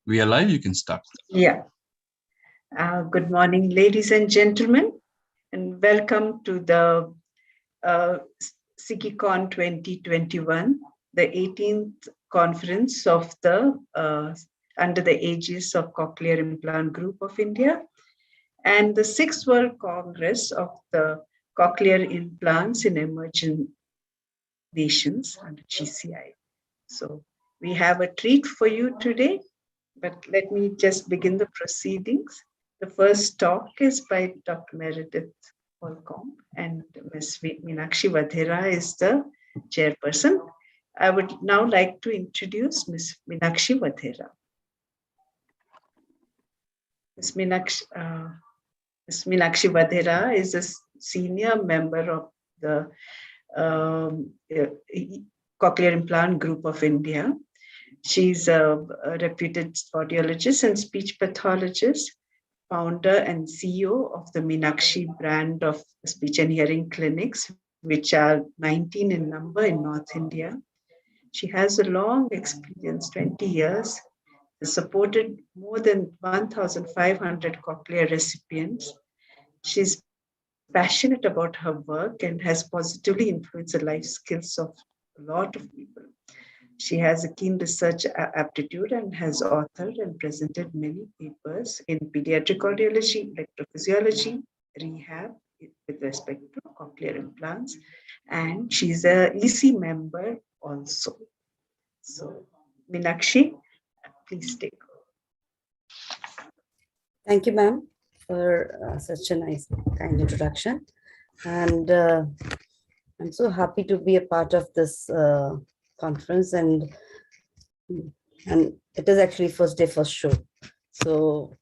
We are live, you can start. Yeah. Good morning, ladies and gentlemen, and welcome to the CIGICON 2021, the 18th conference of the under the aegis of Cochlear Implant Group of India, and the 6th World Congress of the Cochlear Implants in Emerging Nations under GCI. So we have a treat for you today, but let me just begin the proceedings. The first talk is by Dr. Meredith Holcomb, and Ms. Meenakshi Vadhera is the chairperson. I would now like to introduce Ms. Meenakshi Vadhera. Ms. Meenakshi Vadhera is a senior member of the Cochlear Implant Group of India. She's a reputed audiologist and speech pathologist, founder and CEO of the Meenakshi brand of speech and hearing clinics, which are 19 in number in North India. She has a long experience, 20 years, supported more than 1,500 cochlear recipients. She's passionate about her work and has positively influenced the life skills of a lot of people. She has a keen research aptitude and has authored and presented many papers in pediatric audiology, electrophysiology, rehab with respect to cochlear implants. And she's a EC member also. So, Meenakshi, please take over. Thank you, ma'am, for such a nice, kind introduction. And I'm so happy to be a part of this conference, and it is actually first day, first show. So,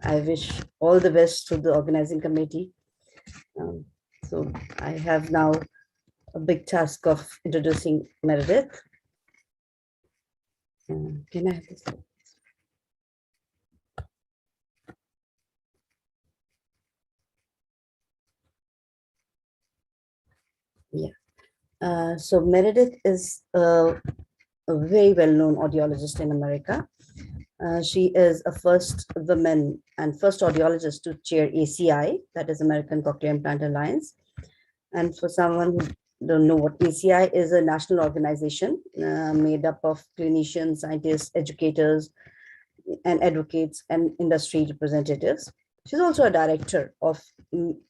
I wish all the best to the organizing committee. So I have now a big task of introducing Meredith. Can I have this? Yeah. So Meredith is a very well-known audiologist in America. She is a first woman and first audiologist to chair ACI, that is American Cochlear Implant Alliance. And for someone who don't know what ACI is, a national organization made up of clinicians, scientists, educators, and advocates and industry representatives. She's also a director of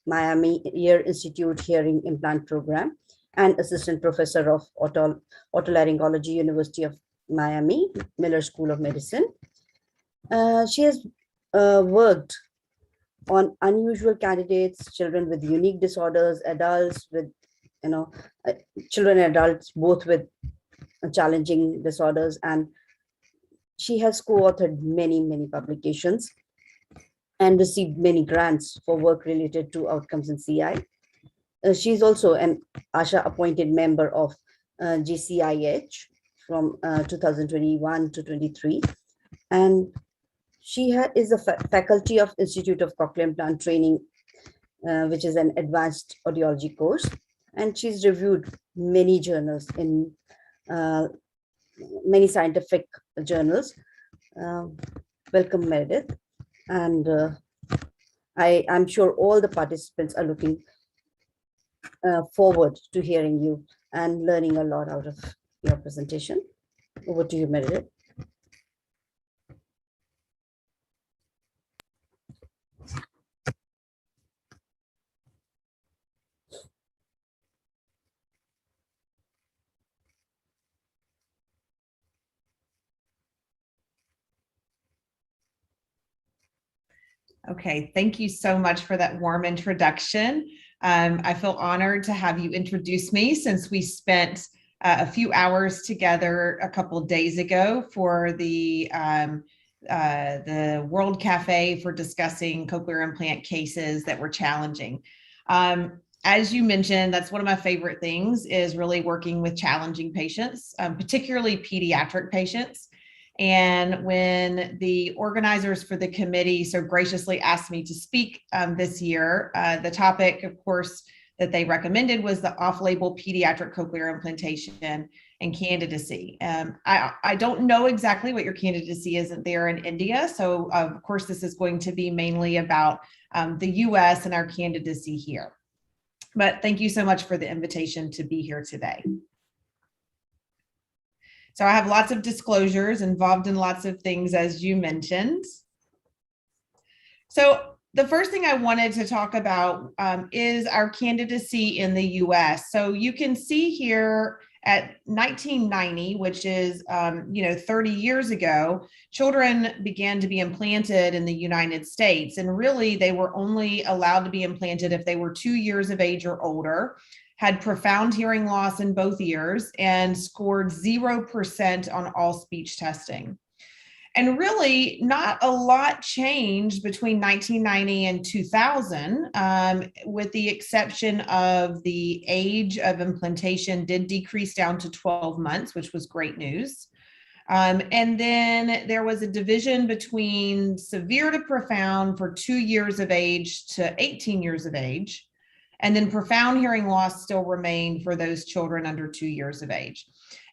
Miami Ear Institute Hearing Implant Program and assistant professor of otolaryngology, University of Miami, Miller School of Medicine. She has worked on unusual candidates, children with unique disorders, adults with, children and adults, both with challenging disorders. And she has co-authored many publications and received many grants for work related to outcomes in CI. She's also an ASHA appointed member of GCIH from 2021 to 23. And she is a faculty of Institute of Cochlear Implant Training, which is an advanced audiology course. And she's reviewed many journals in many scientific journals. Welcome, Meredith. And I'm sure all the participants are looking forward to hearing you and learning a lot out of your presentation. Over to you, Meredith. Okay, thank you so much for that warm introduction. I feel honored to have you introduce me, since we spent a few hours together a couple of days ago for the World Cafe for discussing cochlear implant cases that were challenging. As you mentioned, that's one of my favorite things, is really working with challenging patients, particularly pediatric patients. And when the organizers for the committee so graciously asked me to speak this year, the topic, of course, that they recommended was the off-label pediatric cochlear implantation. and candidacy. I don't know exactly what your candidacy is there in India. So of course, this is going to be mainly about the US and our candidacy here. But thank you so much for the invitation to be here today. So I have lots of disclosures involved in lots of things, as you mentioned. So the first thing I wanted to talk about is our candidacy in the US. So you can see here at 1990, which is 30 years ago, children began to be implanted in the United States. And really, they were only allowed to be implanted if they were 2 years of age or older, had profound hearing loss in both ears, and scored 0% on all speech testing. And really, not a lot changed between 1990 and 2000, with the exception of the age of implantation did decrease down to 12 months, which was great news. And then there was a division between severe to profound for 2 years of age to 18 years of age. And then profound hearing loss still remained for those children under 2 years of age.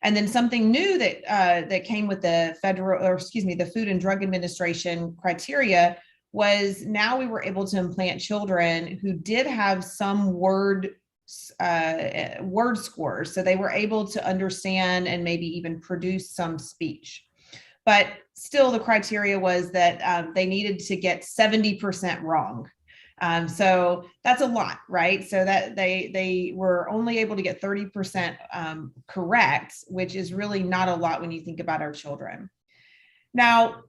And then something new that came with the the Food and Drug Administration criteria was now we were able to implant children who did have some word scores. So they were able to understand and maybe even produce some speech. But still the criteria was that they needed to get 70% wrong. So that's a lot, right? So that they were only able to get 30% correct, which is really not a lot when you think about our children. Now,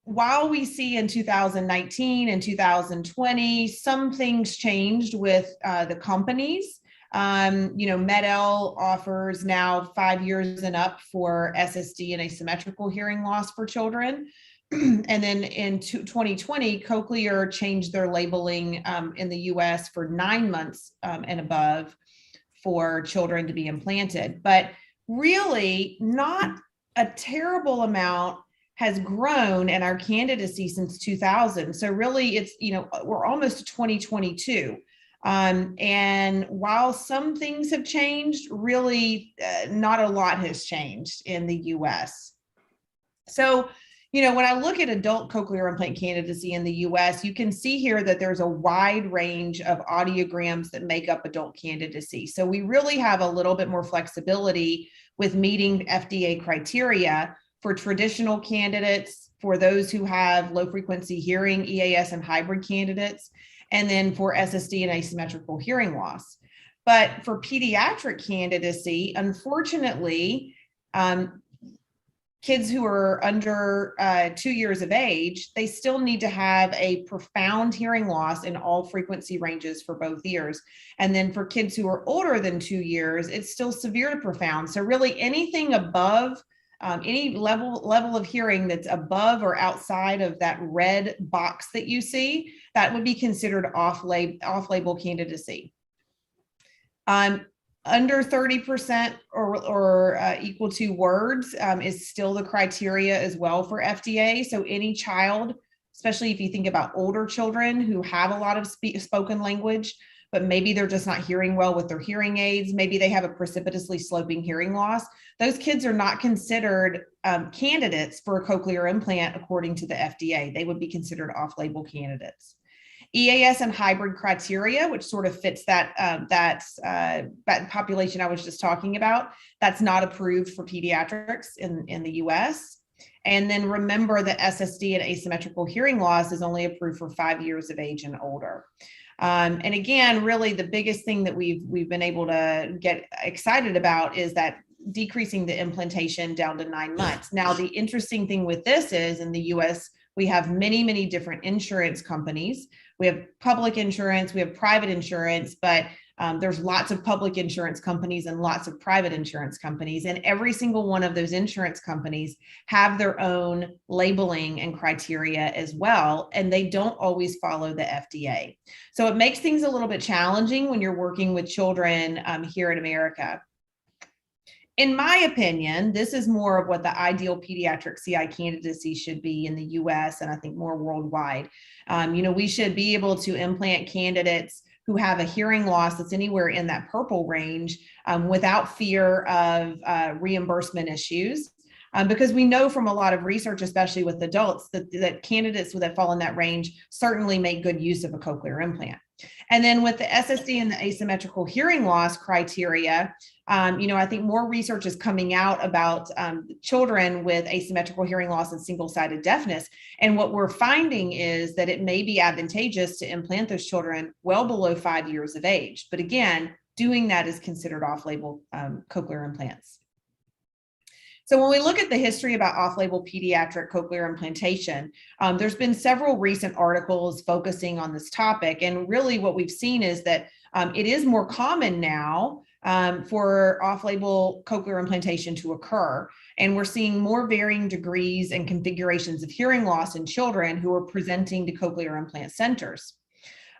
while we see in 2019 and 2020, some things changed with the companies. Med-El offers now 5 years and up for SSD and asymmetrical hearing loss for children. And then in 2020, Cochlear changed their labeling in the US for 9 months and above for children to be implanted. But really, not a terrible amount has grown in our candidacy since 2000. So really, it's, we're almost to 2022. And while some things have changed, really not a lot has changed in the US. So, when I look at adult cochlear implant candidacy in the US, you can see here that there's a wide range of audiograms that make up adult candidacy. So we really have a little bit more flexibility with meeting FDA criteria for traditional candidates, for those who have low frequency hearing, EAS and hybrid candidates, and then for SSD and asymmetrical hearing loss. But for pediatric candidacy, unfortunately, kids who are under 2 years of age, they still need to have a profound hearing loss in all frequency ranges for both ears. And then for kids who are older than 2 years, it's still severe to profound. So really anything above, any level of hearing that's above or outside of that red box that you see, that would be considered off-label candidacy. Under 30% or equal to words is still the criteria as well for FDA. So any child, especially if you think about older children who have a lot of spoken language, but maybe they're just not hearing well with their hearing aids, maybe they have a precipitously sloping hearing loss, those kids are not considered candidates for a cochlear implant according to the FDA. They would be considered off-label candidates. EAS and hybrid criteria, which sort of fits that population I was just talking about, that's not approved for pediatrics in the US. And then remember that SSD and asymmetrical hearing loss is only approved for 5 years of age and older. And again, really the biggest thing that we've been able to get excited about is that decreasing the implantation down to 9 months. Now, the interesting thing with this is in the US, we have many, many different insurance companies. We have public insurance, we have private insurance, but there's lots of public insurance companies and lots of private insurance companies. And every single one of those insurance companies have their own labeling and criteria as well. And they don't always follow the FDA. So it makes things a little bit challenging when you're working with children here in America. In my opinion, this is more of what the ideal pediatric CI candidacy should be in the US and I think more worldwide. We should be able to implant candidates who have a hearing loss that's anywhere in that purple range without fear of reimbursement issues. Because we know from a lot of research, especially with adults, that candidates that fall in that range certainly make good use of a cochlear implant. And then with the SSD and the asymmetrical hearing loss criteria, I think more research is coming out about children with asymmetrical hearing loss and single-sided deafness. And what we're finding is that it may be advantageous to implant those children well below 5 years of age. But again, doing that is considered off-label cochlear implants. So when we look at the history about off-label pediatric cochlear implantation, there's been several recent articles focusing on this topic. And really what we've seen is that it is more common now for off-label cochlear implantation to occur. And we're seeing more varying degrees and configurations of hearing loss in children who are presenting to cochlear implant centers.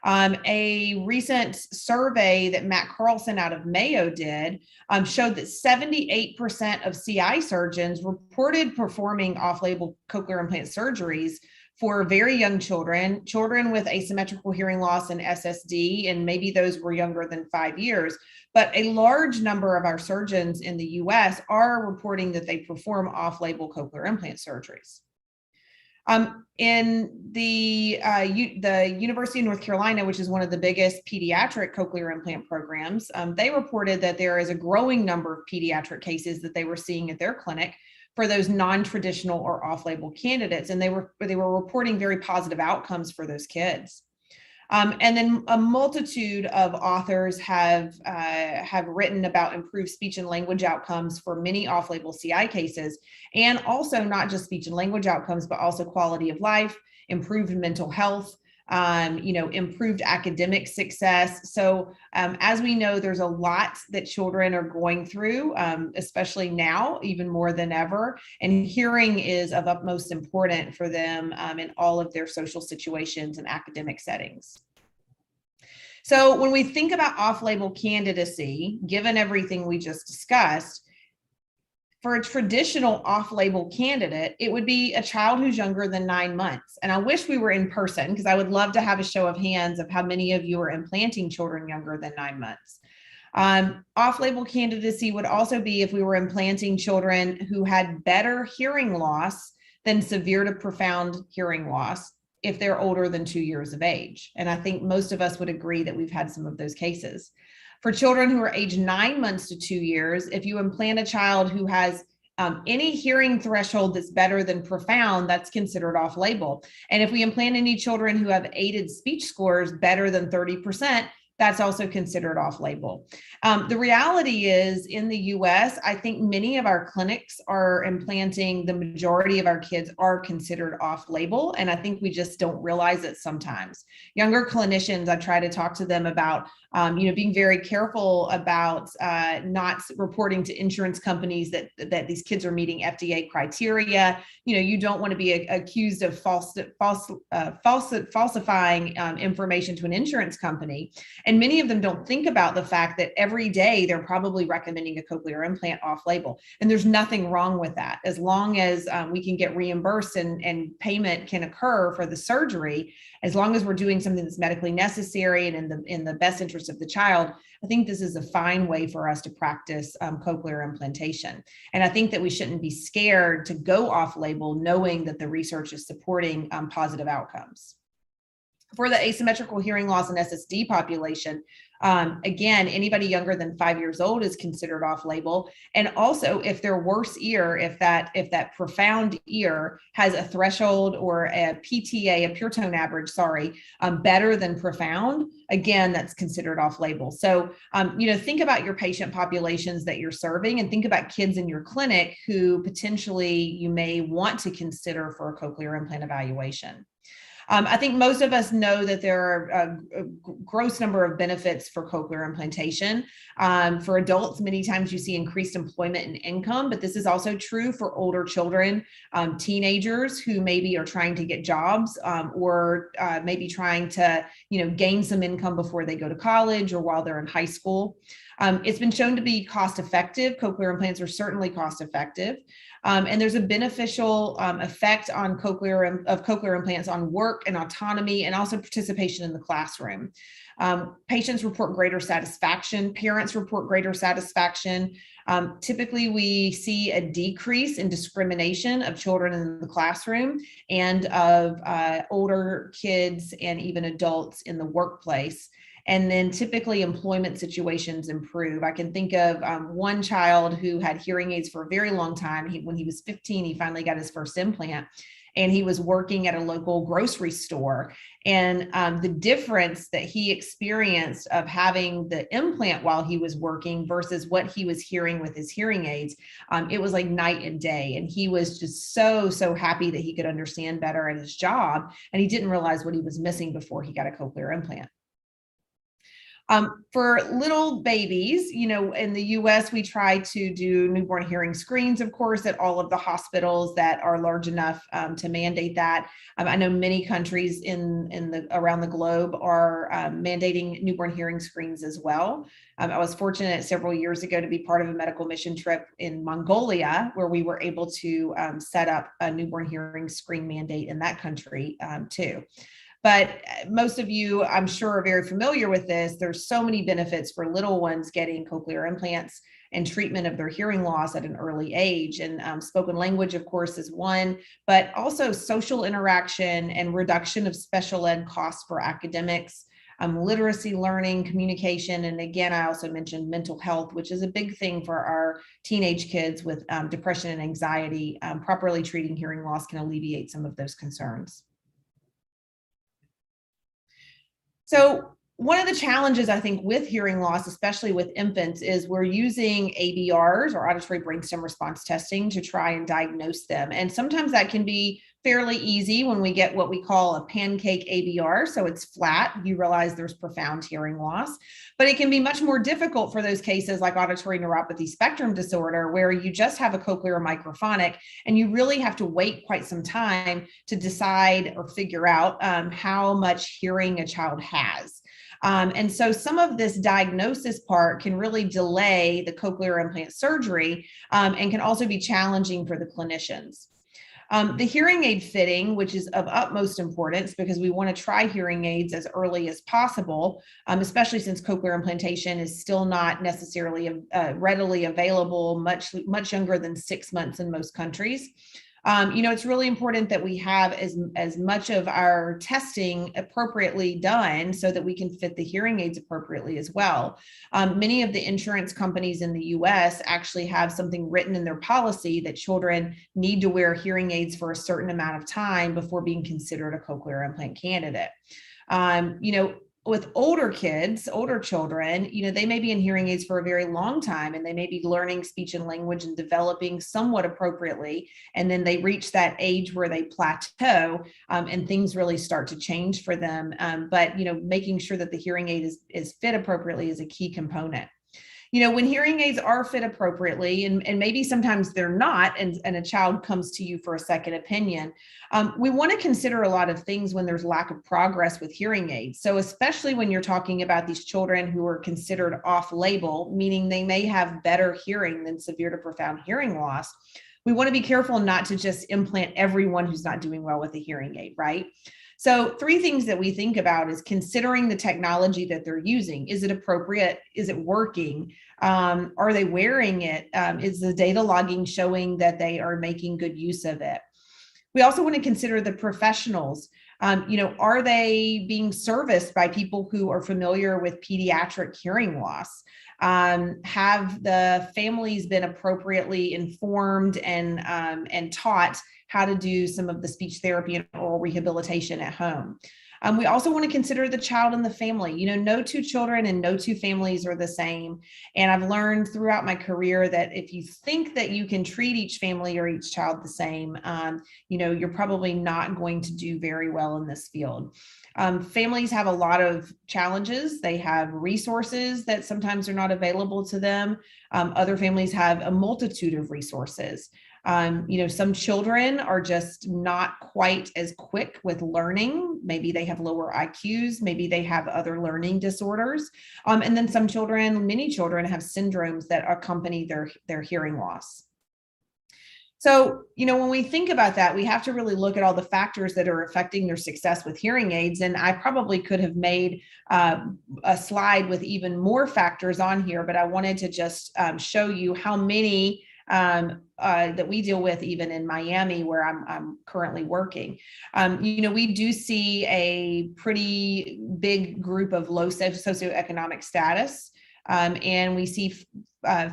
A recent survey that Matt Carlson out of Mayo did showed that 78% of Siii surgeons reported performing off-label cochlear implant surgeries for very young children, children with asymmetrical hearing loss and SSD, and maybe those were younger than 5 years. But a large number of our surgeons in the US are reporting that they perform off-label cochlear implant surgeries. In the University of North Carolina, which is one of the biggest pediatric cochlear implant programs, they reported that there is a growing number of pediatric cases that they were seeing at their clinic for those non-traditional or off-label candidates, and they were reporting very positive outcomes for those kids. And then a multitude of authors have written about improved speech and language outcomes for many off-label Siii cases, and also not just speech and language outcomes, but also quality of life, improved mental health, improved academic success. So as we know, there's a lot that children are going through, especially now, even more than ever. And hearing is of utmost importance for them in all of their social situations and academic settings. So when we think about off-label candidacy, given everything we just discussed, for a traditional off-label candidate, it would be a child who's younger than 9 months. And I wish we were in person because I would love to have a show of hands of how many of you are implanting children younger than 9 months. Off-label candidacy would also be if we were implanting children who had better hearing loss than severe to profound hearing loss if they're older than 2 years of age. And I think most of us would agree that we've had some of those cases. For children who are age 9 months to 2 years, if you implant a child who has any hearing threshold that's better than profound, that's considered off-label. And if we implant any children who have aided speech scores better than 30%, that's also considered off-label. The reality is in the US, I think many of our clinics are implanting, the majority of our kids are considered off-label. And I think we just don't realize it sometimes. Younger clinicians, I try to talk to them about being very careful about not reporting to insurance companies that these kids are meeting FDA criteria. You don't want to be accused of falsifying information to an insurance company. And many of them don't think about the fact that every day they're probably recommending a cochlear implant off-label. And there's nothing wrong with that. As long as we can get reimbursed and payment can occur for the surgery, as long as we're doing something that's medically necessary and in the best interest of the child, I think this is a fine way for us to practice cochlear implantation. And I think that we shouldn't be scared to go off-label knowing that the research is supporting positive outcomes. For the asymmetrical hearing loss and SSD population, again, anybody younger than 5 years old is considered off-label. And also, if their worse ear, if that profound ear has a threshold or a PTA, a pure tone average, better than profound, again, that's considered off-label. So, think about your patient populations that you're serving, and think about kids in your clinic who potentially you may want to consider for a cochlear implant evaluation. I think most of us know that there are a gross number of benefits for cochlear implantation. For adults, many times you see increased employment and income, but this is also true for older children, teenagers who maybe are trying to get jobs or maybe trying to, gain some income before they go to college or while they're in high school. It's been shown to be cost effective. Cochlear implants are certainly cost effective. And there's a beneficial effect on cochlear implants on work and autonomy, and also participation in the classroom. Patients report greater satisfaction. Parents report greater satisfaction. Typically, we see a decrease in discrimination of children in the classroom and of older kids and even adults in the workplace. And then typically employment situations improve. I can think of one child who had hearing aids for a very long time. When he was 15, he finally got his first implant, and he was working at a local grocery store. And the difference that he experienced of having the implant while he was working versus what he was hearing with his hearing aids, it was like night and day. And he was just so happy that he could understand better at his job. And he didn't realize what he was missing before he got a cochlear implant. For little babies, in the US, we try to do newborn hearing screens, of course, at all of the hospitals that are large enough to mandate that. I know many countries around the globe are mandating newborn hearing screens as well. I was fortunate several years ago to be part of a medical mission trip in Mongolia, where we were able to set up a newborn hearing screen mandate in that country too. But most of you, I'm sure, are very familiar with this. There's so many benefits for little ones getting cochlear implants and treatment of their hearing loss at an early age. And spoken language, of course, is one, but also social interaction and reduction of special ed costs for academics, literacy learning, communication. And again, I also mentioned mental health, which is a big thing for our teenage kids with depression and anxiety. Properly treating hearing loss can alleviate some of those concerns. So one of the challenges, I think, with hearing loss, especially with infants, is we're using ABRs, or auditory brainstem response testing, to try and diagnose them. And sometimes that can be fairly easy when we get what we call a pancake ABR. So it's flat. You realize there's profound hearing loss. But it can be much more difficult for those cases like auditory neuropathy spectrum disorder, where you just have a cochlear microphonic, and you really have to wait quite some time to decide or figure out how much hearing a child has. And so some of this diagnosis part can really delay the cochlear implant surgery and can also be challenging for the clinicians. The hearing aid fitting, which is of utmost importance because we want to try hearing aids as early as possible, especially since cochlear implantation is still not necessarily readily available much younger than 6 months in most countries. It's really important that we have as much of our testing appropriately done so that we can fit the hearing aids appropriately as well. Many of the insurance companies in the US actually have something written in their policy that children need to wear hearing aids for a certain amount of time before being considered a cochlear implant candidate. With older kids, older children, they may be in hearing aids for a very long time, and they may be learning speech and language and developing somewhat appropriately. And then they reach that age where they plateau and things really start to change for them. But making sure that the hearing aid is fit appropriately is a key component. When hearing aids are fit appropriately, and maybe sometimes they're not, and a child comes to you for a second opinion, we want to consider a lot of things when there's lack of progress with hearing aids. So especially when you're talking about these children who are considered off-label, meaning they may have better hearing than severe to profound hearing loss, we want to be careful not to just implant everyone who's not doing well with a hearing aid, right? So 3 things that we think about is considering the technology that they're using. Is it appropriate? Is it working? Are they wearing it? Is the data logging showing that they are making good use of it? We also want to consider the professionals. Are they being serviced by people who are familiar with pediatric hearing loss? Have the families been appropriately informed and taught how to do some of the speech therapy and oral rehabilitation at home? We also want to consider the child and the family. No 2 children and no 2 families are the same. And I've learned throughout my career that if you think that you can treat each family or each child the same, you're probably not going to do very well in this field. Families have a lot of challenges. They have resources that sometimes are not available to them. Other families have a multitude of resources. Some children are just not quite as quick with learning. Maybe they have lower IQs, maybe they have other learning disorders. And then some children, many children have syndromes that accompany their hearing loss. So, when we think about that, we have to really look at all the factors that are affecting their success with hearing aids. And I probably could have made a slide with even more factors on here, but I wanted to just show you how many that we deal with even in Miami, where I'm currently working. We do see a pretty big group of low socioeconomic status. And we see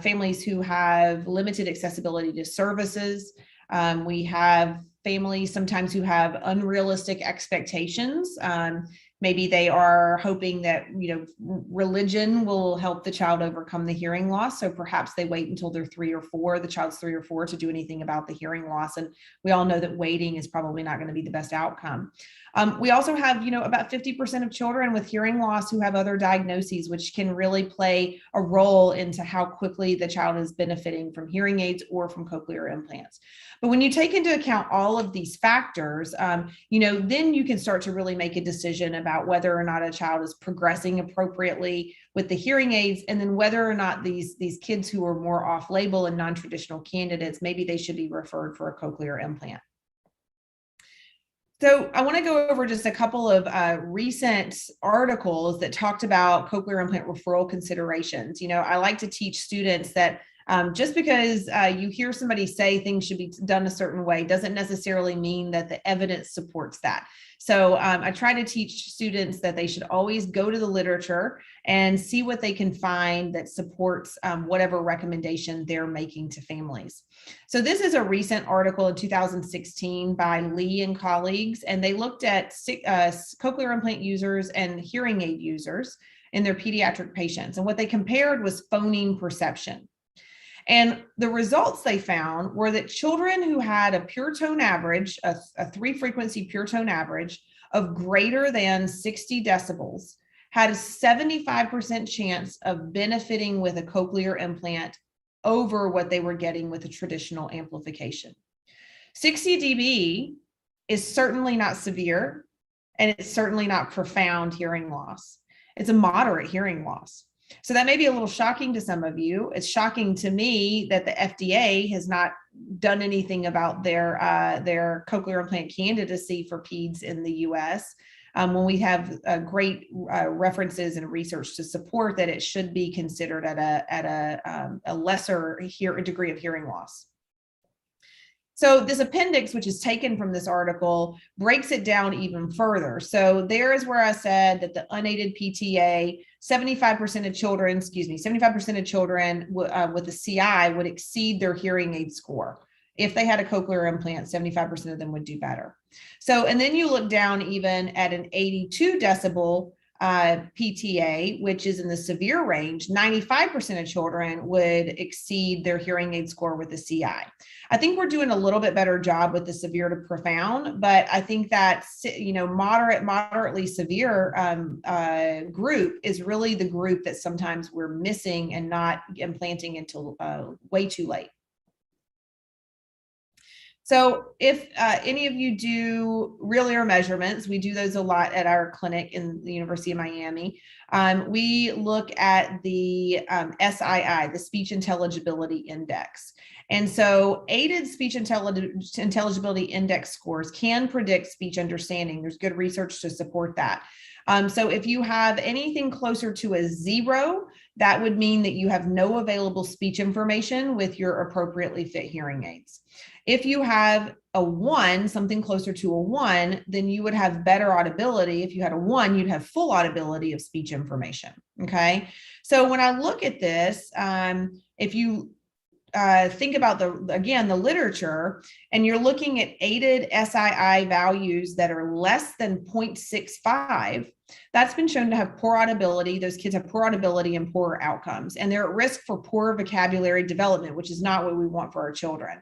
families who have limited accessibility to services. We have families sometimes who have unrealistic expectations. Maybe they are hoping that, religion will help the child overcome the hearing loss. So perhaps they wait until they're 3 or 4, the child's 3 or 4, to do anything about the hearing loss. And we all know that waiting is probably not going to be the best outcome. We also have, about 50% of children with hearing loss who have other diagnoses, which can really play a role into how quickly the child is benefiting from hearing aids or from cochlear implants. But when you take into account all of these factors, then you can start to really make a decision about whether or not a child is progressing appropriately with the hearing aids, and then whether or not these kids who are more off-label and non-traditional candidates, maybe they should be referred for a cochlear implant. So I want to go over just a couple of recent articles that talked about cochlear implant referral considerations. I like to teach students that just because you hear somebody say things should be done a certain way doesn't necessarily mean that the evidence supports that. So I try to teach students that they should always go to the literature and see what they can find that supports whatever recommendation they're making to families. So this is a recent article in 2016 by Lee and colleagues, and they looked at cochlear implant users and hearing aid users in their pediatric patients. And what they compared was phoneme perception. And the results they found were that children who had a pure tone average, a 3-frequency pure tone average of greater than 60 decibels, had a 75% chance of benefiting with a cochlear implant over what they were getting with a traditional amplification. 60 dB is certainly not severe, and it's certainly not profound hearing loss. It's a moderate hearing loss. So that may be a little shocking to some of you. It's shocking to me that the FDA has not done anything about their cochlear implant candidacy for peds in the US, when we have great references and research to support that it should be considered at a lesser degree of hearing loss. So this appendix, which is taken from this article, breaks it down even further. So there is where I said that the unaided PTA, 75% of children with a CI would exceed their hearing aid score. If they had a cochlear implant, 75% of them would do better. So, and then you look down even at an 82 decibel PTA, which is in the severe range, 95% of children would exceed their hearing aid score with the CI. I think we're doing a little bit better job with the severe to profound, but I think that, moderately severe group is really the group that sometimes we're missing and not implanting until way too late. So if any of you do real ear measurements, we do those a lot at our clinic in the University of Miami. We look at the Siii, the Speech Intelligibility Index. And so aided speech intelligibility index scores can predict speech understanding. There's good research to support that. So if you have anything closer to a 0, that would mean that you have no available speech information with your appropriately fit hearing aids. If you have a 1, something closer to a 1, then you would have better audibility. If you had a 1, you'd have full audibility of speech information. Okay. So when I look at this, if you think about the literature, and you're looking at aided Siii values that are less than 0.65, that's been shown to have poor audibility. Those kids have poor audibility and poorer outcomes, and they're at risk for poor vocabulary development, which is not what we want for our children.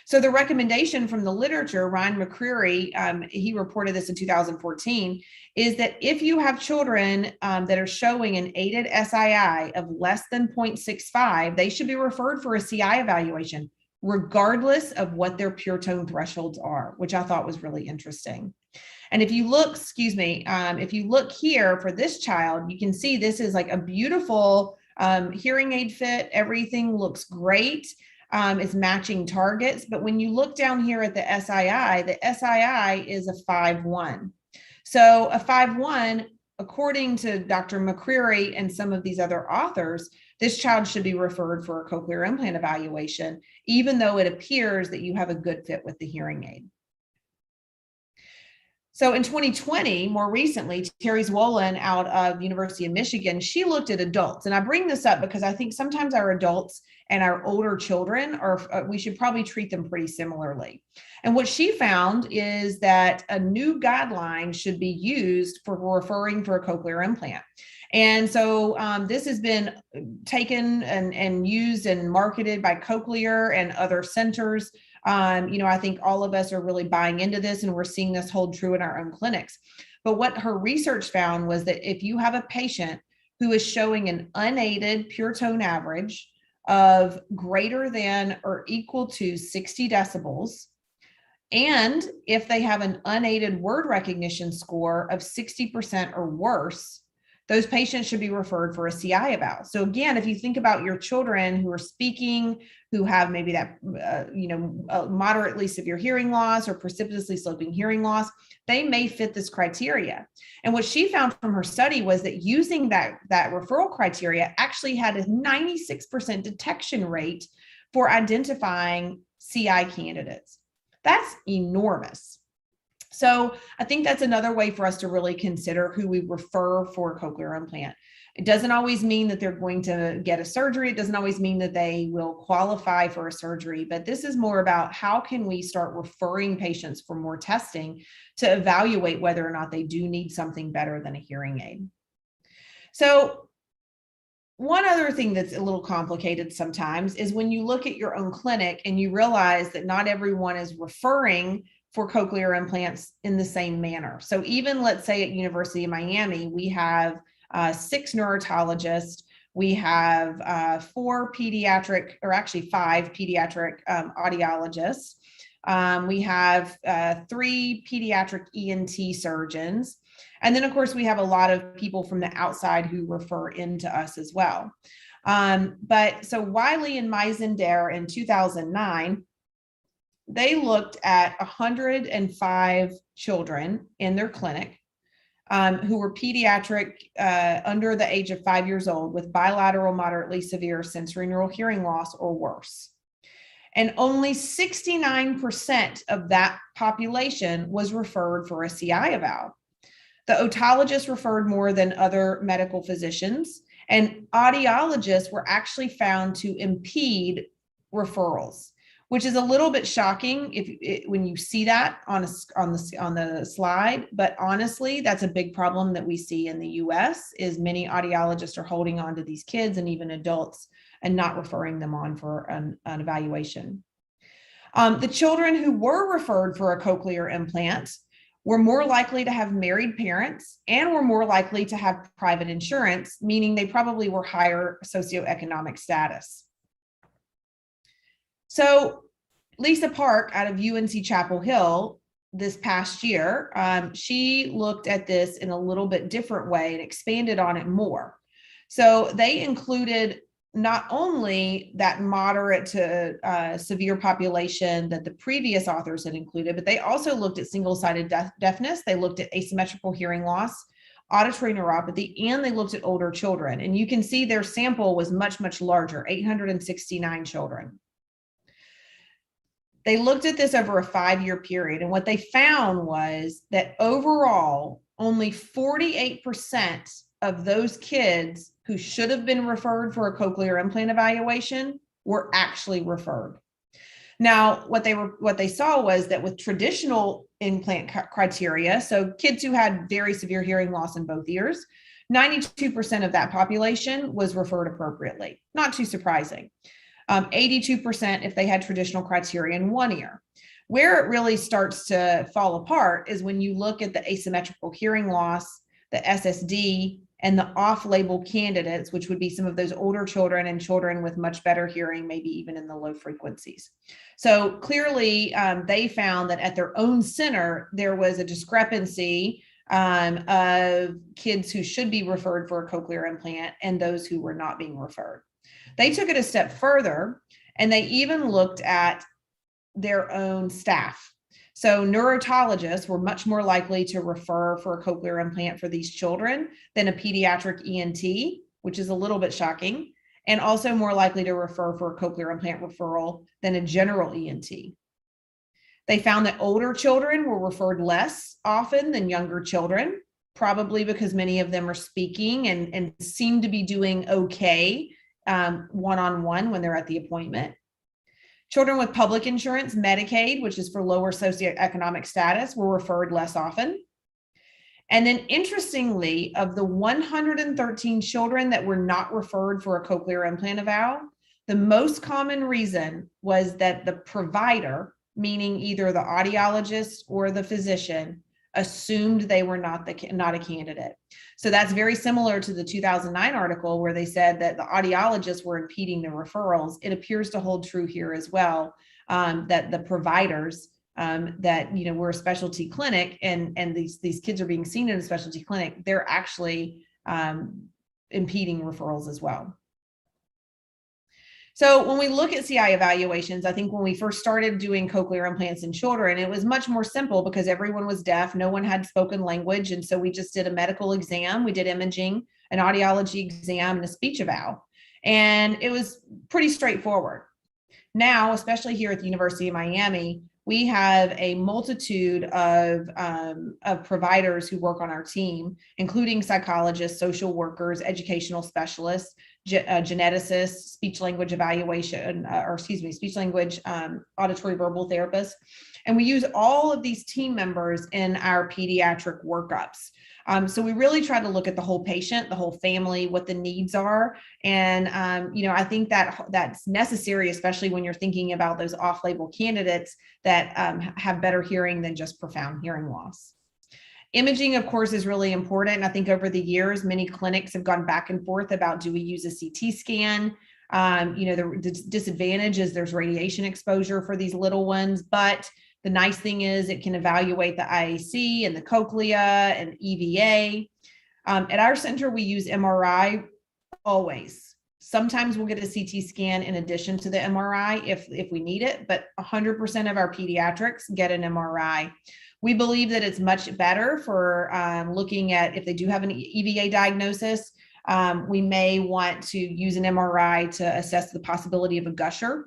So the recommendation from the literature, Ryan McCreary, he reported this in 2014, is that if you have children that are showing an aided Sii of less than 0.65, they should be referred for a CI evaluation, regardless of what their pure tone thresholds are, which I thought was really interesting. And if you look, if you look here for this child, you can see this is like a beautiful hearing aid fit. Everything looks great. It's matching targets. But when you look down here at the SII is a 5.1. So a 5.1, according to Dr. McCreary and some of these other authors, this child should be referred for a cochlear implant evaluation, even though it appears that you have a good fit with the hearing aid. So in 2020, more recently, Terry Zwollen out of University of Michigan, she looked at adults. And I bring this up because I think sometimes our adults and our older children we should probably treat them pretty similarly. And what she found is that a new guideline should be used for referring for a cochlear implant. And so this has been taken and used and marketed by Cochlear and other centers. I think all of us are really buying into this, and we're seeing this hold true in our own clinics. But what her research found was that if you have a patient who is showing an unaided pure tone average of greater than or equal to 60 decibels, and if they have an unaided word recognition score of 60% or worse, those patients should be referred for a CI eval. So again, if you think about your children who are speaking, who have maybe that, moderately severe hearing loss or precipitously sloping hearing loss, they may fit this criteria. And what she found from her study was that using that referral criteria actually had a 96% detection rate for identifying CI candidates. That's enormous. So I think that's another way for us to really consider who we refer for a cochlear implant. It doesn't always mean that they're going to get a surgery. It doesn't always mean that they will qualify for a surgery, but this is more about how can we start referring patients for more testing to evaluate whether or not they do need something better than a hearing aid. So one other thing that's a little complicated sometimes is when you look at your own clinic and you realize that not everyone is referring for cochlear implants in the same manner. So even let's say at University of Miami, we have 6 neurotologists, we have 5 pediatric audiologists. We have 3 pediatric ENT surgeons. And then of course we have a lot of people from the outside who refer into us as well. But so Wiley and Meisendare in 2009, they looked at 105 children in their clinic who were pediatric under the age of 5 years old with bilateral moderately severe sensorineural hearing loss or worse. And only 69% of that population was referred for a CI eval. The otologist referred more than other medical physicians, and audiologists were actually found to impede referrals, which is a little bit shocking when you see that on the slide. But honestly, that's a big problem that we see in the US is many audiologists are holding on to these kids and even adults and not referring them on for an evaluation. The children who were referred for a cochlear implant were more likely to have married parents and were more likely to have private insurance, meaning they probably were higher socioeconomic status. So Lisa Park out of UNC Chapel Hill this past year, she looked at this in a little bit different way and expanded on it more. So they included not only that moderate to severe population that the previous authors had included, but they also looked at single-sided deafness. They looked at asymmetrical hearing loss, auditory neuropathy, and they looked at older children. And you can see their sample was much, much larger, 869 children. They looked at this over a 5-year period, and what they found was that overall, only 48% of those kids who should have been referred for a cochlear implant evaluation were actually referred. Now, what they saw was that with traditional implant criteria, so kids who had very severe hearing loss in both ears, 92% of that population was referred appropriately. Not too surprising. 82% if they had traditional criteria in one ear. Where it really starts to fall apart is when you look at the asymmetrical hearing loss, the SSD, and the off-label candidates, which would be some of those older children and children with much better hearing, maybe even in the low frequencies. So clearly, they found that at their own center, there was a discrepancy of kids who should be referred for a cochlear implant and those who were not being referred. They took it a step further, and they even looked at their own staff. So neurotologists were much more likely to refer for a cochlear implant for these children than a pediatric ENT, which is a little bit shocking, and also more likely to refer for a cochlear implant referral than a general ENT. They found that older children were referred less often than younger children, probably because many of them are speaking and seem to be doing okay one-on-one when they're at the appointment. Children with public insurance, Medicaid, which is for lower socioeconomic status, were referred less often. And then interestingly, of the 113 children that were not referred for a cochlear implant eval, the most common reason was that the provider, meaning either the audiologist or the physician, assumed they were not a candidate. So that's very similar to the 2009 article where they said that the audiologists were impeding the referrals. It appears to hold true here as well, that the providers that we're a specialty clinic and these kids are being seen in a specialty clinic, they're actually impeding referrals as well. So when we look at CI evaluations, I think when we first started doing cochlear implants in children, it was much more simple because everyone was deaf, no one had spoken language. And so we just did a medical exam, we did imaging, an audiology exam, and a speech eval. And it was pretty straightforward. Now, especially here at the University of Miami, we have a multitude of providers who work on our team, including psychologists, social workers, educational specialists, geneticists, speech language evaluation, speech language auditory verbal therapists. And we use all of these team members in our pediatric workups. So we really try to look at the whole patient, the whole family, what the needs are. And, I think that's necessary, especially when you're thinking about those off-label candidates that have better hearing than just profound hearing loss. Imaging, of course, is really important. I think over the years, many clinics have gone back and forth about, do we use a CT scan? The disadvantage is there's radiation exposure for these little ones, but the nice thing is it can evaluate the IAC and the cochlea and EVA. At our center, we use MRI always. Sometimes we'll get a CT scan in addition to the MRI if we need it, but 100% of our pediatrics get an MRI. We believe that it's much better for looking at if they do have an EVA diagnosis. We may want to use an MRI to assess the possibility of a gusher.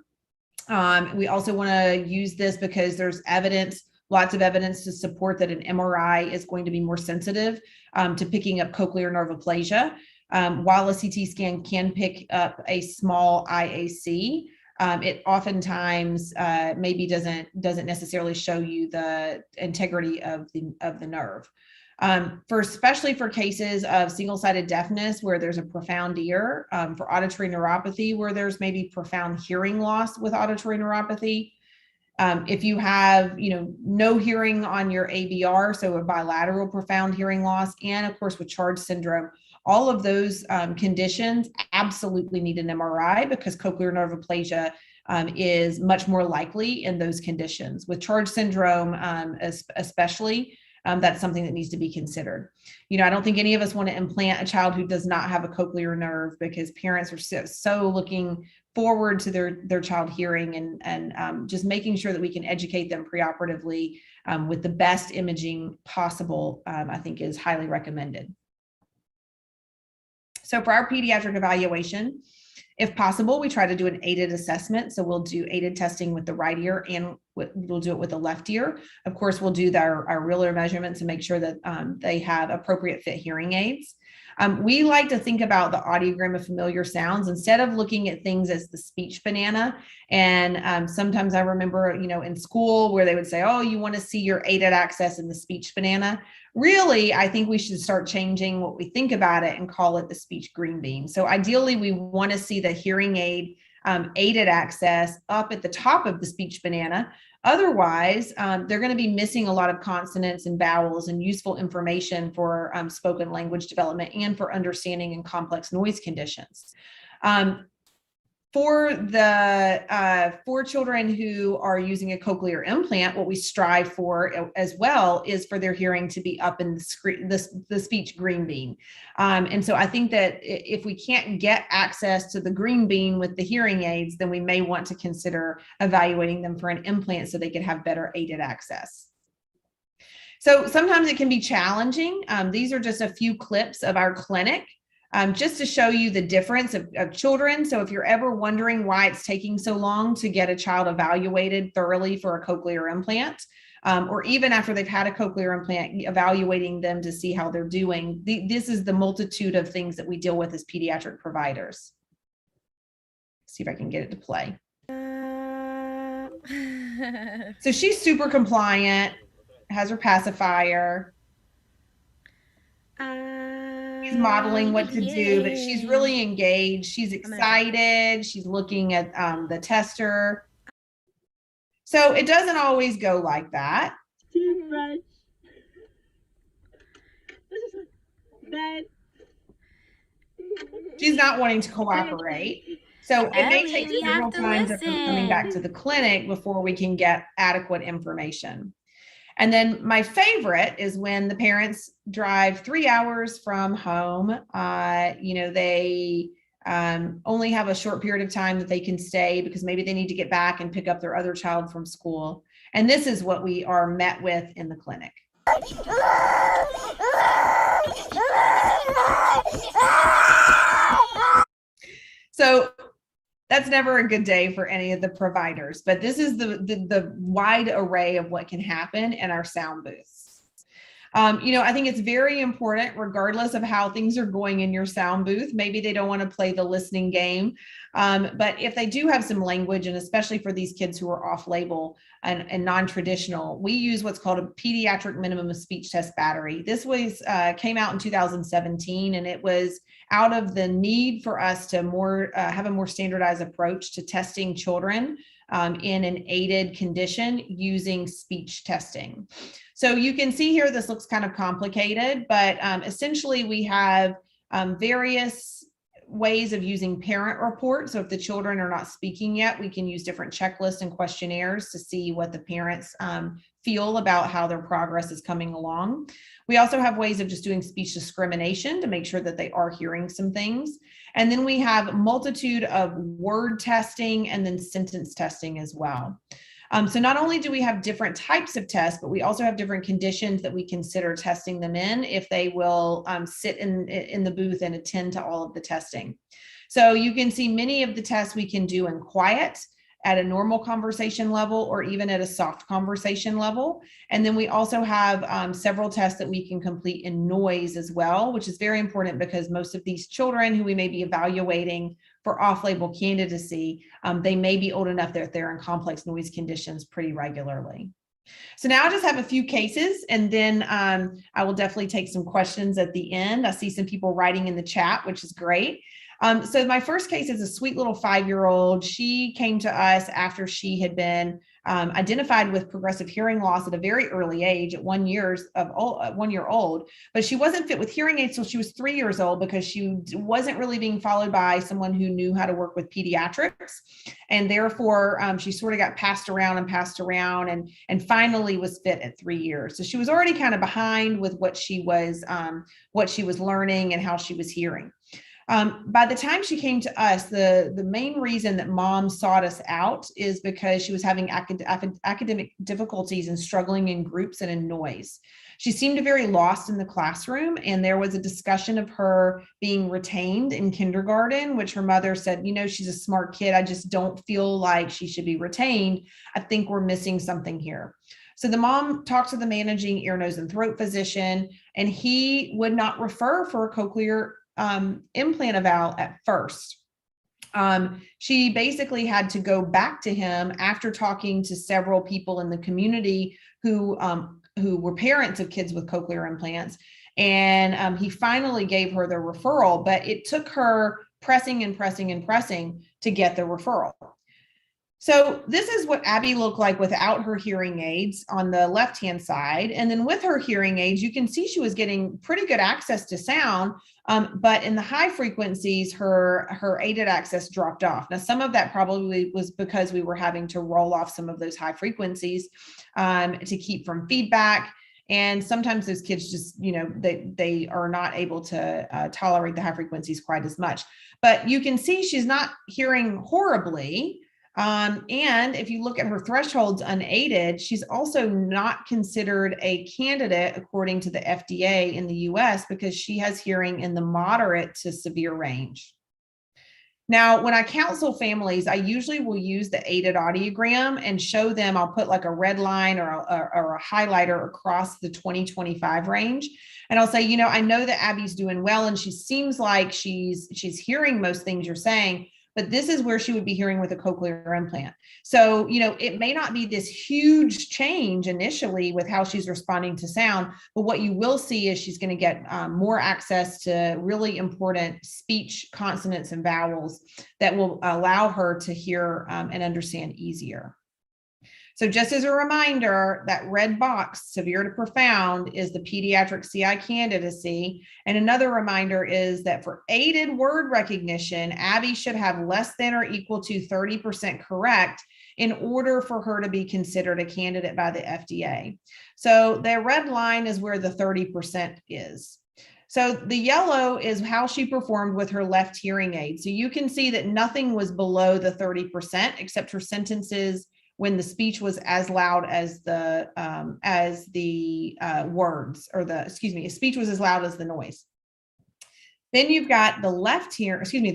We also want to use this because there's evidence, lots of evidence to support that an MRI is going to be more sensitive to picking up cochlear nerve aplasia. While a CT scan can pick up a small IAC, it oftentimes maybe doesn't necessarily show you the integrity of the nerve. Especially for cases of single-sided deafness where there's a profound ear, for auditory neuropathy where there's maybe profound hearing loss with auditory neuropathy. If you have, no hearing on your ABR, so a bilateral profound hearing loss, and of course with CHARGE syndrome, all of those conditions absolutely need an MRI because cochlear nerve aplasia is much more likely in those conditions. With CHARGE syndrome, especially, that's something that needs to be considered. I don't think any of us want to implant a child who does not have a cochlear nerve because parents are so looking forward to their child hearing and just making sure that we can educate them preoperatively with the best imaging possible, I think is highly recommended. So for our pediatric evaluation, if possible, we try to do an aided assessment. So we'll do aided testing with the right ear and we'll do it with the left ear. Of course, we'll do our real ear measurements and make sure that they have appropriate fit hearing aids. We like to think about the audiogram of familiar sounds instead of looking at things as the speech banana. And sometimes I remember, in school where they would say, oh, you want to see your aided access in the speech banana. Really, I think we should start changing what we think about it and call it the speech green bean. So ideally, we want to see the hearing aid aided access up at the top of the speech banana Otherwise, they're going to be missing a lot of consonants and vowels and useful information for spoken language development and for understanding in complex noise conditions. For children who are using a cochlear implant, what we strive for as well is for their hearing to be up in the speech green bean. And so I think that if we can't get access to the green bean with the hearing aids, then we may want to consider evaluating them for an implant so they could have better aided access. So sometimes it can be challenging. These are just a few clips of our clinic. Just to show you the difference of children. So if you're ever wondering why it's taking so long to get a child evaluated thoroughly for a cochlear implant, or even after they've had a cochlear implant, evaluating them to see how they're doing, this is the multitude of things that we deal with as pediatric providers. See if I can get it to play. So she's super compliant, has her pacifier. She's modeling what to do, but she's really engaged. She's excited. She's looking at the tester. So it doesn't always go like that. Toothbrush. She's not wanting to cooperate. So it may take several times of coming back to the clinic before we can get adequate information. And then my favorite is when the parents drive 3 hours from home. They only have a short period of time that they can stay because maybe they need to get back and pick up their other child from school. And this is what we are met with in the clinic. So that's never a good day for any of the providers, but this is the wide array of what can happen in our sound booths. I think it's very important, regardless of how things are going in your sound booth. Maybe they don't want to play the listening game, but if they do have some language, and especially for these kids who are off-label and non-traditional, we use what's called a pediatric minimum of speech test battery. This came out in 2017, and it was out of the need for us to have a more standardized approach to testing children in an aided condition using speech testing. So you can see here, this looks kind of complicated, but essentially we have various ways of using parent reports. So if the children are not speaking yet, we can use different checklists and questionnaires to see what the parents feel about how their progress is coming along. We also have ways of just doing speech discrimination to make sure that they are hearing some things. And then we have a multitude of word testing and then sentence testing as well. So not only do we have different types of tests, but we also have different conditions that we consider testing them in if they will sit in the booth and attend to all of the testing. So you can see many of the tests we can do in quiet, at a normal conversation level, or even at a soft conversation level. And then we also have several tests that we can complete in noise as well, which is very important because most of these children who we may be evaluating for off-label candidacy, they may be old enough that they're in complex noise conditions pretty regularly. So now I just have a few cases, and then I will definitely take some questions at the end. I see some people writing in the chat, which is great. So my first case is a sweet little 5-year-old. She came to us after she had been identified with progressive hearing loss at a very early age, at 1 year old, but she wasn't fit with hearing aids till she was 3 years old because she wasn't really being followed by someone who knew how to work with pediatrics. And therefore she sort of got passed around and finally was fit at 3 years. So she was already kind of behind with what she was learning and how she was hearing. By the time she came to us, the main reason that mom sought us out is because she was having academic difficulties and struggling in groups and in noise. She seemed very lost in the classroom, and there was a discussion of her being retained in kindergarten, which her mother said, she's a smart kid. I just don't feel like she should be retained. I think we're missing something here. So the mom talked to the managing ear, nose, and throat physician, and he would not refer for a cochlear implant eval at first. She basically had to go back to him after talking to several people in the community who were parents of kids with cochlear implants. And he finally gave her the referral, but it took her pressing to get the referral. So this is what Abby looked like without her hearing aids on the left-hand side. And then with her hearing aids, you can see she was getting pretty good access to sound, but in the high frequencies, her aided access dropped off. Now, some of that probably was because we were having to roll off some of those high frequencies to keep from feedback. And sometimes those kids just, they are not able to tolerate the high frequencies quite as much. But you can see she's not hearing horribly. And if you look at her thresholds unaided, she's also not considered a candidate according to the FDA in the US because she has hearing in the moderate to severe range. Now, when I counsel families, I usually will use the aided audiogram and show them, I'll put like a red line or a highlighter across the 20-25 range. And I'll say, I know that Abby's doing well and she seems like she's hearing most things you're saying, but this is where she would be hearing with a cochlear implant. So, it may not be this huge change initially with how she's responding to sound, but what you will see is she's going to get more access to really important speech, consonants, and vowels that will allow her to hear and understand easier. So just as a reminder, that red box, severe to profound, is the pediatric CI candidacy. And another reminder is that for aided word recognition, Abby should have less than or equal to 30% correct in order for her to be considered a candidate by the FDA. So the red line is where the 30% is. So the yellow is how she performed with her left hearing aid. So you can see that nothing was below the 30% except her sentences when the speech was as loud as the words, or speech was as loud as the noise. Then you've got the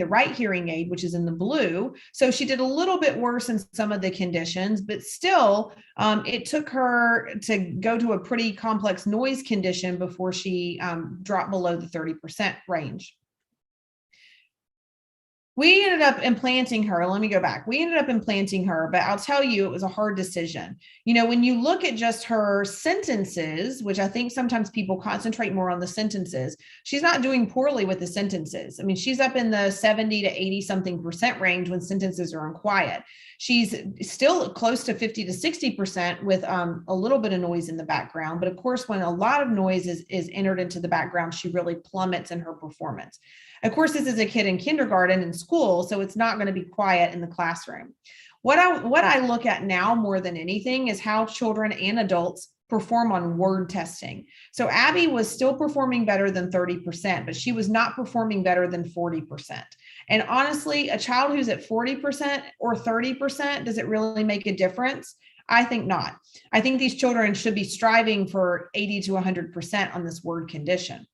right hearing aid, which is in the blue. So she did a little bit worse in some of the conditions, but still it took her to go to a pretty complex noise condition before she dropped below the 30% range. We ended up implanting her. Let me go back. We ended up implanting her, but I'll tell you, it was a hard decision. When you look at just her sentences, which I think sometimes people concentrate more on the sentences, she's not doing poorly with the sentences. I mean, she's up in the 70 to 80 something percent range when sentences are in quiet. She's still close to 50 to 60% with a little bit of noise in the background. But of course, when a lot of noise is entered into the background, she really plummets in her performance. Of course, this is a kid in kindergarten and school, so it's not going to be quiet in the classroom. What I look at now more than anything is how children and adults perform on word testing. So Abby was still performing better than 30%, but she was not performing better than 40%. And honestly, a child who's at 40% or 30%, does it really make a difference? I think not. I think these children should be striving for 80 to 100% on this word condition.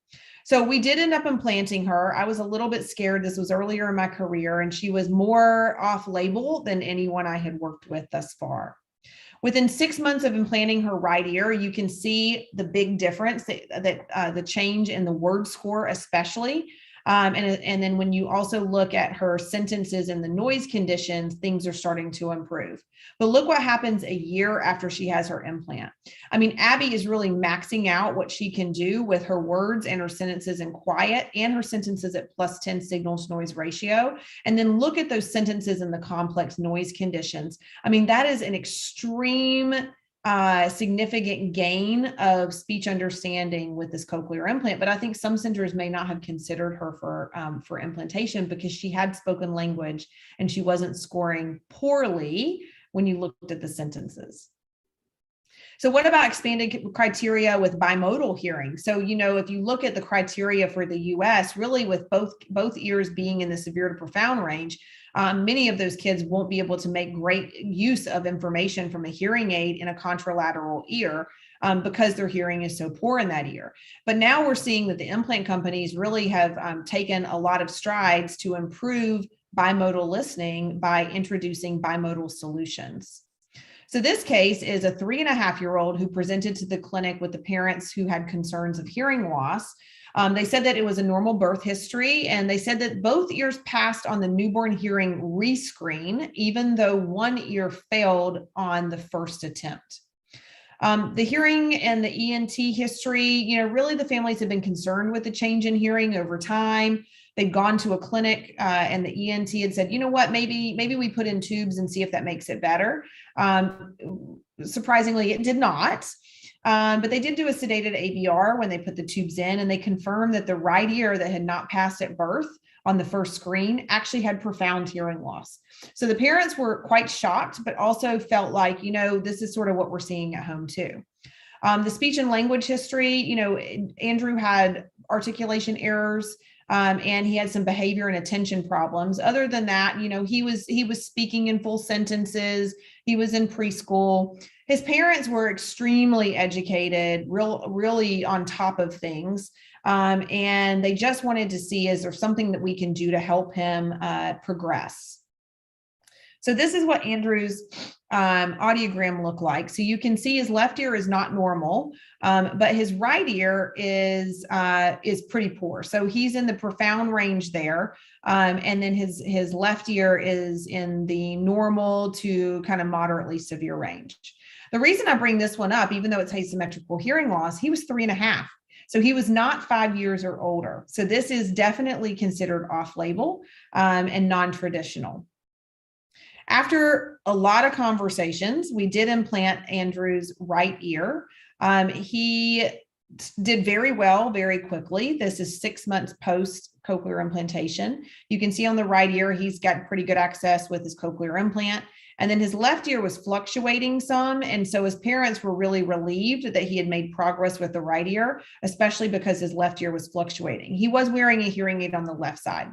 So we did end up implanting her. I was a little bit scared. This was earlier in my career, and she was more off-label than anyone I had worked with thus far. Within 6 months of implanting her right ear, you can see the big difference, the change in the word score especially. And then when you also look at her sentences and the noise conditions, things are starting to improve. But look what happens a year after she has her implant. I mean, Abby is really maxing out what she can do with her words and her sentences in quiet and her sentences at +10 signal to noise ratio. And then look at those sentences in the complex noise conditions. I mean, that is an extreme significant gain of speech understanding with this cochlear implant, but I think some centers may not have considered her for implantation because she had spoken language and she wasn't scoring poorly when you looked at the sentences. So what about expanded criteria with bimodal hearing? So, if you look at the criteria for the US, really with both ears being in the severe to profound range, many of those kids won't be able to make great use of information from a hearing aid in a contralateral ear because their hearing is so poor in that ear. But now we're seeing that the implant companies really have taken a lot of strides to improve bimodal listening by introducing bimodal solutions. So this case is a 3.5-year-old who presented to the clinic with the parents who had concerns of hearing loss. They said that it was a normal birth history, and they said that both ears passed on the newborn hearing rescreen, even though one ear failed on the first attempt. The hearing and the ENT history, really the families have been concerned with the change in hearing over time. They'd gone to a clinic and the ENT had said, you know what, maybe we put in tubes and see if that makes it better. Surprisingly, it did not. But they did do a sedated ABR when they put the tubes in, and they confirmed that the right ear that had not passed at birth on the first screen actually had profound hearing loss. So the parents were quite shocked, but also felt like, this is sort of what we're seeing at home too. The speech and language history, Andrew had articulation errors, and he had some behavior and attention problems. Other than that, he was speaking in full sentences. He was in preschool. His parents were extremely educated, really on top of things. And they just wanted to see, is there something that we can do to help him progress? So this is what Andrew's audiogram looked like. So you can see his left ear is not normal, but his right ear is pretty poor. So he's in the profound range there. And then his left ear is in the normal to kind of moderately severe range. The reason I bring this one up, even though it's asymmetrical hearing loss, he was 3.5. So he was not 5 years or older. So this is definitely considered off-label and non-traditional. After a lot of conversations, we did implant Andrew's right ear. He did very well very quickly. This is 6 months post cochlear implantation. You can see on the right ear, he's got pretty good access with his cochlear implant. And then his left ear was fluctuating some. And so his parents were really relieved that he had made progress with the right ear, especially because his left ear was fluctuating. He was wearing a hearing aid on the left side.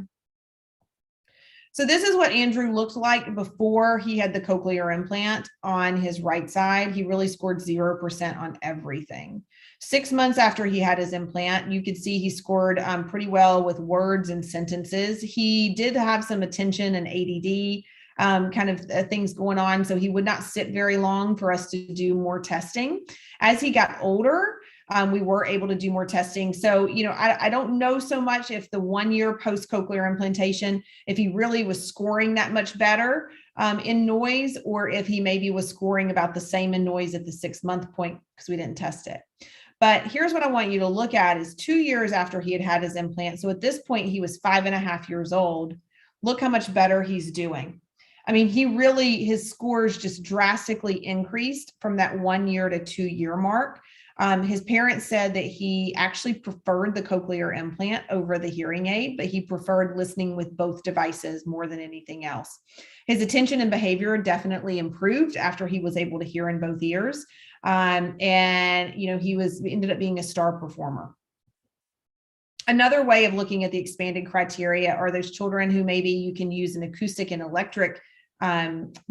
So this is what Andrew looked like before he had the cochlear implant on his right side. He really scored 0% on everything. 6 months after he had his implant, you could see he scored pretty well with words and sentences. He did have some attention and ADD things going on, so he would not sit very long for us to do more testing. As he got older, we were able to do more testing. So, I don't know so much if the 1 year post cochlear implantation, if he really was scoring that much better in noise, or if he maybe was scoring about the same in noise at the 6 month point, because we didn't test it. But here's what I want you to look at is 2 years after he had his implant. So at this point, he was 5.5 years old. Look how much better he's doing. I mean, his scores just drastically increased from that 1 year to 2 year mark. His parents said that he actually preferred the cochlear implant over the hearing aid, but he preferred listening with both devices more than anything else. His attention and behavior definitely improved after he was able to hear in both ears. And he ended up being a star performer. Another way of looking at the expanded criteria are those children who maybe you can use an acoustic and electric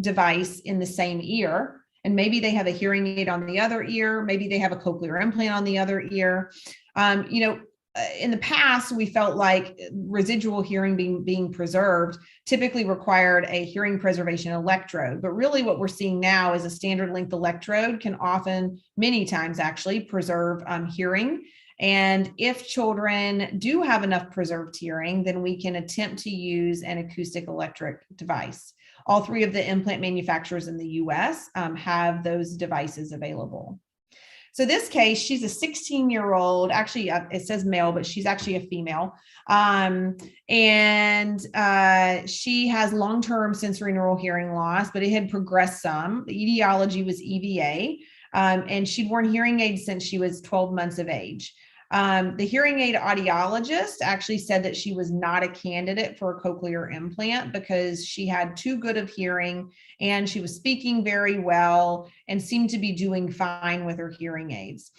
device in the same ear. And maybe they have a hearing aid on the other ear. Maybe they have a cochlear implant on the other ear. In the past, we felt like residual hearing being preserved typically required a hearing preservation electrode. But really what we're seeing now is a standard length electrode can often, many times actually, preserve hearing. And if children do have enough preserved hearing, then we can attempt to use an acoustic electric device. All 3 of the implant manufacturers in the US have those devices available. So this case, she's a 16-year-old, actually it says male, but she's actually a female. She has long-term sensory neural hearing loss, but it had progressed some. The etiology was EVA, and she'd worn hearing aids since she was 12 months of age. The hearing aid audiologist actually said that she was not a candidate for a cochlear implant because she had too good of hearing and she was speaking very well and seemed to be doing fine with her hearing aids.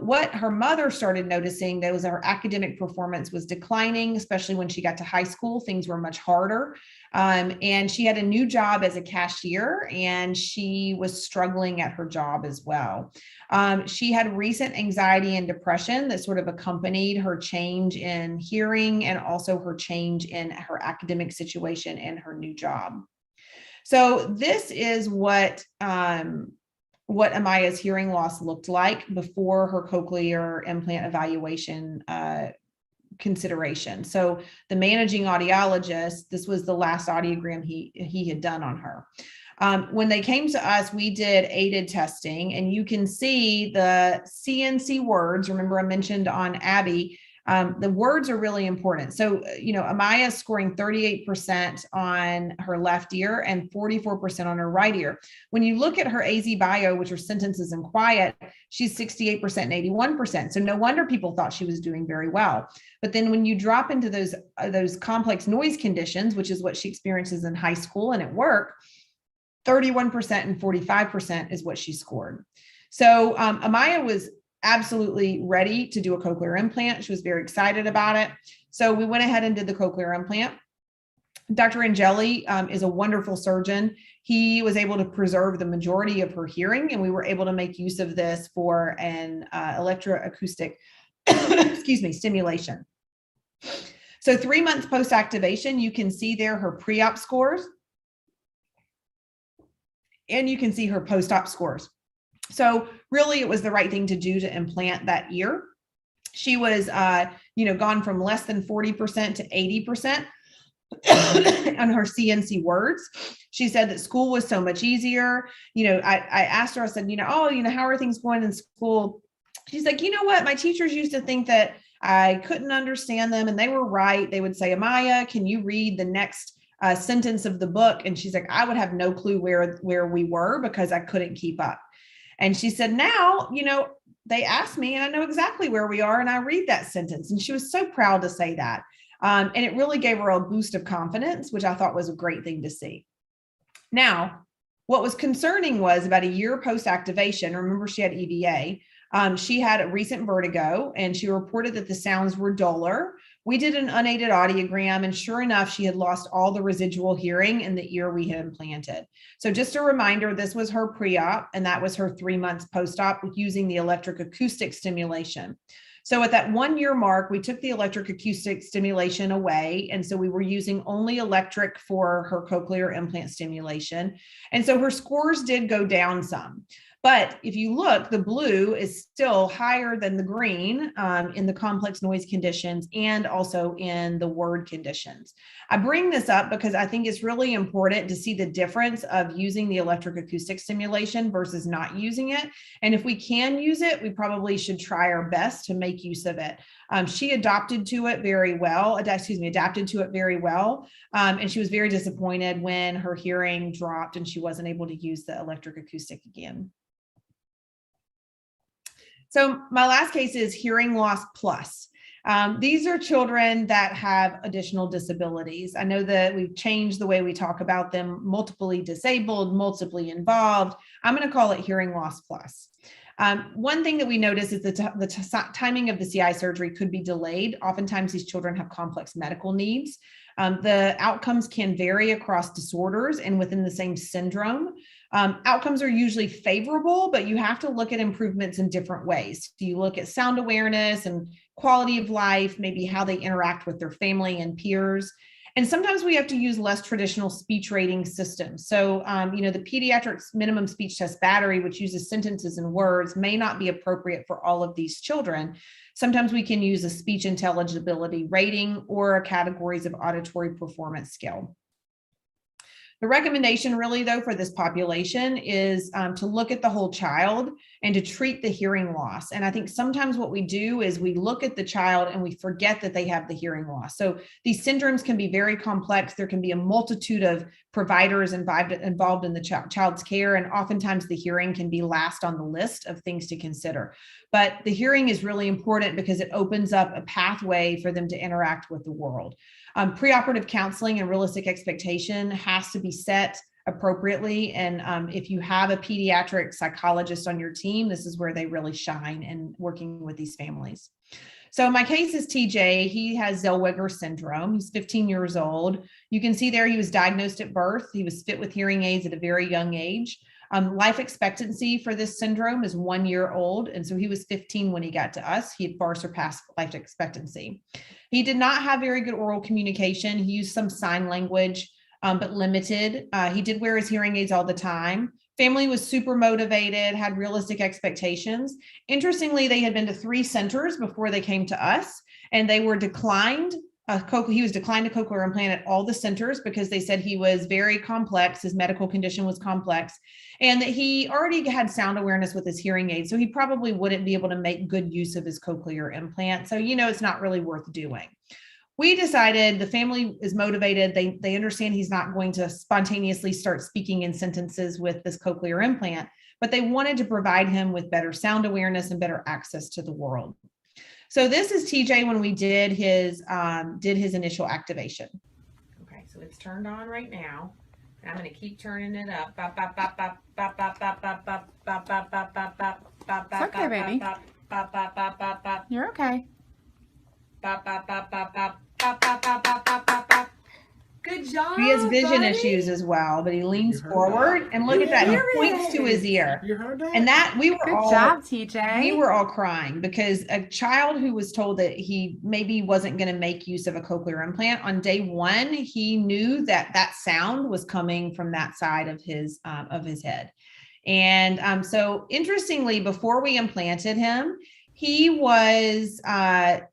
What her mother started noticing, though, was her academic performance was declining, especially when she got to high school. Things were much harder. And she had a new job as a cashier and she was struggling at her job as well. She had recent anxiety and depression that sort of accompanied her change in hearing and also her change in her academic situation and her new job. So this is what Amaya's hearing loss looked like before her cochlear implant evaluation consideration. So the managing audiologist, this was the last audiogram he had done on her. When they came to us, we did aided testing, and you can see the CNC words. Remember I mentioned on Abby, The words are really important. So, Amaya is scoring 38% on her left ear and 44% on her right ear. When you look at her AZ bio, which are sentences and quiet, she's 68% and 81%. So no wonder people thought she was doing very well. But then when you drop into those complex noise conditions, which is what she experiences in high school and at work, 31% and 45% is what she scored. So Amaya was absolutely ready to do a cochlear implant. She was very excited about it. So we went ahead and did the cochlear implant. Dr. Angeli is a wonderful surgeon. He was able to preserve the majority of her hearing, and we were able to make use of this for an electroacoustic stimulation. So 3 months post-activation, you can see there her pre-op scores, and you can see her post-op scores. So really, it was the right thing to do to implant that ear. She was, gone from less than 40% to 80% on her CNC words. She said that school was so much easier. I asked her, I said, how are things going in school? She's like, you know what? My teachers used to think that I couldn't understand them, and they were right. They would say, Amaya, can you read the next sentence of the book? And she's like, I would have no clue where we were because I couldn't keep up. And she said, now, they asked me and I know exactly where we are and I read that sentence. And she was so proud to say that. And it really gave her a boost of confidence, which I thought was a great thing to see. Now, what was concerning was about a year post-activation, remember she had EVA, she had a recent vertigo and she reported that the sounds were duller. We did an unaided audiogram and sure enough, she had lost all the residual hearing in the ear we had implanted. So just a reminder, this was her pre-op and that was her 3 months post-op using the electric acoustic stimulation. So at that 1 year mark, we took the electric acoustic stimulation away. And so we were using only electric for her cochlear implant stimulation. And so her scores did go down some. But if you look, the blue is still higher than the green in the complex noise conditions and also in the word conditions. I bring this up because I think it's really important to see the difference of using the electric acoustic stimulation versus not using it. And if we can use it, we probably should try our best to make use of it. She adapted to it very well. And she was very disappointed when her hearing dropped and she wasn't able to use the electric acoustic again. So my last case is hearing loss plus. These are children that have additional disabilities. I know that we've changed the way we talk about them, multiply disabled, multiply involved. I'm going to call it hearing loss plus. One thing that we notice is the timing of the CI surgery could be delayed. Oftentimes these children have complex medical needs. The outcomes can vary across disorders and within the same syndrome. Outcomes are usually favorable, but you have to look at improvements in different ways. You look at sound awareness and quality of life, maybe how they interact with their family and peers. And sometimes we have to use less traditional speech rating systems. So, the pediatric minimum speech test battery, which uses sentences and words, may not be appropriate for all of these children. Sometimes we can use a speech intelligibility rating or categories of auditory performance scale. The recommendation really, though, for this population is to look at the whole child and to treat the hearing loss. And I think sometimes what we do is we look at the child and we forget that they have the hearing loss. So these syndromes can be very complex. There can be a multitude of providers involved in the child's care. And oftentimes the hearing can be last on the list of things to consider. But the hearing is really important because it opens up a pathway for them to interact with the world. Preoperative counseling and realistic expectation has to be set appropriately. And if you have a pediatric psychologist on your team, this is where they really shine in working with these families. So my case is TJ. He has Zellweger syndrome. He's 15 years old. You can see there he was diagnosed at birth. He was fit with hearing aids at a very young age. Life expectancy for this syndrome is 1 year old. And so he was 15 when he got to us. He had far surpassed life expectancy. He did not have very good oral communication. He used some sign language, but limited. He did wear his hearing aids all the time. Family was super motivated, had realistic expectations. Interestingly, they had been to 3 centers before they came to us, and they were declined he was declined a cochlear implant at all the centers because they said he was very complex. His medical condition was complex, and that he already had sound awareness with his hearing aid. So he probably wouldn't be able to make good use of his cochlear implant. So, it's not really worth doing. We decided the family is motivated. They understand he's not going to spontaneously start speaking in sentences with this cochlear implant, but they wanted to provide him with better sound awareness and better access to the world. So this is TJ when we did his initial activation. Okay, so it's turned on right now. And I'm going to keep turning it up. It's okay, baby. You're okay. Good job. He has vision buddy. issues as well, but he leans forward and look at that. He points to his ear. You heard that? And that we were Good all job, TJ. we were all crying because a child who was told that he maybe wasn't going to make use of a cochlear implant on day one, he knew that that sound was coming from that side of his head. And so interestingly, before we implanted him, he was,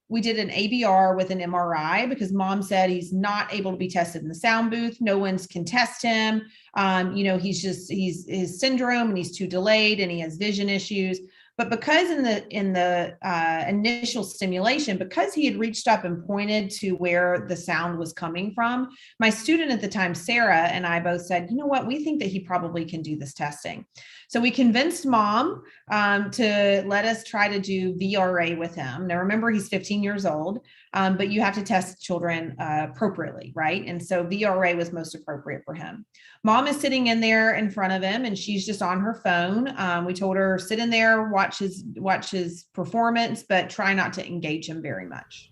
we did an ABR with an MRI because mom said he's not able to be tested in the sound booth. No one's can test him. He's his syndrome and he's too delayed and he has vision issues. But because in the initial stimulation, because he had reached up and pointed to where the sound was coming from, my student at the time, Sarah, and I both said, you know what, we think that he probably can do this testing. So we convinced mom to let us try to do VRA with him. Now, remember, he's 15 years old, but you have to test children appropriately, right? And so VRA was most appropriate for him. Mom is sitting in there in front of him and she's just on her phone. We told her, sit in there, watch his performance, but try not to engage him very much.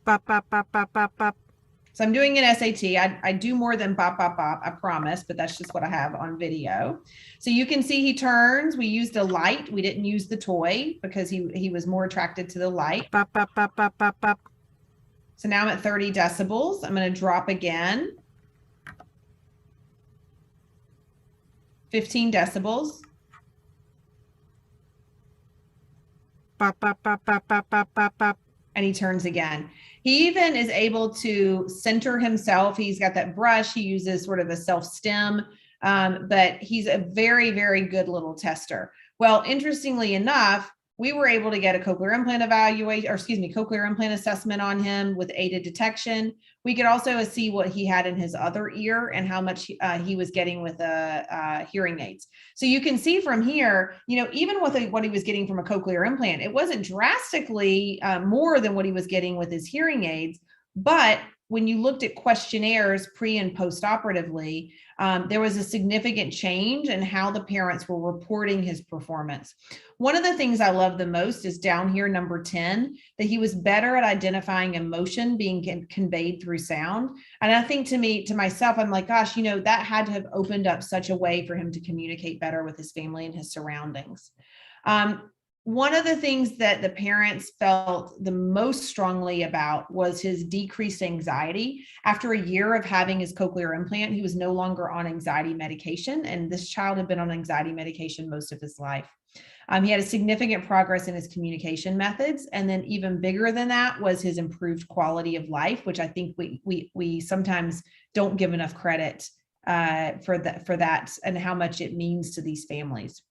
Bop, bop, bop, bop, bop, bop. So I'm doing an SAT. I do more than bop, bop, bop, I promise, but that's just what I have on video. So you can see he turns. We used a light. We didn't use the toy because he was more attracted to the light. Bop, bop, bop, bop, bop, bop. So now I'm at 30 decibels. I'm going to drop again. 15 decibels. Bop, bop, bop, bop, bop, bop, bop, bop. And he turns again. He even is able to center himself. He's got that brush. He uses sort of a self-stem, but he's a very, very good little tester. Well, interestingly enough, we were able to get a cochlear implant cochlear implant assessment on him with aided detection. We could also see what he had in his other ear and how much he was getting with hearing aids. So you can see from here, even with what he was getting from a cochlear implant, it wasn't drastically more than what he was getting with his hearing aids. But when you looked at questionnaires pre and post-operatively, there was a significant change in how the parents were reporting his performance. One of the things I love the most is down here, number 10, that he was better at identifying emotion being conveyed through sound. And I think to myself, I'm like, gosh, that had to have opened up such a way for him to communicate better with his family and his surroundings. One of the things that the parents felt the most strongly about was his decreased anxiety. After a year of having his cochlear implant, he was no longer on anxiety medication, and this child had been on anxiety medication most of his life. He had a significant progress in his communication methods, and then even bigger than that was his improved quality of life, which I think we sometimes don't give enough credit for that and how much it means to these families.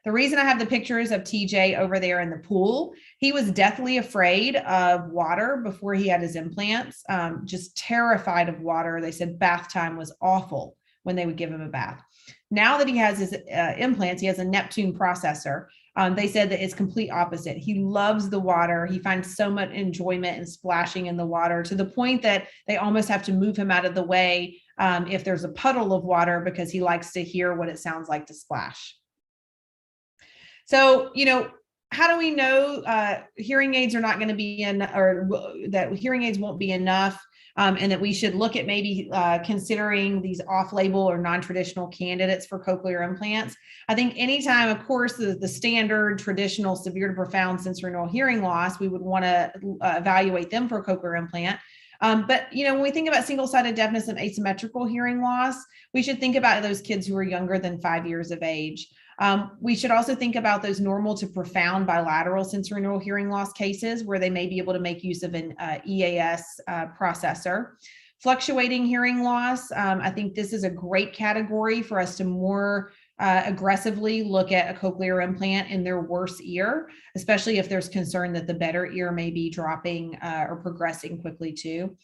The reason I have the pictures of TJ over there in the pool, he was deathly afraid of water before he had his implants, just terrified of water. They said bath time was awful when they would give him a bath. Now that he has his implants, he has a Neptune processor. They said that it's complete opposite. He loves the water. He finds so much enjoyment in splashing in the water to the point that they almost have to move him out of the way if there's a puddle of water because he likes to hear what it sounds like to splash. So, how do we know hearing aids are not going to be or that hearing aids won't be enough and that we should look at maybe considering these off-label or non-traditional candidates for cochlear implants? I think anytime, of course, the standard traditional severe to profound sensorineural hearing loss, we would want to evaluate them for a cochlear implant. But, when we think about single-sided deafness and asymmetrical hearing loss, we should think about those kids who are younger than 5 years of age. We should also think about those normal to profound bilateral sensorineural hearing loss cases where they may be able to make use of an EAS processor. Fluctuating hearing loss, I think this is a great category for us to more aggressively look at a cochlear implant in their worse ear, especially if there's concern that the better ear may be dropping or progressing quickly too.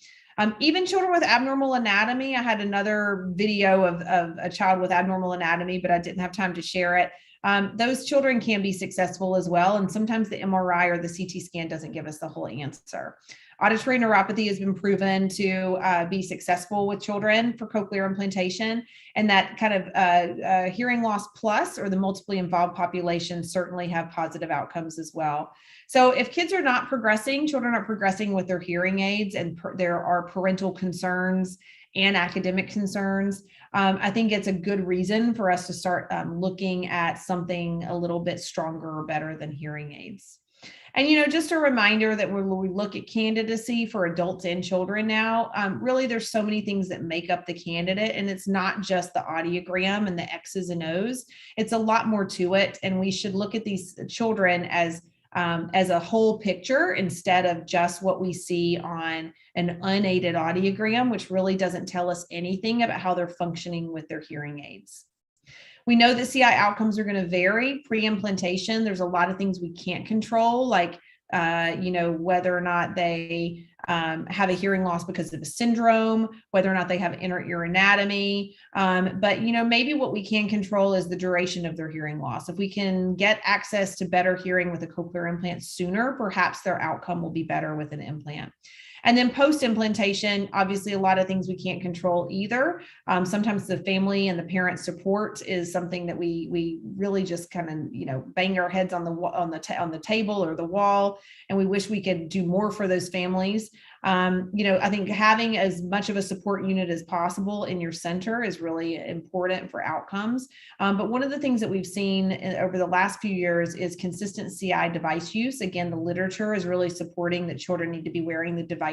Even children with abnormal anatomy, I had another video of a child with abnormal anatomy, but I didn't have time to share it. Those children can be successful as well. And sometimes the MRI or the CT scan doesn't give us the whole answer. Auditory neuropathy has been proven to be successful with children for cochlear implantation, and that kind of hearing loss plus or the multiply involved population certainly have positive outcomes as well. So if kids are not progressing, children are progressing with their hearing aids, and there are parental concerns and academic concerns, I think it's a good reason for us to start looking at something a little bit stronger or better than hearing aids. And, just a reminder that when we look at candidacy for adults and children now, really there's so many things that make up the candidate, and it's not just the audiogram and the X's and O's. It's a lot more to it. And we should look at these children as a whole picture instead of just what we see on an unaided audiogram, which really doesn't tell us anything about how they're functioning with their hearing aids. We know that CI outcomes are going to vary pre-implantation. There's a lot of things we can't control, like whether or not they have a hearing loss because of a syndrome, whether or not they have inner ear anatomy. But maybe what we can control is the duration of their hearing loss. If we can get access to better hearing with a cochlear implant sooner, perhaps their outcome will be better with an implant. And then post-implantation, obviously a lot of things we can't control either. Sometimes the family and the parent support is something that we really just kind of bang our heads on the table or the wall, and we wish we could do more for those families. I think having as much of a support unit as possible in your center is really important for outcomes. But one of the things that we've seen over the last few years is consistent CI device use. Again, the literature is really supporting that children need to be wearing the devices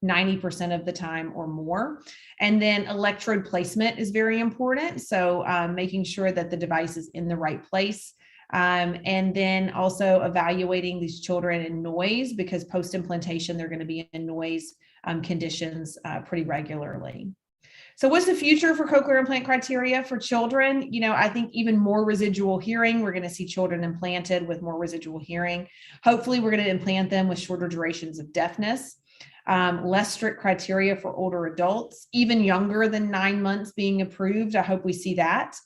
90% of the time or more. And then electrode placement is very important. So making sure that the device is in the right place. And then also evaluating these children in noise, because post-implantation, they're going to be in noise conditions pretty regularly. So what's the future for cochlear implant criteria for children? I think even more residual hearing. We're going to see children implanted with more residual hearing. Hopefully, we're going to implant them with shorter durations of deafness. Less strict criteria for older adults, even younger than 9 months being approved. I hope we see that.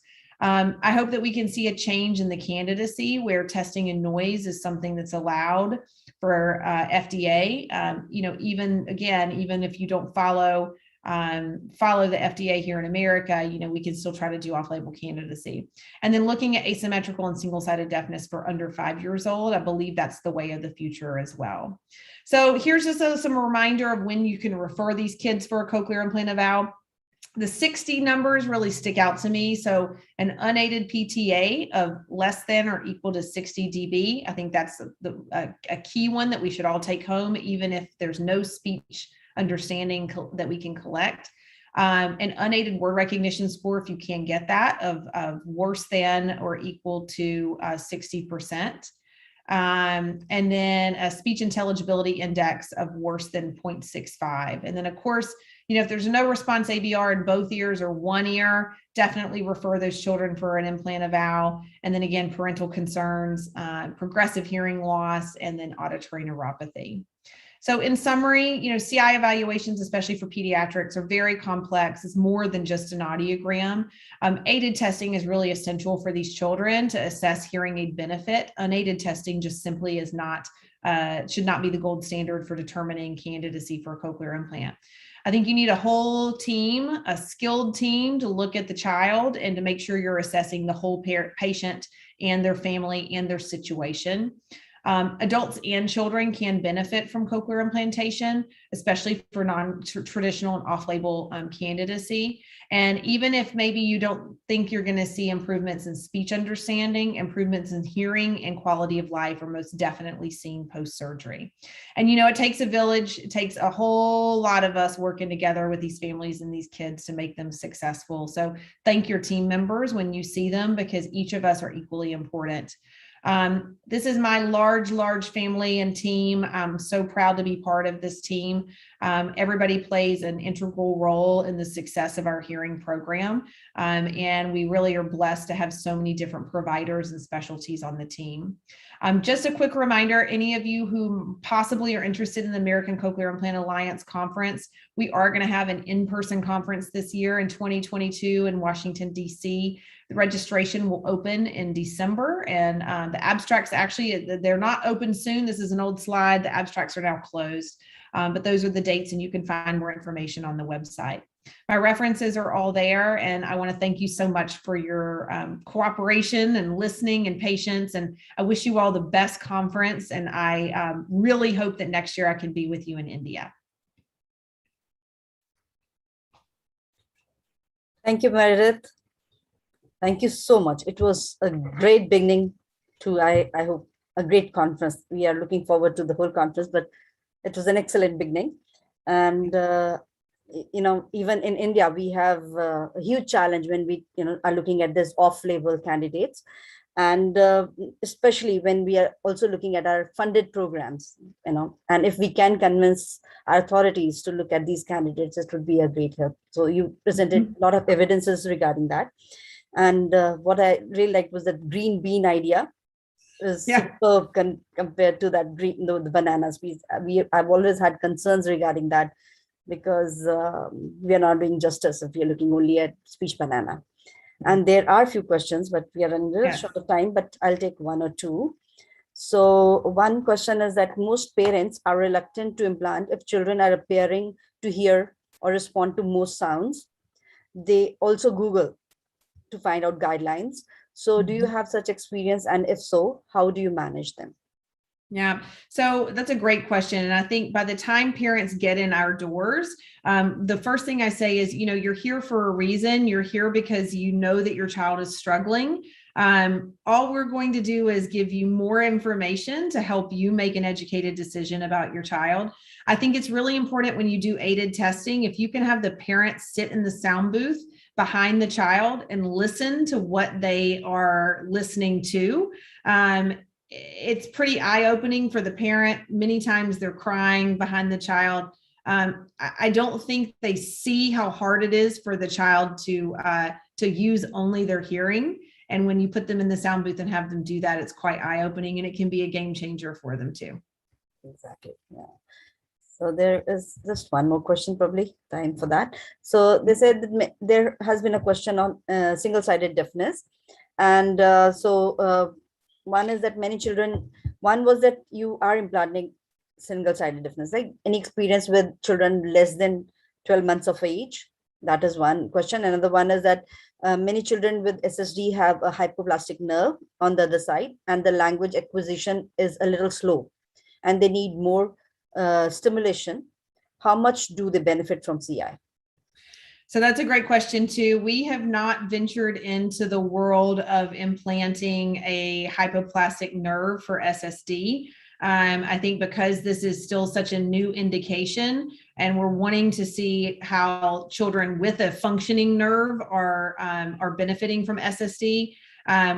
I hope that we can see a change in the candidacy where testing in noise is something that's allowed for FDA. Even if you don't follow the FDA here in America, we can still try to do off-label candidacy. And then looking at asymmetrical and single-sided deafness for under 5 years old, I believe that's the way of the future as well. So here's just some reminder of when you can refer these kids for a cochlear implant eval. The 60 numbers really stick out to me. So an unaided PTA of less than or equal to 60 dB. I think that's a key one that we should all take home, even if there's no speech understanding that we can collect. An unaided word recognition score, if you can get that, of worse than or equal to 60%. And then a speech intelligibility index of worse than 0.65. And then, of course, if there's no response ABR in both ears or one ear, definitely refer those children for an implant eval. And then again, parental concerns, progressive hearing loss, and then auditory neuropathy. So in summary, CI evaluations, especially for pediatrics, are very complex. It's more than just an audiogram. Aided testing is really essential for these children to assess hearing aid benefit. Unaided testing just simply is not, should not be the gold standard for determining candidacy for a cochlear implant. I think you need a whole team, a skilled team, to look at the child and to make sure you're assessing the whole patient and their family and their situation. Adults and children can benefit from cochlear implantation, especially for non-traditional and off-label candidacy. And even if maybe you don't think you're going to see improvements in speech understanding, improvements in hearing and quality of life are most definitely seen post-surgery. And, you know, it takes a village. It takes a whole lot of us working together with these families and these kids to make them successful. So thank your team members when you see them, because each of us are equally important. This is my large family and team. I'm so proud to be part of this team. Everybody plays an integral role in the success of our hearing program. And we really are blessed to have so many different providers and specialties on the team. Just a quick reminder, any of you who possibly are interested in the American Cochlear Implant Alliance conference, we are going to have an in-person conference this year in 2022 in Washington, D.C. The registration will open in December, and the abstracts, actually, they're not open soon. This is an old slide. The abstracts are now closed, but those are the dates, and you can find more information on the website. My references are all there, and I want to thank you so much for your cooperation and listening and patience, and I wish you all the best conference, and I really hope that next year I can be with you in India. Thank you, Meredith. Thank you so much. It was a great beginning to, I hope, a great conference. We are looking forward to the whole conference, but it was an excellent beginning. And, you know, even in India, we have a huge challenge when we, you know, are looking at this off-label candidates. And especially when we are also looking at our funded programs, you know, and if we can convince our authorities to look at these candidates, it would be a great help. So you presented a lot of evidences regarding that. And what I really liked was the green bean idea. Is superb compared to that green, the bananas. I've always had concerns regarding that, because we are not doing justice if we are looking only at speech banana. And there are a few questions, but we are running a little short of time, but I'll take one or two. So one question is that most parents are reluctant to implant if children are appearing to hear or respond to most sounds. They also Google to find out guidelines. So do you have such experience? And if so, how do you manage them? Yeah, so that's a great question. And I think by the time parents get in our doors, the first thing I say is, you know, you're here for a reason. You're here because you know that your child is struggling. All we're going to do is give you more information to help you make an educated decision about your child. I think it's really important when you do aided testing, if you can have the parents sit in the sound booth behind the child and listen to what they are listening to. It's pretty eye-opening for the parent. Many times they're crying behind the child. I don't think they see how hard it is for the child to use only their hearing. And when you put them in the sound booth and have them do that, it's quite eye-opening, and it can be a game changer for them too. Exactly. Yeah. So there is just one more question, probably time for that. So they said that there has been a question on single-sided deafness. And one is that many children, one was that you are implanting single-sided deafness, like any experience with children less than 12 months of age? That is one question. Another one is that many children with SSD have a hypoplastic nerve on the other side, and the language acquisition is a little slow, and they need more stimulation. How much do they benefit from CI? So that's a great question too. We have not ventured into the world of implanting a hypoplastic nerve for SSD. I think because this is still such a new indication, and we're wanting to see how children with a functioning nerve are benefiting from SSD.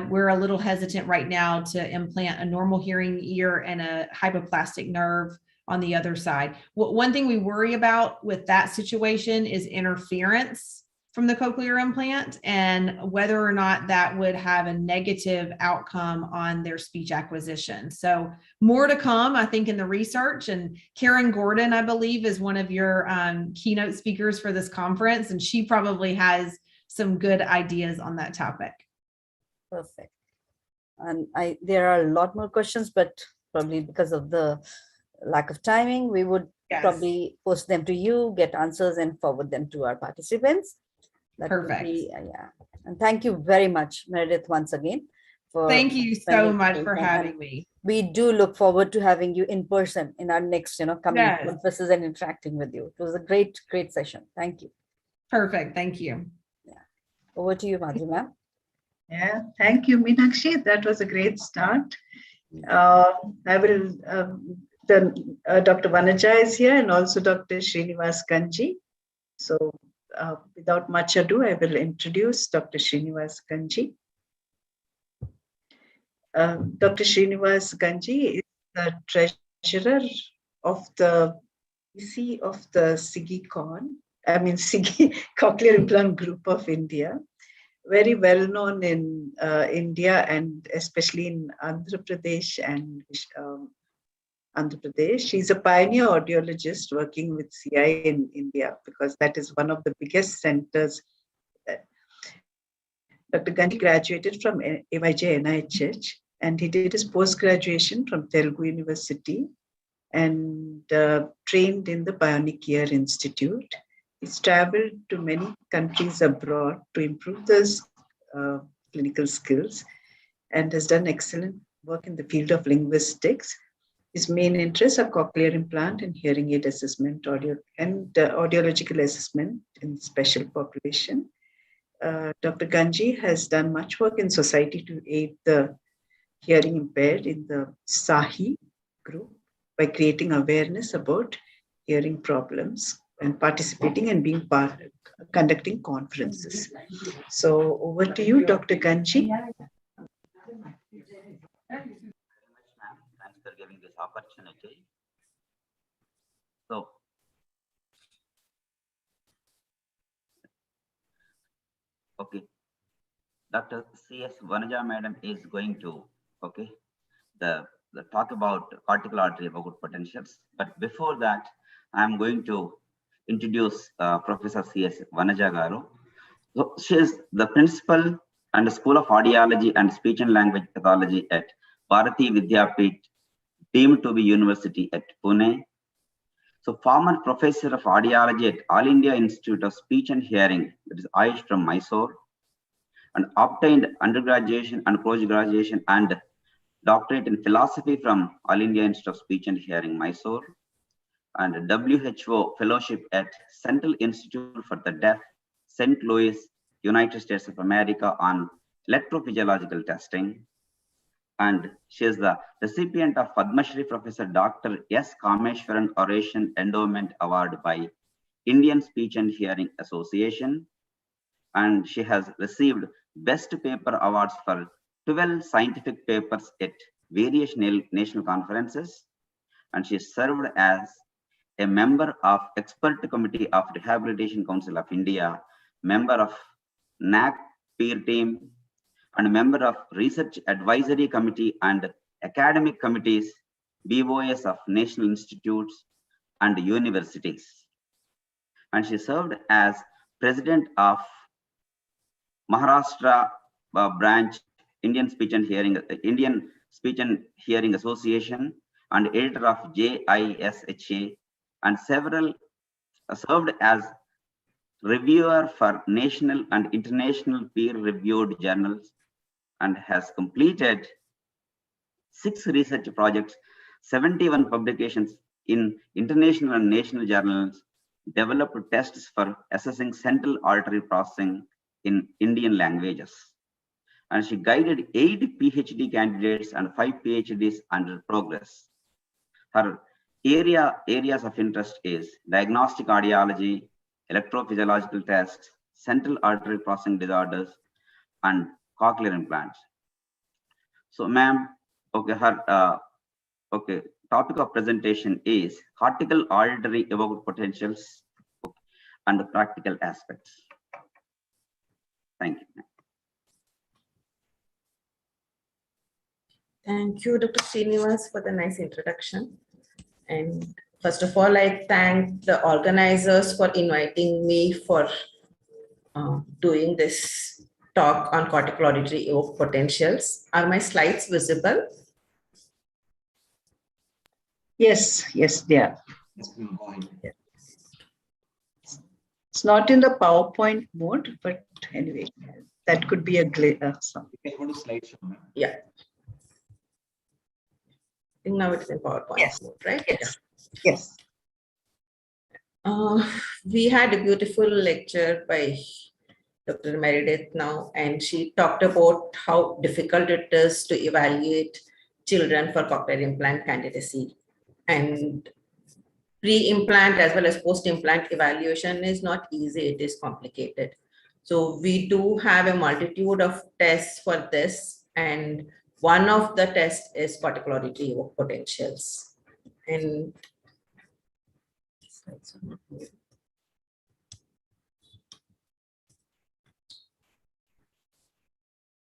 We're a little hesitant right now to implant a normal hearing ear and a hypoplastic nerve on the other side. One thing we worry about with that situation is interference from the cochlear implant, and whether or not that would have a negative outcome on their speech acquisition. So more to come, I think, in the research. And Karen Gordon, I believe, is one of your keynote speakers for this conference, and she probably has some good ideas on that topic. Perfect. And there are a lot more questions, but probably because of the lack of timing, we would probably post them to you, get answers, and forward them to our participants. That Perfect. Would be, yeah. And thank you very much, Meredith, once again for Thank you so spending much time, for and having me. we do look forward to having you in person in our next, coming Yes. conferences and interacting with you. It was a great, great session. Thank you. Perfect. Thank you. Over to you, Madhu ma'am. Yeah, thank you, Meenakshi. That was a great start. I will, Dr. Vanaja is here and also Dr. Srinivas Ganji. So without much ado, I will introduce Dr. Srinivas Ganji. Dr. Srinivas Ganji is the treasurer of the PC of the CIGICON, Cochlear Implant Group of India. Very well known in India and especially in Andhra Pradesh and Andhra Pradesh. She's a pioneer audiologist working with Siii in India because that is one of the biggest centers. Dr. Ganji graduated from AIJ NIHH and he did his post-graduation from Telugu University and trained in the Bionic Ear Institute. He's traveled to many countries abroad to improve those clinical skills and has done excellent work in the field of linguistics. His main interests are cochlear implant and hearing aid assessment, audiological assessment in special population. Dr. Ganji has done much work in society to aid the hearing impaired in the Siii group by creating awareness about hearing problems and participating and being conducting conferences. So over to you, Dr. Ganji. Thanks for giving this opportunity. So, okay, Dr. C.S. Vanaja madam is going to, the talk about cortical artery evoked potentials. But before that, I'm going to introduce Professor C.S. Vanaja garu. So she is the principal and the School of Audiology and Speech and Language Pathology at Bharati Vidyapeeth, deemed to be University at Pune. So former professor of audiology at All India Institute of Speech and Hearing, that is Ayush from Mysore, and obtained undergraduation and postgraduation and doctorate in philosophy from All India Institute of Speech and Hearing, Mysore, and WHO fellowship at Central Institute for the Deaf, St. Louis, United States of America on electrophysiological testing. And she is the recipient of Padma Shri Professor Dr. S. Kameshwaran Oration Endowment Award by Indian Speech and Hearing Association. And she has received Best Paper Awards for 12 scientific papers at various national conferences. And she served as a member of Expert Committee of Rehabilitation Council of India, member of NAC peer team, and member of Research Advisory Committee and Academic Committees, BOS of National Institutes and Universities. And she served as President of Maharashtra branch Indian Speech and Hearing Association and editor of JISHA, and served as reviewer for national and international peer-reviewed journals, and has completed 6 research projects, 71 publications in international and national journals, developed tests for assessing central auditory processing in Indian languages. And she guided 8 PhD candidates and 5 PhDs under progress. Her areas of interest is diagnostic audiology, electrophysiological tests, central auditory processing disorders, and cochlear implants. So, ma'am, her topic of presentation is cortical auditory evoked potentials and the practical aspects. Thank you. Thank you, Dr. Srinivas, for the nice introduction. And first of all, I thank the organizers for inviting me for doing this talk on cortical auditory evoked potentials. Are my slides visible? Yes, they are. It's not in the PowerPoint mode, but anyway. That could be a sorry. You can go to slideshow, ma'am. Yeah. I think now it's in PowerPoint Yes. mode, right? Yes. Yes. We had a beautiful lecture by Dr. Meredith now, and she talked about how difficult it is to evaluate children for cochlear implant candidacy. And pre-implant as well as post-implant evaluation is not easy, it is complicated. So we do have a multitude of tests for this, and one of the tests is particularity of potentials. And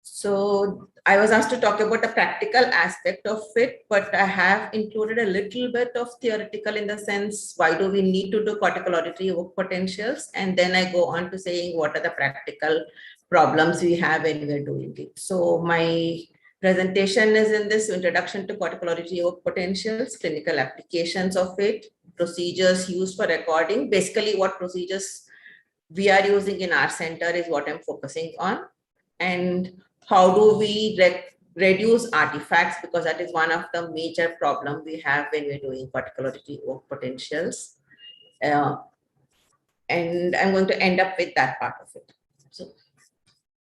so I was asked to talk about the practical aspect of it, but I have included a little bit of theoretical in the sense, why do we need to do cortical auditory evoked potentials? And then I go on to saying what are the practical problems we have when we're doing it. So my presentation is in this introduction to cortical auditory evoked potentials, clinical applications of it, procedures used for recording. Basically what procedures we are using in our center is what I'm focusing on. And how do we reduce artifacts, because that is one of the major problems we have when we're doing cortical auditory evoked potentials. And I'm going to end up with that part of it.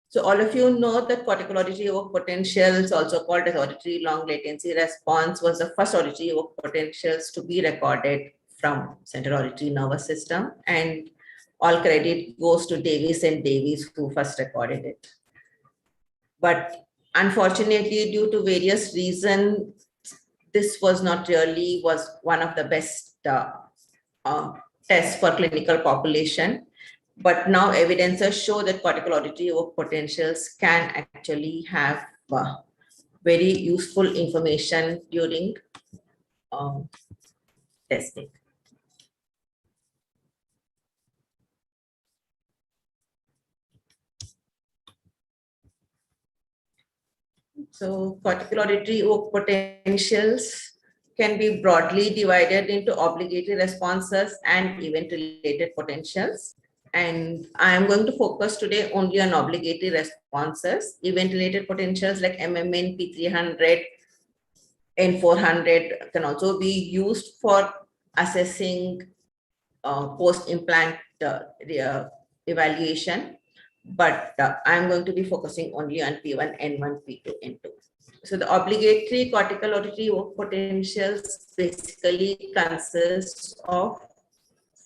So all of you know that cortical auditory evoked potentials, also called as auditory long latency response, was the first auditory evoked potentials to be recorded from central auditory nervous system. And all credit goes to Davis and Davies, who first recorded it. But unfortunately, due to various reasons, this was not really one of the best tests for clinical population. But now evidences show that cortical auditory evoked potentials can actually have very useful information during testing. So cortical auditory evoked potentials can be broadly divided into obligatory responses and event-related potentials. And I am going to focus today only on obligatory responses. Event-related potentials like MMN, P300, N400 can also be used for assessing post-implant evaluation. But I'm going to be focusing only on P1, N1, P2, N2. So the obligatory cortical auditory evoked potentials basically consists of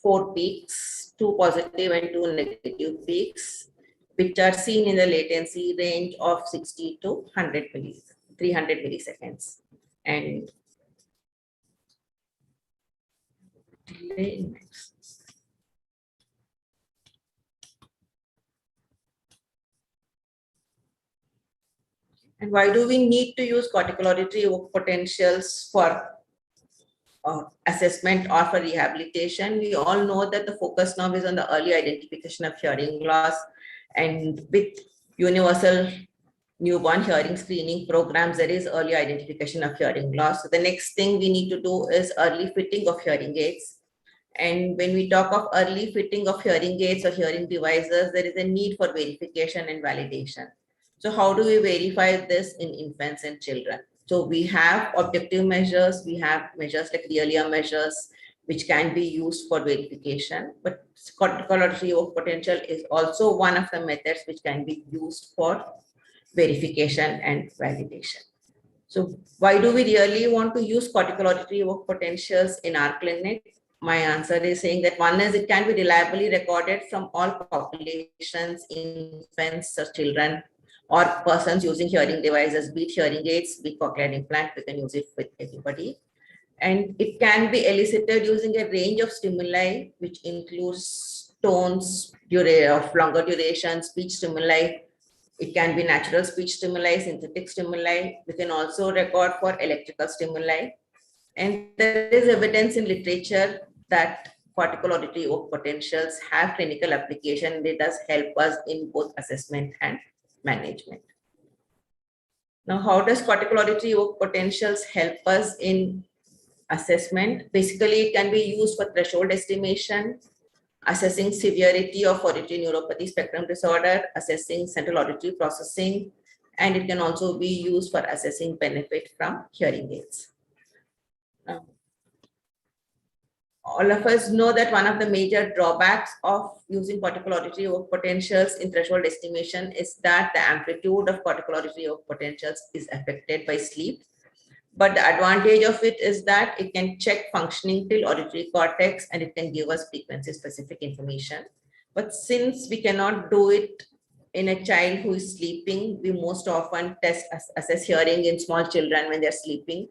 4 peaks, 2 positive and 2 negative peaks, which are seen in the latency range of 60 to 100 milliseconds, 300 milliseconds. And delay next. And why do we need to use cortical auditory evoked potentials for assessment or for rehabilitation? We all know that the focus now is on the early identification of hearing loss, and with universal newborn hearing screening programs, there is early identification of hearing loss. So the next thing we need to do is early fitting of hearing aids. And when we talk of early fitting of hearing aids or hearing devices, there is a need for verification and validation. So how do we verify this in infants and children? So we have objective measures, we have measures like real ear measures, which can be used for verification, but cortical auditory evoked potential is also one of the methods which can be used for verification and validation. So why do we really want to use cortical auditory evoked potentials in our clinic? My answer is saying that one is it can be reliably recorded from all populations, infants or children, or persons using hearing devices, be it hearing aids, be it cochlear implant, we can use it with everybody. And it can be elicited using a range of stimuli, which includes tones, of longer duration, speech stimuli. It can be natural speech stimuli, synthetic stimuli. We can also record for electrical stimuli. And there is evidence in literature that cortical auditory evoked potentials have clinical application. It does help us in both assessment and management. Now, how does cortical auditory evoked potentials help us in assessment? Basically, it can be used for threshold estimation, assessing severity of auditory neuropathy spectrum disorder, assessing central auditory processing, and it can also be used for assessing benefit from hearing aids. All of us know that one of the major drawbacks of using cortical auditory evoked potentials in threshold estimation is that the amplitude of cortical auditory evoked potentials is affected by sleep. But the advantage of it is that it can check functioning till auditory cortex and it can give us frequency specific information. But since we cannot do it in a child who is sleeping, we most often assess hearing in small children when they're sleeping.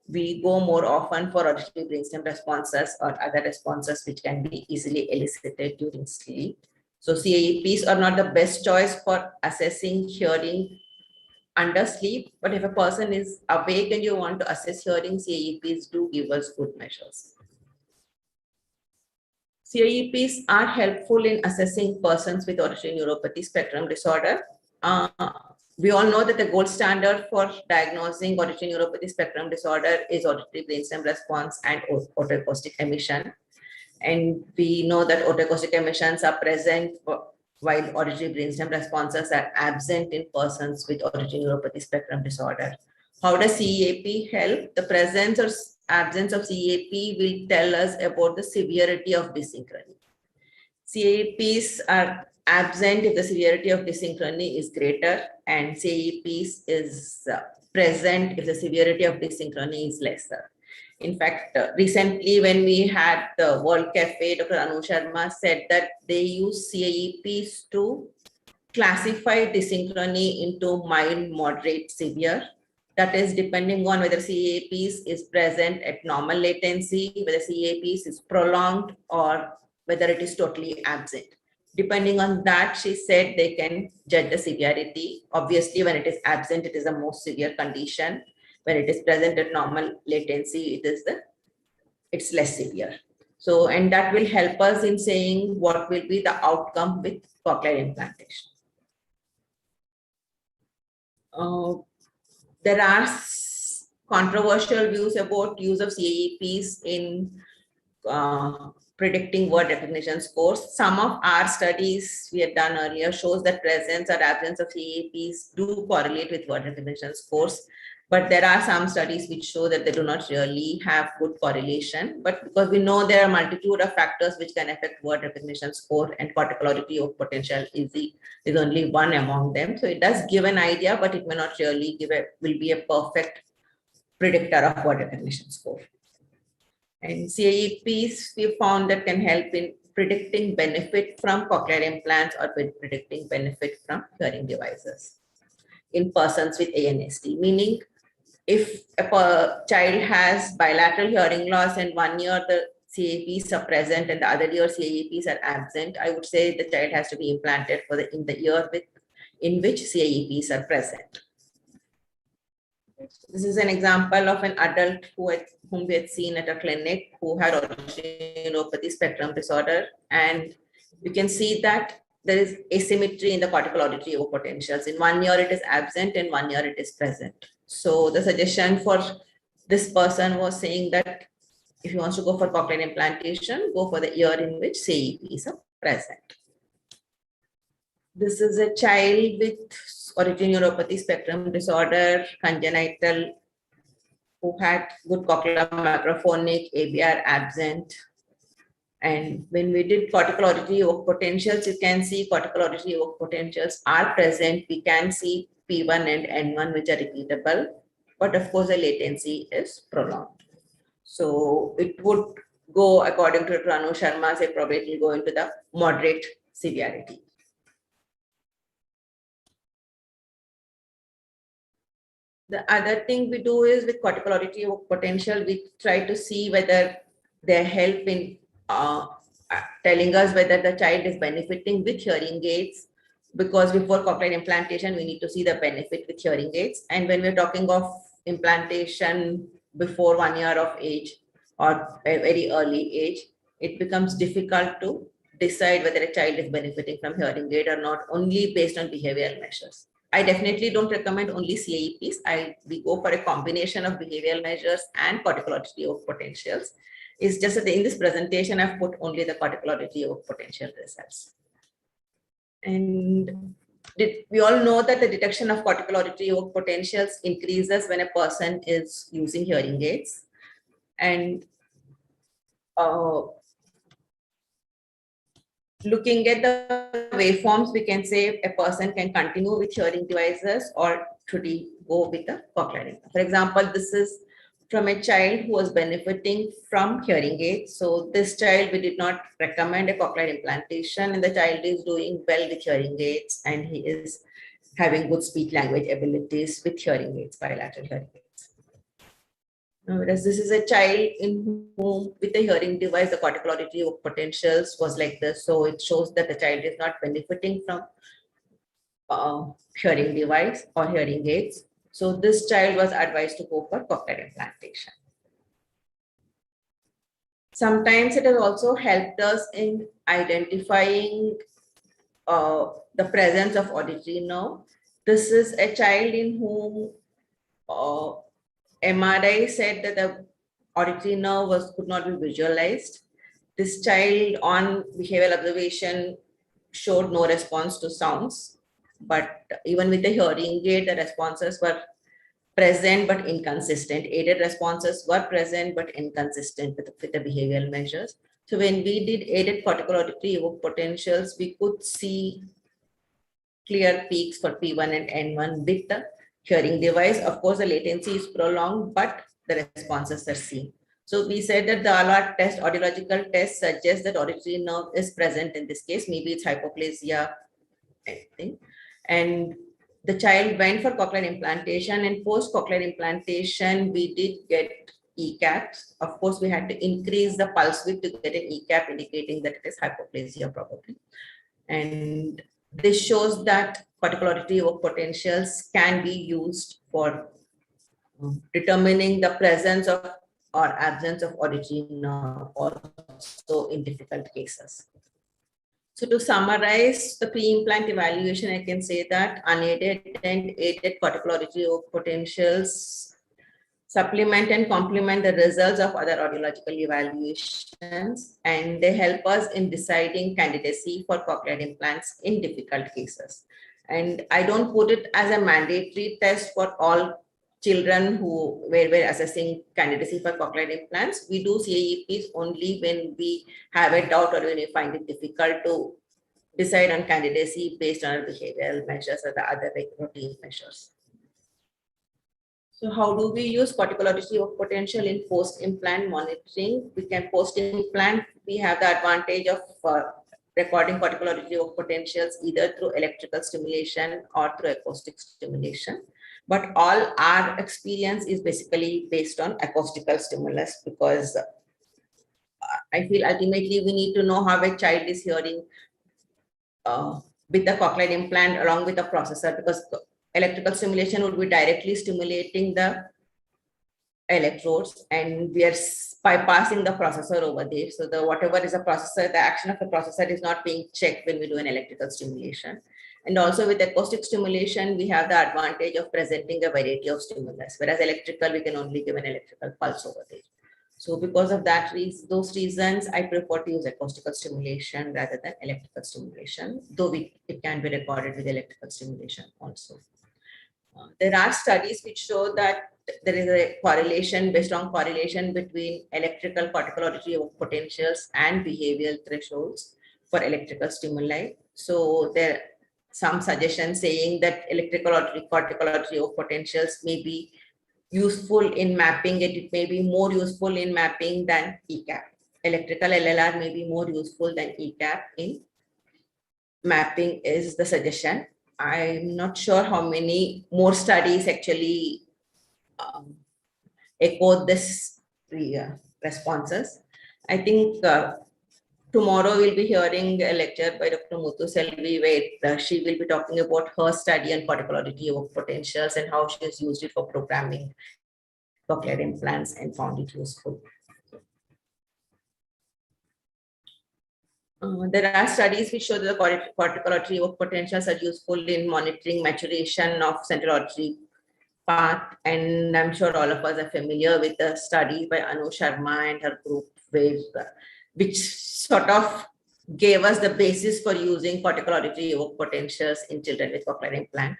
We go more often for auditory brainstem responses or other responses which can be easily elicited during sleep. So CIEPs are not the best choice for assessing hearing under sleep, but if a person is awake and you want to assess hearing, CIEPs do give us good measures. CIEPs are helpful in assessing persons with auditory neuropathy spectrum disorder. We all know that the gold standard for diagnosing auditory neuropathy spectrum disorder is auditory brainstem response and otoacoustic emission. And we know that otoacoustic emissions are present while auditory brainstem responses are absent in persons with auditory neuropathy spectrum disorder. How does CEAP help? The presence or absence of CEAP will tell us about the severity of dysynchrony. CEAPs are absent if the severity of dysynchrony is greater, and CEAPs is present if the severity of dysynchrony is lesser. In fact, recently when we had the World Cafe, Dr. Anu Sharma said that they use CIEPs to classify dysynchrony into mild, moderate, severe. That is depending on whether CIEPs is present at normal latency, whether CIEPs is prolonged, or whether it is totally absent. Depending on that, she said they can judge the severity. Obviously, when it is absent, it is a more severe condition. When it is present at normal latency, it's less severe. So, and that will help us in saying what will be the outcome with cochlear implantation. There are controversial views about use of CIEPs in predicting word recognition scores. Some of our studies we had done earlier shows that presence or absence of CIEPs do correlate with word recognition scores. But there are some studies which show that they do not really have good correlation. But because we know there are a multitude of factors which can affect word recognition score, and cortical auditory evoked potential is only one among them. So it does give an idea, but it may not really will be a perfect predictor of word recognition score. And CIEPs we found that can help in predicting benefit from cochlear implants or predicting benefit from hearing devices in persons with ANST, meaning if a child has bilateral hearing loss and 1 year the CIEPs are present and the other year CIEPs are absent, I would say the child has to be implanted in the year in which CIEPs are present. This is an example of an adult whom we had seen at a clinic who had auditory neuropathy spectrum disorder, and you can see that there is asymmetry in the cortical auditory evoked potentials. In 1 year it is absent, and 1 year it is present. So the suggestion for this person was saying that if he wants to go for cochlear implantation, go for the year in which CIEPs are present. This is a child with auditory neuropathy spectrum disorder, congenital, who had good cochlear microphonic, ABR absent. And when we did cortical auditory evoked potentials, you can see cortical auditory evoked potentials are present. We can see P1 and N1, which are repeatable, but of course the latency is prolonged. So it would go, according to Anu Sharma, say probably it will go into the moderate severity. The other thing we do is with cortical auditory evoked potential, we try to see whether they help in telling us whether the child is benefiting with hearing aids, because before cochlear implantation, we need to see the benefit with hearing aids. And when we're talking of implantation before 1 year of age or a very early age, it becomes difficult to decide whether a child is benefiting from hearing aid or not, only based on behavioral measures. I definitely don't recommend only CIEPs. We go for a combination of behavioral measures and cortical auditory evoked potentials. It's just that in this presentation, I've put only the cortical auditory evoked potential results. And we all know that the detection of cortical auditory evoked potentials increases when a person is using hearing aids. And looking at the waveforms, we can say a person can continue with hearing devices or should he go with the cochlear implant. For example, this is from a child who was benefiting from hearing aids. So this child, we did not recommend a cochlear implantation, and the child is doing well with hearing aids and he is having good speech language abilities with hearing aids, bilateral hearing aids. Whereas this is a child in whom with a hearing device, the cortical auditory evoked potentials was like this. So it shows that the child is not benefiting from hearing device or hearing aids. So this child was advised to go for cochlear implantation. Sometimes it has also helped us in identifying the presence of auditory nerve. This is a child in whom MRI said that the auditory nerve could not be visualized. This child on behavioral observation showed no response to sounds, but even with the hearing aid, the responses were present but inconsistent. Aided responses were present but inconsistent with the behavioral measures. So when we did aided cortical auditory evoked potentials, we could see clear peaks for P1 and N1 with the hearing device. Of course, the latency is prolonged, but the responses are seen. So we said that the ALAT test, audiological test, suggests that auditory nerve is present in this case. Maybe it's hypoplasia, anything. And the child went for cochlear implantation, and post cochlear implantation, we did get ECAPs. Of course, we had to increase the pulse width to get an ECAP indicating that it is hypoplasia probably. And this shows that cortical auditory evoked potentials can be used for determining the presence of or absence of auditory nerve also in difficult cases. So to summarize the pre-implant evaluation, I can say that unaided and aided cortical auditory evoked potentials supplement and complement the results of other audiological evaluations, and they help us in deciding candidacy for cochlear implants in difficult cases. And I don't put it as a mandatory test for all children where we're assessing candidacy for cochlear implants. We do CIEPs only when we have a doubt or when we find it difficult to decide on candidacy based on our behavioral measures or the other routine measures. So how do we use cortical auditory evoked potential in post-implant monitoring? We can post-implant, we have the advantage of recording cortical auditory evoked potentials either through electrical stimulation or through acoustic stimulation. But all our experience is basically based on acoustical stimulus, because I feel ultimately we need to know how a child is hearing with the cochlear implant along with the processor, because electrical stimulation would be directly stimulating the electrodes and we are bypassing the processor over there. So whatever is a processor, the action of the processor is not being checked when we do an electrical stimulation. And also with acoustic stimulation, we have the advantage of presenting a variety of stimulus, whereas electrical, we can only give an electrical pulse over there. So because of those reasons, I prefer to use acoustical stimulation rather than electrical stimulation, though it can be recorded with electrical stimulation also. There are studies which show that there is a correlation, very strong correlation between electrical cortical auditory evoked potentials and behavioral thresholds for electrical stimuli. So there are some suggestions saying that electrical cortical auditory evoked potentials may be useful in mapping it. It may be more useful in mapping than ECAP. Electrical LLR may be more useful than ECAP in mapping is the suggestion. I'm not sure how many more studies actually echo this responses. I think tomorrow we'll be hearing a lecture by Dr. Muthu Selvi where she will be talking about her study on cortical auditory evoked potentials and how she has used it for programming cochlear implants and found it useful. There are studies which show that the cortical auditory evoked potentials are useful in monitoring maturation of central auditory path, and I'm sure all of us are familiar with the study by Anu Sharma and her group, which sort of gave us the basis for using cortical auditory evoked potentials in children with cochlear implant.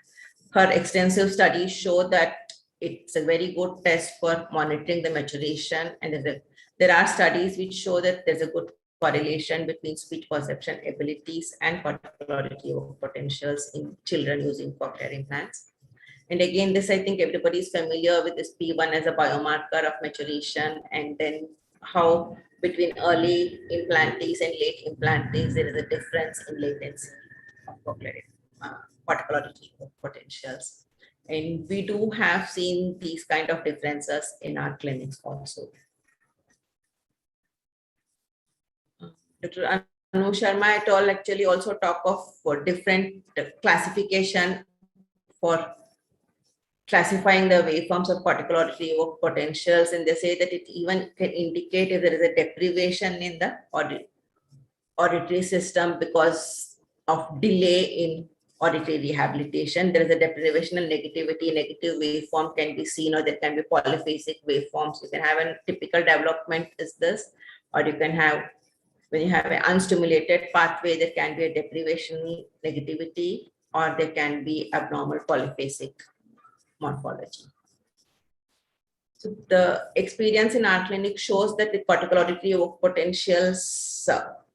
Her extensive studies show that it's a very good test for monitoring the maturation, and there are studies which show that there's a good correlation between speech perception abilities and cortical auditory evoked potentials in children using cochlear implants. And again, this, I think everybody is familiar with this P1 as a biomarker of maturation, and then how between early implantees and late implantees, there is a difference in latency of cochlear cortical auditory potentials. And we do have seen these kind of differences in our clinics also. Dr. Anu Sharma et al. Actually also talk of different classification for classifying the waveforms of cortical auditory evoked potentials, and they say that it even can indicate if there is a deprivation in the auditory system because of delay in auditory rehabilitation. There is a deprivation and negativity. Negative waveform can be seen, or there can be polyphasic waveforms. You can have a typical development is this, or you can have, when you have an unstimulated pathway, there can be a deprivation negativity, or there can be abnormal polyphasic morphology. So the experience in our clinic shows that the cortical auditory evoked potentials,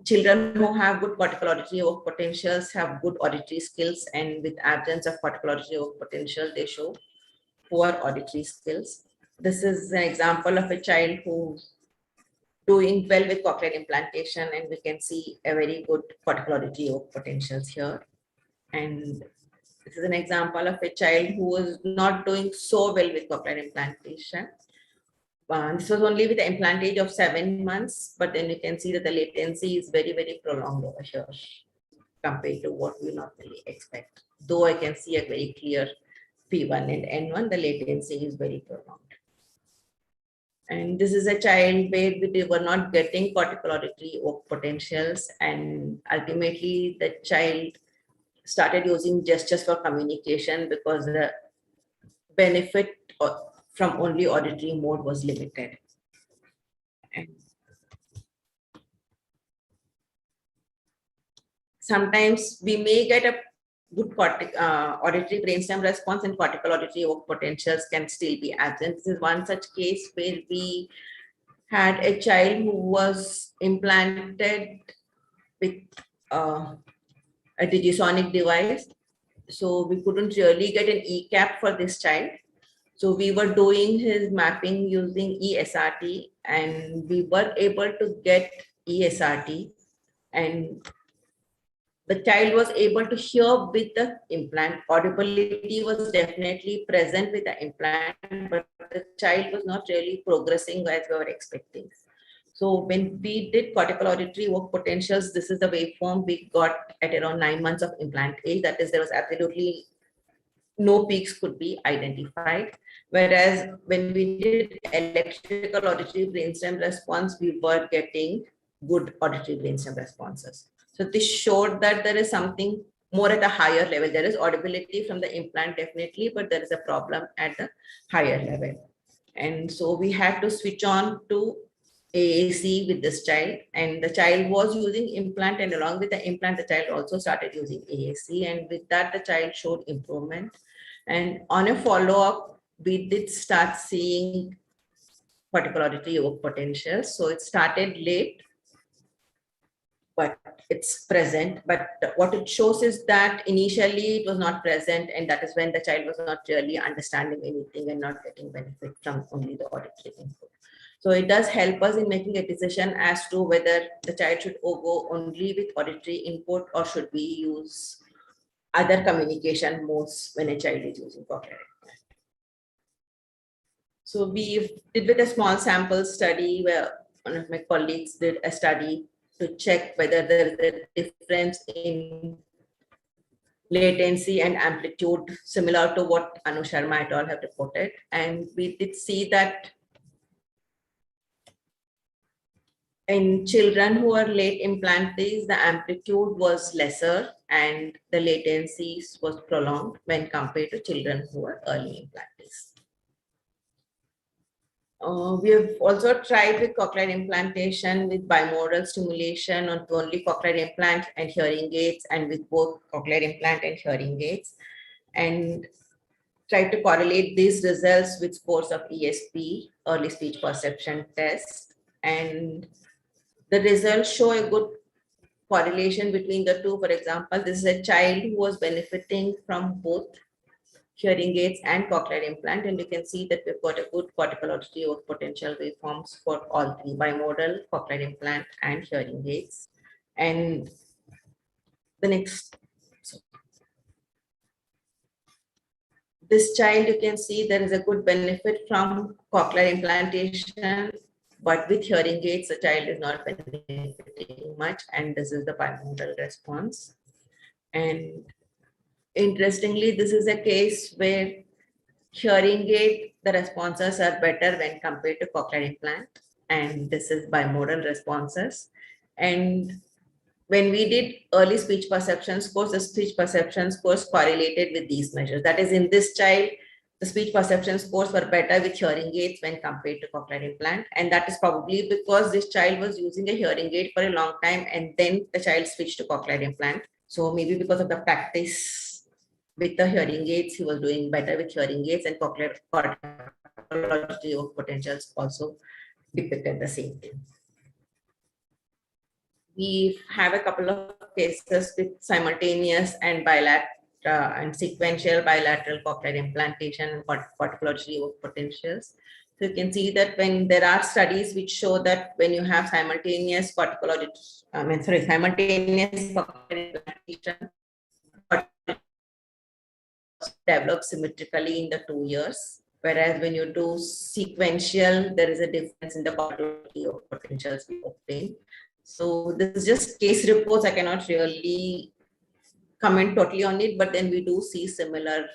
children who have good cortical auditory evoked potentials have good auditory skills, and with absence of cortical auditory evoked potential, they show poor auditory skills. This is an example of a child who's doing well with cochlear implantation, and we can see a very good cortical auditory evoked potentials here. And this is an example of a child who was not doing so well with cochlear implantation. This was only with the implant age of 7 months, but then you can see that the latency is very, very prolonged over here compared to what we normally expect. Though I can see a very clear P1 and N1, the latency is very prolonged. And this is a child where we were not getting cortical auditory evoked potentials, and ultimately the child started using gestures for communication because the benefit from only auditory mode was limited. And sometimes we may get a good auditory brainstem response, and cortical auditory evoked potentials can still be absent. This is one such case where we had a child who was implanted with a digisonic device. So we couldn't really get an ECAP for this child. So we were doing his mapping using ESRT, and we were able to get ESRT, and the child was able to hear with the implant. Audibility was definitely present with the implant, but the child was not really progressing as we were expecting. So when we did cortical auditory evoked potentials, this is the waveform we got at around 9 months of implant age. That is, there was absolutely no peaks could be identified. Whereas when we did electrical auditory brainstem response, we were getting good auditory brainstem responses. So this showed that there is something more at a higher level. There is audibility from the implant definitely, but there is a problem at the higher level. And so we had to switch on to AAC with this child, and the child was using implant, and along with the implant, the child also started using AAC, and with that, the child showed improvement. And on a follow-up, we did start seeing cortical auditory evoked potentials. So it started late, but it's present. But what it shows is that initially it was not present, and that is when the child was not really understanding anything and not getting benefit from only the auditory input. So it does help us in making a decision as to whether the child should go only with auditory input, or should we use other communication modes when a child is using cochlear implant. So we did with a small sample study where one of my colleagues did a study to check whether there is a difference in latency and amplitude similar to what Anu Sharma et al. Have reported. And we did see that in children who are late implantees, the amplitude was lesser and the latencies was prolonged when compared to children who were early implantees. We have also tried with cochlear implantation with bimodal stimulation on only cochlear implant and hearing aids, and with both cochlear implant and hearing aids, and tried to correlate these results with scores of ESP, early speech perception test. And the results show a good correlation between the two. For example, this is a child who was benefiting from both hearing aids and cochlear implant, and you can see that we've got a good cortical auditory work potential waveforms for all three: bimodal, cochlear implant, and hearing aids. And the next, this child, you can see there is a good benefit from cochlear implantation, but with hearing aids, the child is not benefiting much, and this is the bimodal response. And interestingly, this is a case where hearing aid, the responses are better when compared to cochlear implant, and this is bimodal responses. And when we did early speech perception scores, the speech perception scores correlated with these measures. That is, in this child, the speech perception scores were better with hearing aids when compared to cochlear implant. And that is probably because this child was using a hearing aid for a long time, and then the child switched to cochlear implant. So maybe because of the practice with the hearing aids, he was doing better with hearing aids, and cochlear potentials also depicted the same thing. We have a couple of cases with simultaneous and bilateral and sequential bilateral cochlear implantation and cortical work potentials. So you can see that when there are studies which show that when you have simultaneous simultaneous cochlear implantation develops symmetrically in the 2 years, whereas when you do sequential, there is a difference in the cortical work potentials we obtain. So this is just case reports. I cannot really comment totally on it, but then we do see similar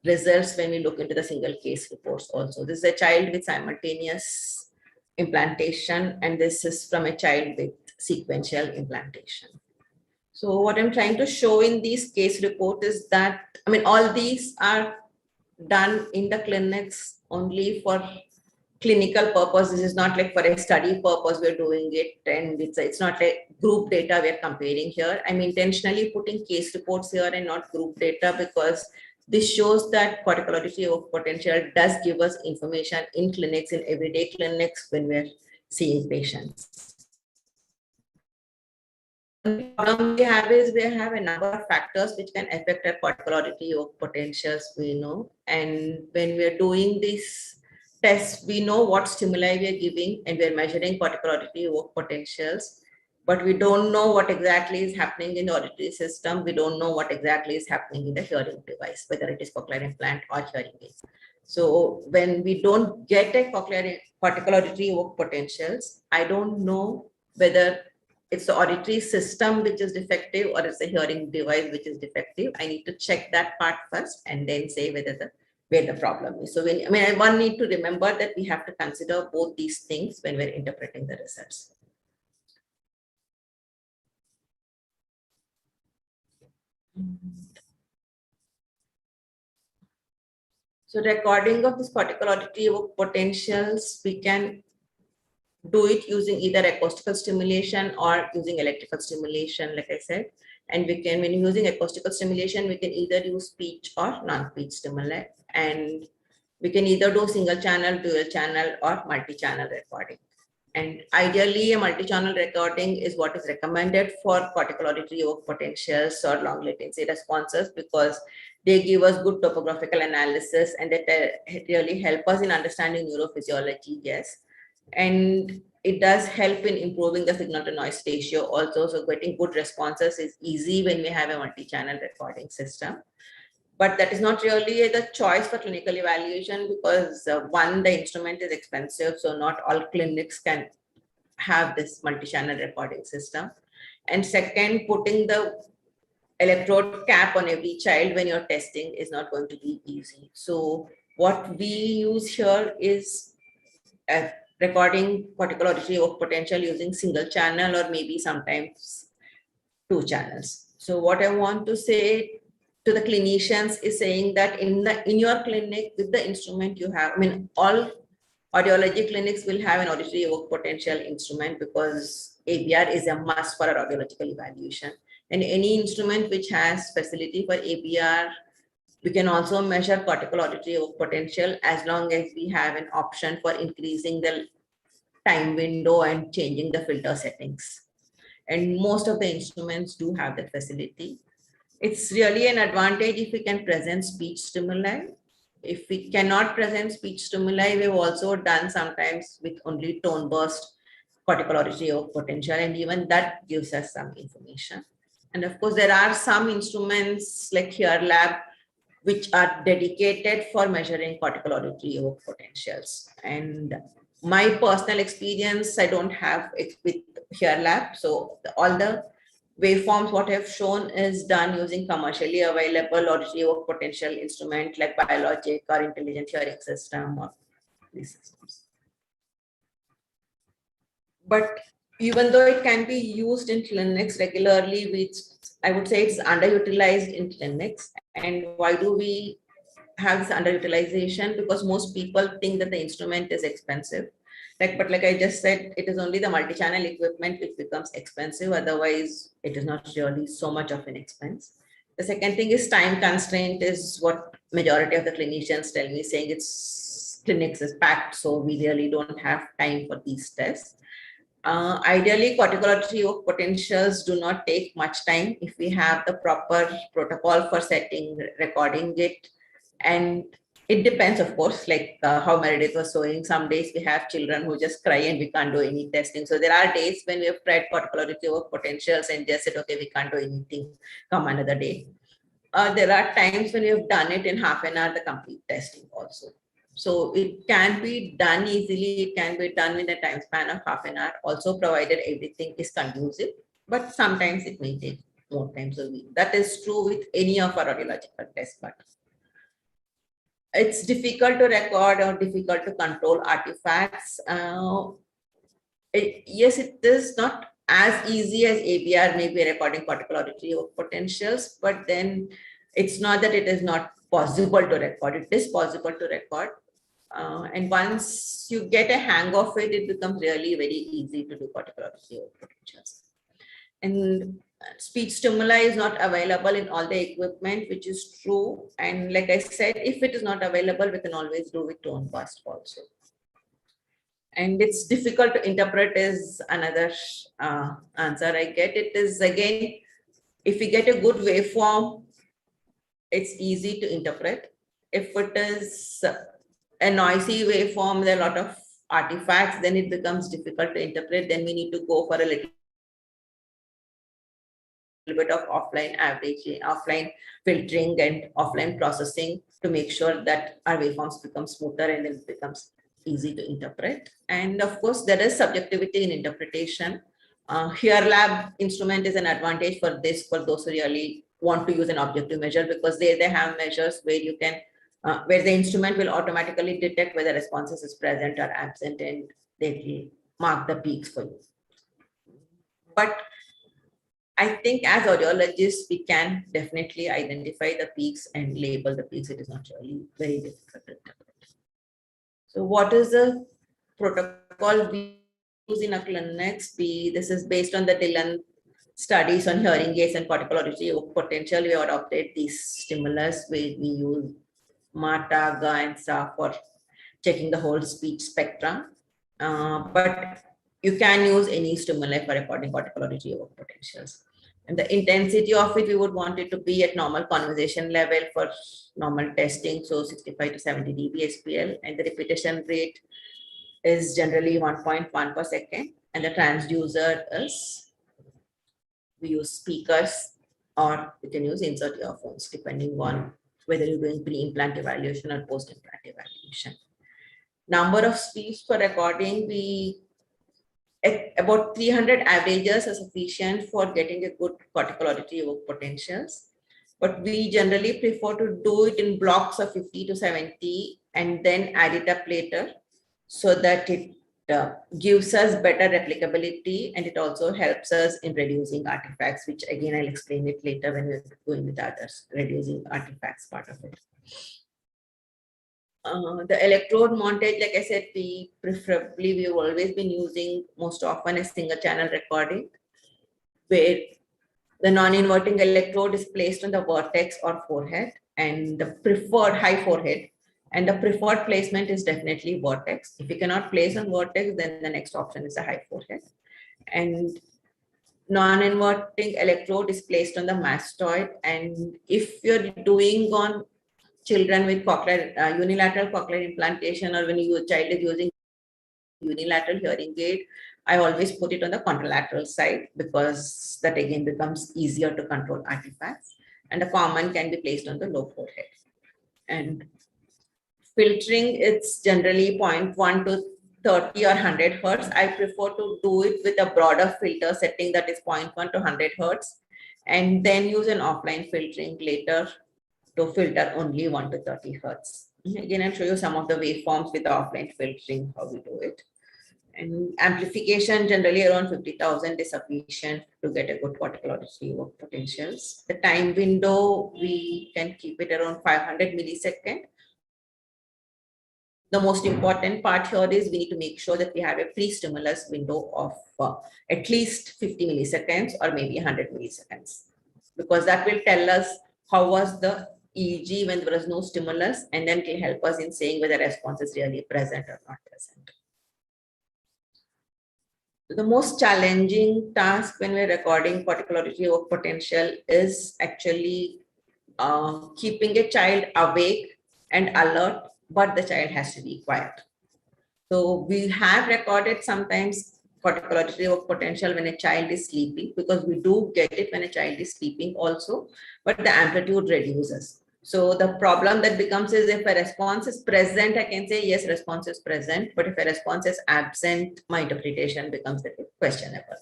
results when we look into the single case reports also. This is a child with simultaneous implantation, and this is from a child with sequential implantation. So what I'm trying to show in these case report is that, I mean, all these are done in the clinics only for clinical purpose. This is not like for a study purpose we're doing it, and it's not like group data we're comparing here. I'm intentionally putting case reports here and not group data, because this shows that cortical auditory work potential does give us information in clinics, in everyday clinics when we're seeing patients. The problem we have is we have a number of factors which can affect our cortical auditory work potentials, we know. And when we're doing this tests, we know what stimuli we are giving, and we're measuring cortical auditory work potentials, but we don't know what exactly is happening in the auditory system. We don't know what exactly is happening in the hearing device, whether it is cochlear implant or hearing aids. So when we don't get a cortical auditory work potentials, I don't know whether it's the auditory system which is defective or it's the hearing device which is defective. I need to check that part first and then say whether where the problem is. So one need to remember that we have to consider both these things when we're interpreting the results. So recording of this cortical auditory work potentials, we can do it using either acoustical stimulation or using electrical stimulation, like I said. And we can, when you're using acoustical stimulation, we can either use speech or non-speech stimuli. And we can either do single channel, dual channel, or multi-channel recording. And ideally, a multi-channel recording is what is recommended for cortical auditory work potentials or long latency responses, because they give us good topographical analysis and they really help us in understanding neurophysiology, yes. And it does help in improving the signal to noise ratio also. So getting good responses is easy when we have a multi-channel recording system. But that is not really the choice for clinical evaluation, because one, the instrument is expensive. So not all clinics can have this multi-channel recording system. And second, putting the electrode cap on every child when you're testing is not going to be easy. So what we use here is recording cortical auditory work potential using single channel or maybe sometimes 2 channels. So what I want to say to the clinicians is saying that in your clinic with the instrument you have, I mean, all audiology clinics will have an auditory evoked potential instrument because ABR is a must for our audiological evaluation. And any instrument which has facility for ABR, we can also measure cortical auditory evoked potential as long as we have an option for increasing the time window and changing the filter settings. And most of the instruments do have that facility. It's really an advantage if we can present speech stimuli. If we cannot present speech stimuli, we've also done sometimes with only tone burst cortical auditory evoked potential, and even that gives us some information. And of course, there are some instruments like HearLab which are dedicated for measuring cortical auditory evoked potentials. And my personal experience, I don't have it with HearLab. So all the waveforms, what I've shown is done using commercially available auditory evoked potential instrument like Biologic or Intelligent Hearing System or these systems. But even though it can be used in clinics regularly, I would say it's underutilized in clinics. And why do we have this underutilization? Because most people think that the instrument is expensive. But like I just said, it is only the multi-channel equipment which becomes expensive. Otherwise, it is not really so much of an expense. The second thing is time constraint is what majority of the clinicians tell me, saying it's clinics is packed, so we really don't have time for these tests. Ideally, cortical auditory evoked potentials do not take much time if we have the proper protocol for setting, recording it. And it depends, of course, like how Meredith was showing. Some days we have children who just cry and we can't do any testing. So there are days when we have tried cortical auditory evoked potentials and just said, okay, we can't do anything, come another day. There are times when we have done it in half an hour, the complete testing also. So it can be done easily. It can be done in a time span of half an hour, also provided everything is conducive, but sometimes it may take more times a week. That is true with any of our audiological tests, but it's difficult to record or difficult to control artifacts. Yes, it is not as easy as ABR, maybe recording cortical auditory potentials, but then it's not that it is not possible to record. It is possible to record. And once you get a hang of it, it becomes really very easy to do cortical auditory potentials. And speech stimuli is not available in all the equipment, which is true. And like I said, if it is not available, we can always do with tone burst also. And it's difficult to interpret is another answer I get. It is again, if we get a good waveform, it's easy to interpret. If it is a noisy waveform, there are a lot of artifacts, then it becomes difficult to interpret. Then we need to go for a little bit of offline averaging, offline filtering and offline processing to make sure that our waveforms become smoother and then it becomes easy to interpret. And of course, there is subjectivity in interpretation. HearLab instrument is an advantage for this, for those who really want to use an objective measure, because they have measures where you can, where the instrument will automatically detect whether responses is present or absent, and they will mark the peaks for you. But I think as audiologists, we can definitely identify the peaks and label the peaks. It is not really very difficult to interpret. So what is the protocol we use in our clinics? This is based on the Dillon studies on hearing aids and cortical auditory potential. We adopted these stimulus where we use MATA, GA, and SA for checking the whole speech spectrum. But you can use any stimuli for recording cortical auditory potentials. And the intensity of it, we would want it to be at normal conversation level for normal testing. So 65 to 70 dB SPL, and the repetition rate is generally 1.1 per second. And the transducer is, we use speakers or we can use insert earphones depending on whether you're doing pre-implant evaluation or post-implant evaluation. Number of speeds for recording, about 300 averages are sufficient for getting a good cortical auditory potentials. But we generally prefer to do it in blocks of 50 to 70 and then add it up later so that it gives us better replicability, and it also helps us in reducing artifacts, which again, I'll explain it later when we're going with others, reducing artifacts part of it. The electrode montage, like I said, we've always been using most often a single channel recording, where the non-inverting electrode is placed on the vertex or forehead, and the preferred high forehead, and the preferred placement is definitely vertex. If you cannot place on vertex, then the next option is a high forehead. And non-inverting electrode is placed on the mastoid. And if you're doing on children with cochlear, unilateral cochlear implantation, or when your child is using unilateral hearing aid, I always put it on the contralateral side, because that again becomes easier to control artifacts. And the common can be placed on the low forehead. And filtering, it's generally 0.1 to 30 or 100 hertz. I prefer to do it with a broader filter setting that is 0.1 to 100 hertz, and then use an offline filtering later to filter only 1 to 30 hertz. Again, I'll show you some of the waveforms with the offline filtering, how we do it. And amplification, generally around 50,000 is sufficient to get a good particle auditory work potentials. The time window, we can keep it around 500 milliseconds. The most important part here is we need to make sure that we have a pre-stimulus window of at least 50 milliseconds or maybe 100 milliseconds, because that will tell us how was the EEG when there was no stimulus, and then it will help us in saying whether response is really present or not present. The most challenging task when we're recording particle auditory work potential is actually keeping a child awake and alert, but the child has to be quiet. So we have recorded sometimes particle auditory work potential when a child is sleeping, because we do get it when a child is sleeping also, but the amplitude reduces. So the problem that becomes is, if a response is present, I can say yes, response is present, but if a response is absent, my interpretation becomes a bit questionable.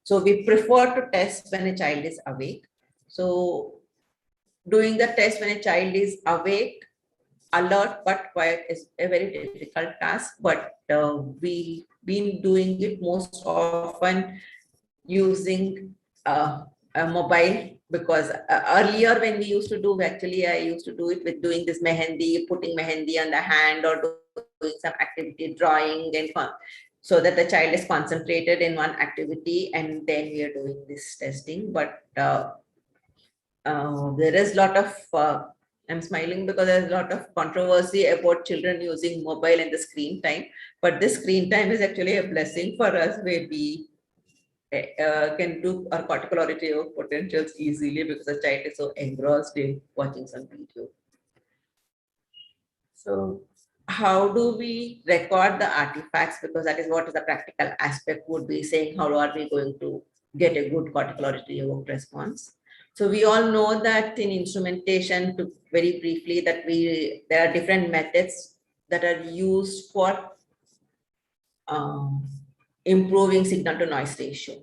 So we prefer to test when a child is awake. So doing the test when a child is awake, alert but quiet is a very difficult task, but we've been doing it most often using a mobile, because earlier when we used to do, actually I used to do it with doing this mehendi, putting mehendi on the hand, or doing some activity, drawing, and so that the child is concentrated in one activity, and then we are doing this testing. But there is a lot of I'm smiling because there's a lot of controversy about children using mobile and the screen time, but this screen time is actually a blessing for us, where we can do our particle auditory work potentials easily, because the child is so engrossed in watching some video. So how do we record the artifacts? Because that is what is the practical aspect would be, saying how are we going to get a good particle auditory work response. So we all know that in instrumentation, to very briefly, that there are different methods that are used for improving signal to noise ratio.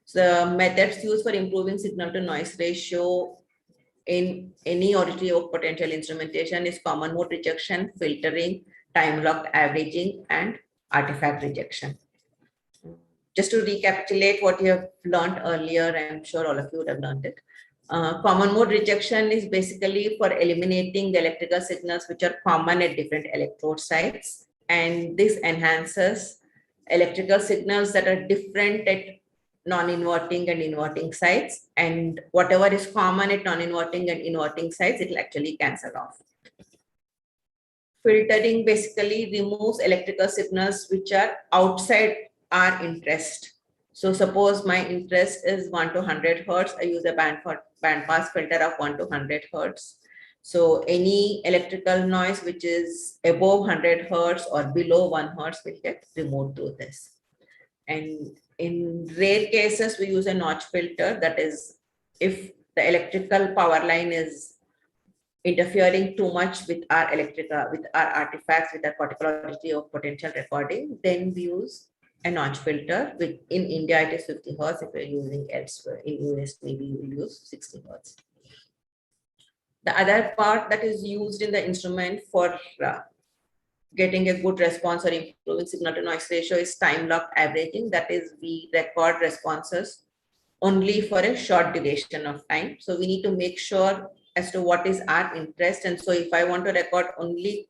So the methods used for improving signal to noise ratio in any auditory work potential instrumentation is common mode rejection, filtering, time locked averaging, and artifact rejection. Just to recapitulate what you have learned earlier, I'm sure all of you would have learned it. Common mode rejection is basically for eliminating the electrical signals which are common at different electrode sites, and this enhances electrical signals that are different at non-inverting and inverting sites, and whatever is common at non-inverting and inverting sites, it will actually cancel off. Filtering basically removes electrical signals which are outside our interest. So suppose my interest is 1 to 100 hertz, I use a band pass filter of 1 to 100 hertz. So any electrical noise which is above 100 hertz or below 1 hertz will get removed through this. And in rare cases, we use a notch filter. That is, if the electrical power line is interfering too much with our artifacts, with our particular auditory or potential recording, then we use a notch filter. In India, it is 50 hertz. If you're using elsewhere, in US, maybe you will use 60 hertz. The other part that is used in the instrument for getting a good response or improving signal to noise ratio is time locked averaging. That is, we record responses only for a short duration of time. So we need to make sure as to what is our interest. And so if I want to record only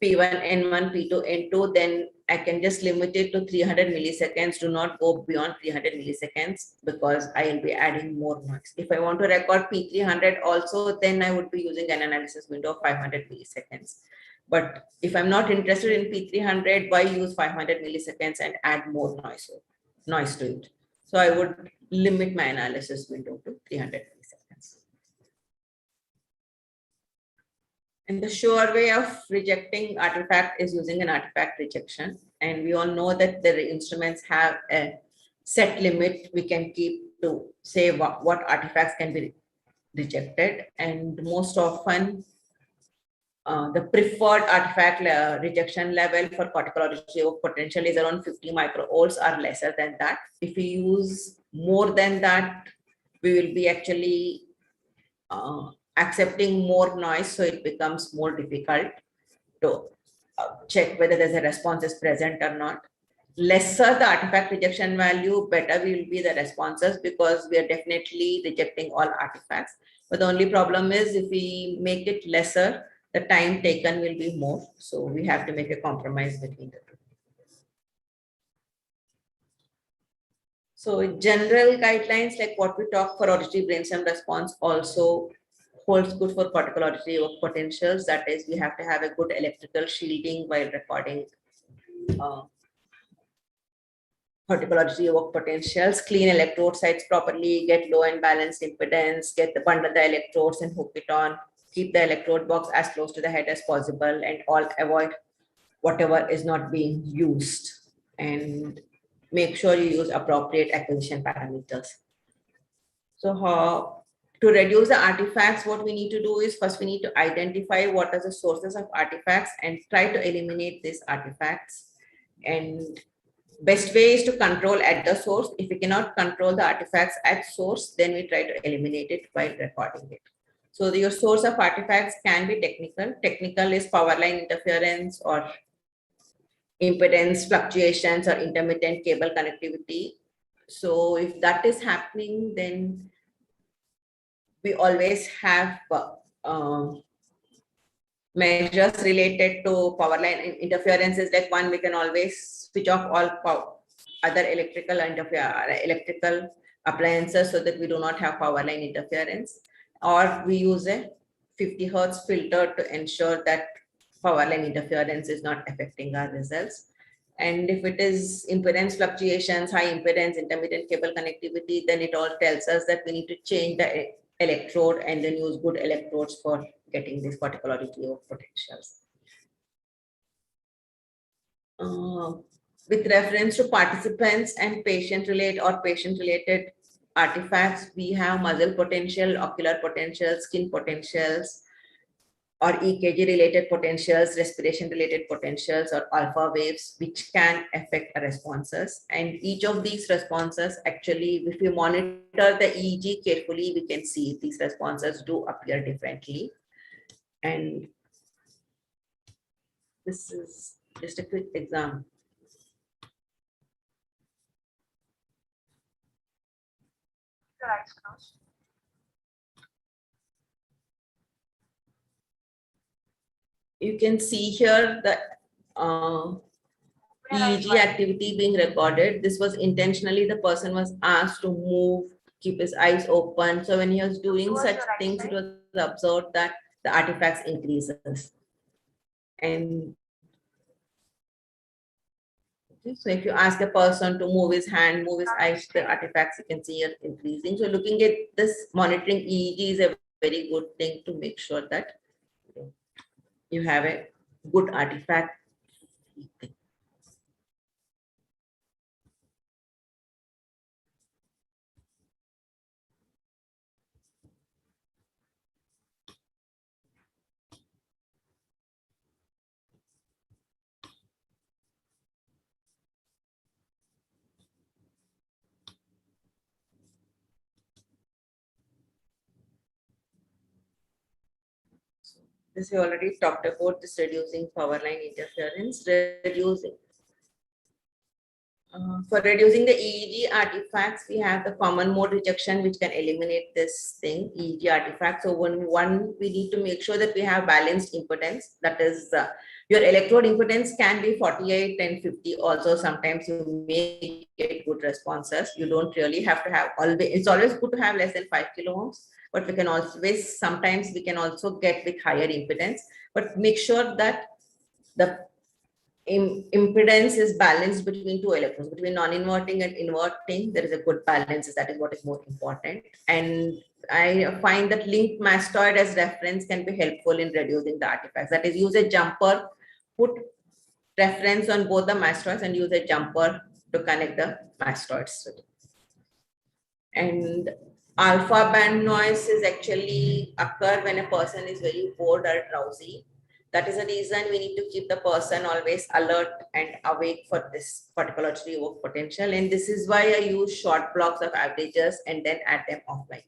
P1, N1, P2, N2, then I can just limit it to 300 milliseconds. Do not go beyond 300 milliseconds because I will be adding more noise. If I want to record P300 also, then I would be using an analysis window of 500 milliseconds. But if I'm not interested in P300, why use 500 milliseconds and add more noise to it? So I would limit my analysis window to 300 milliseconds. And the sure way of rejecting artifact is using an artifact rejection. And we all know that the instruments have a set limit we can keep to say what artifacts can be rejected. And most often, the preferred artifact rejection level for cortical auditory evoked potential is around 50 microvolts or lesser than that. If we use more than that, we will be actually accepting more noise, so it becomes more difficult to check whether there's a response is present or not. Lesser the artifact rejection value, better will be the responses, because we are definitely rejecting all artifacts. But the only problem is if we make it lesser, the time taken will be more. So we have to make a compromise between the two. So general guidelines like what we talk for auditory brainstem response also holds good for cortical auditory evoked potentials. That is, we have to have a good electrical shielding while recording cortical auditory evoked potentials, clean electrode sites properly, get low and balanced impedance, bundle the electrodes and hook it on, keep the electrode box as close to the head as possible, and all avoid whatever is not being used, and make sure you use appropriate acquisition parameters. So to reduce the artifacts, what we need to do is first we need to identify what are the sources of artifacts and try to eliminate these artifacts. And best way is to control at the source. If we cannot control the artifacts at source, then we try to eliminate it while recording it. So your source of artifacts can be technical. Technical is power line interference or impedance fluctuations or intermittent cable connectivity. So if that is happening, then we always have measures related to power line interferences. Like one, we can always switch off all other electrical appliances so that we do not have power line interference, or we use a 50 Hertz filter to ensure that power line interference is not affecting our results. And if it is impedance fluctuations, high impedance, intermittent cable connectivity, then it all tells us that we need to change the electrode and then use good electrodes for getting these cortical auditory evoked potentials. With reference to participants and patient-related artifacts, we have muzzle potential, ocular potentials, skin potentials, or EKG related potentials, respiration related potentials, or alpha waves, which can affect our responses. And each of these responses, actually, if we monitor the EEG carefully, we can see if these responses do appear differently. And this is just a quick example. You can see here the EEG activity being recorded. This was intentionally, the person was asked to move, keep his eyes open. So when he was doing such things, it was observed that the artifacts increases. And so if you ask a person to move his hand, move his eyes, the artifacts you can see are increasing. So looking at this, monitoring EEG is a very good thing to make sure that you have a good artifact. this we already talked about, this reducing power line interference, reducing. For reducing the EEG artifacts, we have the common mode rejection, which can eliminate this thing, EEG artifacts. So one, we need to make sure that we have balanced impedance. That is, your electrode impedance can be 48 and 50. Also, sometimes you may get good responses. You don't really have to have always. It's always good to have less than 5 kilo ohms, but we can always, sometimes we can also get with higher impedance. But make sure that the impedance is balanced between two electrodes, between non-inverting and inverting. There is a good balance. That is what is more important. And I find that linked mastoid as reference can be helpful in reducing the artifacts. That is, use a jumper, put reference on both the mastoids and use a jumper to connect the mastoids. And alpha band noise is actually occur when a person is very bored or drowsy. That is the reason we need to keep the person always alert and awake for this particularly evoked potential. And this is why I use short blocks of averages and then add them offline.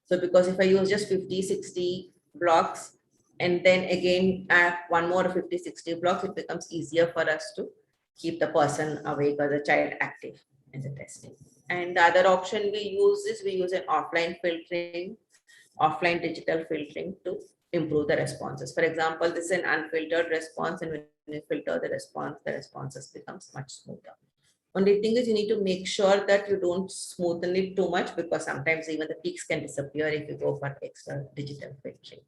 So because if I use just 50, 60 blocks and then again add one more 50, 60 blocks, it becomes easier for us to keep the person awake or the child active in the testing. And the other option we use is we use an offline filtering, offline digital filtering to improve the responses. For example, this is an unfiltered response, and when you filter the responses becomes much smoother. Only thing is you need to make sure that you don't smoothen it too much, because sometimes even the peaks can disappear if you go for extra digital filtering.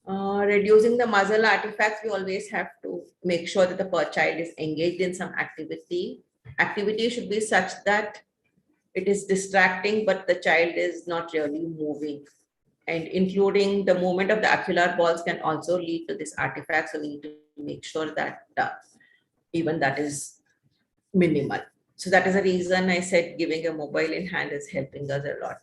Reducing the muzzle artifacts, we always have to make sure that the child is engaged in some activity. Activity should be such that it is distracting, but the child is not really moving. And including the movement of the ocular balls can also lead to this artifact. So we need to make sure that even that is minimal. So that is the reason I said giving a mobile in hand is helping us a lot.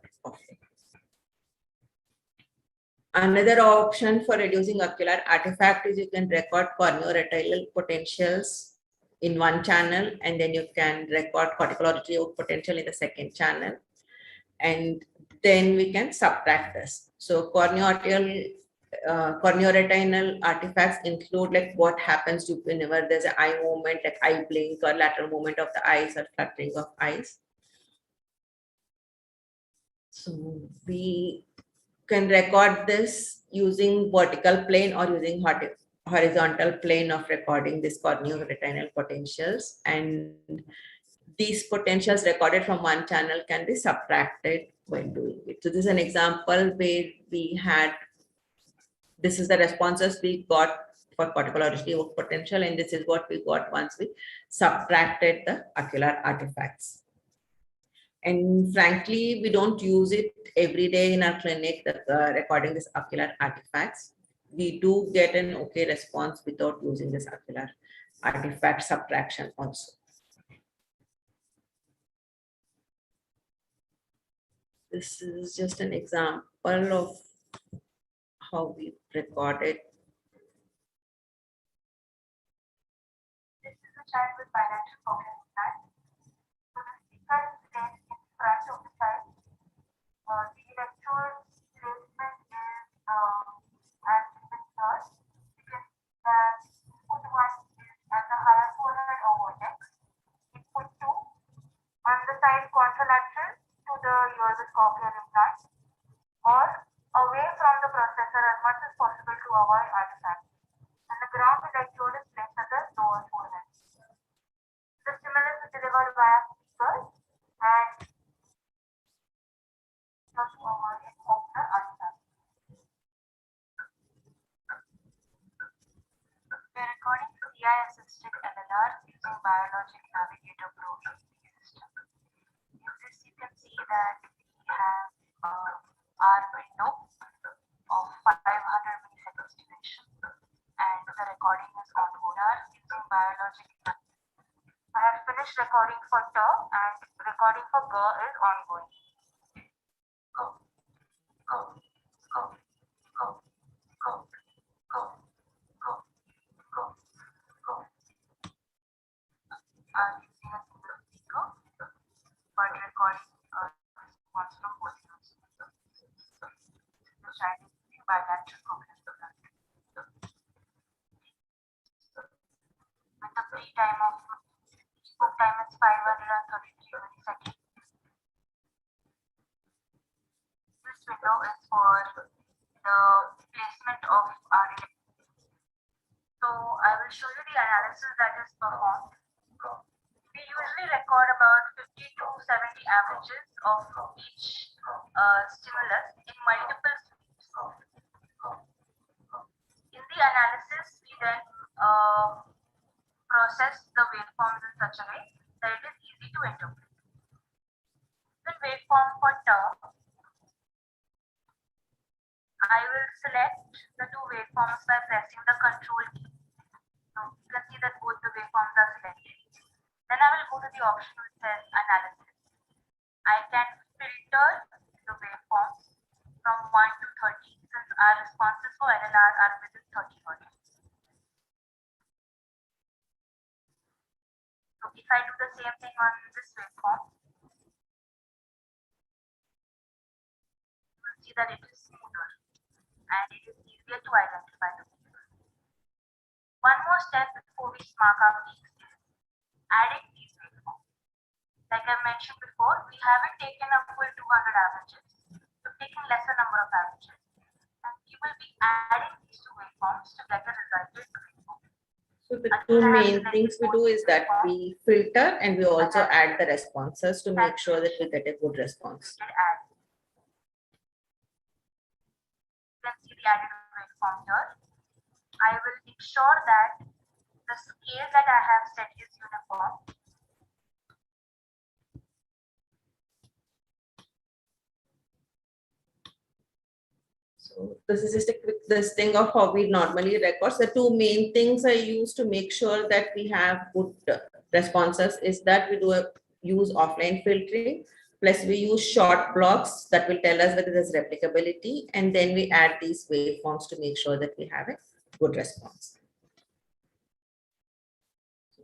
Another option for reducing ocular artifact is you can record corneoretinal potentials in one channel, and then you can record cortical auditory potential in the second channel. And then we can subtract this. So corneoretinal artifacts include like what happens whenever there's an eye movement, like eye blink or lateral movement of the eyes or fluttering of eyes. So we can record this using vertical plane or using horizontal plane of recording this corneoretinal potentials, and these potentials recorded from one channel can be subtracted when doing it. So this is an example where we had, this is the responses we got for cortical auditory potential, and this is what we got once we subtracted the ocular artifacts. And frankly, we don't use it every day in our clinic, recording this ocular artifacts. We do get an okay response without using this ocular artifact subtraction also. This is just an example of how we recorded. This is a child with bilateral cochlear implant. So the speaker is placed in front of the child. The electrode placement is as given here. You can see that input 1 is at the higher forehead or vertex. Input 2 on the side contralateral to the ear with cochlear implant, or away from the processor as much as possible to avoid artifacts. And the ground electrode is placed at the lower forehead. The stimulus is delivered via speakers and to avoid the artifact. We are recording Siii assisted LLR using Biologic Navigator Pro system. In this, you can see that we have our window of 500 milliseconds duration, and the recording is ongoing using Biologic. I have finished recording for T, and recording for G is ongoing. Go, go, go, go, go, go, go, go, go. I'm using a single speaker, but recording response from both ears. The child is using bilateral is 533 milliseconds. This window is for the placement of our electrode. So I will show you the analysis that is performed. We usually record about 50 to 70 averages of each stimulus in multiple sweeps. In the analysis, we then process the waveforms in such a way that it is easy to interpret. The waveform for term, I will select the two waveforms by pressing the control key. So you can see that both the waveforms are selected. Then I will go to the option which says analysis. I can filter the waveforms from 1 to 30 since our responses for LLR are within 30 hertz. So if I do the same thing on this waveform, you will see that it is smoother and it is easier to identify the wave. One more step before we mark our peaks is adding these waveforms. Like I mentioned before, we haven't taken a full 200 averages. We've taken lesser number of averages. And we will be adding these two waveforms to get a resultant waveform. So the two main things we do is that we filter and we also add the responses to make sure that we get a good response. You can see the added waveform here. I will ensure that the scale that I have set is uniform. So this is just a quick this thing of how we normally record. The two main things I use to make sure that we have good responses is that we use offline filtering, plus we use short blocks that will tell us whether there's replicability, and then we add these waveforms to make sure that we have a good response.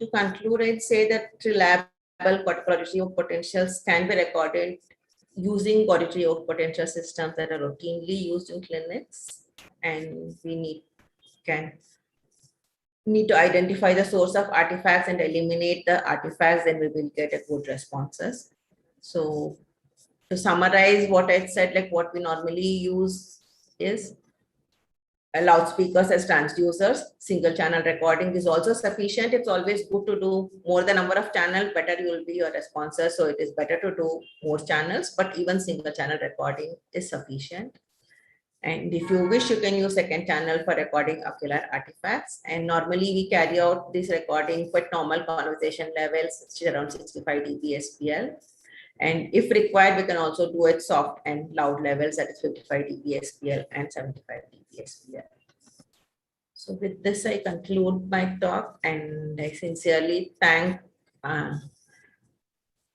To conclude, I'd say that reliable auditory potentials can be recorded using auditory potential systems that are routinely used in clinics, and we need to identify the source of artifacts and eliminate the artifacts, then we will get a good responses. So to summarize what I said, like what we normally use is loudspeakers as transducers. Single channel recording is also sufficient. It's always good to do more the number of channels, better you will be your responses. So it is better to do more channels, but even single channel recording is sufficient. And if you wish, you can use second channel for recording ocular artifacts. And normally we carry out this recording for normal conversation levels, which is around 65 dB SPL. And if required, we can also do it soft and loud levels, that is 55 dB SPL and 75 dB SPL. So with this, I conclude my talk, and I sincerely thank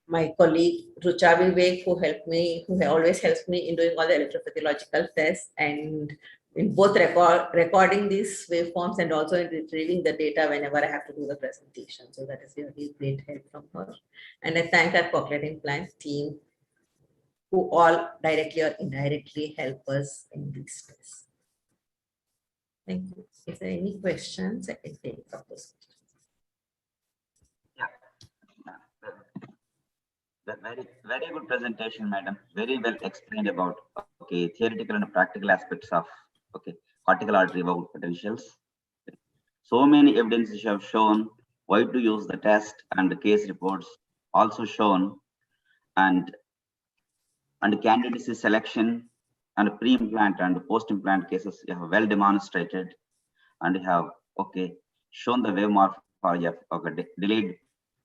my colleague Rucha Vivek, who always helps me in doing all the electrophysiological tests, and in both recording these waveforms and also in retrieving the data whenever I have to do the presentation. So that is really great help from her. And I thank our Cochlear Implant team, who all directly or indirectly help us in these tests. Thank you. If there are any questions, I can take up those questions. Very good presentation, madam. Very well explained about theoretical and practical aspects of cortical artery evoked potentials. So many evidences have shown why to use the test, and the case reports also shown, and candidacy selection and pre-implant and post-implant cases you have well demonstrated, and you have shown the wave morphology of delayed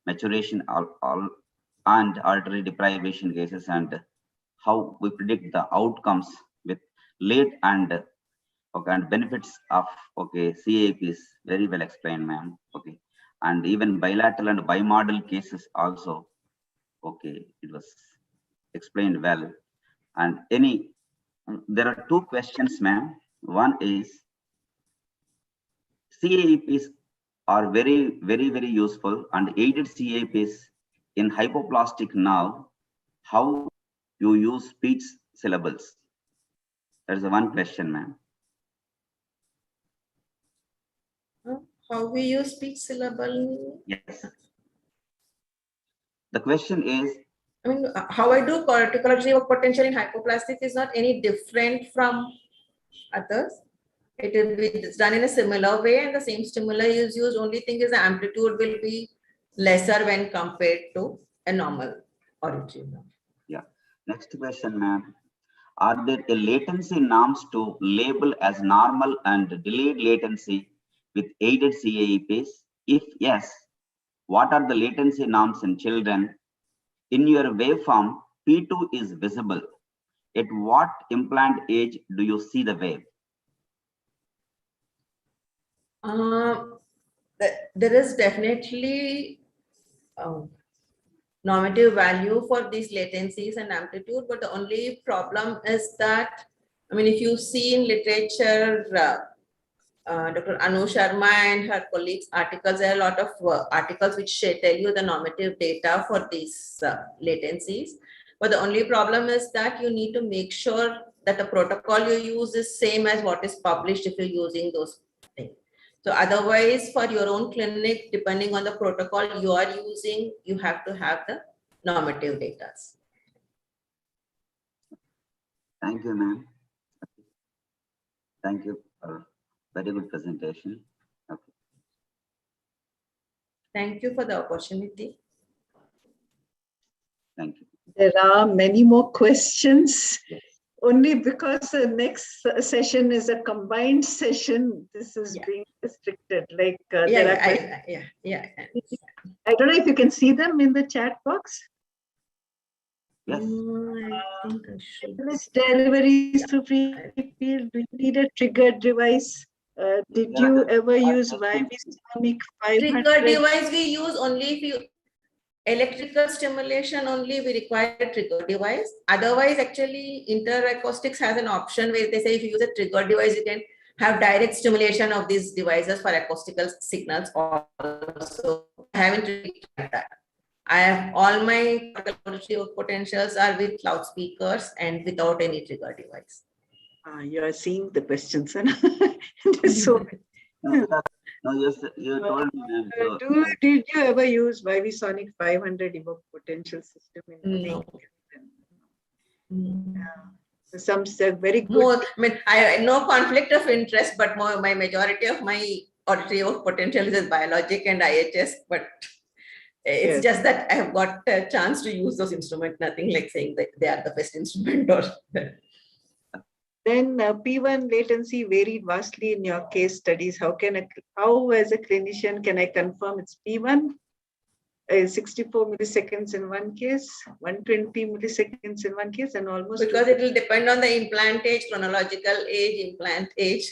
maturation and artery deprivation cases, and how we predict the outcomes with late and benefits of CAPs. Very well explained, ma'am. And even bilateral and bimodal cases also it was explained well. And there are two questions, ma'am. One is CAPs are very, very, very useful, and aided CAPs in hypoplastic nerve, how you use speech syllables? There's one question, ma'am. How we use speech syllable? Yes. The question is, I mean, how I do cortical retrieval potential in hypoplastic is not any different from others. It will be done in a similar way, and the same stimuli is used. Only thing is the amplitude will be lesser when compared to a normal auditory nerve. yeah. Next question, ma'am. Are there a latency norms to label as normal and delayed latency with aided CAEPs? If yes, what are the latency norms in children? In your waveform, P2 is visible. At what implant age do you see the wave? There is definitely normative value for these latencies and amplitude, but the only problem is that, I mean, if you see in literature, Dr. Anu Sharma and her colleagues' articles, there are a lot of articles which tell you the normative data for these latencies. But the only problem is that you need to make sure that the protocol you use is same as what is published if you're using those things. So otherwise, for your own clinic, depending on the protocol you are using, you have to have the normative data. Thank you, ma'am. Thank you for very good presentation. Okay. Thank you for the opportunity. Thank you. There are many more questions. Only because the next session is a combined session, this is being restricted. Like there are I don't know if you can see them in the chat box. Yes. I think I should. Delivery through free field. Do you need a triggered device? Did you ever use Vibisonic 500? Trigger device we use only if you electrical stimulation only we require a trigger device. Otherwise, actually, interacoustics has an option where they say if you use a trigger device, you can have direct stimulation of these devices for acoustical signals also. I haven't really tried that. I have all my potentials are with loudspeakers and without any trigger device. You are seeing the questions. There's so many. No, you told me, ma'am. So, Did you ever use Vibisonic 500 evoke potential system? No. Some very good. More, I mean, I no conflict of interest, but more my majority of my auditory potential is biologic and IHS, but it's just that I have got a chance to use those instruments, nothing like saying that they are the best instrument or. Then P1 latency varied vastly in your case studies. How as a clinician can I confirm it's P1? 64 milliseconds in one case, 120 milliseconds in one case, and almost. Because it will depend on the implant age, chronological age, implant age.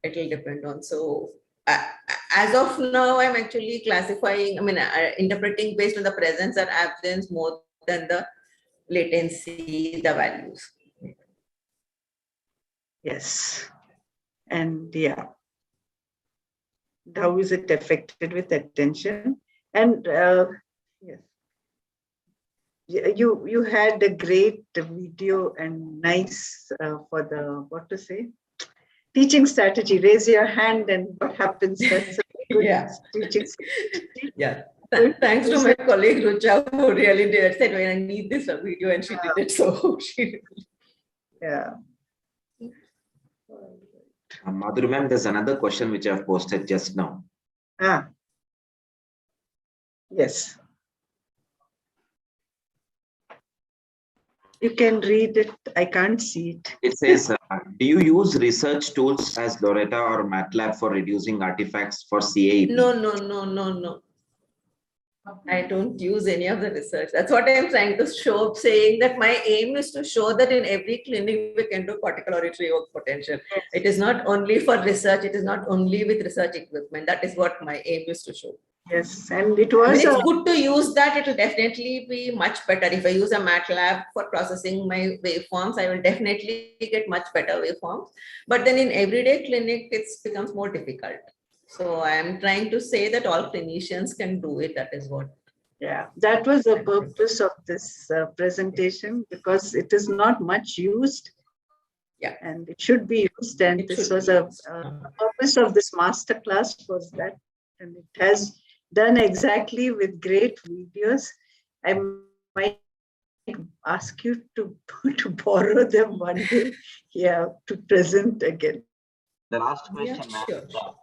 It will depend on. So as of now, I'm actually classifying, I mean, interpreting based on the presence or absence more than the latency, the values. Yes. And yeah. How is it affected with attention? And yes, you had a great video and nice for the teaching strategy. Raise your hand and what happens? That's a good teaching strategy. Yeah. Thanks to my colleague Rucha, who really said when I need this video, and she did it. So she. Yeah. Madhuri ma'am, there's another question which I've posted just now. Yes. You can read it. I can't see it. It says, do you use research tools as Loretta or MATLAB for reducing artifacts for CAEP? No. I don't use any of the research. That's what I'm trying to show, saying that my aim is to show that in every clinic we can do cortical auditory potential. Yes. It is not only for research. It is not only with research equipment. That is what my aim is to show. Yes, and it was. It's good to use that. It will definitely be much better. If I use a MATLAB for processing my waveforms, I will definitely get much better waveforms. But then in everyday clinic, it becomes more difficult. So I'm trying to say that all clinicians can do it. That is what. Yeah, that was the purpose of this presentation, because it is not much used. Yeah, and it should be used. And this was a purpose of this masterclass was that, and it has done exactly with great videos. I might ask you to borrow them one day, to present again. The last question, Yeah, sure.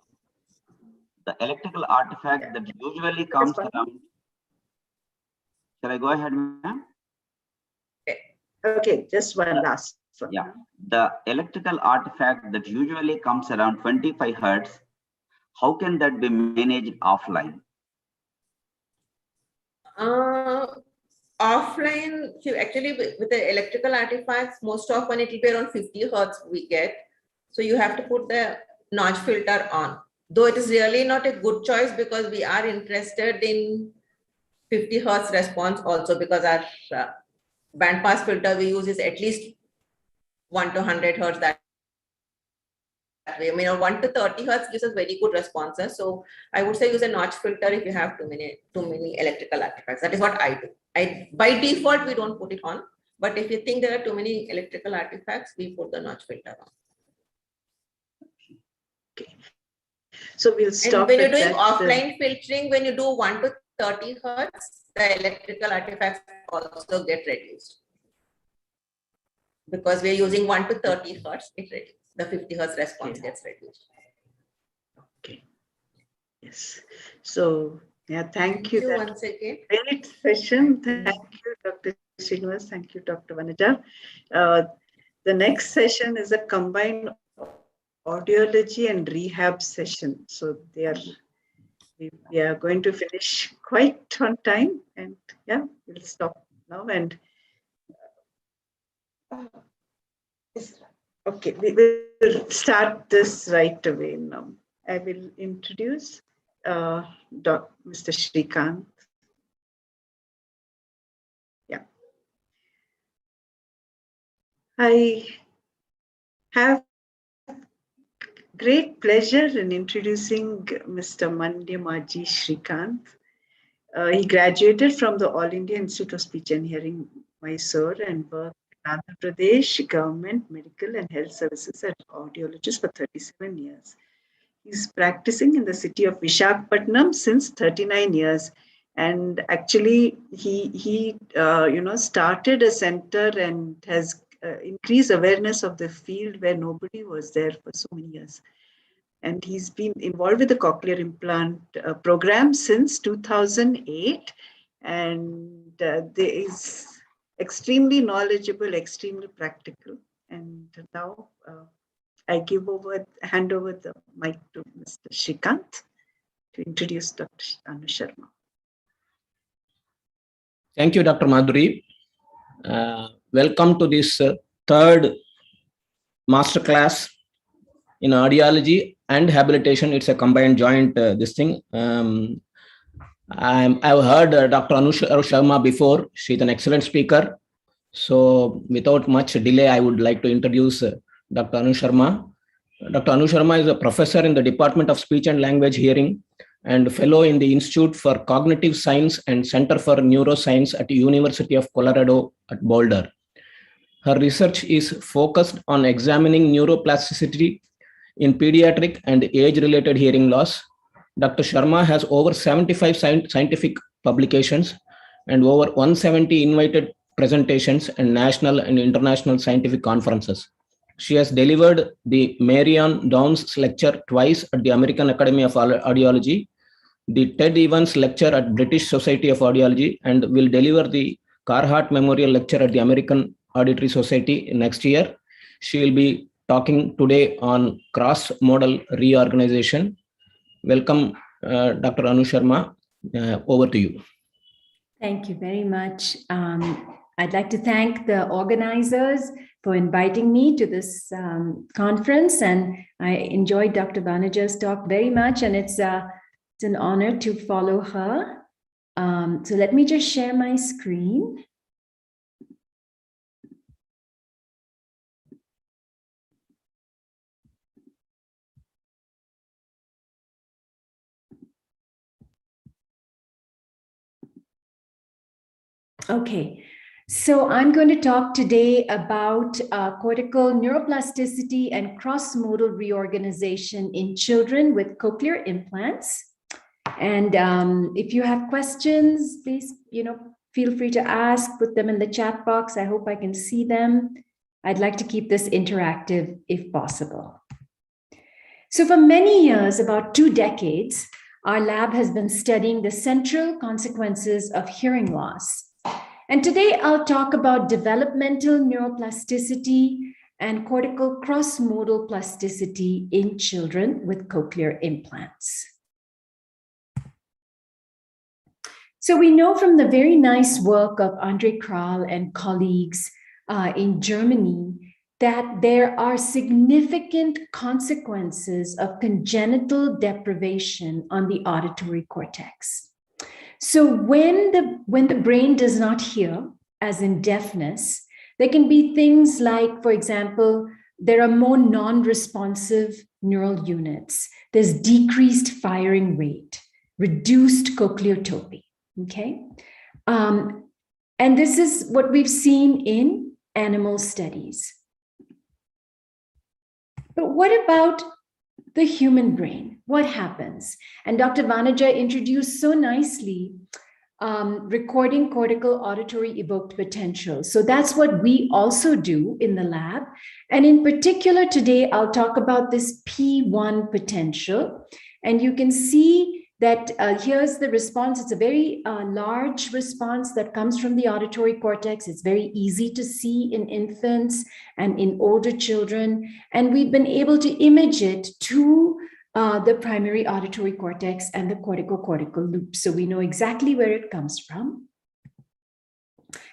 the electrical artifact that usually comes around. Shall I go ahead, ma'am? Okay, just one last one. Yeah, the electrical artifact that usually comes around 25 hertz, how can that be managed offline? Offline, actually with the electrical artifacts, most often it will be around 50 hertz we get. So you have to put the notch filter on. Though it is really not a good choice because we are interested in 50 hertz response also, because our band pass filter we use is at least 1 to 100 hertz that way. I mean, 1 to 30 hertz gives us very good responses. So I would say use a notch filter if you have too many electrical artifacts. That is what I do. By default, we don't put it on. But if you think there are too many electrical artifacts, we put the notch filter on. Okay. So we'll stop. And when you're doing offline filtering, when you do 1 to 30 hertz, the electrical artifacts also get reduced. Because we're using 1 to 30 hertz, it reduces. The 50 hertz response gets reduced. Okay. Yes. So, thank you once again. Great session. Thank you, Dr. Srinivas. Thank you, Dr. Vanaja. The next session is a combined audiology and rehab session. So we are going to finish quite on time, and we'll stop now. And okay, we will start this right away now. I will introduce Mr. Shrikant. I have great pleasure in introducing Mr. Mandyamaji Shrikant. He graduated from the All India Institute of Speech and Hearing, Mysore, and worked in Andhra Pradesh Government Medical and Health Services as audiologist for 37 years. He's practicing in the city of Visakhapatnam since 39 years. And actually, he started a center and has increased awareness of the field where nobody was there for so many years. And he's been involved with the Cochlear Implant program since 2008. And there is extremely knowledgeable, extremely practical. And now I hand over the mic to Mr. Shrikant to introduce Dr. Anu Sharma. Thank you, Dr. Madhuri. Welcome to this third masterclass in audiology and habilitation. It's a combined joint this thing. I've heard Dr. Anu Sharma before. She's an excellent speaker. So without much delay, I would like to introduce Dr. Anu Sharma. Dr. Anu Sharma is a professor in the Department of Speech and Language Hearing and fellow in the Institute for Cognitive Science and Center for Neuroscience at the University of Colorado at Boulder. Her research is focused on examining neuroplasticity in pediatric and age-related hearing loss. Dr. Sharma has over 75 scientific publications and over 170 invited presentations and national and international scientific conferences. She has delivered the Marion Downs Lecture twice at the American Academy of Audiology, the Ted Evans Lecture at British Society of Audiology, and will deliver the Carhart Memorial Lecture at the American Auditory Society next year. She will be talking today on cross-modal reorganization. Welcome, Dr. Anu Sharma. Over to you. Thank you very much. I'd like to thank the organizers for inviting me to this conference, and I enjoyed Dr. Vanaja's talk very much, and it's an honor to follow her. So let me just share my screen. Okay, so I'm going to talk today about cortical neuroplasticity and cross-modal reorganization in children with cochlear implants. And if you have questions, please, Feel free to ask, put them in the chat box. I hope I can see them. I'd like to keep this interactive if possible. So for many years, about 2 decades, our lab has been studying the central consequences of hearing loss. And today I'll talk about developmental neuroplasticity and cortical cross-modal plasticity in children with cochlear implants. So we know from the very nice work of Andre Kral and colleagues in Germany that there are significant consequences of congenital deprivation on the auditory cortex. So when the brain does not hear, as in deafness, there can be things like, for example, there are more non-responsive neural units. There's decreased firing rate, reduced cochleotopy, okay? And this is what we've seen in animal studies. But what about the human brain? What happens? And Dr. Vanaja introduced so nicely recording cortical auditory evoked potential. So that's what we also do in the lab. And in particular today, I'll talk about this P1 potential. And you can see that here's the response. It's a very large response that comes from the auditory cortex. It's very easy to see in infants and in older children. And we've been able to image it to the primary auditory cortex and the cortical loop. So we know exactly where it comes from.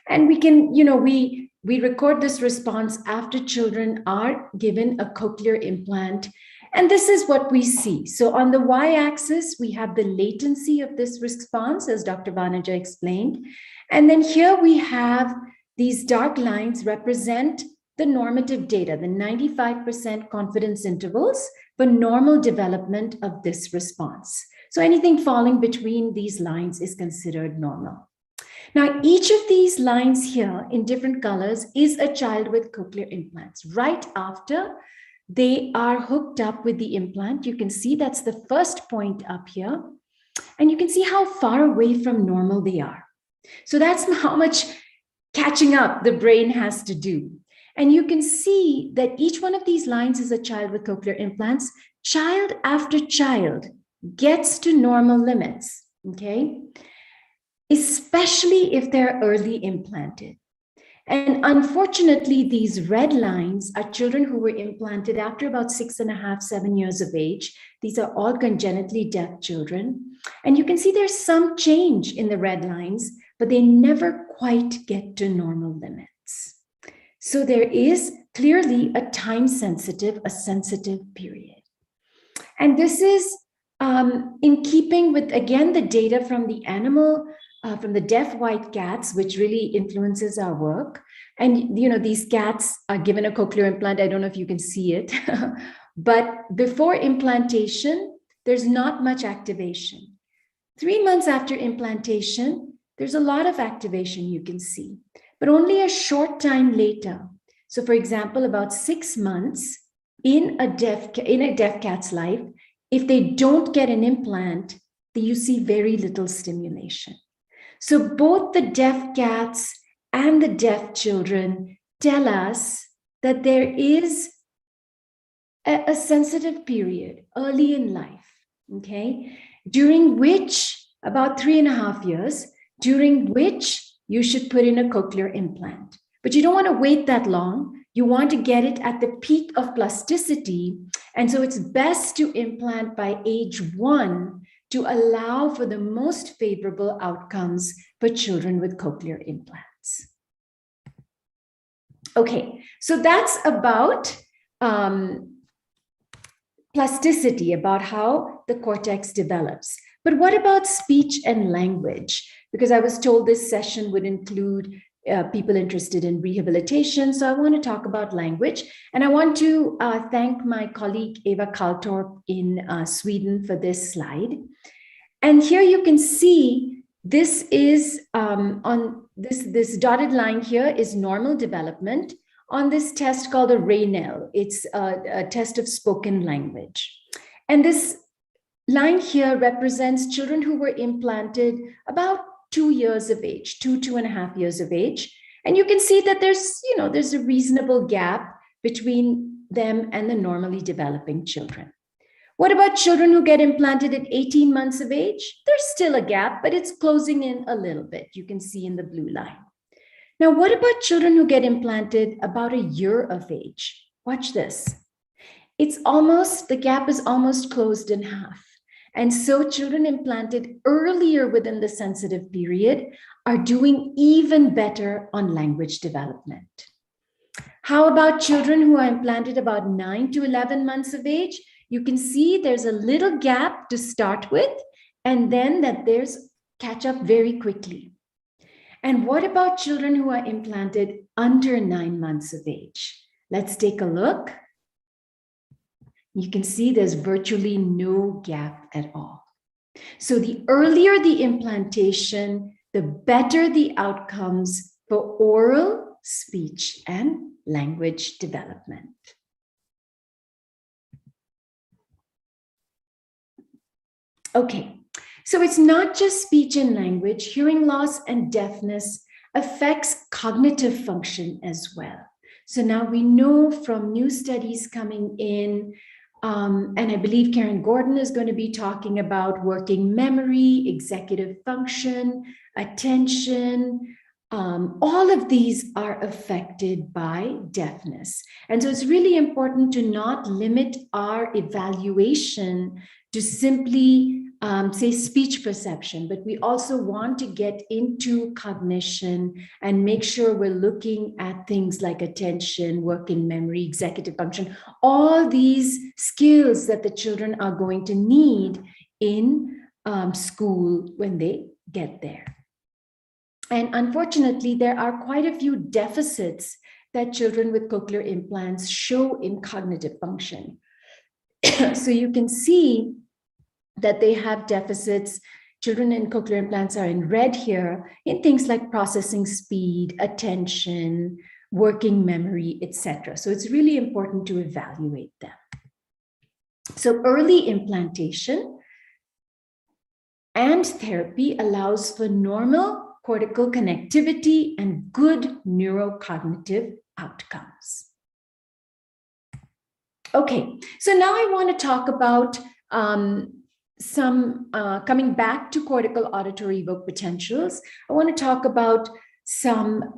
And we can, we record this response after children are given a cochlear implant. And this is what we see. So on the y-axis, we have the latency of this response, as Dr. Vanaja explained. And then here we have these dark lines represent the normative data, the 95% confidence intervals for normal development of this response. So anything falling between these lines is considered normal. Now, each of these lines here in different colors is a child with cochlear implants. Right after they are hooked up with the implant, you can see that's the first point up here. And you can see how far away from normal they are. So that's how much catching up the brain has to do. And you can see that each one of these lines is a child with cochlear implants. Child after child gets to normal limits, okay? Especially if they're early implanted. And unfortunately, these red lines are children who were implanted after about 6.5, 7 years of age. These are all congenitally deaf children. And you can see there's some change in the red lines, but they never quite get to normal limits. So there is clearly a time-sensitive, a sensitive period. And this is in keeping with, again, the data from the animal, from the deaf white cats, which really influences our work. And, these cats are given a cochlear implant. I don't know if you can see it, but before implantation, there's not much activation. 3 months after implantation, there's a lot of activation you can see, but only a short time later. So for example, about 6 months in a deaf cat's life, if they don't get an implant, you see very little stimulation. So both the deaf cats and the deaf children tell us that there is a sensitive period early in life, okay, during which, about 3.5 years, during which you should put in a cochlear implant. But you don't want to wait that long. You want to get it at the peak of plasticity. And so it's best to implant by age 1 to allow for the most favorable outcomes for children with cochlear implants. Okay, so that's about plasticity, about how the cortex develops. But what about speech and language? Because I was told this session would include people interested in rehabilitation. So I want to talk about language. And I want to thank my colleague Eva Kaltorp in Sweden for this slide. And here you can see this is on this dotted line here is normal development on this test called a RANEL. It's a test of spoken language. And this line here represents children who were implanted about 2 years of age, 2.5 years of age. And you can see that there's a reasonable gap between them and the normally developing children. What about children who get implanted at 18 months of age? There's still a gap, but it's closing in a little bit. You can see in the blue line. Now, what about children who get implanted about a year of age? Watch this. The gap is almost closed in half. And so children implanted earlier within the sensitive period are doing even better on language development. How about children who are implanted about 9 to 11 months of age? You can see there's a little gap to start with, and then that there's catch up very quickly. And what about children who are implanted under 9 months of age? Let's take a look. You can see there's virtually no gap at all. So the earlier the implantation, the better the outcomes for oral, speech, and language development. Okay, so it's not just speech and language. Hearing loss and deafness affects cognitive function as well. So now we know from new studies coming in, and I believe Karen Gordon is going to be talking about working memory, executive function, attention. All of these are affected by deafness. And so it's really important to not limit our evaluation to simply say speech perception, but we also want to get into cognition and make sure we're looking at things like attention, working memory, executive function, all these skills that the children are going to need in school when they get there. And unfortunately, there are quite a few deficits that children with cochlear implants show in cognitive function. So you can see that they have deficits. Children in cochlear implants are in red here in things like processing speed, attention, working memory, etc. So it's really important to evaluate them. So early implantation and therapy allows for normal cortical connectivity and good neurocognitive outcomes. Okay, so now I want to talk about coming back to cortical auditory evoked potentials. I want to talk about some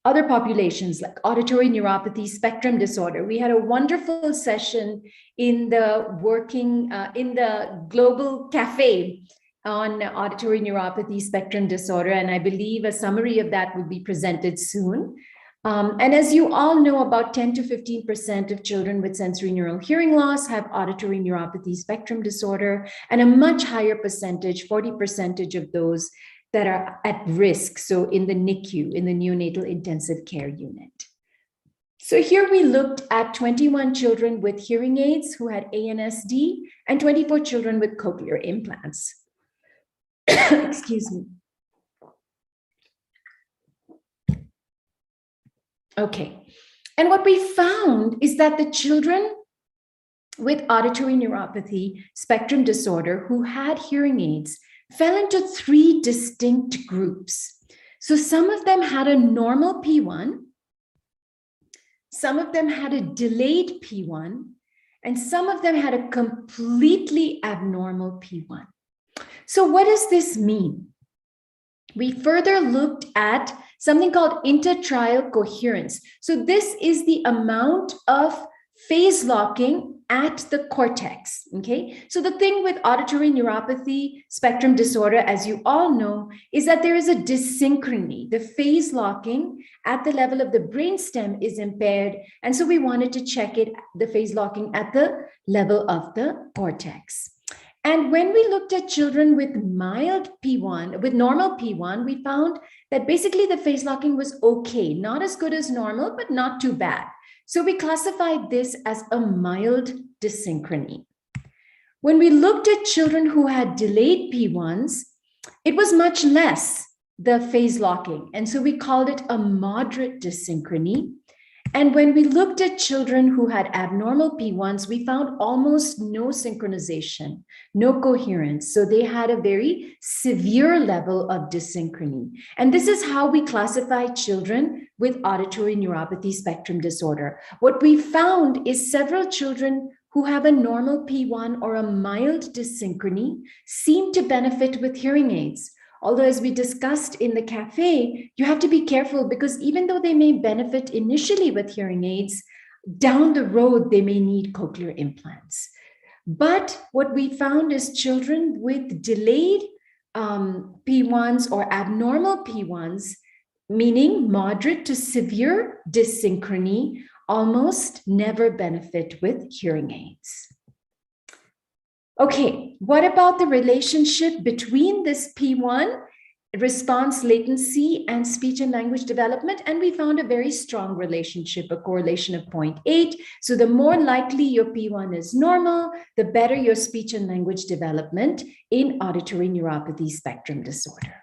other populations like auditory neuropathy spectrum disorder. We had a wonderful session in the Global Cafe on auditory neuropathy spectrum disorder, and I believe a summary of that will be presented soon. And as you all know, about 10 to 15% of children with sensory neural hearing loss have auditory neuropathy spectrum disorder, and a much higher percentage, 40% of those that are at risk, so in the NICU, in the neonatal intensive care unit. So here we looked at 21 children with hearing aids who had ANSD and 24 children with cochlear implants. Excuse me. Okay, and what we found is that the children with auditory neuropathy spectrum disorder who had hearing aids fell into 3 distinct groups. So some of them had a normal P1, some of them had a delayed P1, and some of them had a completely abnormal P1. So what does this mean? We further looked at something called intertrial coherence. So this is the amount of phase locking at the cortex, okay? So the thing with auditory neuropathy spectrum disorder, as you all know, is that there is a dyssynchrony. The phase locking at the level of the brainstem is impaired. And so we wanted to check the phase locking at the level of the cortex. And when we looked at children with mild P1, with normal P1, we found that basically the phase locking was okay, not as good as normal, but not too bad. So we classified this as a mild dyssynchrony. When we looked at children who had delayed P1s, it was much less, the phase locking. And so we called it a moderate dyssynchrony. And when we looked at children who had abnormal P1s, we found almost no synchronization, no coherence. So they had a very severe level of dyssynchrony. And this is how we classify children with auditory neuropathy spectrum disorder. What we found is several children who have a normal P1 or a mild dyssynchrony seem to benefit with hearing aids. Although, as we discussed in the cafe, you have to be careful because even though they may benefit initially with hearing aids, down the road, they may need cochlear implants. But what we found is children with delayed P1s or abnormal P1s, meaning moderate to severe dyssynchrony, almost never benefit with hearing aids. Okay, what about the relationship between this P1 response latency and speech and language development? And we found a very strong relationship, a correlation of 0.8. So the more likely your P1 is normal, the better your speech and language development in auditory neuropathy spectrum disorder.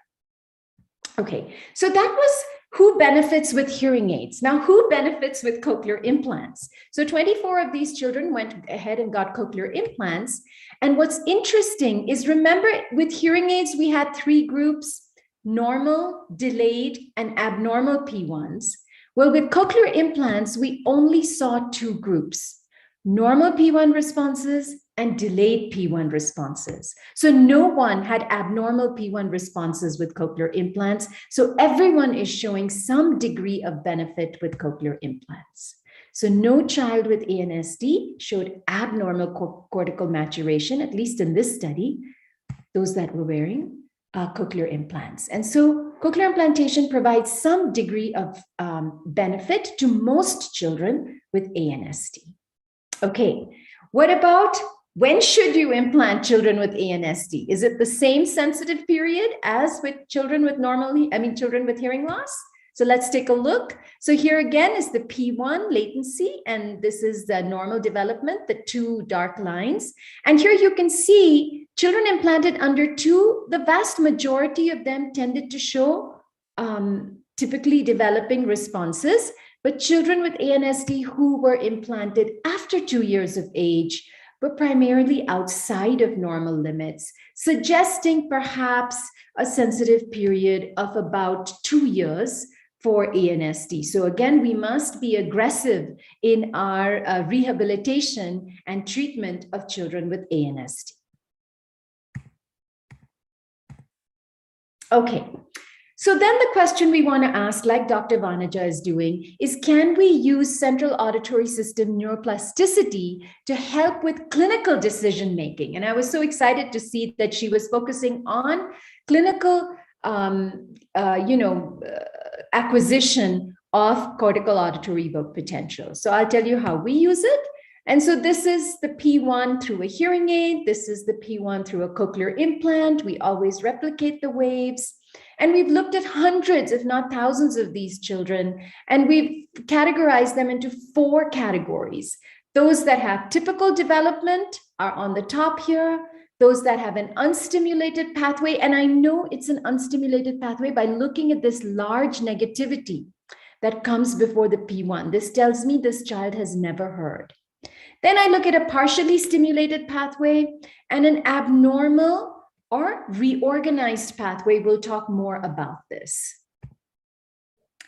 Okay, so that was who benefits with hearing aids. Now, who benefits with cochlear implants? So 24 of these children went ahead and got cochlear implants. And what's interesting is, remember, with hearing aids, we had 3 groups: normal, delayed, and abnormal P1s. Well, with cochlear implants, we only saw 2 groups: normal P1 responses and delayed P1 responses. So no one had abnormal P1 responses with cochlear implants. So everyone is showing some degree of benefit with cochlear implants. So no child with ANSD showed abnormal cortical maturation, at least in this study, those that were wearing cochlear implants. And so cochlear implantation provides some degree of benefit to most children with ANSD. Okay, what about when should you implant children with ANSD? Is it the same sensitive period as with children with children with hearing loss? So let's take a look. So here again is the P1 latency, and this is the normal development, the 2 dark lines. And here you can see children implanted under 2, the vast majority of them tended to show typically developing responses, but children with ANSD who were implanted after 2 years of age were primarily outside of normal limits, suggesting perhaps a sensitive period of about 2 years for ANSD. So again, we must be aggressive in our rehabilitation and treatment of children with ANSD. Okay. So then the question we want to ask, like Dr. Vanaja is doing, is can we use central auditory system neuroplasticity to help with clinical decision-making? And I was so excited to see that she was focusing on clinical, acquisition of cortical auditory evoked potential. So I'll tell you how we use it. And so this is the P1 through a hearing aid. This is the P1 through a cochlear implant. We always replicate the waves. And we've looked at hundreds, if not thousands, of these children, and we've categorized them into 4 categories. Those that have typical development are on the top here. Those that have an unstimulated pathway, and I know it's an unstimulated pathway by looking at this large negativity that comes before the P1. This tells me this child has never heard. Then I look at a partially stimulated pathway and an abnormal or reorganized pathway. We'll talk more about this.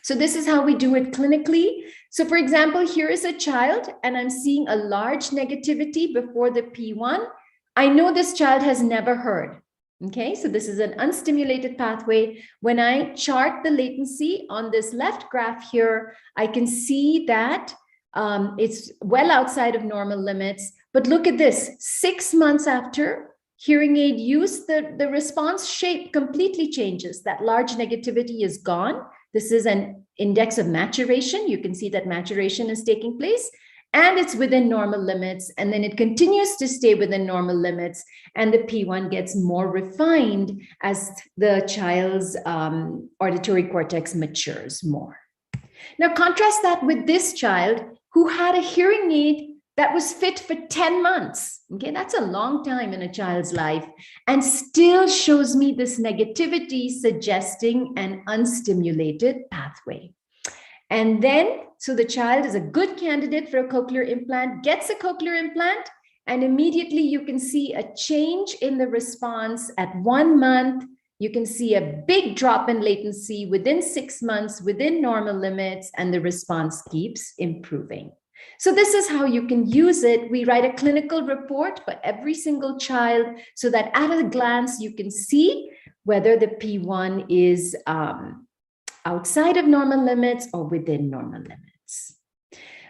So this is how we do it clinically. So for example, here is a child and I'm seeing a large negativity before the P1. I know this child has never heard. Okay, so this is an unstimulated pathway. When I chart the latency on this left graph here, I can see that it's well outside of normal limits. But look at this, 6 months after hearing aid use, the response shape completely changes. That large negativity is gone. This is an index of maturation. You can see that maturation is taking place and it's within normal limits. And then it continues to stay within normal limits. And the P1 gets more refined as the child's auditory cortex matures more. Now contrast that with this child who had a hearing aid that was fit for 10 months. Okay, that's a long time in a child's life and still shows me this negativity suggesting an unstimulated pathway. And then, so the child is a good candidate for a cochlear implant, gets a cochlear implant, and immediately you can see a change in the response at 1 month. You can see a big drop in latency within 6 months, within normal limits, and the response keeps improving. So this is how you can use it. We write a clinical report for every single child so that at a glance you can see whether the P1 is outside of normal limits or within normal limits.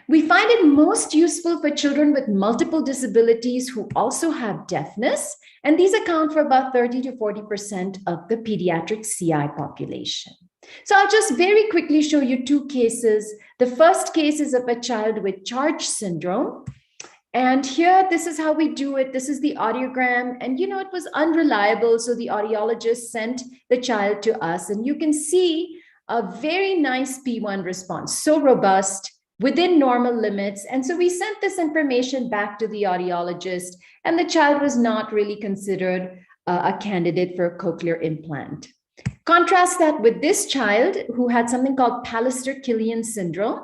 We find it most useful for children with multiple disabilities who also have deafness, and these account for about 30 to 40% of the pediatric CI population. So I'll just very quickly show you 2 cases. The first case is of a child with Charge syndrome. And here, this is how we do it. This is the audiogram. And you know, it was unreliable. So the audiologist sent the child to us. And you can see a very nice P1 response, so robust, within normal limits. And so we sent this information back to the audiologist, and the child was not really considered a candidate for a cochlear implant. Contrast that with this child who had something called Pallister-Killian syndrome.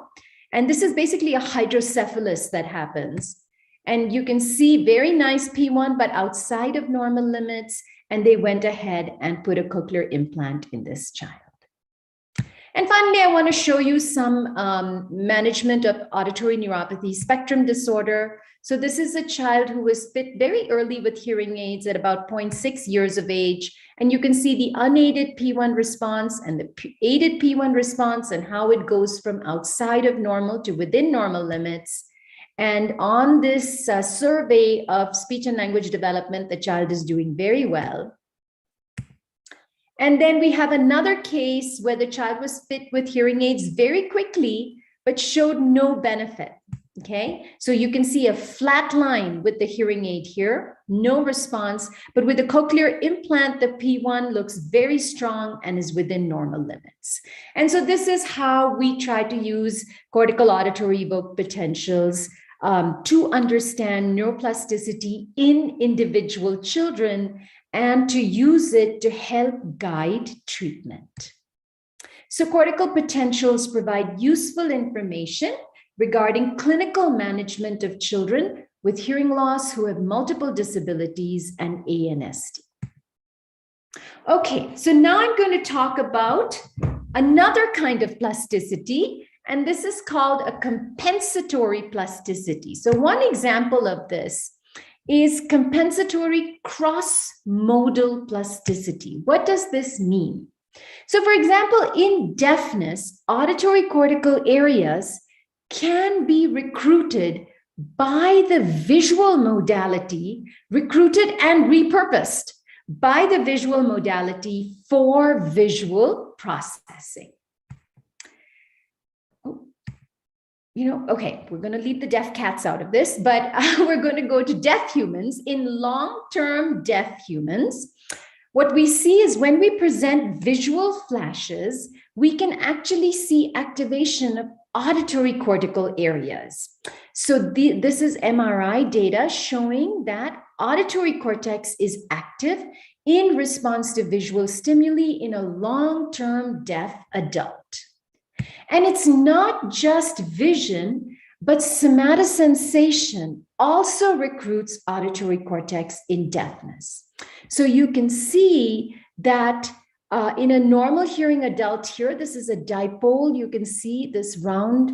And this is basically a hydrocephalus that happens. And you can see very nice P1, but outside of normal limits. And they went ahead and put a cochlear implant in this child. And finally, I want to show you some management of auditory neuropathy spectrum disorder. So this is a child who was fit very early with hearing aids at about 0.6 years of age. And you can see the unaided P1 response and the aided P1 response and how it goes from outside of normal to within normal limits. And on this survey of speech and language development, the child is doing very well. And then we have another case where the child was fit with hearing aids very quickly, but showed no benefit. Okay, so you can see a flat line with the hearing aid here, no response, but with the cochlear implant, the P1 looks very strong and is within normal limits. And so this is how we try to use cortical auditory evoked potentials to understand neuroplasticity in individual children and to use it to help guide treatment. So cortical potentials provide useful information regarding clinical management of children with hearing loss who have multiple disabilities and ANST. Okay, so now I'm going to talk about another kind of plasticity, and this is called a compensatory plasticity. So one example of this is compensatory cross-modal plasticity. What does this mean? So for example, in deafness, auditory cortical areas can be recruited by the visual modality, recruited and repurposed by the visual modality for visual processing. Okay, we're going to leave the deaf cats out of this, but we're going to go to deaf humans. In long-term deaf humans, what we see is when we present visual flashes, we can actually see activation of auditory cortical areas. So this is MRI data showing that auditory cortex is active in response to visual stimuli in a long-term deaf adult. And it's not just vision, but somatosensation also recruits auditory cortex in deafness. So you can see that in a normal hearing adult here, this is a dipole. You can see this round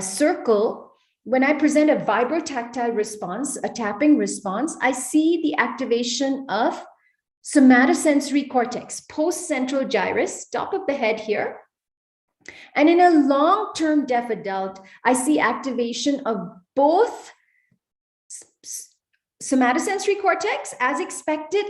circle. When I present a vibrotactile response, a tapping response, I see the activation of somatosensory cortex, post-central gyrus, top of the head here. And in a long-term deaf adult, I see activation of both somatosensory cortex, as expected,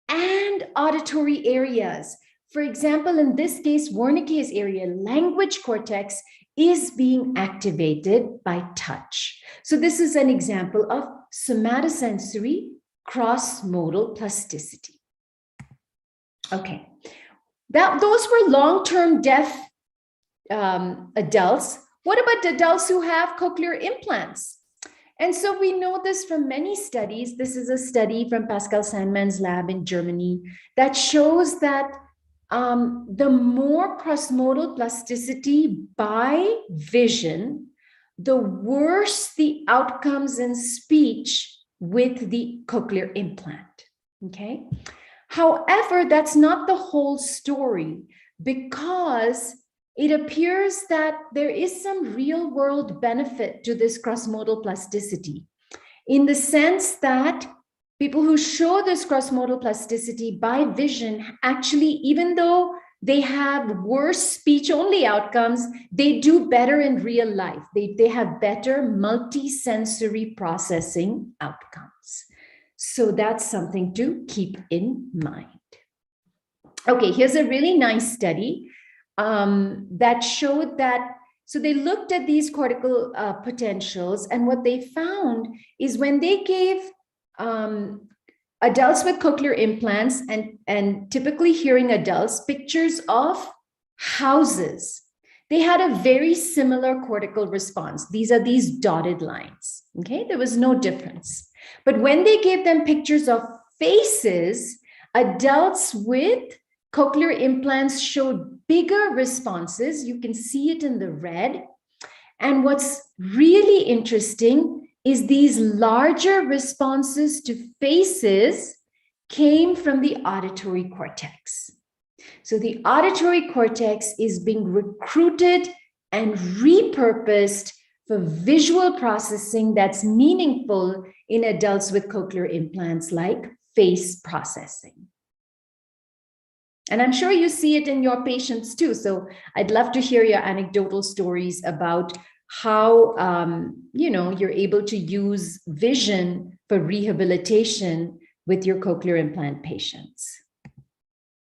and auditory areas. For example, in this case, Wernicke's area, language cortex, is being activated by touch. So this is an example of somatosensory cross-modal plasticity. Okay, those were long-term deaf adults. What about adults who have cochlear implants? And so we know this from many studies. This is a study from Pascal Sandman's lab in Germany that shows that the more crossmodal plasticity by vision, the worse the outcomes in speech with the cochlear implant, okay? However, that's not the whole story, because it appears that there is some real world benefit to this crossmodal plasticity, in the sense that people who show this crossmodal plasticity by vision, actually, even though they have worse speech-only outcomes, they do better in real life. They have better multisensory processing outcomes. So that's something to keep in mind. Okay, here's a really nice study that showed that, so they looked at these cortical potentials, and what they found is when they gave adults with cochlear implants and typically hearing adults pictures of houses, they had a very similar cortical response. These are these dotted lines, okay? There was no difference. But when they gave them pictures of faces, adults with cochlear implants showed bigger responses. You can see it in the red. And what's really interesting is these larger responses to faces came from the auditory cortex. So the auditory cortex is being recruited and repurposed for visual processing that's meaningful in adults with cochlear implants, like face processing. And I'm sure you see it in your patients too. So I'd love to hear your anecdotal stories about how you're able to use vision for rehabilitation with your cochlear implant patients.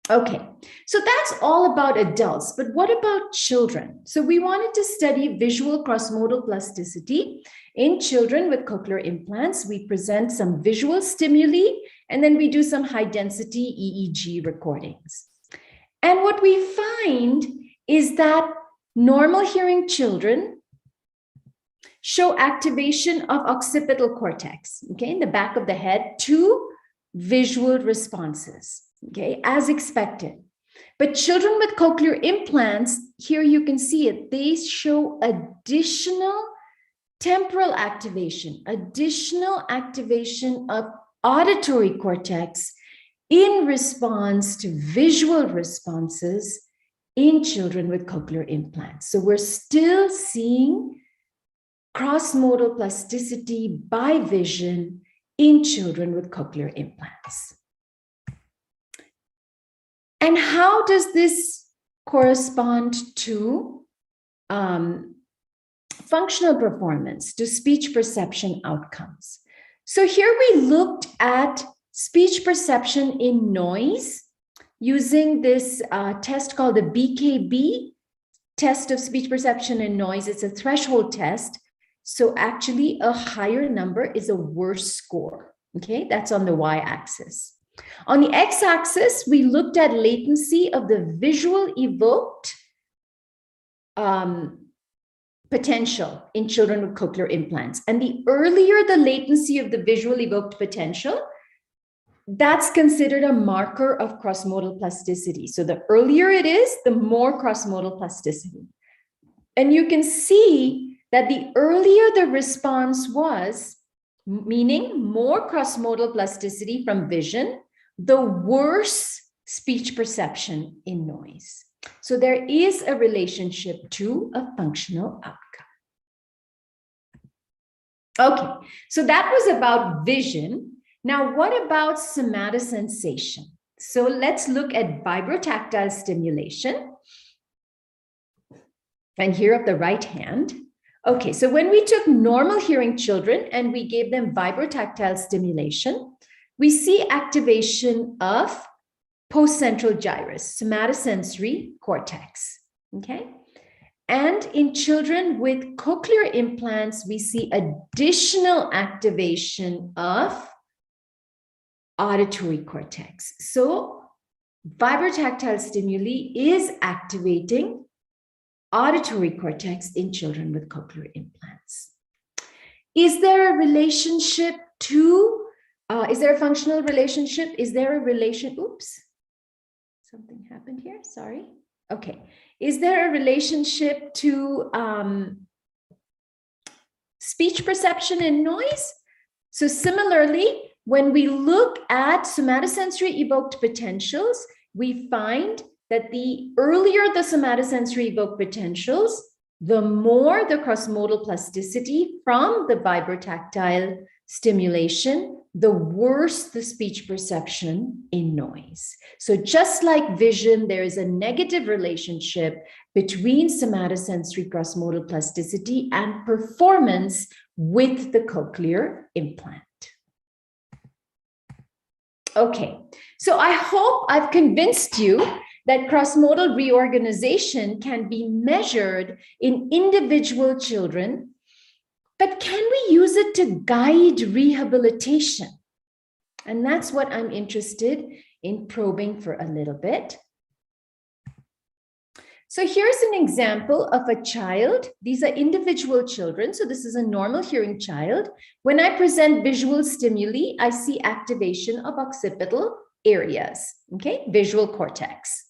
Okay, so that's all about adults, but what about children? So we wanted to study visual crossmodal plasticity in children with cochlear implants. We present some visual stimuli, and then we do some high density EEG recordings. And what we find is that normal hearing children show activation of occipital cortex, okay, in the back of the head, to visual responses, okay, as expected. But children with cochlear implants, here you can see it, they show additional temporal activation, additional activation of auditory cortex in response to visual responses in children with cochlear implants. So we're still seeing crossmodal plasticity by vision in children with cochlear implants. And how does this correspond to functional performance, to speech perception outcomes? So here we looked at speech perception in noise using this test called the BKB, test of speech perception in noise. It's a threshold test. So actually a higher number is a worse score, okay? That's on the y-axis. On the x-axis, we looked at latency of the visual evoked potential in children with cochlear implants. And the earlier the latency of the visual evoked potential, that's considered a marker of crossmodal plasticity. So the earlier it is, the more crossmodal plasticity. And you can see that the earlier the response was, meaning more crossmodal plasticity from vision, the worse speech perception in noise. So there is a relationship to a functional outcome. Okay, so that was about vision. Now, what about somatosensation? So let's look at vibrotactile stimulation. And here at the right hand. Okay, so when we took normal hearing children and we gave them vibrotactile stimulation, we see activation of postcentral gyrus, somatosensory cortex, okay? And in children with cochlear implants, we see additional activation of auditory cortex. So vibrotactile stimuli is activating auditory cortex in children with cochlear implants. Is there a relationship to, is there a functional relationship? Is there a relation, oops, something happened here, sorry. Okay, is there a relationship to speech perception and noise? So similarly, when we look at somatosensory evoked potentials, we find that the earlier the somatosensory evoked potentials, the more the cross-modal plasticity from the vibrotactile stimulation, the worse the speech perception in noise. So just like vision, there is a negative relationship between somatosensory cross-modal plasticity and performance with the cochlear implant. Okay, so I hope I've convinced you that cross-modal reorganization can be measured in individual children, but can we use it to guide rehabilitation? And that's what I'm interested in probing for a little bit. So here's an example of a child. These are individual children. So this is a normal hearing child. When I present visual stimuli, I see activation of occipital areas, okay, visual cortex.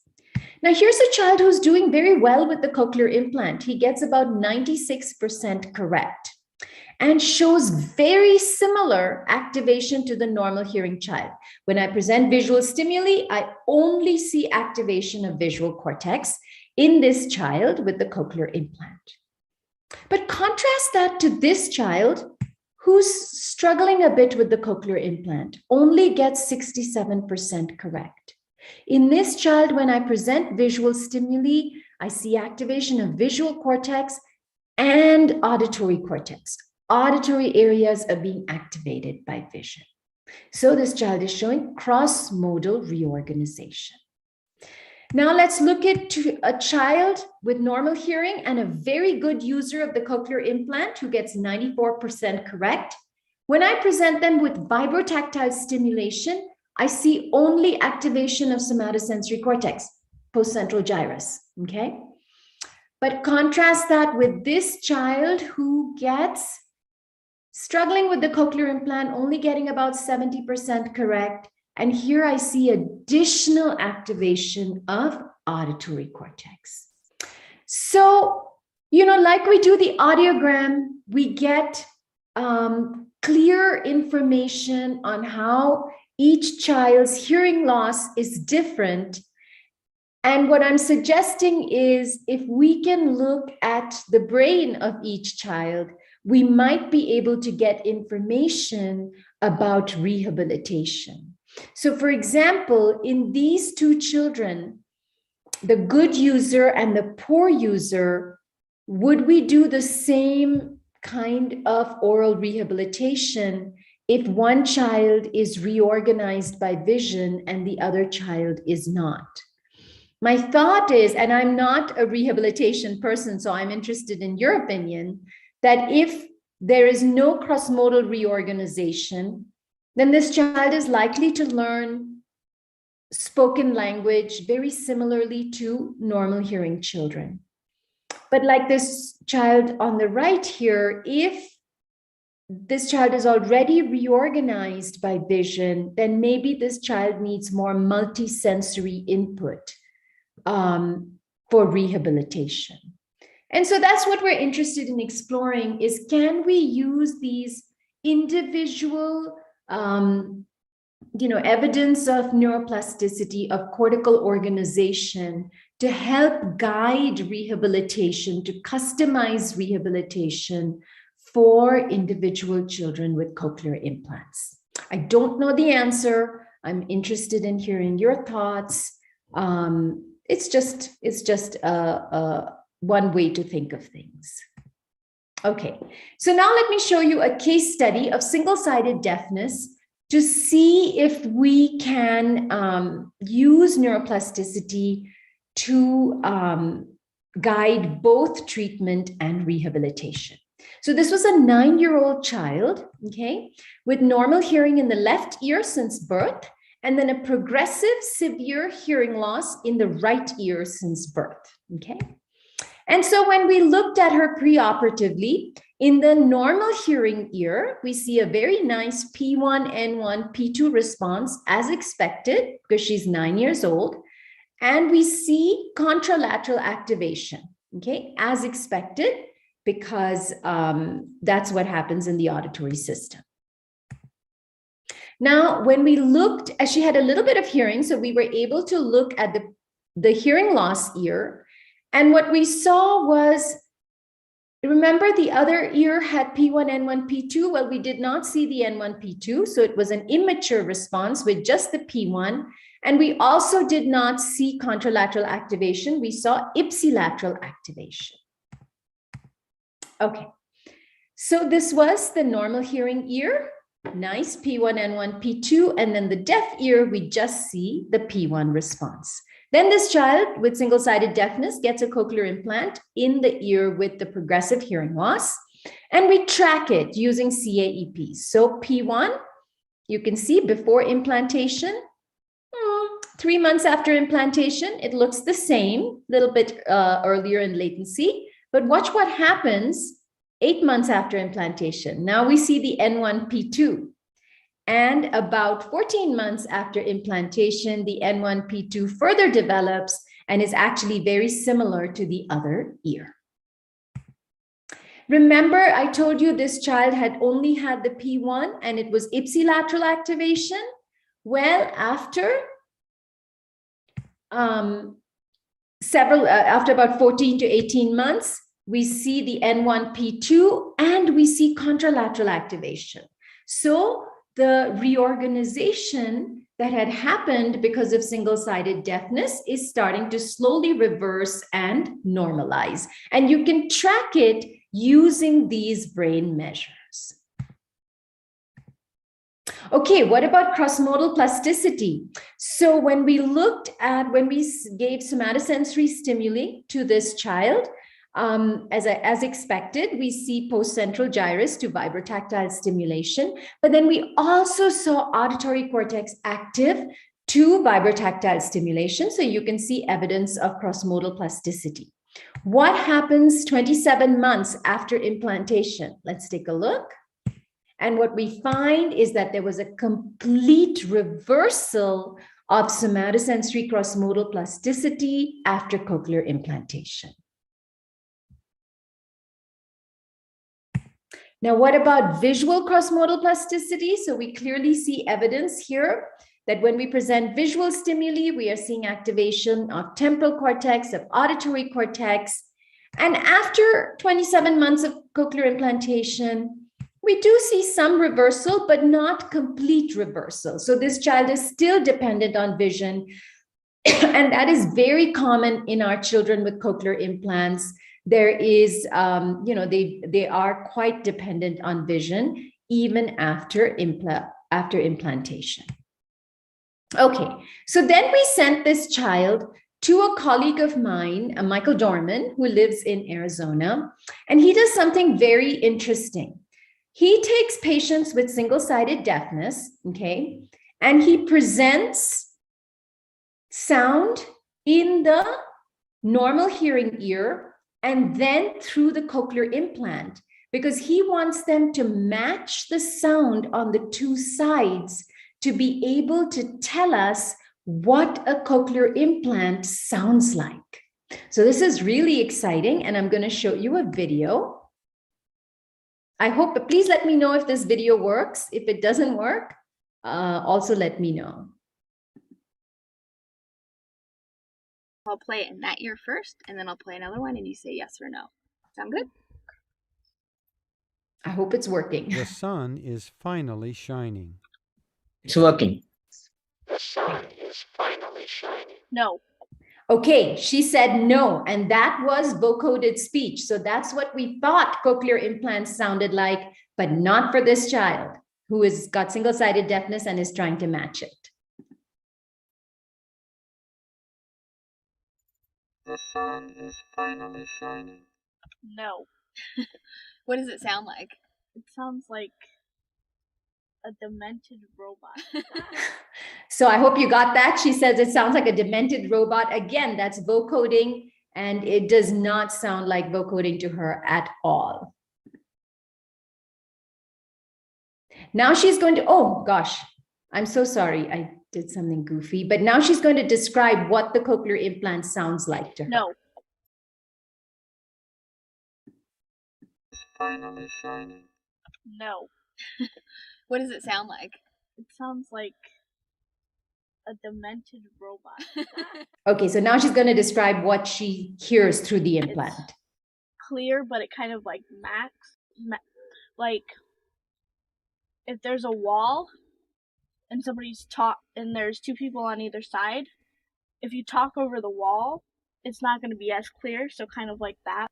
Now here's a child who's doing very well with the cochlear implant. He gets about 96% correct and shows very similar activation to the normal hearing child. When I present visual stimuli, I only see activation of visual cortex in this child with the cochlear implant. But contrast that to this child who's struggling a bit with the cochlear implant, only gets 67% correct. In this child, when I present visual stimuli, I see activation of visual cortex and auditory cortex. Auditory areas are being activated by vision. So this child is showing cross-modal reorganization. Now let's look at a child with normal hearing and a very good user of the cochlear implant who gets 94% correct. When I present them with vibrotactile stimulation, I see only activation of somatosensory cortex, postcentral gyrus, okay? But contrast that with this child who gets struggling with the cochlear implant, only getting about 70% correct. And here I see additional activation of auditory cortex. So, like we do the audiogram, we get clear information on how each child's hearing loss is different. And what I'm suggesting is if we can look at the brain of each child, we might be able to get information about rehabilitation. So for example, in these two children, the good user and the poor user, would we do the same kind of oral rehabilitation if one child is reorganized by vision and the other child is not? My thought is, and I'm not a rehabilitation person, so I'm interested in your opinion, that if there is no cross-modal reorganization, then this child is likely to learn spoken language very similarly to normal hearing children. But like this child on the right here, if this child is already reorganized by vision, then maybe this child needs more multisensory input for rehabilitation. And so that's what we're interested in exploring is, can we use these individual evidence of neuroplasticity, of cortical organization to help guide rehabilitation, to customize rehabilitation for individual children with cochlear implants? I don't know the answer. I'm interested in hearing your thoughts. It's just one way to think of things. Okay, so now let me show you a case study of single-sided deafness to see if we can use neuroplasticity to guide both treatment and rehabilitation. So this was a 9-year-old child, okay, with normal hearing in the left ear since birth, and then a progressive severe hearing loss in the right ear since birth, okay? And so when we looked at her preoperatively, in the normal hearing ear, we see a very nice P1, N1, P2 response as expected because she's 9 years old. And we see contralateral activation, okay, as expected, because that's what happens in the auditory system. Now, when we looked, as she had a little bit of hearing, so we were able to look at the hearing loss ear. And what we saw was, remember the other ear had P1, N1, P2? Well, we did not see the N1, P2. So it was an immature response with just the P1. And we also did not see contralateral activation. We saw ipsilateral activation. Okay, so this was the normal hearing ear. Nice, P1, N1, P2, and then the deaf ear, we just see the P1 response. Then this child with single-sided deafness gets a cochlear implant in the ear with the progressive hearing loss, and we track it using CAEPs. So P1, you can see before implantation, 3 months after implantation, it looks the same, a little bit earlier in latency, but watch what happens 8 months after implantation. Now we see the N1, P2. And about 14 months after implantation, the N1, P2 further develops and is actually very similar to the other ear. Remember, I told you this child had only had the P1 and it was ipsilateral activation. Well, after after about 14 to 18 months, we see the N1, P2, and we see contralateral activation. So the reorganization that had happened because of single-sided deafness is starting to slowly reverse and normalize. And you can track it using these brain measures. Okay, what about cross-modal plasticity? So when we gave somatosensory stimuli to this child, as expected, we see post-central gyrus to vibrotactile stimulation, but then we also saw auditory cortex active to vibrotactile stimulation. So you can see evidence of cross-modal plasticity. What happens 27 months after implantation? Let's take a look. And what we find is that there was a complete reversal of somatosensory cross-modal plasticity after cochlear implantation. Now, what about visual cross-modal plasticity? So we clearly see evidence here that when we present visual stimuli, we are seeing activation of temporal cortex, of auditory cortex. And after 27 months of cochlear implantation, we do see some reversal, but not complete reversal. So this child is still dependent on vision. And that is very common in our children with cochlear implants. There is, they are quite dependent on vision even after implantation. Okay, so then we sent this child to a colleague of mine, Michael Dorman, who lives in Arizona, and he does something very interesting. He takes patients with single-sided deafness, okay, and he presents sound in the normal hearing ear and then through the cochlear implant, because he wants them to match the sound on the two sides to be able to tell us what a cochlear implant sounds like. So this is really exciting, and I'm going to show you a video. I hope, but please let me know if this video works. If it doesn't work, also let me know. I'll play it in that ear first, and then I'll play another one, and you say yes or no. Sound good? I hope it's working. The sun is finally shining. It's working. The sun is finally shining. No. Okay, she said no, and that was vocoded speech. So that's what we thought cochlear implants sounded like, but not for this child who has got single-sided deafness and is trying to match it. The sun is finally shining. No. What does it sound like? It sounds like a demented robot. So I hope you got that. She says it sounds like a demented robot. Again, that's vocoding, and it does not sound like vocoding to her at all. Now she's going to, oh gosh, I'm so sorry. I did something goofy, but now she's going to describe what the cochlear implant sounds like to her. No. No. What does it sound like? It sounds like a demented robot. Okay, so now she's going to describe what she hears through the implant. It's clear, but it kind of like like if there's a wall and and there's two people on either side, if you talk over the wall, it's not going to be as clear. So kind of like that.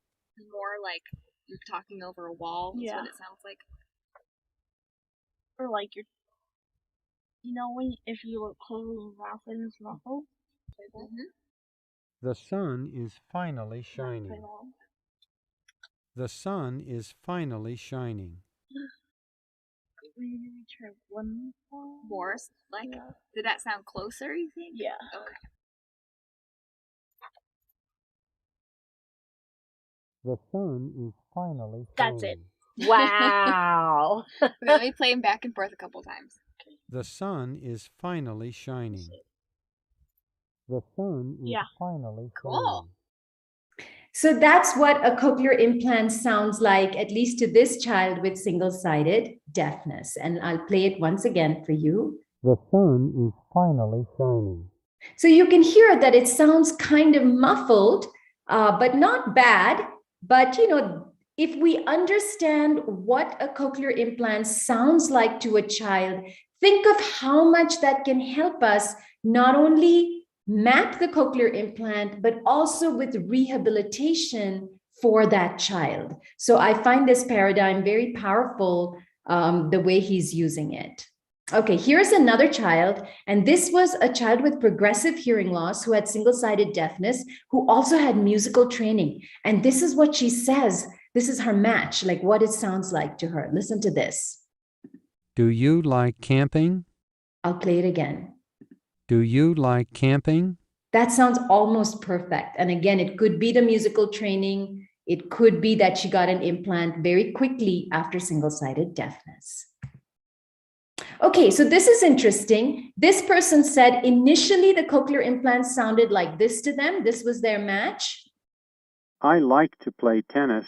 More like you're talking over a wall. Is what it sounds like. Or like if you were closing your mouth and it's muffled. The sun is finally shining. The sun is finally shining. Maybe try one more. Like, did that sound closer, you think? Yeah. Okay. The sun is finally shining. That's it. Wow. Let me play him back and forth a couple times. The sun is finally shining. The sun is finally cool. shining. So that's what a cochlear implant sounds like, at least to this child with single-sided deafness. And I'll play it once again for you. The sun is finally shining. So you can hear that it sounds kind of muffled, but not bad. But, if we understand what a cochlear implant sounds like to a child, think of how much that can help us not only map the cochlear implant, but also with rehabilitation for that child. So I find this paradigm very powerful, the way he's using it. Okay, here's another child, and this was a child with progressive hearing loss who had single-sided deafness, who also had musical training. And this is what she says. This is her match, like what it sounds like to her. Listen to this. Do you like camping? I'll play it again. Do you like camping? That sounds almost perfect. And again, it could be the musical training. It could be that she got an implant very quickly after single-sided deafness. Okay, so this is interesting. This person said initially the cochlear implant sounded like this to them. This was their match. I like to play tennis.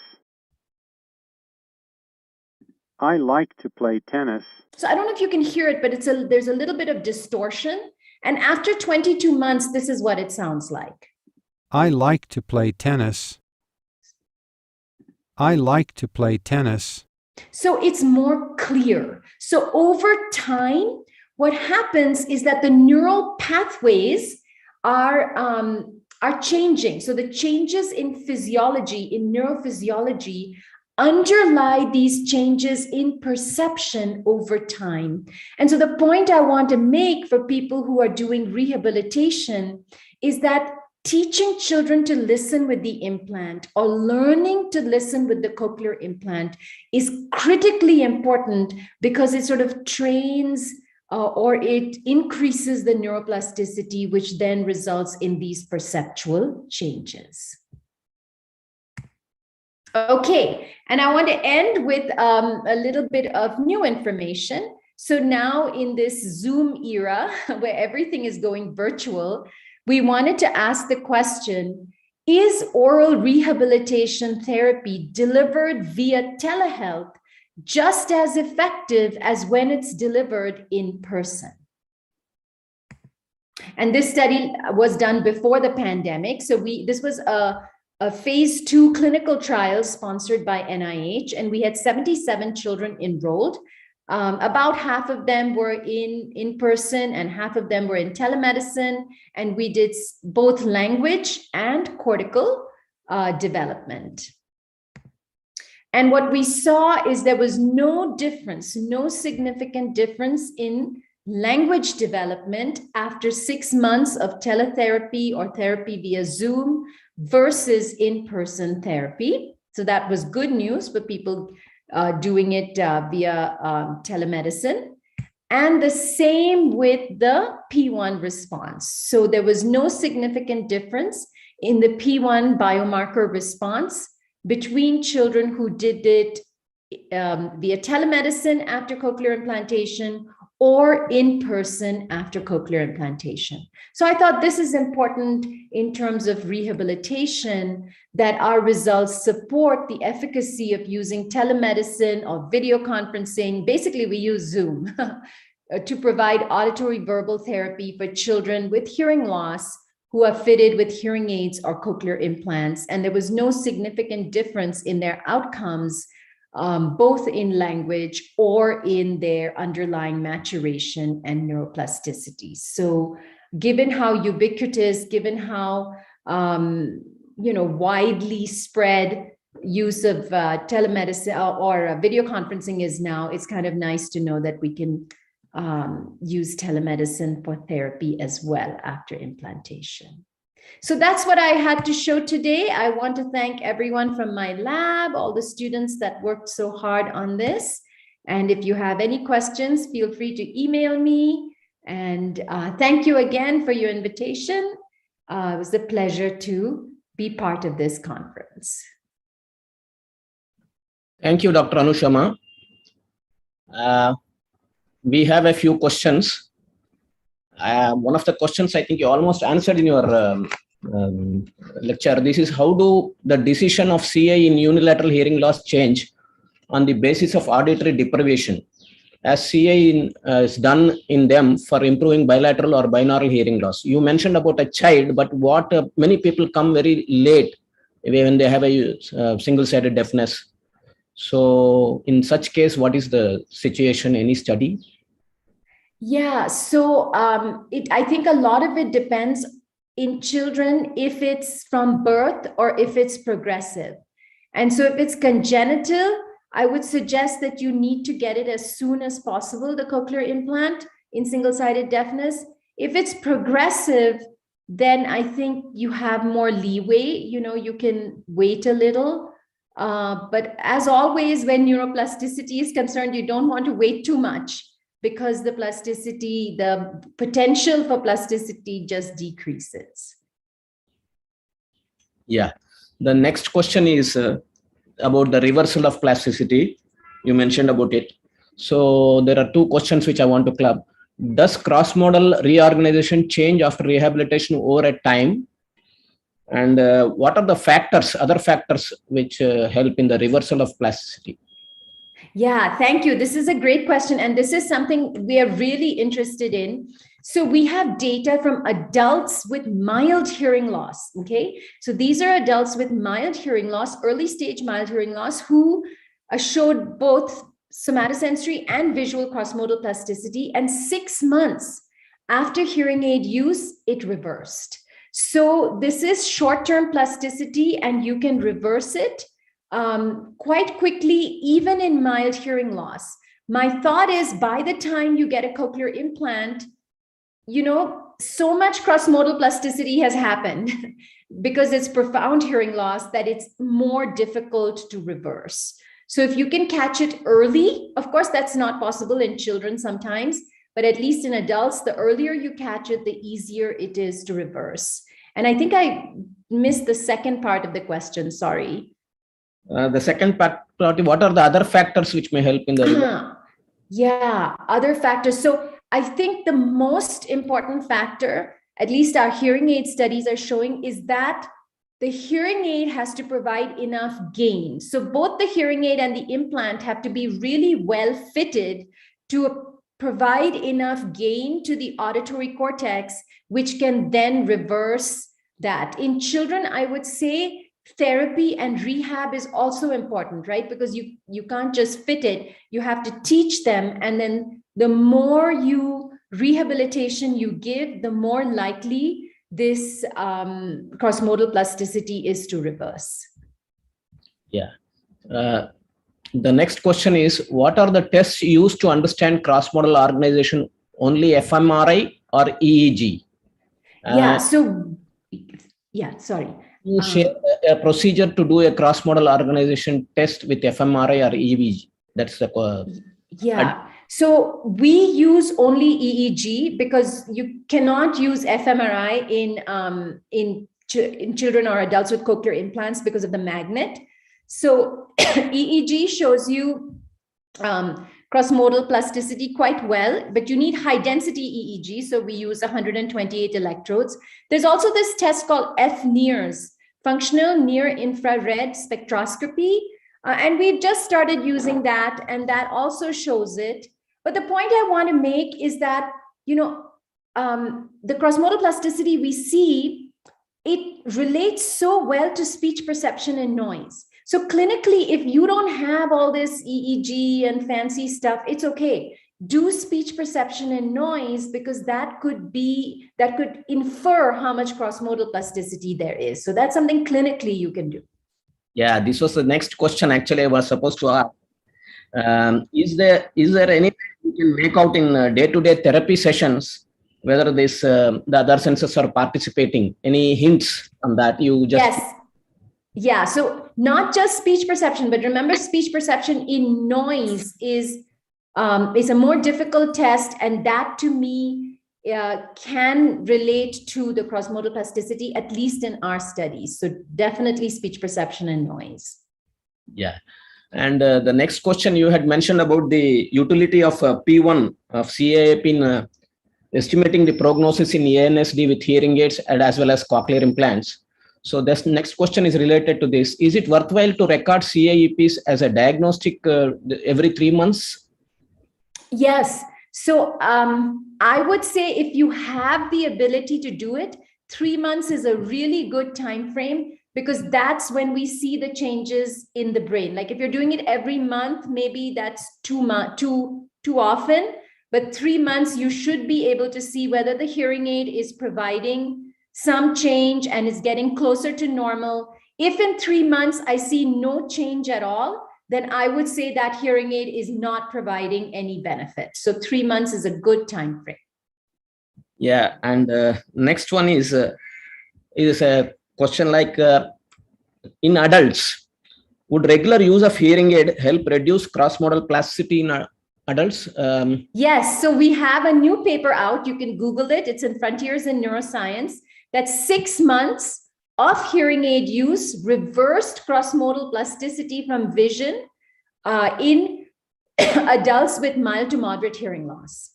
I like to play tennis. So I don't know if you can hear it, but there's a little bit of distortion. And after 22 months, this is what it sounds like. I like to play tennis. I like to play tennis. So it's more clear. So over time, what happens is that the neural pathways are changing. So the changes in physiology, in neurophysiology, underlie these changes in perception over time. And so the point I want to make for people who are doing rehabilitation is that teaching children to listen with the implant or learning to listen with the cochlear implant is critically important because it sort of trains or it increases the neuroplasticity, which then results in these perceptual changes. Okay, and I want to end with a little bit of new information. So now in this Zoom era where everything is going virtual, we wanted to ask the question, is oral rehabilitation therapy delivered via telehealth just as effective as when it's delivered in person? And this study was done before the pandemic. So this was a phase 2 clinical trial sponsored by NIH, and we had 77 children enrolled. About half of them were in person and half of them were in telemedicine. And we did both language and cortical development. And what we saw is there was no difference, no significant difference in language development after 6 months of teletherapy or therapy via Zoom versus in-person therapy. So that was good news for people doing it via telemedicine. And the same with the P1 response. So there was no significant difference in the P1 biomarker response between children who did it via telemedicine after cochlear implantation or in person after cochlear implantation. So I thought this is important in terms of rehabilitation, that our results support the efficacy of using telemedicine or video conferencing. Basically, we use Zoom to provide auditory verbal therapy for children with hearing loss who are fitted with hearing aids or cochlear implants. And there was no significant difference in their outcomes, both in language or in their underlying maturation and neuroplasticity. So given how ubiquitous, given how widely spread use of telemedicine or video conferencing is now, it's kind of nice to know that we can use telemedicine for therapy as well after implantation. So that's what I had to show today. I want to thank everyone from my lab, all the students that worked so hard on this. And if you have any questions, feel free to email me. And thank you again for your invitation. It was a pleasure to be part of this conference. Thank you, Dr. Anu Sharma. We have a few questions. One of the questions I think you almost answered in your lecture. This is, how do the decision of CIE in unilateral hearing loss change on the basis of auditory deprivation, as CIE is done in them for improving bilateral or binaural hearing loss? You mentioned about a child, but what many people come very late when they have a single-sided deafness. So in such case, what is the situation? Any study? Yeah, so I think a lot of it depends in children if it's from birth or if it's progressive. And so if it's congenital, I would suggest that you need to get it as soon as possible, the cochlear implant in single-sided deafness. If it's progressive, then I think you have more leeway, you can wait a little. But as always, when neuroplasticity is concerned, you don't want to wait too much, because the potential for plasticity just decreases. Yeah. The next question is about the reversal of plasticity. You mentioned about it. So there are two questions which I want to club. Does cross-modal reorganization change after rehabilitation over a time? And what are the other factors which help in the reversal of plasticity? Yeah, thank you. This is a great question. And this is something we are really interested in. So we have data from adults with mild hearing loss, okay? So these are adults with mild hearing loss, early stage mild hearing loss, who showed both somatosensory and visual cross-modal plasticity. And 6 months after hearing aid use, it reversed. So this is short-term plasticity, and you can reverse it quite quickly, even in mild hearing loss. My thought is, by the time you get a cochlear implant, so much cross-modal plasticity has happened because it's profound hearing loss that it's more difficult to reverse. So if you can catch it early, of course, that's not possible in children sometimes, but at least in adults, the earlier you catch it, the easier it is to reverse. And I think I missed the second part of the question, sorry. The second part, what are the other factors which may help in the Yeah, other factors. So I think the most important factor, at least our hearing aid studies are showing, is that the hearing aid has to provide enough gain. So both the hearing aid and the implant have to be really well fitted to provide enough gain to the auditory cortex, which can then reverse that. In children, I would say therapy and rehab is also important, right? Because you can't just fit it, you have to teach them. And then the more rehabilitation you give, the more likely this cross-modal plasticity is to reverse. Yeah. The next question is, what are the tests used to understand cross-modal organization? Only fMRI or EEG? Sorry. You share a procedure to do a cross-modal organization test with fMRI or EEG. That's the So we use only EEG because you cannot use fMRI in children or adults with cochlear implants because of the magnet. So EEG shows you cross-modal plasticity quite well, but you need high density EEG. So we use 128 electrodes. There's also this test called FNIRS, functional near infrared spectroscopy. And we've just started using that, and that also shows it. But the point I want to make is that, the cross-modal plasticity we see, it relates so well to speech perception and noise. So clinically, if you don't have all this EEG and fancy stuff, it's okay. Do speech perception and noise, because that could infer how much cross-modal plasticity there is. So that's something clinically you can do. Yeah, this was the next question actually I was supposed to ask. Is there anything you can make out in day-to-day therapy sessions, whether this the other senses are participating? Any hints on that? You just Yes. Yeah, so not just speech perception, but remember, speech perception in noise is a more difficult test, and that to me can relate to the cross-modal plasticity, at least in our studies. So definitely speech perception and noise. Yeah. And the next question you had mentioned about the utility of P1 of CIIP in estimating the prognosis in ANSD with hearing aids and as well as cochlear implants. So this next question is related to this. Is it worthwhile to record CIEPs as a diagnostic every 3 months? Yes. So I would say if you have the ability to do it, 3 months is a really good time frame, because that's when we see the changes in the brain. Like if you're doing it every month, maybe that's too often, but 3 months, you should be able to see whether the hearing aid is providing some change and is getting closer to normal. If in 3 months I see no change at all, then I would say that hearing aid is not providing any benefit. So 3 months is a good time frame. Yeah, and next one is a question like in adults, would regular use of hearing aid help reduce cross-modal plasticity in adults? Yes, so we have a new paper out. You can Google it. It's in Frontiers in Neuroscience. That's 6 months of hearing aid use reversed cross-modal plasticity from vision in adults with mild to moderate hearing loss.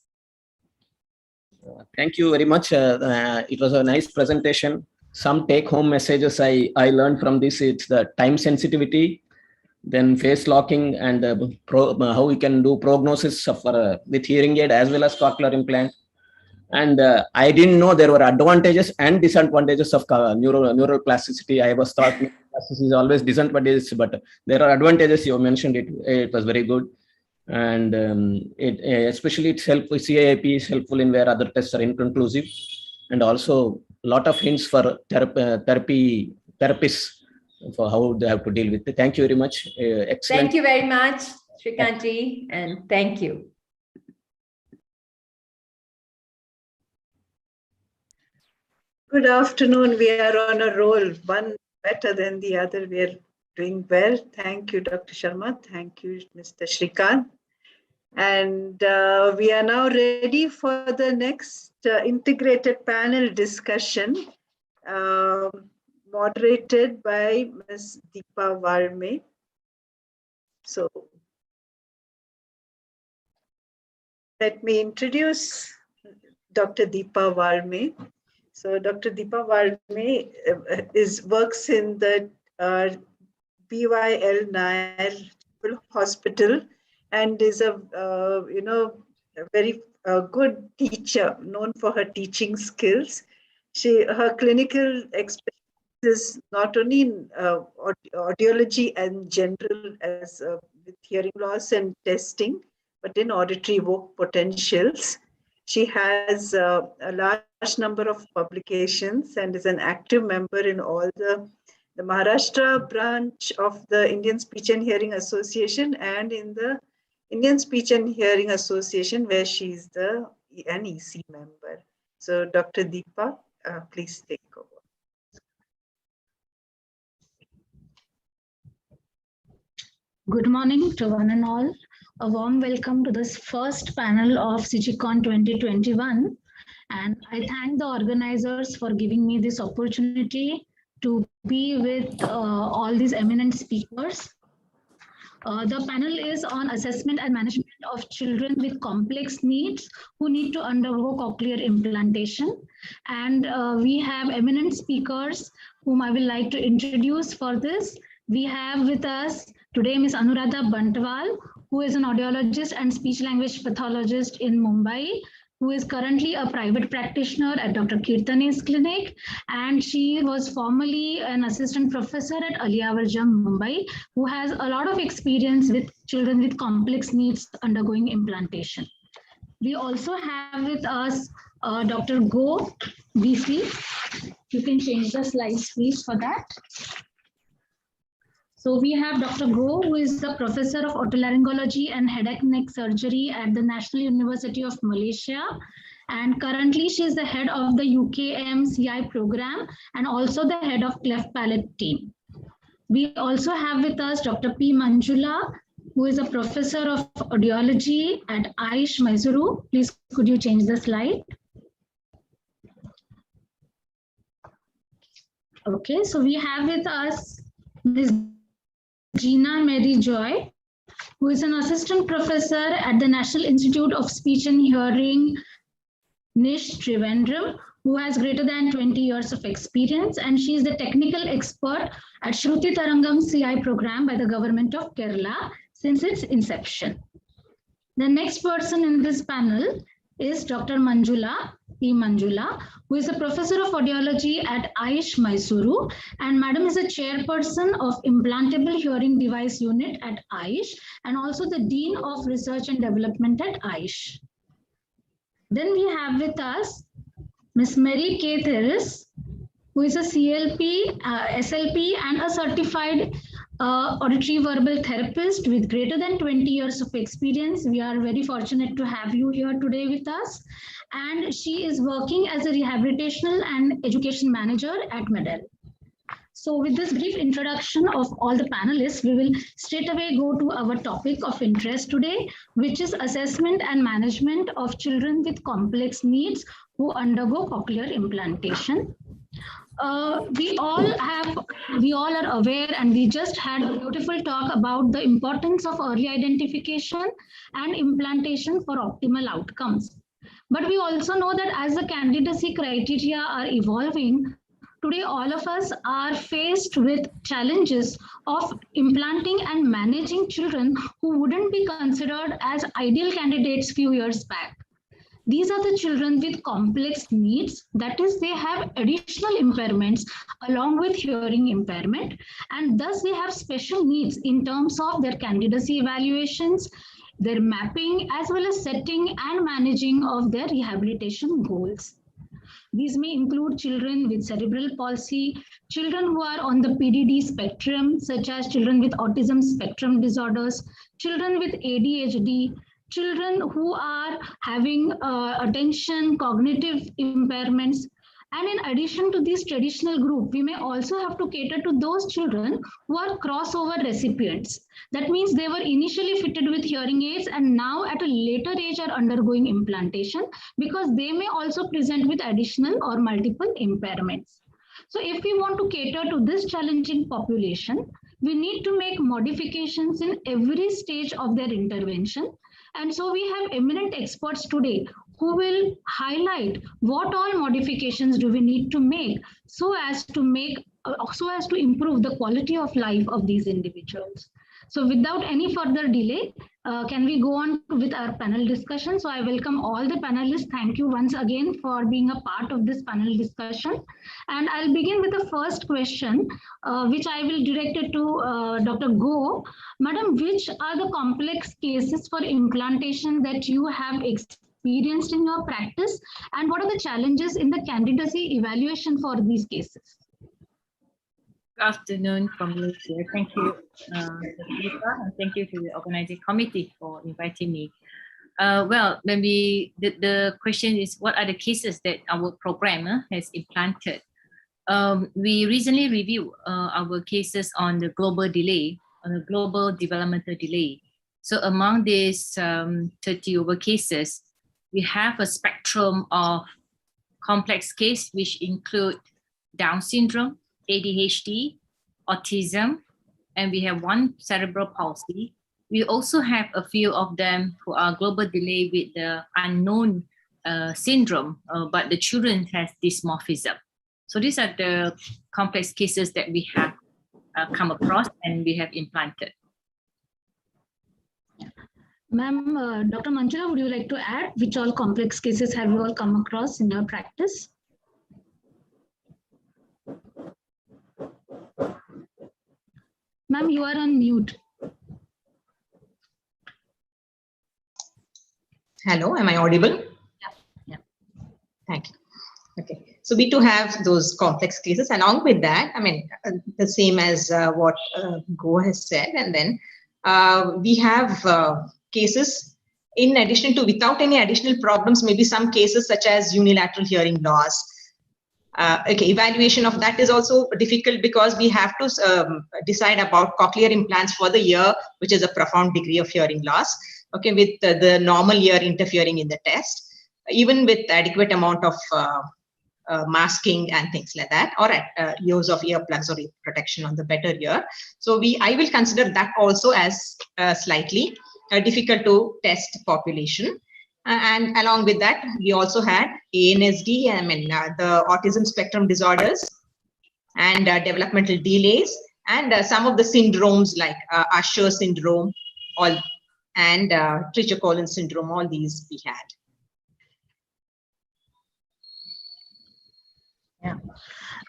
Thank you very much. It was a nice presentation. Some take-home messages I learned from this. It's the time sensitivity, then face locking, and how we can do prognosis for with hearing aid as well as cochlear implant. And I didn't know there were advantages and disadvantages of neural plasticity. I was thought plasticity is always disadvantages, but there are advantages. You mentioned it. It was very good. And especially it's helpful. CIIP is helpful in where other tests are inconclusive, and also a lot of hints for therapists for how they have to deal with it. Thank you very much. Excellent. Thank you very much, Shrikantji, and thank you. Good afternoon. We are on a roll, one better than the other. We are doing well. Thank you, Dr. Sharma. Thank you, Mr. Shrikant. And we are now ready for the next integrated panel discussion, moderated by Ms. Deepa Varme. So let me introduce Dr. Deepa Varme. So Dr. Deepa Varme works in the BYL Nair Hospital and is a very good teacher, known for her teaching skills. Her clinical expertise is not only in audiology and general as with hearing loss and testing, but in auditory evoked potentials. She has a large number of publications and is an active member in all the Maharashtra branch of the Indian Speech and Hearing Association and in the Indian Speech and Hearing Association, where she is an EC member. So Dr. Deepa, please take over. Good morning to one and all. A warm welcome to this first panel of CIGICON 2021. And I thank the organizers for giving me this opportunity to be with all these eminent speakers. The panel is on assessment and management of children with complex needs who need to undergo cochlear implantation. And we have eminent speakers whom I will like to introduce for this. We have with us today Ms. Anuradha Bantwal, who is an audiologist and speech language pathologist in Mumbai, who is currently a private practitioner at Dr. Kirtane's clinic, and she was formerly an assistant professor at Aliyawarjam, Mumbai, who has a lot of experience with children with complex needs undergoing implantation. We also have with us Dr. Go Beasley. You can change the slides, please, for that. So we have Dr. Go, who is the professor of otolaryngology and headache neck surgery at the National University of Malaysia. And currently she is the head of the UKM Siii program and also the head of cleft palate team. We also have with us Dr. P. Manjula, who is a professor of audiology at Aish, Mysuru. Please, could you change the slide? Okay, so we have with us Ms. Gina Mary Joy, who is an assistant professor at the National Institute of Speech and Hearing, Nish, Trivandrum, who has greater than 20 years of experience, and she is the technical expert at Shruti Tarangam Siii program by the government of Kerala since its inception. The next person in this panel is Dr. Manjula, P. Manjula, who is a professor of audiology at Aish, Mysuru, and Madam is a chairperson of Implantable Hearing Device Unit at Aish and also the Dean of Research and Development at Aish. Then we have with us Ms. Mary K. Theris, who is a CLP, SLP and a certified auditory verbal therapist with greater than 20 years of experience. We are very fortunate to have you here today with us. And she is working as a rehabilitational and education manager at Medel. So with this brief introduction of all the panelists, we will straight away go to our topic of interest today, which is assessment and management of children with complex needs who undergo cochlear implantation. We all are aware, and we just had a beautiful talk about the importance of early identification and implantation for optimal outcomes. But we also know that as the candidacy criteria are evolving, today all of us are faced with challenges of implanting and managing children who wouldn't be considered as ideal candidates few years back. These are the children with complex needs, that is, they have additional impairments along with hearing impairment, and thus they have special needs in terms of their candidacy evaluations, their mapping, as well as setting and managing of their rehabilitation goals. These may include children with cerebral palsy, children who are on the PDD spectrum, such as children with autism spectrum disorders, children with ADHD, children who are having attention, cognitive impairments. And in addition to this traditional group, we may also have to cater to those children who are crossover recipients. That means they were initially fitted with hearing aids and now at a later age are undergoing implantation because they may also present with additional or multiple impairments. So if we want to cater to this challenging population, we need to make modifications in every stage of their intervention. And so we have eminent experts today who will highlight what all modifications do we need to make so as to improve the quality of life of these individuals. So without any further delay, can we go on with our panel discussion? So I welcome all the panelists. Thank you once again for being a part of this panel discussion. And I'll begin with the first question, which I will direct it to Dr. Go. Madam, which are the complex cases for implantation that you have experienced in your practice? And what are the challenges in the candidacy evaluation for these cases? Good afternoon from Malaysia. Thank you, and thank you to the organizing committee for inviting me. Well, maybe the question is, what are the cases that our program has implanted? We recently reviewed our cases on the global delay, on the global developmental delay. So among these 30 over cases, we have a spectrum of complex case, which include Down syndrome, ADHD, autism, and we have one cerebral palsy, we also have a few of them who are global delay with the unknown syndrome, but the children has dysmorphism. So these are the complex cases that we have come across and we have implanted. Ma'am, Dr. Manchula, would you like to add which all complex cases have you all come across in your practice? Ma'am, you are on mute. Hello, am I audible? Yeah. Thank you. Okay, so we do have those complex cases. Along with that, I mean, the same as what Go has said, and then we have cases in addition to, without any additional problems, maybe some cases such as unilateral hearing loss. Okay, evaluation of that is also difficult because we have to decide about cochlear implants for the ear, which is a profound degree of hearing loss. Okay, with the normal ear interfering in the test, even with adequate amount of masking and things like that, or use of earplugs or ear protection on the better ear. So I will consider that also as slightly difficult to test population. And along with that, we also had ANSD, I mean, the autism spectrum disorders and developmental delays, and some of the syndromes like Usher syndrome, and Trichocolin syndrome, all these we had. Yeah.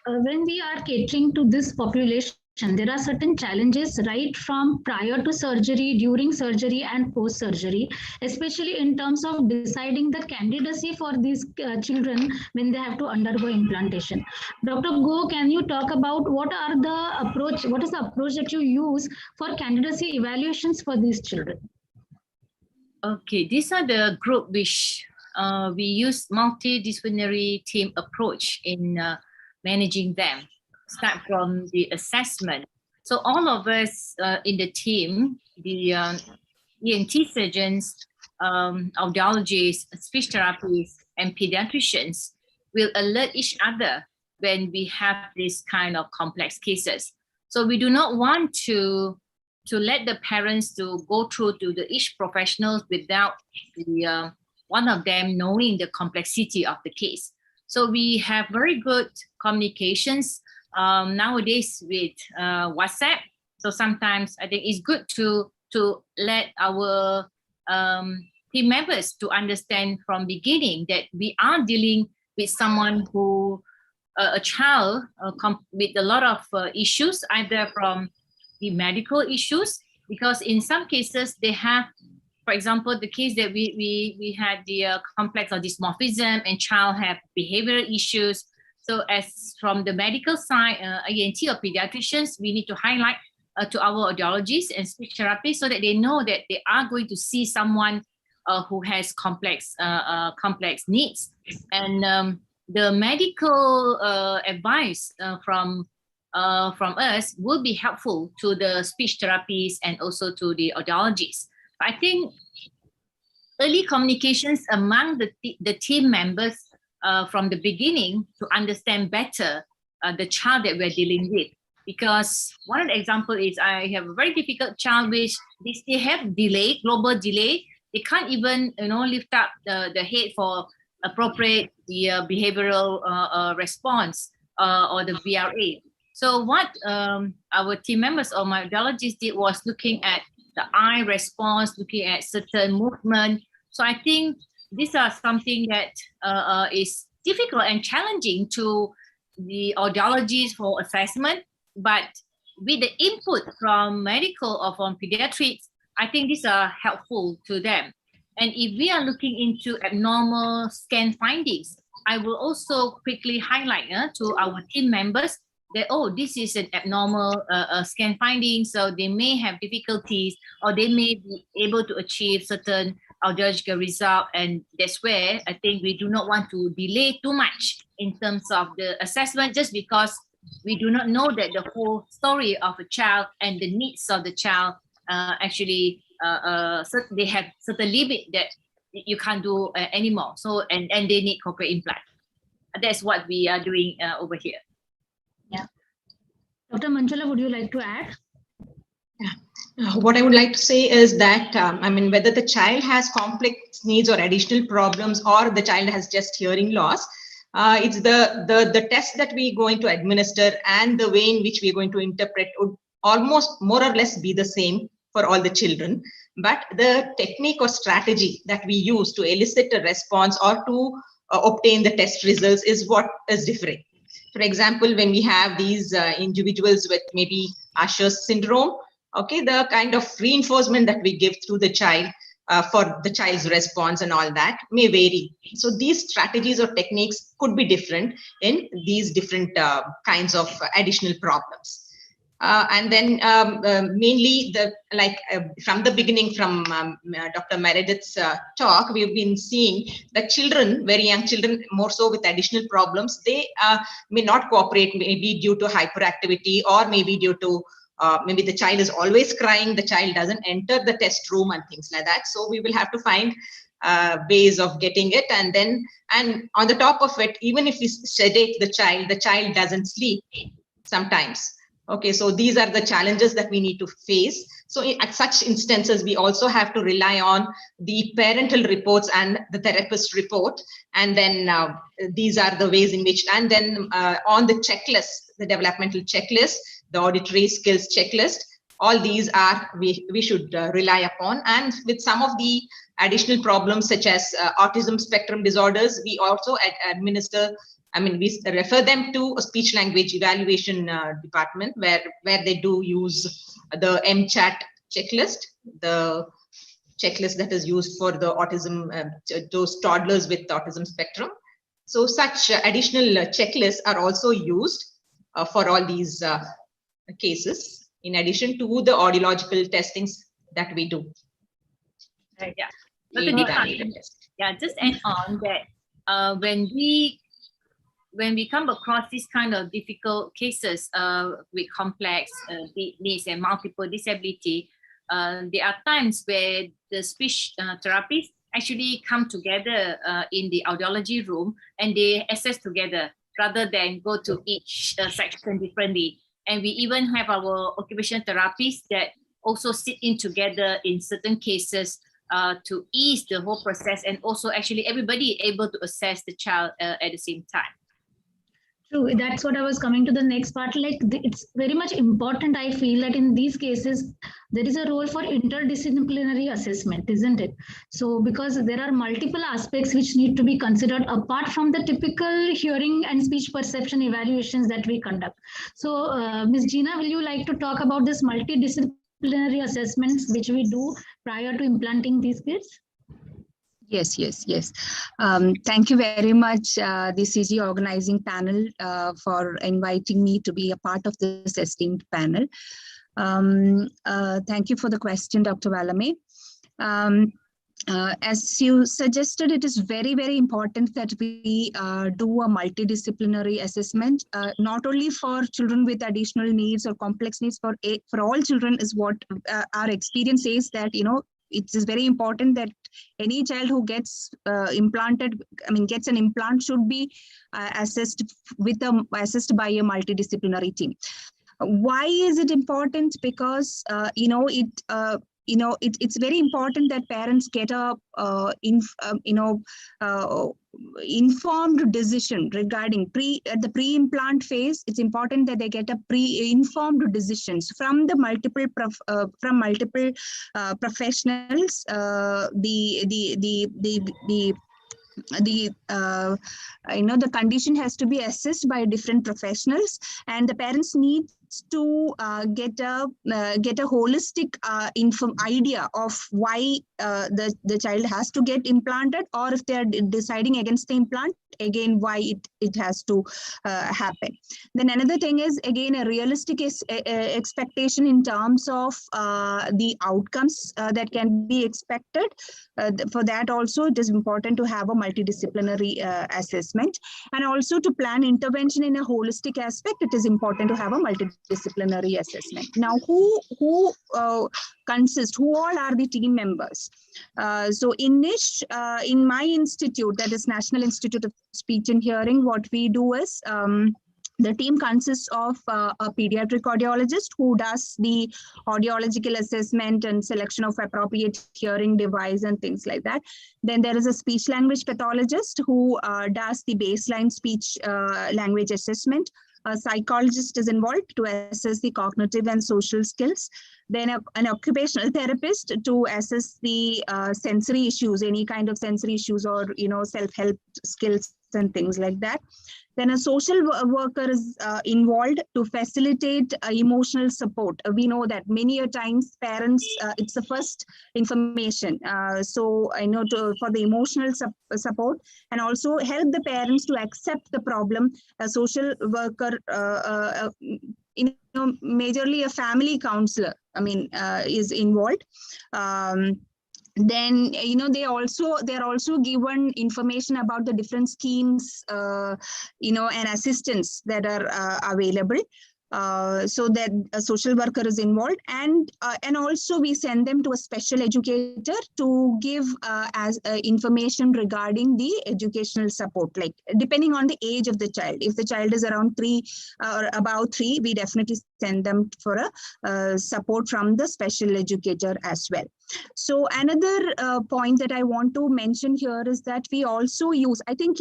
When we are catering to this population, there are certain challenges right from prior to surgery, during surgery, and post-surgery, especially in terms of deciding the candidacy for these children when they have to undergo implantation. Dr. Go, can you talk about what is the approach that you use for candidacy evaluations for these children? Okay, these are the group which we use multidisciplinary team approach in managing them. Start from the assessment. So all of us in the team, the ENT surgeons, audiologists, speech therapists, and pediatricians will alert each other when we have this kind of complex cases. So we do not want to let the parents to go through to each professional without the one of them knowing the complexity of the case. So we have very good communications nowadays with WhatsApp. So sometimes I think it's good to let our team members to understand from beginning that we are dealing with someone who, a child with a lot of issues, either from the medical issues, because in some cases they have, for example, the case that we had the complex of dysmorphism and child have behavioral issues. So as from the medical side, ENT or pediatricians, we need to highlight to our audiologists and speech therapists so that they know that they are going to see someone who has complex needs. And the medical advice from us will be helpful to the speech therapists and also to the audiologists. I think early communications among the team members from the beginning to understand better the child that we're dealing with. Because one of the examples is I have a very difficult child which they have delay, global delay. They can't even lift up the head for appropriate the behavioral response or the VRA. So what our team members or my audiologists did was looking at the eye response, looking at certain movement. So I think these are something that is difficult and challenging to the audiologists for assessment, but with the input from medical or from pediatrics, I think these are helpful to them. And if we are looking into abnormal scan findings, I will also quickly highlight to our team members that, oh, this is an abnormal scan finding, so they may have difficulties or they may be able to achieve certain audiological result, and that's where I think we do not want to delay too much in terms of the assessment just because we do not know that the whole story of a child and the needs of the child actually they have certain limit that you can't do anymore. So and they need cochlear implant. That's what we are doing over here. Yeah. Dr. Manchula, would you like to add? Yeah. What I would like to say is that, I mean, whether the child has complex needs or additional problems, or the child has just hearing loss, it's the test that we're going to administer and the way in which we're going to interpret would almost more or less be the same for all the children. But the technique or strategy that we use to elicit a response or to obtain the test results is what is different. For example, when we have these individuals with maybe Usher's syndrome, okay, the kind of reinforcement that we give through the child for the child's response and all that may vary. So these strategies or techniques could be different in these different kinds of additional problems. And then mainly from the beginning, from Dr. Meredith's talk, we've been seeing that children, very young children, more so with additional problems, they may not cooperate, maybe due to hyperactivity, or maybe due to maybe the child is always crying, the child doesn't enter the test room and things like that. So we will have to find ways of getting it. And on the top of it, even if we sedate the child doesn't sleep sometimes. Okay, so these are the challenges that we need to face. So at such instances, we also have to rely on the parental reports and the therapist report. And then these are the ways in which, and then on the checklist, the developmental checklist, the auditory skills checklist, all these are, we should rely upon. And with some of the additional problems such as autism spectrum disorders, we also administer, I mean, we refer them to a speech language evaluation department where they do use the MCHAT checklist, the checklist that is used for the autism, those toddlers with autism spectrum. So such additional checklists are also used for all these cases, in addition to the audiological testings that we do. Yeah, yeah, just add on that when we come across this kind of difficult cases with complex needs and multiple disability, there are times where the speech therapists actually come together in the audiology room and they assess together rather than go to each section differently. And we even have our occupational therapists that also sit in together in certain cases to ease the whole process, and also actually everybody able to assess the child at the same time. True, that's what I was coming to the next part. Like it's very much important, I feel, that in these cases there is a role for interdisciplinary assessment, isn't it? So because there are multiple aspects which need to be considered apart from the typical hearing and speech perception evaluations that we conduct. So Ms. Gina, will you like to talk about this multidisciplinary assessments which we do prior to implanting these kids? Yes. Thank you very much, the CG organizing panel, for inviting me to be a part of this esteemed panel. Thank you for the question, Dr. Valame. As you suggested, it is very, very important that we do a multidisciplinary assessment, not only for children with additional needs or complex needs, for all children is what our experience says, that, you know, it is very important that any child who gets implanted, gets an implant, should be assessed by a multidisciplinary team. Why is it important? Because it's very important that parents get a informed decision regarding at the pre-implant phase. It's important that they get a pre-informed decisions from the multiple professionals. The condition has to be assessed by different professionals, and the parents need to get a holistic idea of why the child has to get implanted, or if they are deciding against the implant, again why it has to happen. Then another thing is, again, a realistic expectation in terms of the outcomes that can be expected. For that also, it is important to have a multidisciplinary assessment, and also to plan intervention in a holistic aspect. It is important to have a multidisciplinary assessment. Now, who all are the team members? So in NISH, in my institute, that is National Institute of Speech and Hearing, what we do is The team consists of a pediatric audiologist who does the audiological assessment and selection of appropriate hearing device and things like that. Then there is a speech language pathologist who does the baseline speech language assessment. A psychologist is involved to assess the cognitive and social skills. Then an occupational therapist to assess the sensory issues, any kind of sensory issues or self-help skills and things like that. Then a social worker is involved to facilitate emotional support. We know that many a times parents, it's the first information. So I know for the emotional support and also help the parents to accept the problem. A social worker, majorly a family counselor, is involved. Then they're also given information about the different schemes and assistance that are available, so that a social worker is involved, and also we send them to a special educator to give information regarding the educational support, like depending on the age of the child. If the child is around 3 or about 3, we definitely send them for a support from the special educator as well. So another point that I want to mention here is that we also use, I think,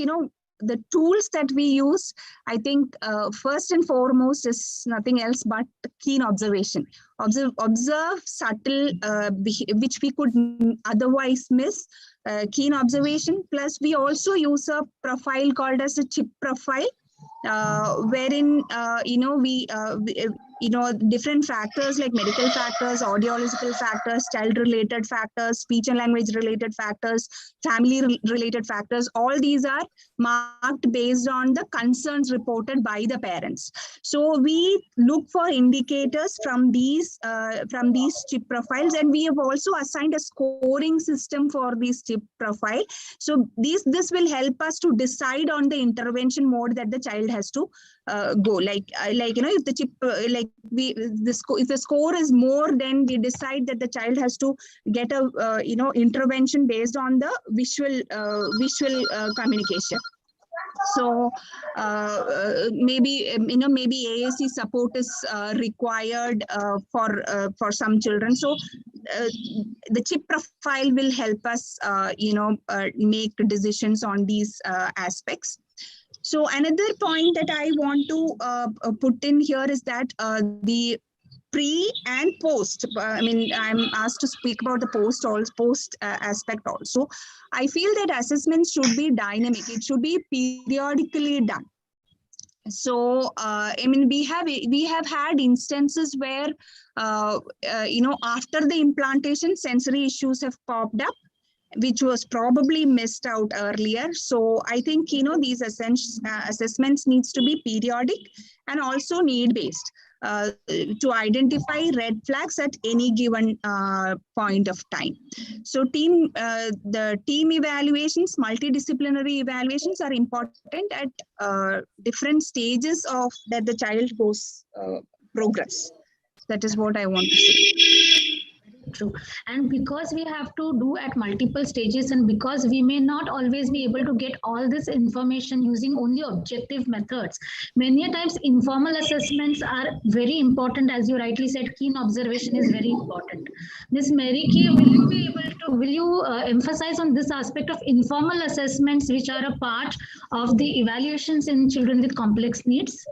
the tools that we use, I think first and foremost is nothing else but keen observation. Observe subtle, which we could otherwise miss. Keen observation, plus we also use a profile called as a chip profile, wherein different factors like medical factors, audiological factors, child-related factors, speech and language-related factors, family-related factors, all these are marked based on the concerns reported by the parents. So we look for indicators from these chip profiles, and we have also assigned a scoring system for these chip profile. So this will help us to decide on the intervention mode that the child has to go. If the chip if the score is more, then we decide that the child has to get a intervention based on the visual communication. So maybe AAC support is required for some children. So the chip profile will help us make decisions on these aspects. So another point that I want to put in here is that the pre and post, I'm asked to speak about the post aspect also. I feel that assessments should be dynamic. It should be periodically done. So we have had instances where after the implantation, sensory issues have popped up, which was probably missed out earlier. So I think, these assessments needs to be periodic and also need-based to identify red flags at any given point of time. So the team evaluations, multidisciplinary evaluations are important at different stages of that the child goes progress. That is what I want to say. True. And because we have to do at multiple stages, and because we may not always be able to get all this information using only objective methods, many times informal assessments are very important. As you rightly said, keen observation is very important. Ms. Mary Kay, will you emphasize on this aspect of informal assessments, which are a part of the evaluations in children with complex needs?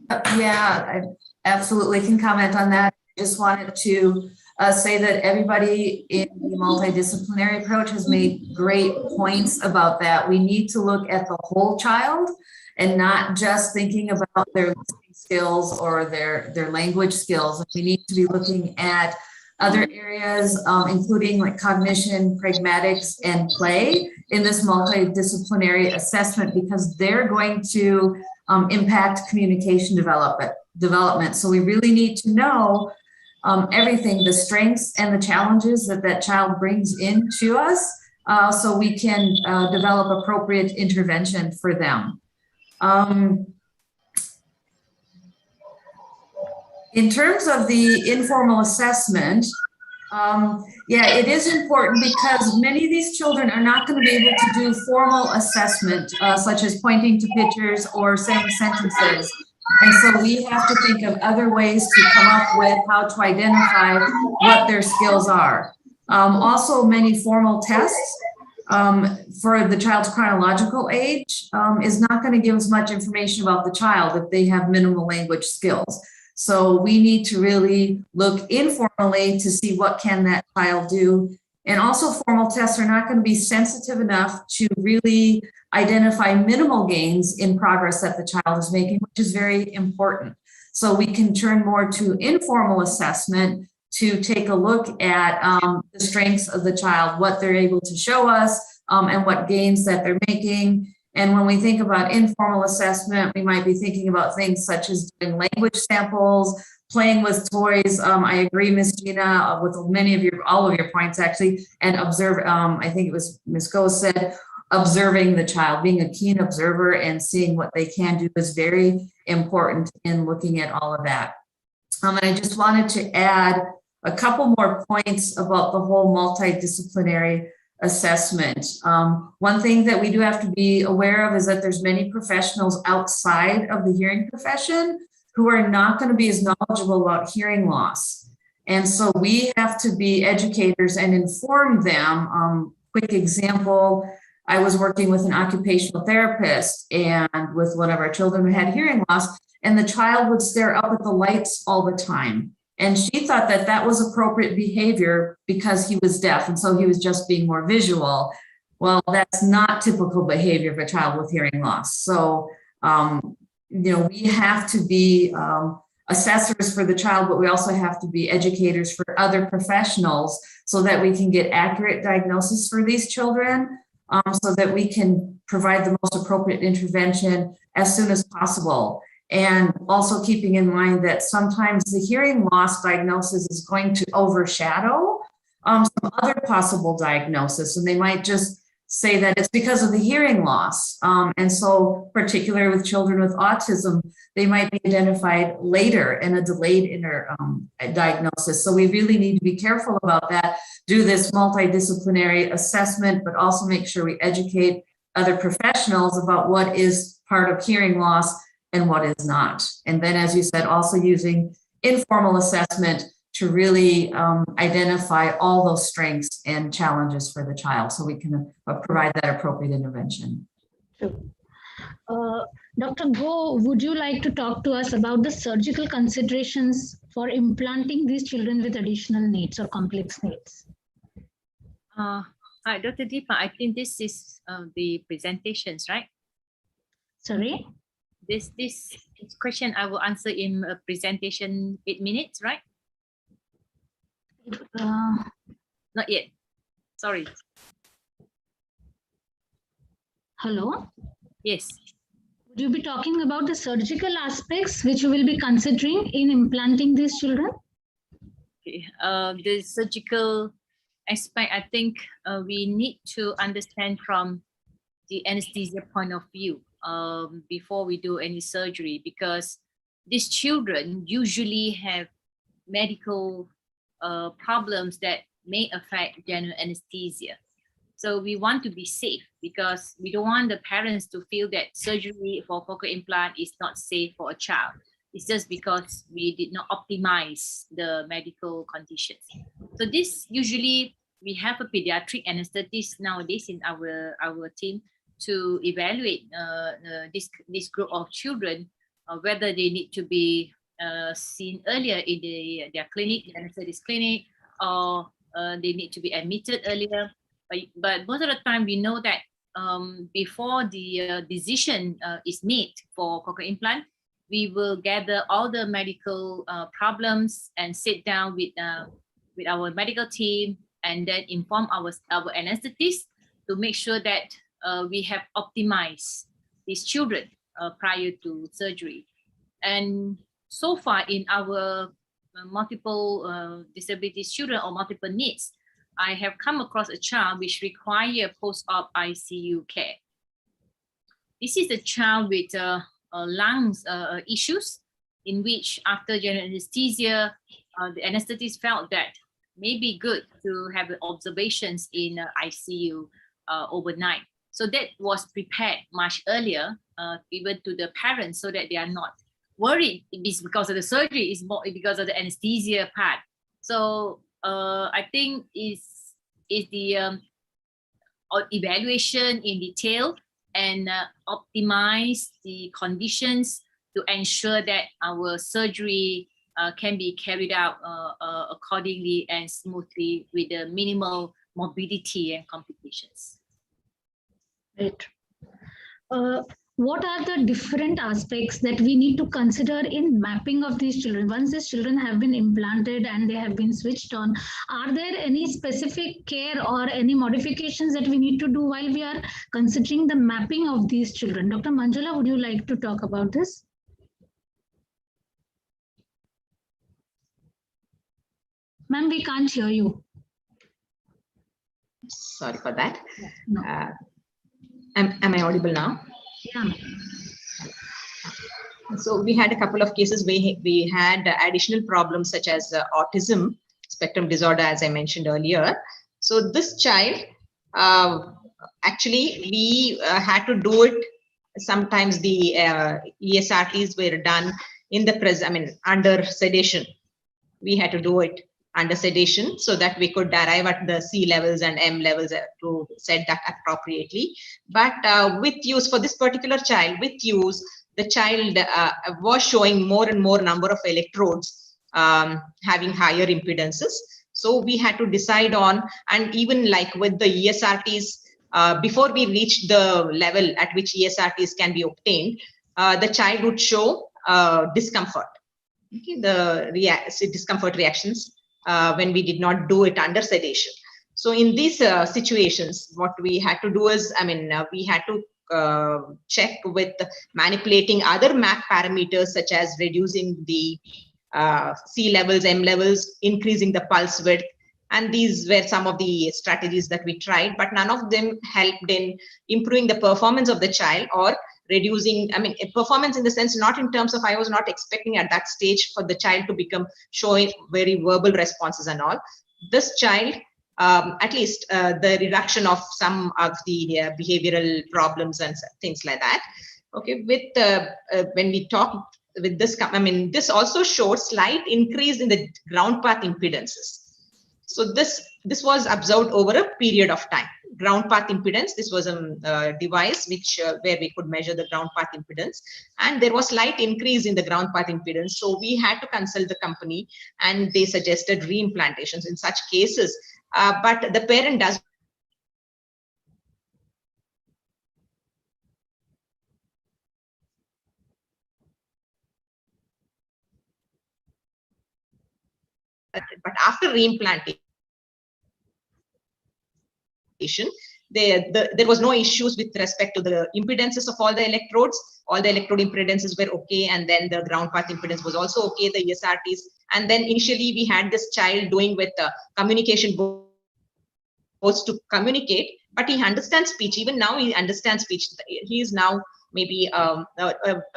Yeah, I absolutely can comment on that. I just wanted to say that everybody in the multidisciplinary approach has made great points about that. We need to look at the whole child and not just thinking about their listening skills or their language skills. We need to be looking at other areas, including like cognition, pragmatics, and play in this multidisciplinary assessment, because they're going to impact communication development. So we really need to know everything, the strengths and the challenges that child brings into us, so we can develop appropriate intervention for them. In terms of the informal assessment, Yeah, it is important because many of these children are not going to be able to do formal assessment, such as pointing to pictures or saying sentences. And so we have to think of other ways to come up with how to identify what their skills are. Also, many formal tests for the child's chronological age is not going to give us much information about the child if they have minimal language skills. So we need to really look informally to see what can that child do. And also formal tests are not going to be sensitive enough to really identify minimal gains in progress that the child is making, which is very important. So we can turn more to informal assessment to take a look at the strengths of the child, what they're able to show us, and what gains that they're making. And when we think about informal assessment, we might be thinking about things such as doing language samples, playing with toys. I agree, Ms. Gina, with all of your points actually, and observe, I think it was Ms. Go said, observing the child, being a keen observer and seeing what they can do is very important in looking at all of that. And I just wanted to add a couple more points about the whole multidisciplinary assessment. One thing that we do have to be aware of is that there's many professionals outside of the hearing profession who are not going to be as knowledgeable about hearing loss. And so we have to be educators and inform them. Quick example, I was working with an occupational therapist and with one of our children who had hearing loss, and the child would stare up at the lights all the time. And she thought that that was appropriate behavior because he was deaf, and so he was just being more visual. Well, that's not typical behavior of a child with hearing loss. So, we have to be assessors for the child, but we also have to be educators for other professionals so that we can get accurate diagnosis for these children, so that we can provide the most appropriate intervention as soon as possible. And also keeping in mind that sometimes the hearing loss diagnosis is going to overshadow some other possible diagnosis. And they might just say that it's because of the hearing loss. And so particularly with children with autism, they might be identified later in a delayed diagnosis. So we really need to be careful about that, do this multidisciplinary assessment, but also make sure we educate other professionals about what is part of hearing loss and what is not. And then, as you said, also using informal assessment to really identify all those strengths and challenges for the child so we can provide that appropriate intervention. Dr. Go, would you like to talk to us about the surgical considerations for implanting these children with additional needs or complex needs? Hi, Dr. Deepa. I think this is the presentations, right? Sorry? This question I will answer in a presentation 8 minutes, right? Not yet. Sorry. Hello? Yes. Would you be talking about the surgical aspects which you will be considering in implanting these children? Okay. The surgical aspect, I think we need to understand from the anesthesia point of view before we do any surgery, because these children usually have medical problems that may affect general anesthesia. So we want to be safe because we don't want the parents to feel that surgery for cochlear implant is not safe for a child. It's just because we did not optimize the medical conditions. So this usually we have a pediatric anesthetist nowadays in our team to evaluate this group of children, whether they need to be seen earlier in their clinic, the anesthetist clinic, or they need to be admitted earlier. But most of the time we know that before the decision is made for cochlear implant, we will gather all the medical problems and sit down with our medical team and then inform our anesthetist to make sure that we have optimized these children prior to surgery. And so far in our multiple disabilities children or multiple needs, I have come across a child which require post-op ICU care. This is a child with lungs issues, in which after general anesthesia, the anesthetist felt that may be good to have the observations in ICU overnight. So that was prepared much earlier, even to the parents, so that they are not worried it's because of the surgery, it's more because of the anesthesia part. So I think is the evaluation in detail and optimize the conditions to ensure that our surgery can be carried out accordingly and smoothly with the minimal morbidity and complications. Right. What are the different aspects that we need to consider in mapping of these children? Once these children have been implanted and they have been switched on, are there any specific care or any modifications that we need to do while we are considering the mapping of these children? Dr. Manjula, would you like to talk about this? Ma'am, we can't hear you. Sorry for that. No. Am I audible now? Yeah. So we had a couple of cases where we had additional problems such as autism spectrum disorder, as I mentioned earlier. So this child, actually, we had to do it. Sometimes the ESRTs were done in the under sedation. We had to do it under sedation so that we could arrive at the C levels and M levels to set that appropriately. But with use for this particular child, with use, the child was showing more and more number of electrodes having higher impedances. So we had to decide on, and even like with the ESRTs, before we reached the level at which ESRTs can be obtained, the child would show discomfort. Okay, the discomfort reactions when we did not do it under sedation. So in these situations, what we had to do is, we had to check with manipulating other MAP parameters such as reducing the C levels, M levels, increasing the pulse width. And these were some of the strategies that we tried, but none of them helped in improving the performance of the child or reducing, performance in the sense, not in terms of, I was not expecting at that stage for the child to become showing very verbal responses and all. This child, at least the reduction of some of the behavioral problems and things like that. Okay, with when we talk with this, this also showed slight increase in the ground path impedances. So this was observed over a period of time. Ground path impedance, this was a device which where we could measure the ground path impedance, and there was slight increase in the ground path impedance. So we had to consult the company, and they suggested reimplantations in such cases. But the parent does but after reimplantation, there was no issues with respect to the impedances of all the electrodes. All the electrode impedances were okay, and then the ground path impedance was also okay, the ESRTs. And then initially we had this child doing with communication boards to communicate, but he understands speech. Even now he understands speech. He is now maybe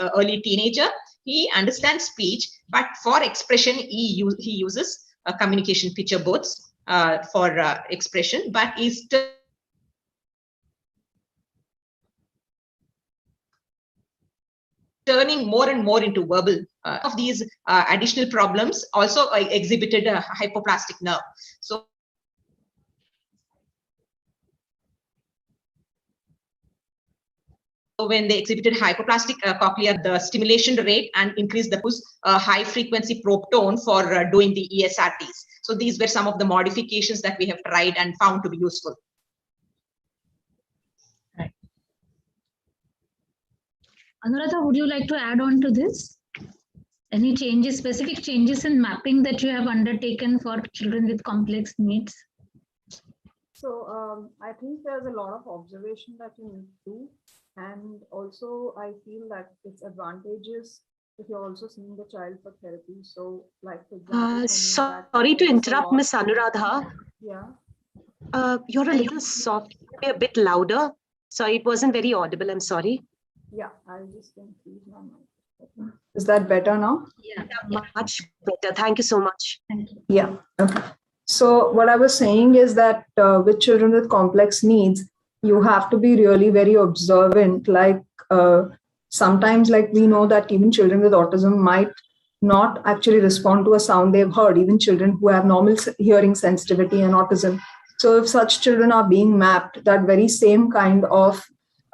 early teenager. He understands speech, but for expression he uses communication picture boards for expression, but he's still turning more and more into verbal. Of these additional problems also exhibited a hypoplastic nerve. So when they exhibited hypoplastic cochlea, the stimulation rate and increased the high frequency probe tone for doing the ESRTs. So these were some of the modifications that we have tried and found to be useful. Right. Anuradha, would you like to add on to this? Any changes, specific changes in mapping that you have undertaken for children with complex needs? So I think there's a lot of observation that you need to do. And also I feel that it's advantageous if you're also seeing the child for therapy. So like for example, sorry to interrupt, Miss Anuradha. Yeah. You're a little soft, a bit louder. Sorry, it wasn't very audible. I'm sorry. Yeah, I'll just increase my mic. Is that better now? Yeah, much better. Thank you so much. Thank you. Yeah. Okay. So what I was saying is that with children with complex needs, you have to be really very observant. Like sometimes, like we know that even children with autism might not actually respond to a sound they've heard, even children who have normal hearing sensitivity and autism. So if such children are being mapped, that very same kind of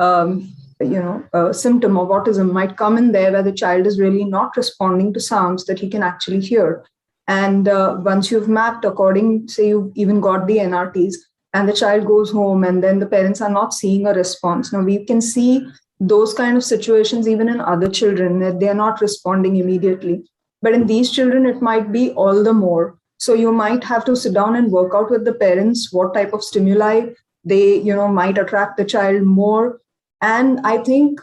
symptom of autism might come in there, where the child is really not responding to sounds that he can actually hear. And once you've mapped according, say you even got the NRTs, and the child goes home and then the parents are not seeing a response. Now we can see those kind of situations even in other children, that they're not responding immediately. But in these children, it might be all the more. So you might have to sit down and work out with the parents what type of stimuli they, might attract the child more. And I think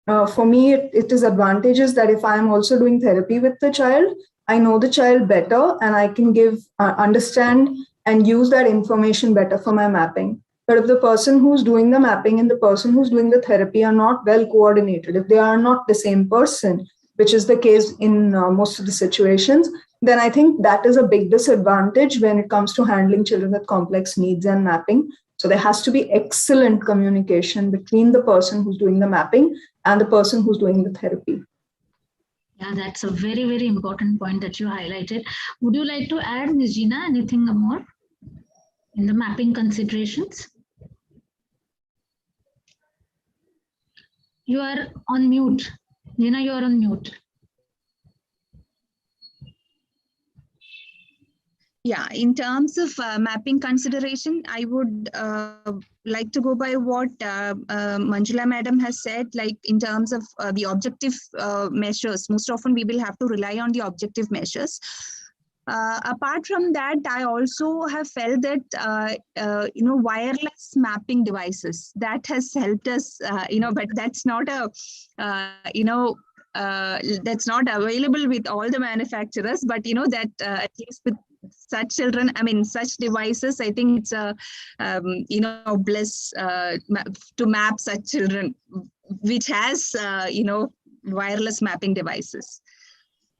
for me, it is advantageous that if I'm also doing therapy with the child, I know the child better and I can understand and use that information better for my mapping. But if the person who's doing the mapping and the person who's doing the therapy are not well coordinated, if they are not the same person, which is the case in most of the situations, then I think that is a big disadvantage when it comes to handling children with complex needs and mapping. So there has to be excellent communication between the person who's doing the mapping and the person who's doing the therapy. Yeah, that's a very, very important point that you highlighted. Would you like to add, Ms. Gina, anything more in the mapping considerations? You are on mute. Gina, you are on mute. Yeah, in terms of mapping consideration, I would like to go by what Manjula madam has said, like in terms of the objective measures. Most often we will have to rely on the objective measures. Apart from that, I also have felt that, wireless mapping devices, that has helped us, but that's not that's not available with all the manufacturers, but that at least with such children, such devices, I think it's a, bliss to map such children, which has, wireless mapping devices.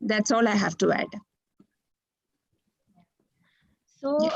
That's all I have to add. So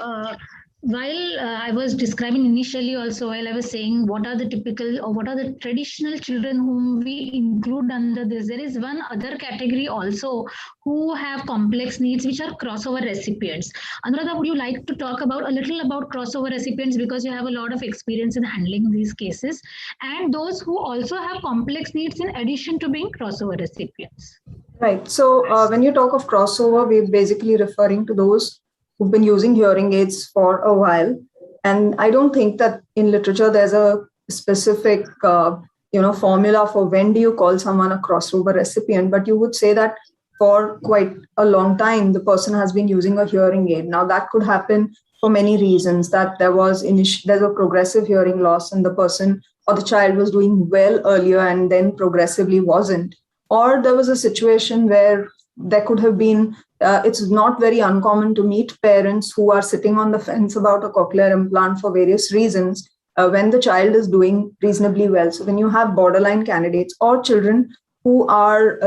while I was describing initially also, while I was saying what are the typical or what are the traditional children whom we include under this, there is one other category also who have complex needs, which are crossover recipients. Anuradha, would you like to talk about a little about crossover recipients, because you have a lot of experience in handling these cases, and those who also have complex needs in addition to being crossover recipients? Right. So when you talk of crossover, we're basically referring to those who've been using hearing aids for a while. And I don't think that in literature there's a specific, formula for when do you call someone a crossover recipient, but you would say that for quite a long time, the person has been using a hearing aid. Now that could happen for many reasons, that there's a progressive hearing loss and the person or the child was doing well earlier and then progressively wasn't. Or there was a situation where there could have been, it's not very uncommon to meet parents who are sitting on the fence about a cochlear implant for various reasons when the child is doing reasonably well. So when you have borderline candidates or children who are,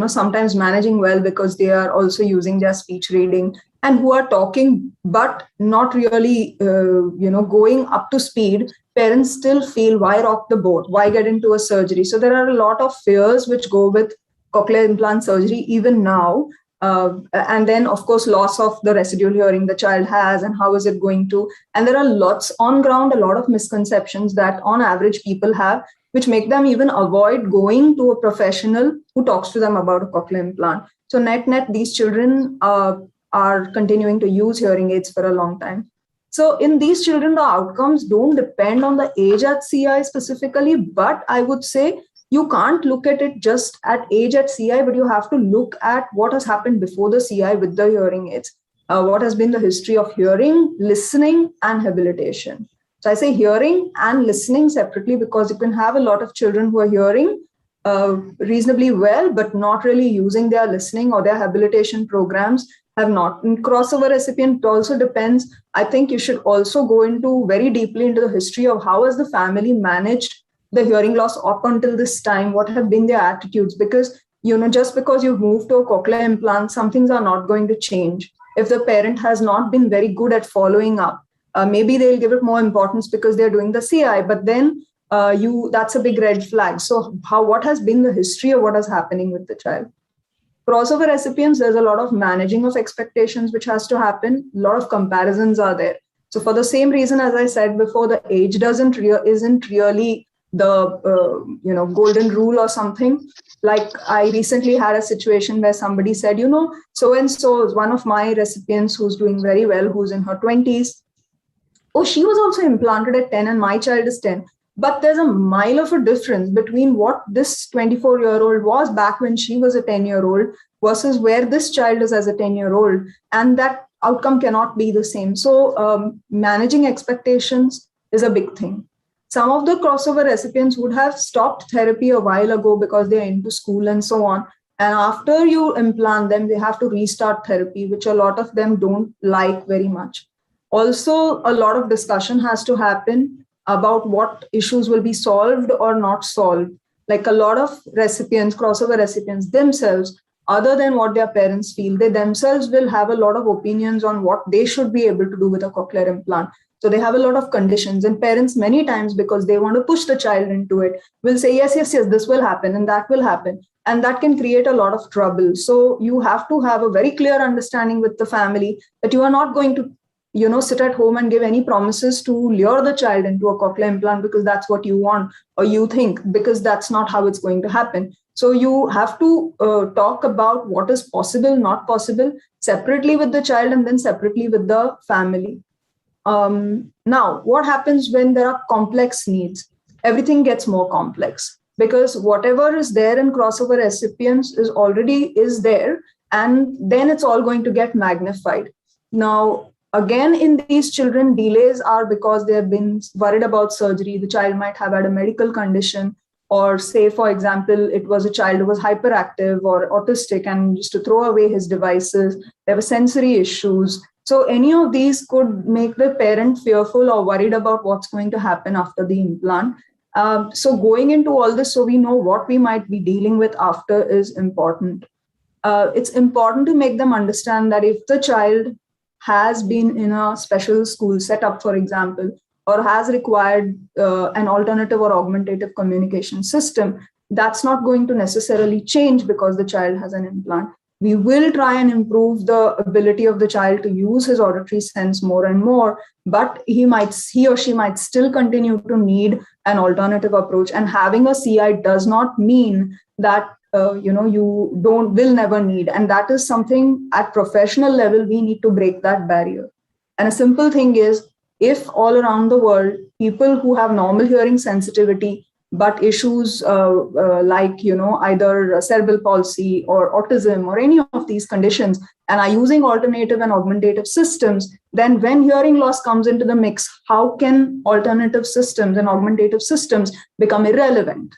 sometimes managing well because they are also using their speech reading and who are talking, but not really, going up to speed, parents still feel, why rock the boat? Why get into a surgery? So there are a lot of fears which go with cochlear implant surgery even now. And then, of course, loss of the residual hearing the child has and how is it going to. And there are lots on ground, a lot of misconceptions that on average people have, which make them even avoid going to a professional who talks to them about a cochlear implant. So net, these children are continuing to use hearing aids for a long time. So in these children, the outcomes don't depend on the age at CI specifically, but I would say you can't look at it just at age at CI, but you have to look at what has happened before the CI with the hearing aids. What has been the history of hearing, listening, and habilitation. So I say hearing and listening separately because you can have a lot of children who are hearing reasonably well, but not really using their listening or their habilitation programs have not. In crossover recipient, it also depends. I think you should also go into very deeply into the history of how has the family managed the hearing loss up until this time, what have been their attitudes? Because, just because you've moved to a cochlear implant, some things are not going to change. if the parent has not been very good at following up. Maybe they'll give it more importance because they're doing the CI, but then that's a big red flag. So what has been the history of what is happening with the child? Crossover recipients, there's a lot of managing of expectations which has to happen. A lot of comparisons are there. So for the same reason, as I said before, the age isn't really the golden rule or something. Like I recently had a situation where somebody said, so-and-so is one of my recipients who's doing very well, who's in her 20s. Oh, she was also implanted at 10 and my child is 10. But there's a mile of a difference between what this 24-year-old was back when she was a 10-year-old versus where this child is as a 10-year-old. And that outcome cannot be the same. So managing expectations is a big thing. Some of the crossover recipients would have stopped therapy a while ago because they're into school and so on. And after you implant them, they have to restart therapy, which a lot of them don't like very much. Also, a lot of discussion has to happen about what issues will be solved or not solved. Like a lot of recipients, crossover recipients themselves, other than what their parents feel, they themselves will have a lot of opinions on what they should be able to do with a cochlear implant. So they have a lot of conditions, and parents many times, because they want to push the child into it, will say, yes, this will happen and that will happen. And that can create a lot of trouble. So you have to have a very clear understanding with the family that you are not going to sit at home and give any promises to lure the child into a cochlear implant because that's what you want or you think, because that's not how it's going to happen. So you have to talk about what is possible, not possible, separately with the child and then separately with the family. Now, what happens when there are complex needs? Everything gets more complex because whatever is there in crossover recipients is there, and then it's all going to get magnified. Now, again, in these children, delays are because they have been worried about surgery. The child might have had a medical condition, or say, for example, it was a child who was hyperactive or autistic and used to throw away his devices. There were sensory issues. So any of these could make the parent fearful or worried about what's going to happen after the implant. So going into all this so we know what we might be dealing with after is important. It's important to make them understand that if the child has been in a special school setup, for example, or has required an alternative or augmentative communication system, that's not going to necessarily change because the child has an implant. We will try and improve the ability of the child to use his auditory sense more and more, but he or she might still continue to need an alternative approach. And having a CI does not mean that you will never need. And that is something at professional level, we need to break that barrier. And a simple thing is, if all around the world, people who have normal hearing sensitivity, but issues like, either cerebral palsy or autism or any of these conditions, and are using alternative and augmentative systems, then when hearing loss comes into the mix, how can alternative systems and augmentative systems become irrelevant?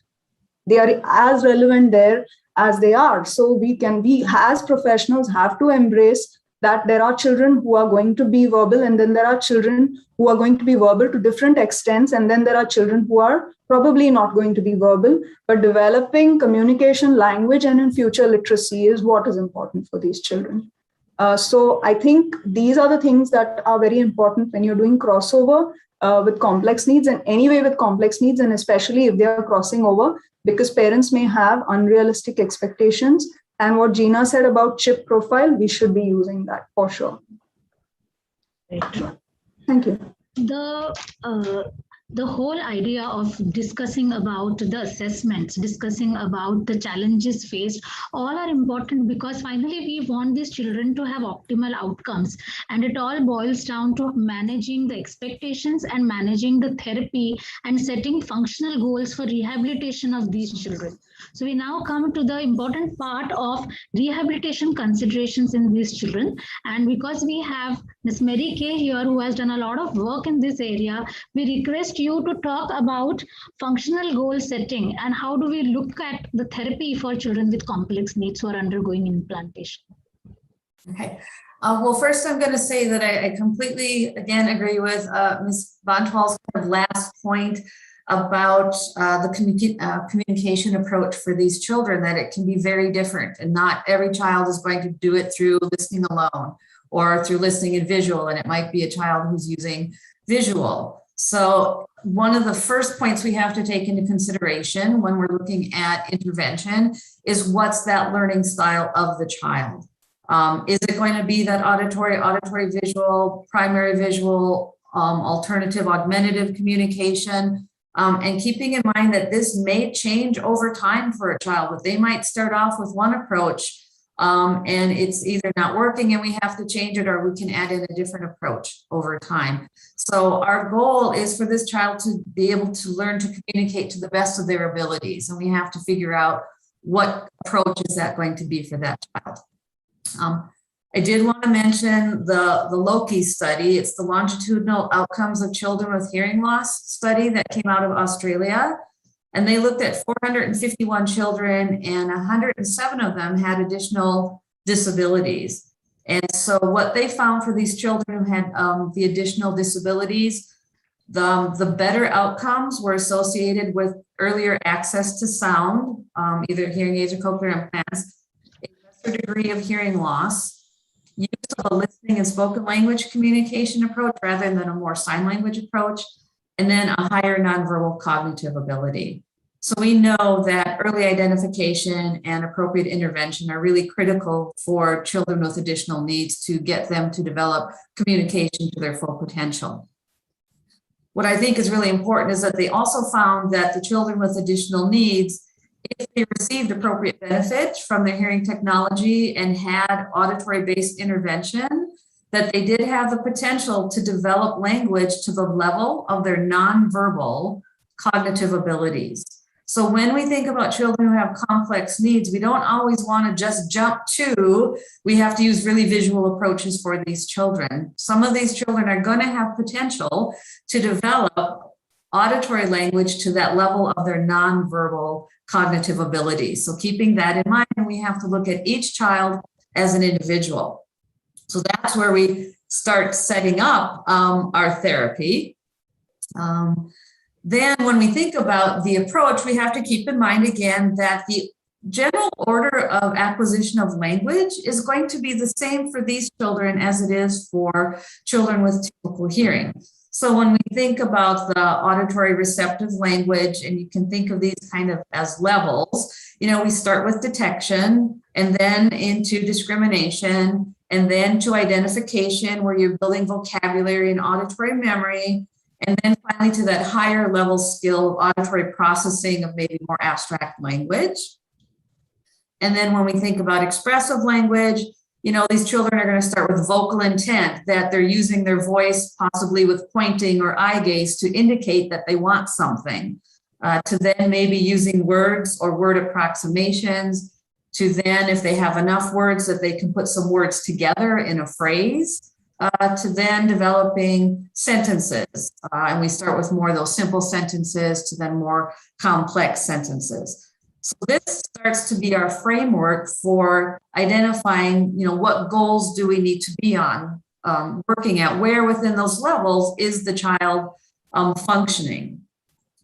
They are as relevant there as they are. So we as professionals have to embrace that there are children who are going to be verbal, and then there are children who are going to be verbal to different extents, and then there are children who are probably not going to be verbal, but developing communication, language, and in future literacy is what is important for these children. So I think these are the things that are very important when you're doing crossover with complex needs, and anyway with complex needs, and especially if they are crossing over, because parents may have unrealistic expectations. And what Gina said about chip profile, we should be using that for sure. Thank you. The whole idea of discussing about the assessments, discussing about the challenges faced, all are important because finally we want these children to have optimal outcomes. And it all boils down to managing the expectations and managing the therapy and setting functional goals for rehabilitation of these children. So we now come to the important part of rehabilitation considerations in these children. And because we have Ms. Mary Kay here who has done a lot of work in this area, we request you to talk about functional goal setting and how do we look at the therapy for children with complex needs who are undergoing implantation. Okay. Well, first I'm going to say that I completely, again, agree with Ms. Bantwal's last point about the communication approach for these children, that it can be very different and not every child is going to do it through listening alone or through listening and visual, and it might be a child who's using visual. So one of the first points we have to take into consideration when we're looking at intervention is what's that learning style of the child? Is it going to be that auditory visual, primary visual, alternative augmentative communication? And keeping in mind that this may change over time for a child, but they might start off with one approach and it's either not working and we have to change it, or we can add in a different approach over time. So our goal is for this child to be able to learn to communicate to the best of their abilities. And we have to figure out what approach is that going to be for that child. I did want to mention the LOCI study. It's the Longitudinal Outcomes of Children with Hearing Loss study that came out of Australia. And they looked at 451 children, and 107 of them had additional disabilities. And so what they found for these children who had the additional disabilities, the better outcomes were associated with earlier access to sound, either hearing aids or cochlear implants, a lesser degree of hearing loss, use of a listening and spoken language communication approach rather than a more sign language approach, and then a higher nonverbal cognitive ability. So we know that early identification and appropriate intervention are really critical for children with additional needs to get them to develop communication to their full potential. What I think is really important is that they also found that the children with additional needs, if they received appropriate benefit from their hearing technology and had auditory-based intervention, that they did have the potential to develop language to the level of their nonverbal cognitive abilities. So when we think about children who have complex needs, we don't always want to just jump to, we have to use really visual approaches for these children. Some of these children are going to have potential to develop auditory language to that level of their nonverbal cognitive abilities. So keeping that in mind, we have to look at each child as an individual. So that's where we start setting up our therapy. Then when we think about the approach, we have to keep in mind again that the general order of acquisition of language is going to be the same for these children as it is for children with typical hearing. So when we think about the auditory receptive language, and you can think of these kind of as levels, you know, we start with detection and then into discrimination and then to identification, where you're building vocabulary and auditory memory. And then finally to that higher level skill of auditory processing of maybe more abstract language. And then when we think about expressive language, you know, these children are going to start with vocal intent, that they're using their voice possibly with pointing or eye gaze to indicate that they want something, to then maybe using words or word approximations, to then, if they have enough words, that they can put some words together in a phrase, to then developing sentences. And we start with more of those simple sentences to then more complex sentences. So this starts to be our framework for identifying, you know, what goals do we need to be on, working at, where within those levels is the child functioning.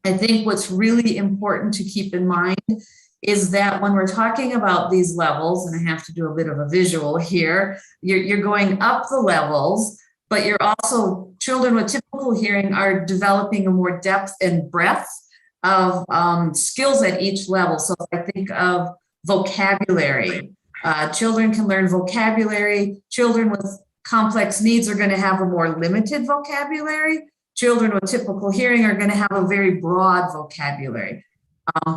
I think what's really important to keep in mind is that when we're talking about these levels, and I have to do a bit of a visual here, you're going up the levels, but you're also, children with typical hearing are developing a more depth and breadth of skills at each level. So if I think of vocabulary, children can learn vocabulary. Children with complex needs are going to have a more limited vocabulary. Children with typical hearing are going to have a very broad vocabulary.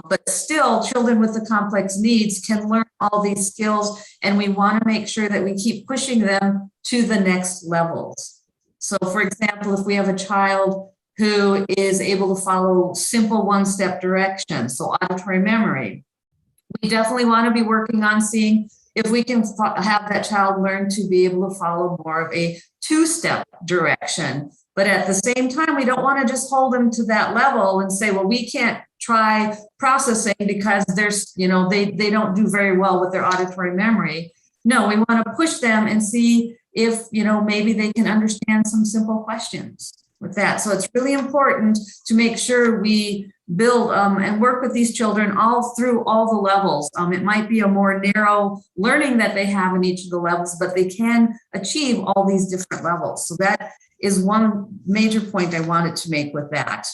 But still, children with the complex needs can learn all these skills, and we want to make sure that we keep pushing them to the next levels. So for example, if we have a child who is able to follow simple one-step directions, so auditory memory, we definitely want to be working on seeing if we can have that child learn to be able to follow more of a two-step direction. But at the same time, we don't want to just hold them to that level and say, well, we can't try processing because there's, you know, they don't do very well with their auditory memory. No, we want to push them and see if, you know, maybe they can understand some simple questions. with that. So it's really important to make sure we build and work with these children all through all the levels. It might be a more narrow learning that they have in each of the levels, but they can achieve all these different levels. So that is one major point I wanted to make with that.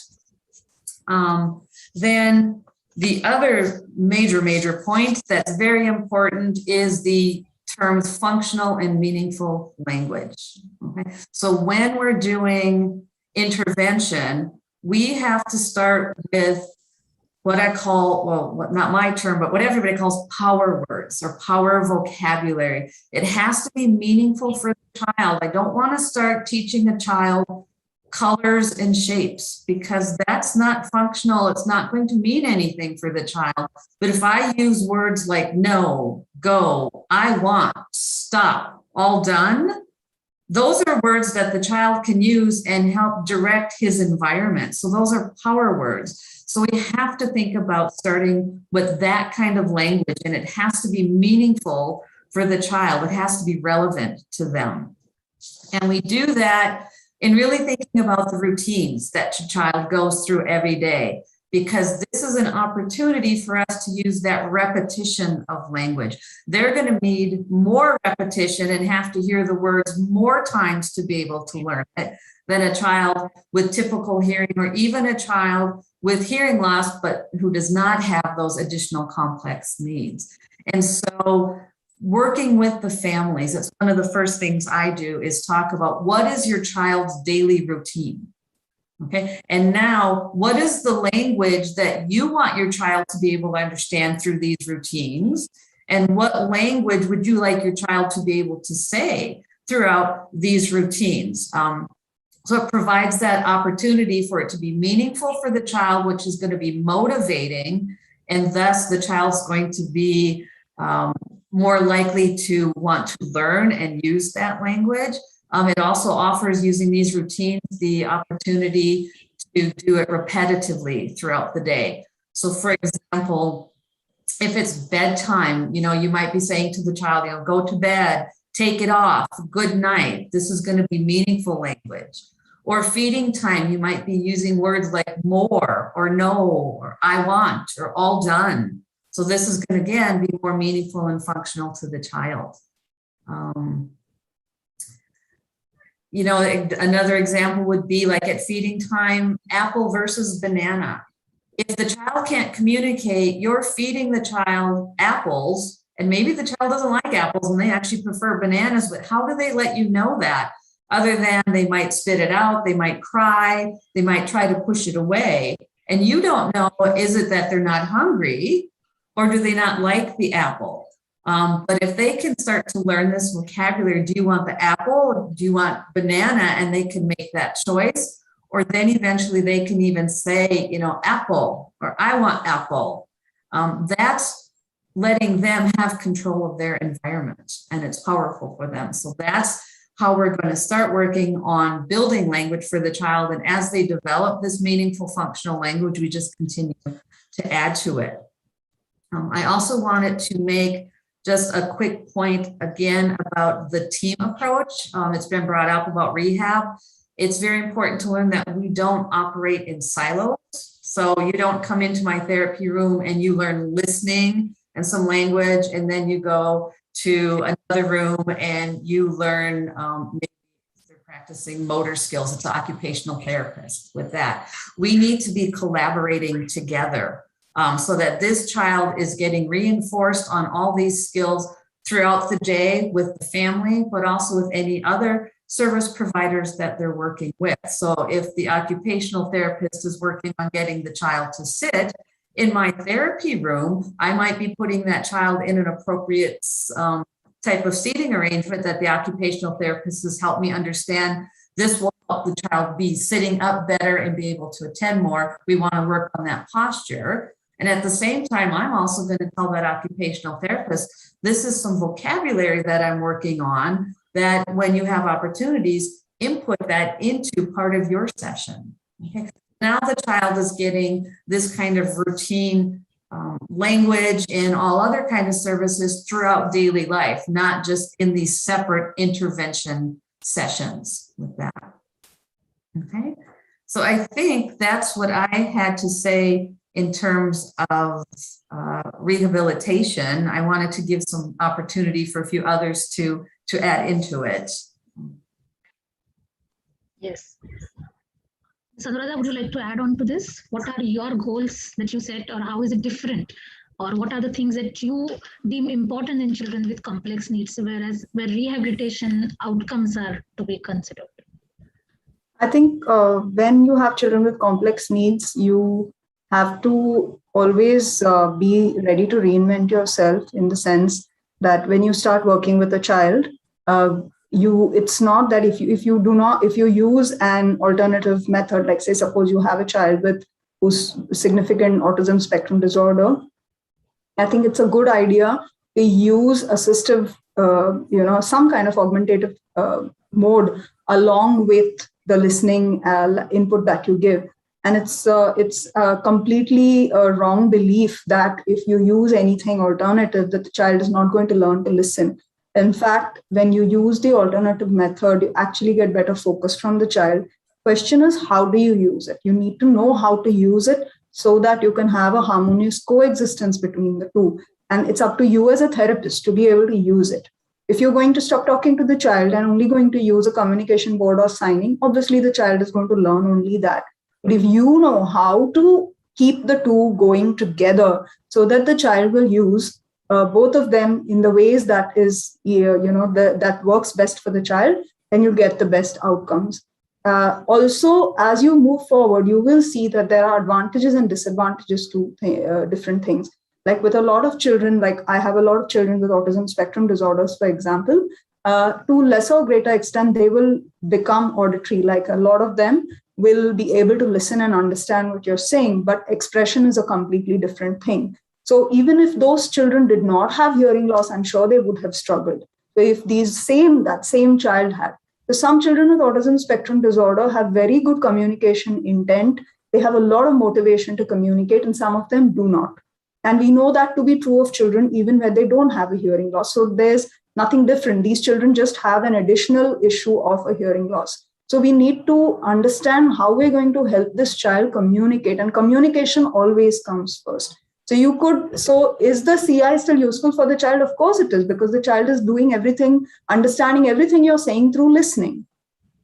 Then the other major point that's very important is the terms functional and meaningful language. Okay? So when we're doing intervention, we have to start with what I call, well, not my term, but what everybody calls power words or power vocabulary. It has to be meaningful for the child. I don't want to start teaching a child colors and shapes because that's not functional. It's not going to mean anything for the child. But if I use words like no, go, I want, stop, all done, those are words that the child can use and help direct his environment. So those are power words. So we have to think about starting with that kind of language, and it has to be meaningful for the child. It has to be relevant to them. And we do that in really thinking about the routines that your child goes through every day, because this is an opportunity for us to use that repetition of language. They're going to need more repetition and have to hear the words more times to be able to learn it than a child with typical hearing, or even a child with hearing loss, but who does not have those additional complex needs. And so working with the families, it's one of the first things I do is talk about what is your child's daily routine. Okay, and now what is the language that you want your child to be able to understand through these routines? And what language would you like your child to be able to say throughout these routines? So it provides that opportunity for it to be meaningful for the child, which is going to be motivating, and thus the child's going to be more likely to want to learn and use that language. It also offers, using these routines, the opportunity to do it repetitively throughout the day. So for example, if it's bedtime, you might be saying to the child, go to bed, take it off, good night. This is going to be meaningful language. Or feeding time, you might be using words like more or no, or I want, or all done. So this is going to, again, be more meaningful and functional to the child. Another example would be like at feeding time, apple versus banana. If the child can't communicate, you're feeding the child apples, and maybe the child doesn't like apples and they actually prefer bananas, but how do they let you know that? Other than they might spit it out, they might cry, they might try to push it away. And you don't know, is it that they're not hungry or do they not like the apple? But if they can start to learn this vocabulary, do you want the apple? Do you want banana? And they can make that choice. Or then eventually they can even say, apple, or I want apple. That's letting them have control of their environment, and it's powerful for them. So that's how we're going to start working on building language for the child. And as they develop this meaningful functional language, we just continue to add to it. I also wanted to make just a quick point again about the team approach. It's been brought up about rehab. It's very important to learn that we don't operate in silos. So you don't come into my therapy room and you learn listening and some language, and then you go to another room and you learn maybe they're practicing motor skills. It's an occupational therapist with that. We need to be collaborating together so that this child is getting reinforced on all these skills throughout the day with the family, but also with any other service providers that they're working with. So if the occupational therapist is working on getting the child to sit, in my therapy room, I might be putting that child in an appropriate type of seating arrangement that the occupational therapist has helped me understand. This will help the child be sitting up better and be able to attend more. We want to work on that posture. And at the same time, I'm also going to tell that occupational therapist, this is some vocabulary that I'm working on, that when you have opportunities, input that into part of your session. Okay. Now the child is getting this kind of routine language and all other kind of services throughout daily life, not just in these separate intervention sessions with that. Okay, so I think that's what I had to say in terms of rehabilitation. I wanted to give some opportunity for a few others to add into it. Yes. Sanuradha, would you like to add on to this? What are your goals that you set, or how is it different? Or what are the things that you deem important in children with complex needs, where rehabilitation outcomes are to be considered? I think when you have children with complex needs, you have to always be ready to reinvent yourself, in the sense that when you start working with a child, it's not that if you use an alternative method, like say suppose you have a child who's significant autism spectrum disorder, I think it's a good idea to use assistive, some kind of augmentative mode along with the listening input that you give. And it's a completely wrong belief that if you use anything alternative, that the child is not going to learn to listen. In fact, when you use the alternative method, you actually get better focus from the child. Question is, how do you use it? You need to know how to use it so that you can have a harmonious coexistence between the two. And it's up to you as a therapist to be able to use it. If you're going to stop talking to the child and only going to use a communication board or signing, obviously the child is going to learn only that. But if you know how to keep the two going together so that the child will use both of them in the ways that is, that works best for the child, then you get the best outcomes. Also, as you move forward, you will see that there are advantages and disadvantages to different things. Like with a lot of children, like I have a lot of children with autism spectrum disorders, for example, to lesser or greater extent, they will become auditory. Like a lot of them will be able to listen and understand what you're saying, but expression is a completely different thing. So even if those children did not have hearing loss, I'm sure they would have struggled. So if that same child had. So some children with autism spectrum disorder have very good communication intent. They have a lot of motivation to communicate, and some of them do not. And we know that to be true of children even when they don't have a hearing loss. So there's nothing different. These children just have an additional issue of a hearing loss. So we need to understand how we're going to help this child communicate, and communication always comes first. So is the CI still useful for the child? Of course it is, because the child is doing everything, understanding everything you're saying through listening.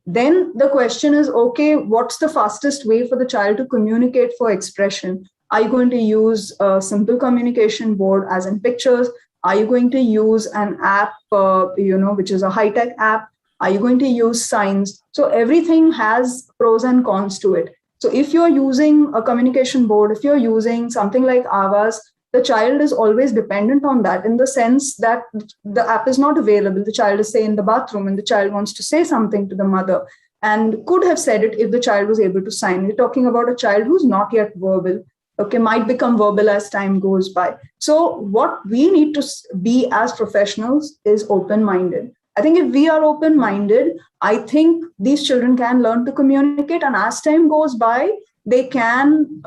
Then the question is, okay, what's the fastest way for the child to communicate for expression? Are you going to use a simple communication board, as in pictures? Are you going to use an app, which is a high-tech app? Are you going to use signs? So everything has pros and cons to it. So if you're using a communication board, if you're using something like Avas, the child is always dependent on that, in the sense that the app is not available. The child is, say, in the bathroom, and the child wants to say something to the mother and could have said it if the child was able to sign. We're talking about a child who's not yet verbal, okay, might become verbal as time goes by. So what we need to be as professionals is open-minded. I think if we are open-minded, I think these children can learn to communicate, and as time goes by, they can,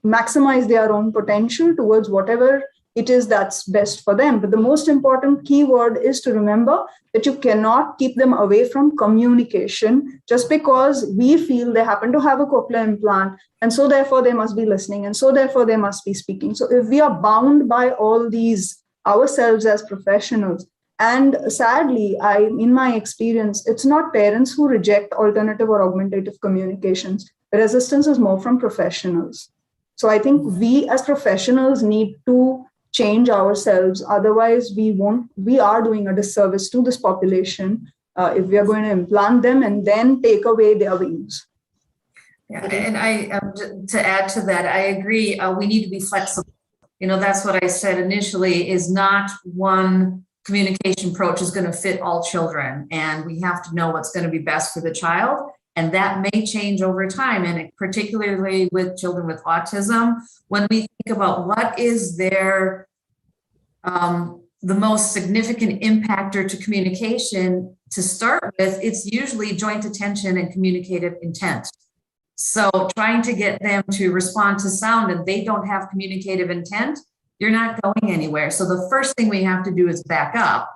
maximize their own potential towards whatever it is that's best for them. But the most important key word is to remember that you cannot keep them away from communication just because we feel they happen to have a cochlear implant, and so therefore they must be listening, and so therefore they must be speaking. So if we are bound by all these ourselves as professionals, and sadly, in my experience, it's not parents who reject alternative or augmentative communications. The resistance is more from professionals. So I think we as professionals need to change ourselves. Otherwise, we are doing a disservice to this population if we are going to implant them and then take away their wings. Yeah, and to add to that, I agree. We need to be flexible. That's what I said initially, is not one communication approach is going to fit all children. And we have to know what's going to be best for the child. And that may change over time. And particularly with children with autism, when we think about what is their, the most significant impactor to communication to start with, it's usually joint attention and communicative intent. So trying to get them to respond to sound and they don't have communicative intent, you're not going anywhere. So the first thing we have to do is back up,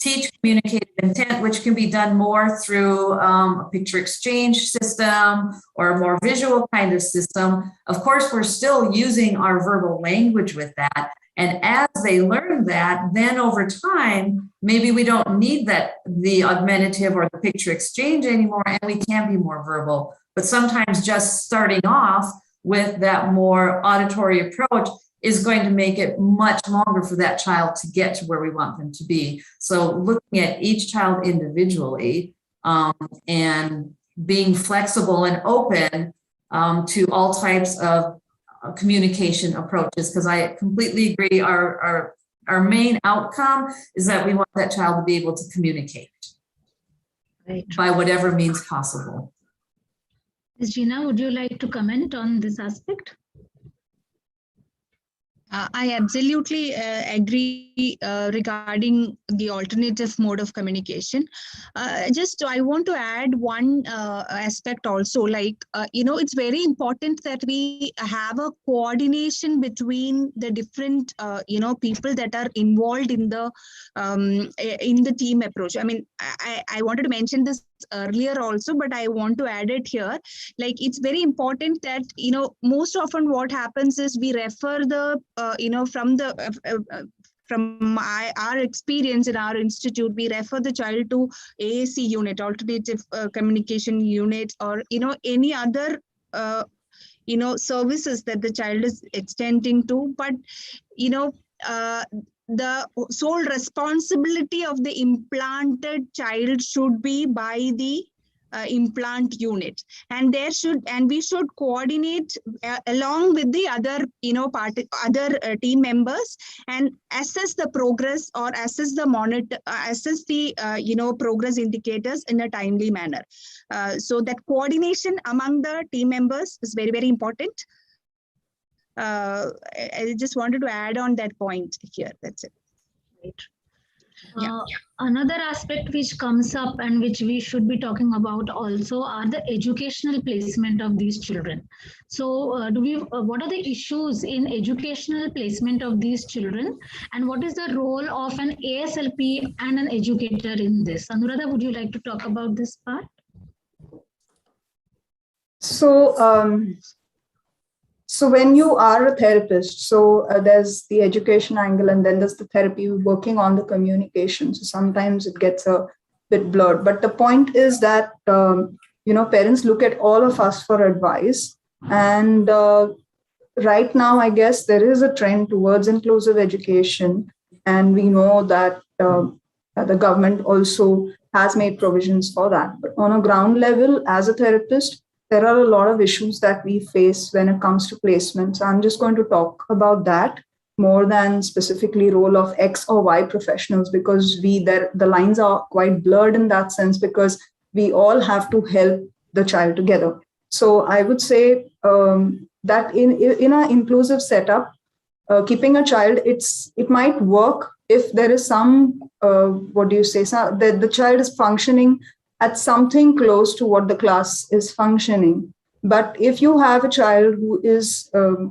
teach communicative intent, which can be done more through a picture exchange system or a more visual kind of system. Of course, we're still using our verbal language with that. And as they learn that, then over time, maybe we don't need the augmentative or the picture exchange anymore, and we can be more verbal. But sometimes just starting off with that more auditory approach is going to make it much longer for that child to get to where we want them to be. So looking at each child individually and being flexible and open to all types of communication approaches, because I completely agree. Our main outcome is that we want that child to be able to communicate by whatever means possible. Ms. Gina, would you like to comment on this aspect? I absolutely agree regarding the alternative mode of communication. I want to add one aspect also, like, it's very important that we have a coordination between the different, people that are involved in the team approach. I mean, I wanted to mention this earlier also, but I want to add it here. Like, it's very important that, most often what happens is we refer the, from our experience in our institute, we refer the child to AAC unit, alternative communication unit, or, any other, services that the child is extending to. But, the sole responsibility of the implanted child should be by the implant unit, and we should coordinate along with the other other team members and assess the progress or assess the progress indicators in a timely manner. So that coordination among the team members is very, very important. I just wanted to add on that point here. That's it. Right. Another aspect which comes up and which we should be talking about also are the educational placement of these children. So what are the issues in educational placement of these children, and what is the role of an ASLP and an educator in this? Anuradha, would you like to talk about this part? So when you are a therapist, there's the education angle and then there's the therapy working on the communication. So sometimes it gets a bit blurred. But the point is that, parents look at all of us for advice. And right now, I guess there is a trend towards inclusive education. And we know that the government also has made provisions for that. But on a ground level, as a therapist, there are a lot of issues that we face when it comes to placement. So I'm just going to talk about that more than specifically role of X or Y professionals, because the lines are quite blurred in that sense, because we all have to help the child together. So I would say that in an inclusive setup, keeping a child, it might work if there is some, that the child is functioning at something close to what the class is functioning. But if you have a child who is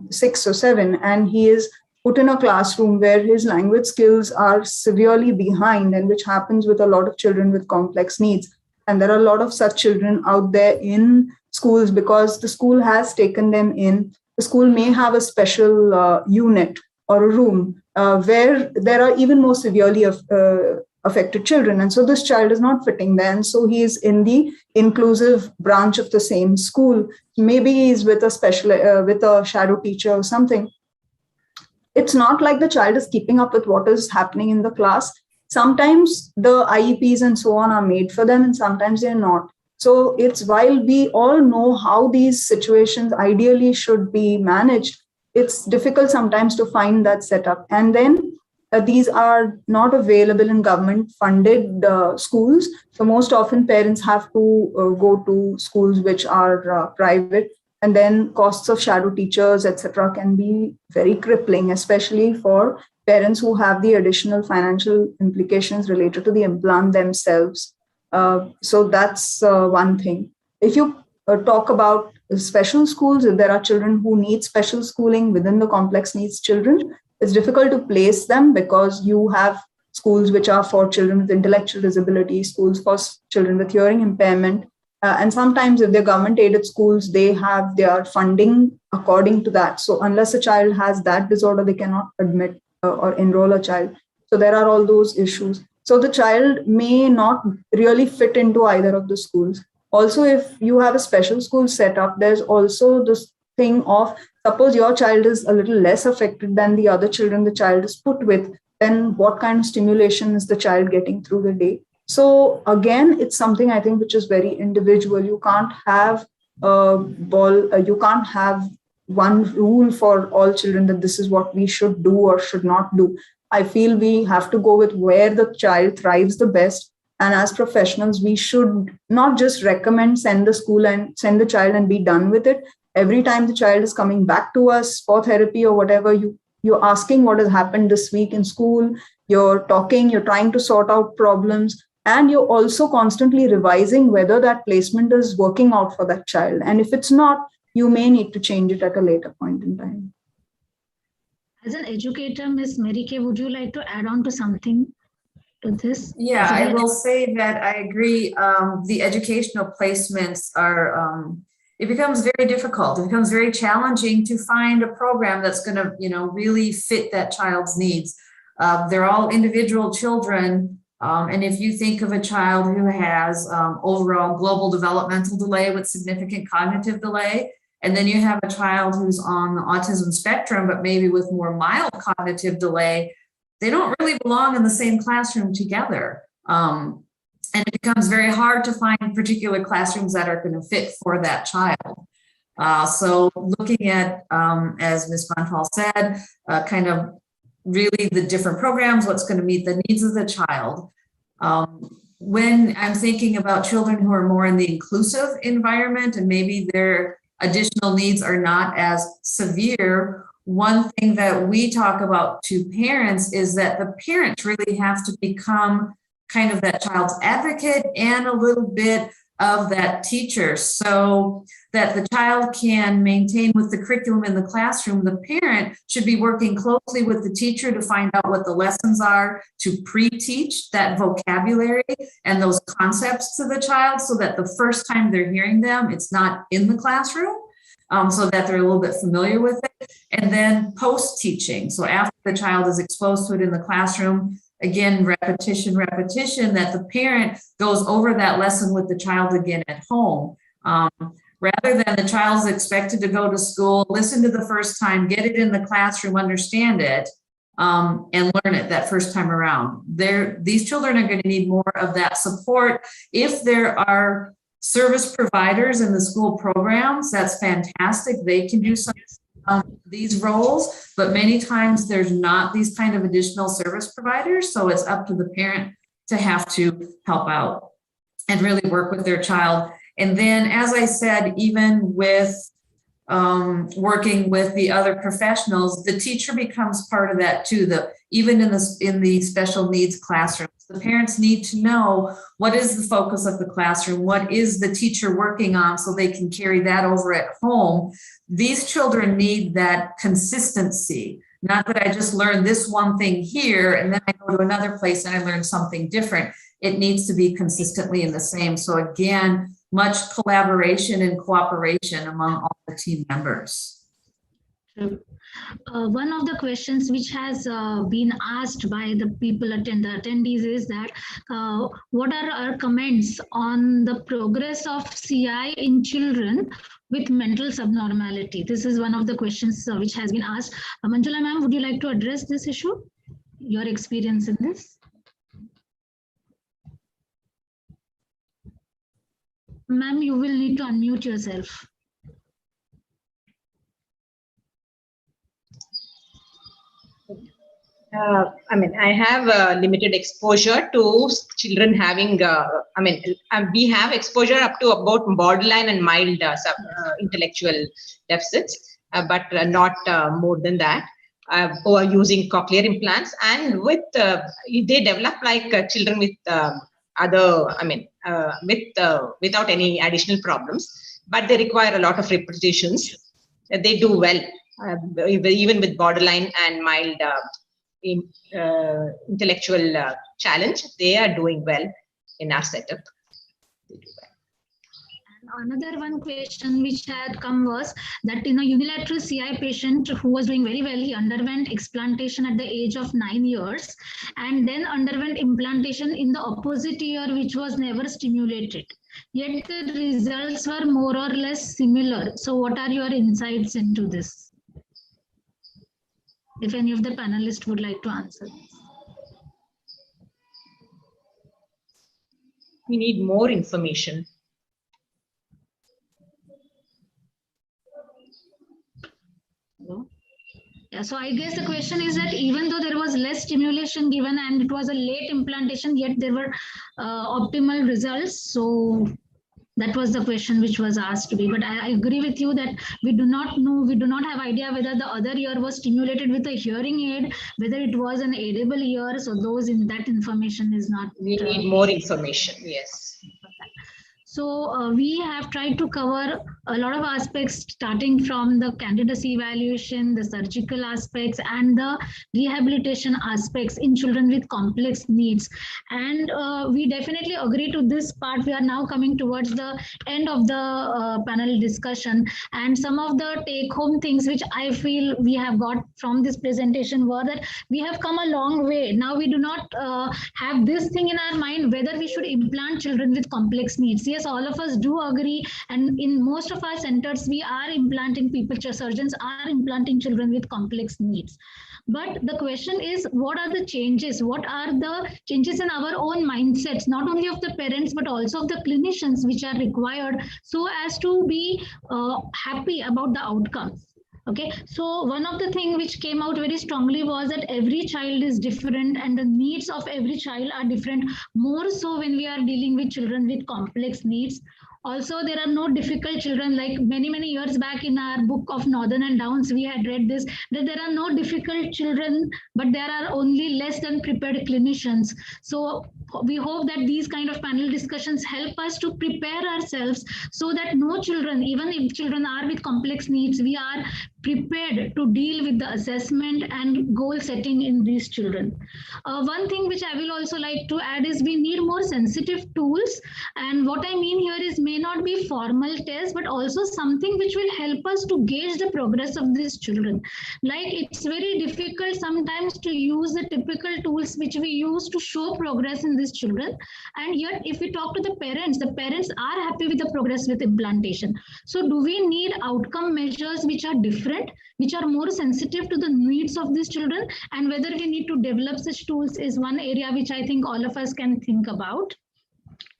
6 or 7 and he is put in a classroom where his language skills are severely behind, and which happens with a lot of children with complex needs, and there are a lot of such children out there in schools because the school has taken them in, the school may have a special unit or a room where there are even more severely affected children. And so this child is not fitting there. And so he is in the inclusive branch of the same school. Maybe he's with a shadow teacher or something. It's not like the child is keeping up with what is happening in the class. Sometimes the IEPs and so on are made for them, and sometimes they're not. So it's, while we all know how these situations ideally should be managed, it's difficult sometimes to find that setup. And then these are not available in government funded schools. So most often parents have to go to schools which are private, and then costs of shadow teachers, etc., can be very crippling, especially for parents who have the additional financial implications related to the implant themselves. So that's one thing. If you talk about special schools, if there are children who need special schooling within the complex needs children, it's difficult to place them because you have schools which are for children with intellectual disability, schools for children with hearing impairment. And sometimes if they're government aided schools, they have their funding according to that. So unless a child has that disorder, they cannot admit or enroll a child. So there are all those issues. So the child may not really fit into either of the schools. Also, if you have a special school set up, there's also this thing of, suppose your child is a little less affected than the other children the child is put with, then what kind of stimulation is the child getting through the day? So again, it's something I think which is very individual. You can't have you can't have one rule for all children that this is what we should do or should not do. I feel we have to go with where the child thrives the best. And as professionals, we should not just recommend send the school and send the child and be done with it. Every time the child is coming back to us for therapy or whatever, you're asking what has happened this week in school, you're talking, you're trying to sort out problems, and you're also constantly revising whether that placement is working out for that child. And if it's not, you may need to change it at a later point in time. As an educator, Ms. Mary Kay, would you like to add on to something to this? Yeah, I will say that I agree. The educational placements are, it becomes very difficult. It becomes very challenging to find a program that's going to, really fit that child's needs. They're all individual children. And if you think of a child who has overall global developmental delay with significant cognitive delay, and then you have a child who's on the autism spectrum, but maybe with more mild cognitive delay, they don't really belong in the same classroom together. And it becomes very hard to find particular classrooms that are going to fit for that child. So looking at, as Ms. Bantal said, kind of really the different programs, what's going to meet the needs of the child. When I'm thinking about children who are more in the inclusive environment and maybe their additional needs are not as severe, one thing that we talk about to parents is that the parents really have to become kind of that child's advocate and a little bit of that teacher, so that the child can maintain with the curriculum in the classroom. The parent should be working closely with the teacher to find out what the lessons are, to pre-teach that vocabulary and those concepts to the child so that the first time they're hearing them, it's not in the classroom, so that they're a little bit familiar with it. And then post-teaching, so after the child is exposed to it in the classroom, again, repetition, that the parent goes over that lesson with the child again at home. Rather than the child's expected to go to school, listen to the first time, get it in the classroom, understand it, and learn it that first time around. These children are going to need more of that support. If there are service providers in the school programs, that's fantastic. They can do some these roles, but many times there's not these kind of additional service providers. So it's up to the parent to have to help out and really work with their child. And then, as I said, even with working with the other professionals, the teacher becomes part of that too. Even in the special needs classrooms, the parents need to know what is the focus of the classroom, what is the teacher working on, so they can carry that over at home. These children need that consistency, not that I just learned this one thing here and then I go to another place and I learn something different. It needs to be consistently in the same. So again, much collaboration and cooperation among all the team members. One of the questions which has been asked by the people the attendees is that what are our comments on the progress of CI in children with mental subnormality? This is one of the questions which has been asked. Manjula ma'am, would you like to address this issue? Your experience in this? Ma'am, you will need to unmute yourself. I have limited exposure to children having, we have exposure up to about borderline and mild intellectual deficits, but not more than that, who are using cochlear implants. And with, they develop like children with without any additional problems, but they require a lot of repetitions. They do well, even with borderline and mild intellectual challenge, they are doing well in our setup. Another one question which had come was that in a unilateral CI patient who was doing very well, he underwent explantation at the age of 9 years and then underwent implantation in the opposite ear, which was never stimulated. Yet the results were more or less similar. So what are your insights into this? If any of the panelists would like to answer this. We need more information. Yeah, so I guess the question is that even though there was less stimulation given and it was a late implantation, yet there were optimal results. So that was the question which was asked to be. But I agree with you that we do not know, we do not have idea whether the other ear was stimulated with a hearing aid, whether it was an aidable ear. So those in that information is not. We need more information, yes. So we have tried to cover a lot of aspects, starting from the candidacy evaluation, the surgical aspects, and the rehabilitation aspects in children with complex needs. And we definitely agree to this part. We are now coming towards the end of the panel discussion. And some of the take-home things which I feel we have got from this presentation were that we have come a long way. Now we do not have this thing in our mind whether we should implant children with complex needs. Yes, all of us do agree, and in most of our centers we are implanting people, surgeons are implanting children with complex needs. But the question is, what are the changes? What are the changes in our own mindsets, not only of the parents but also of the clinicians, which are required so as to be happy about the outcomes? Okay, so one of the things which came out very strongly was that every child is different and the needs of every child are different, more so when we are dealing with children with complex needs. Also, there are no difficult children. Like many years back in our book of Northern and Downs, we had read this, that there are no difficult children, but there are only less than prepared clinicians. So we hope that these kind of panel discussions help us to prepare ourselves so that no children, even if children are with complex needs, we are prepared to deal with the assessment and goal setting in these children. One thing which I will also like to add is we need more sensitive tools. And what I mean here is may not be formal tests, but also something which will help us to gauge the progress of these children. Like it's very difficult sometimes to use the typical tools which we use to show progress in these children. And yet if we talk to the parents are happy with the progress with implantation. So do we need outcome measures which are different, which are more sensitive to the needs of these children? And whether we need to develop such tools is one area which I think all of us can think about.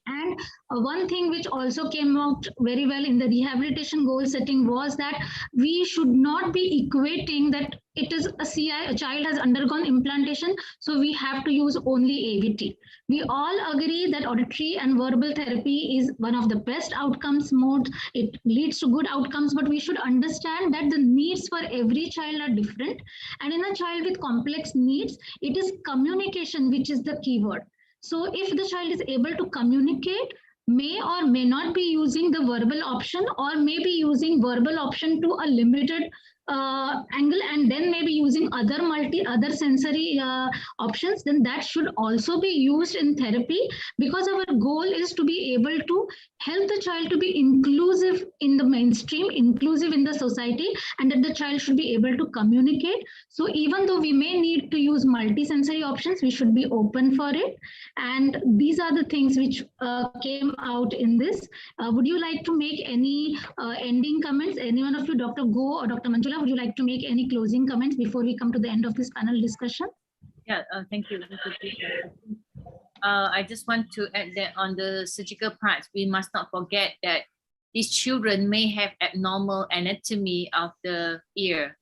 And one thing which also came out very well in the rehabilitation goal setting was that we should not be equating that it is a CI, a child has undergone implantation, so we have to use only AVT. We all agree that auditory and verbal therapy is one of the best outcomes modes. It leads to good outcomes, but we should understand that the needs for every child are different. And in a child with complex needs, it is communication which is the keyword. So if the child is able to communicate, may or may not be using the verbal option, or may be using verbal option to a limited angle, and then maybe using other sensory options, then that should also be used in therapy, because our goal is to be able to help the child to be inclusive in the mainstream, inclusive in the society, and that the child should be able to communicate. So even though we may need to use multi-sensory options, we should be open for it. And these are the things which came out in this. Would you like to make any ending comments? Any one of you, Dr. Go or Dr. Manjula, would you like to make any closing comments before we come to the end of this panel discussion? Yeah, thank you. I just want to add that on the surgical part, we must not forget that these children may have abnormal anatomy of the ear.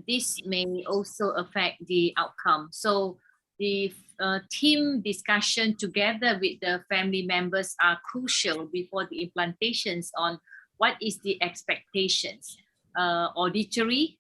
This may also affect the outcome. So the team discussion together with the family members are crucial before the implantations on what is the expectations, auditory,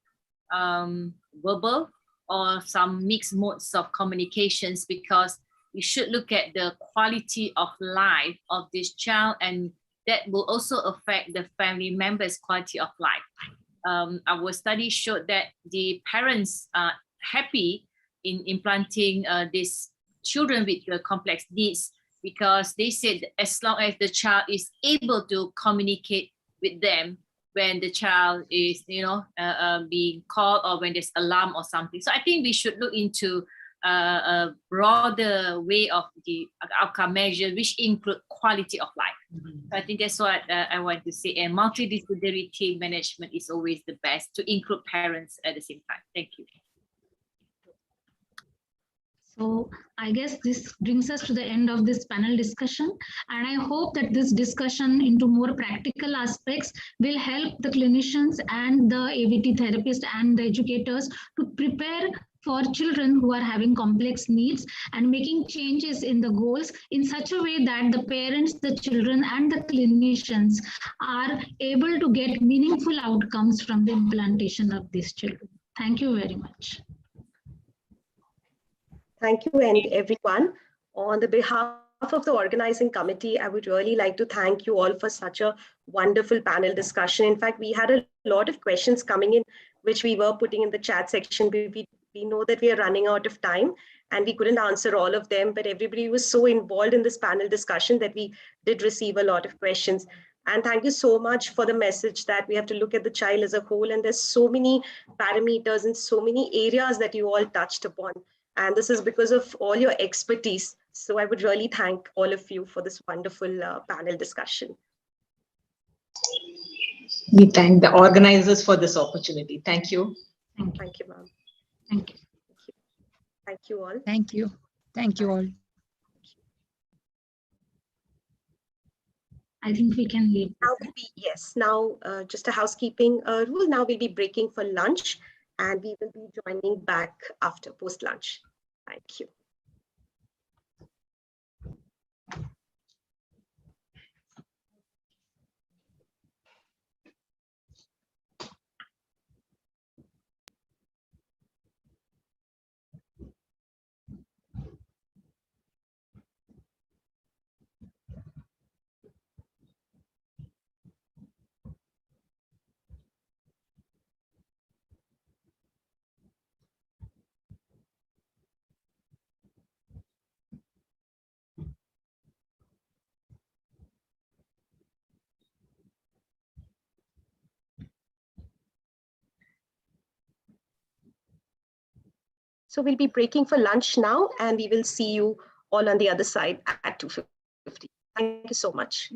verbal, or some mixed modes of communications, because we should look at the quality of life of this child, and that will also affect the family members' quality of life. Our study showed that the parents are happy in implanting these children with complex needs, because they said as long as the child is able to communicate with them when the child is, being called, or when there's alarm or something. So I think we should look into a broader way of the outcome measure, which include quality of life. So I think that's what I want to say. And multidisciplinary team management is always the best, to include parents at the same time. Thank you. So I guess this brings us to the end of this panel discussion. And I hope that this discussion into more practical aspects will help the clinicians and the AVT therapists and the educators to prepare for children who are having complex needs, and making changes in the goals in such a way that the parents, the children, and the clinicians are able to get meaningful outcomes from the implantation of these children. Thank you very much. Thank you, and everyone. On the behalf of the organizing committee, I would really like to thank you all for such a wonderful panel discussion. In fact, we had a lot of questions coming in, which we were putting in the chat section. We know that we are running out of time and we couldn't answer all of them, but everybody was so involved in this panel discussion that we did receive a lot of questions. And thank you so much for the message that we have to look at the child as a whole. And there's so many parameters and so many areas that you all touched upon. And this is because of all your expertise. So I would really thank all of you for this wonderful panel discussion. We thank the organizers for this opportunity. Thank you. Thank you, ma'am. Thank you. Thank you all. Thank you. Thank you all. I think we can leave. Now yes, now just a housekeeping rule. Now we'll be breaking for lunch and we will be joining back after post-lunch. Thank you. So we'll be breaking for lunch now, and we will see you all on the other side at 2:50. Thank you so much.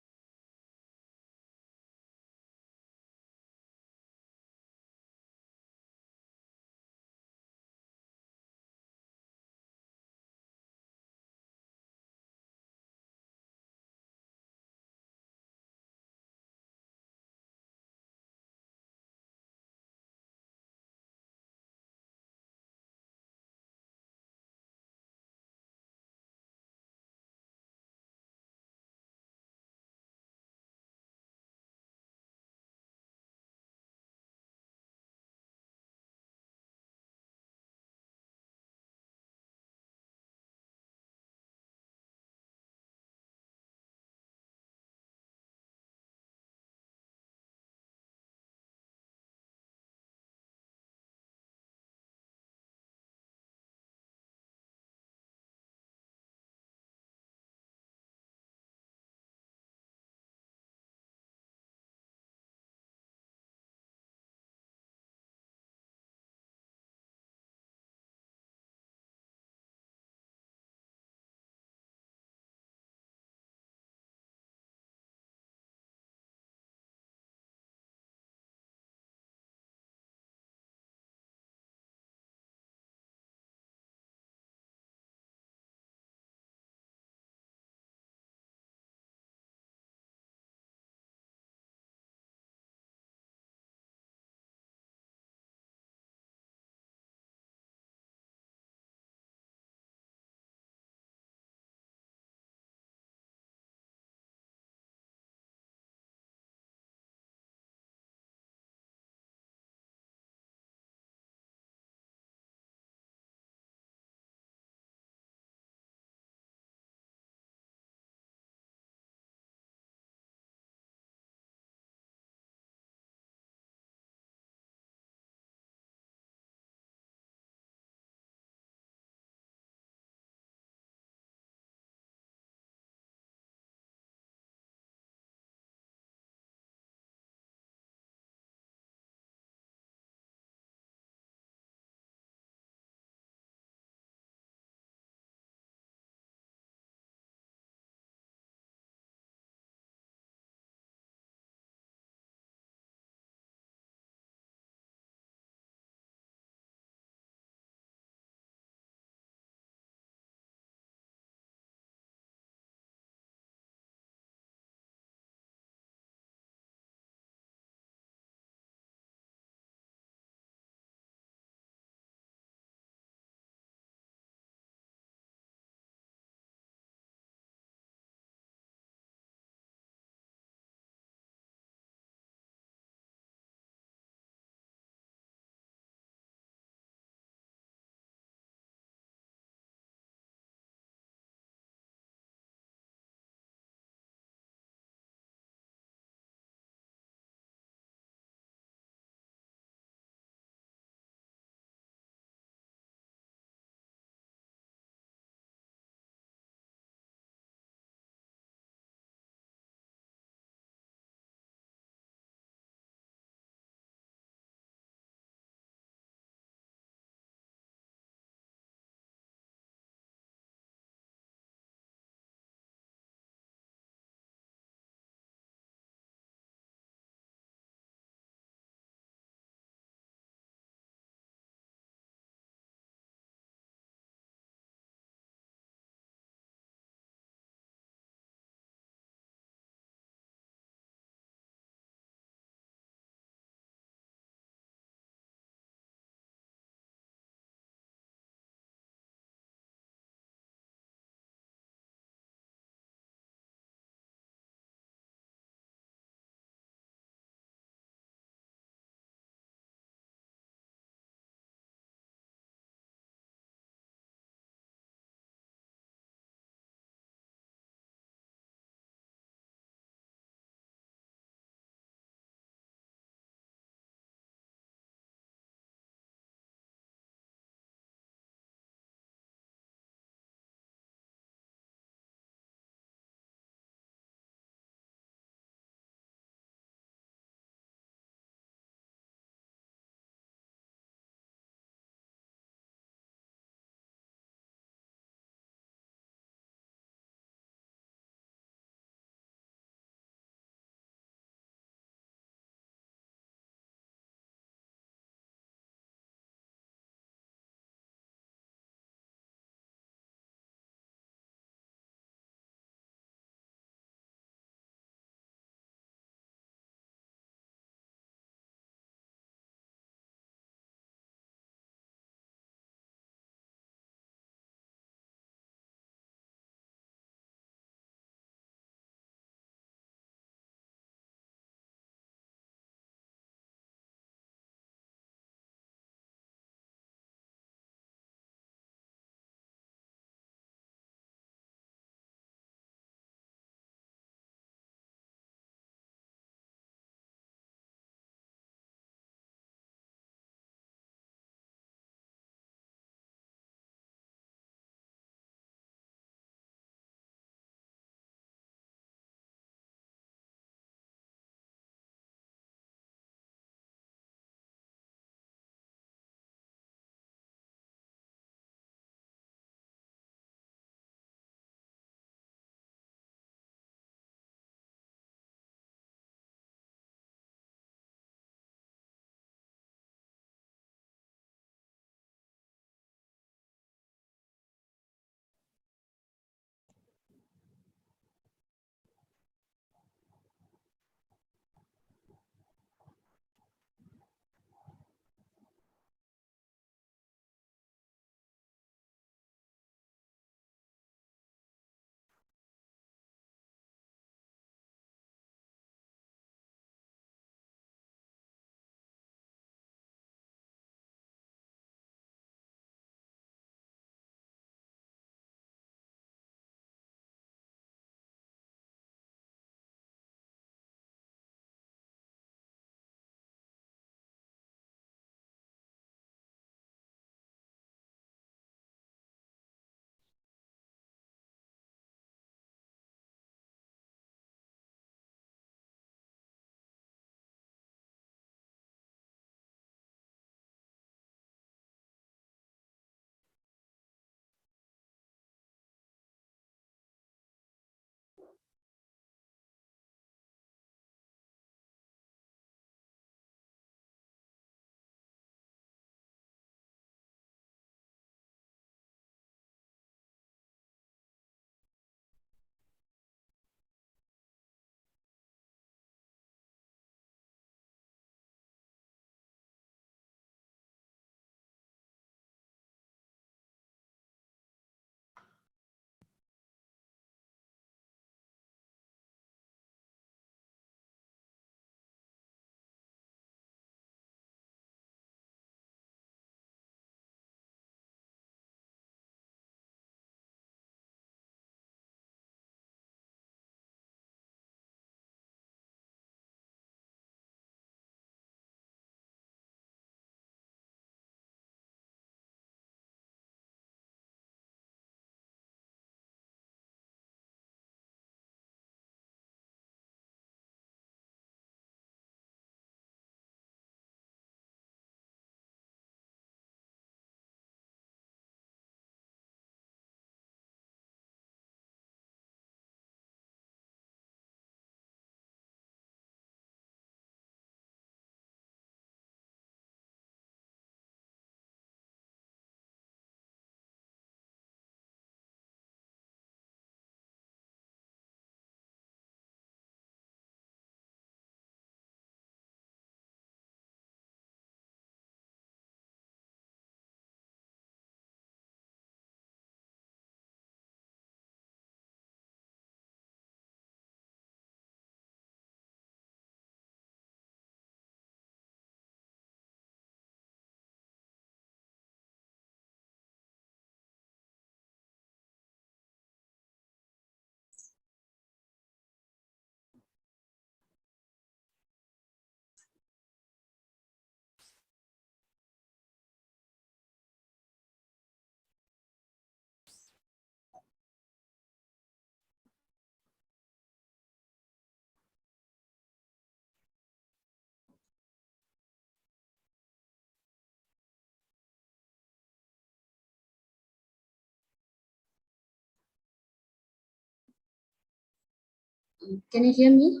Can you hear me?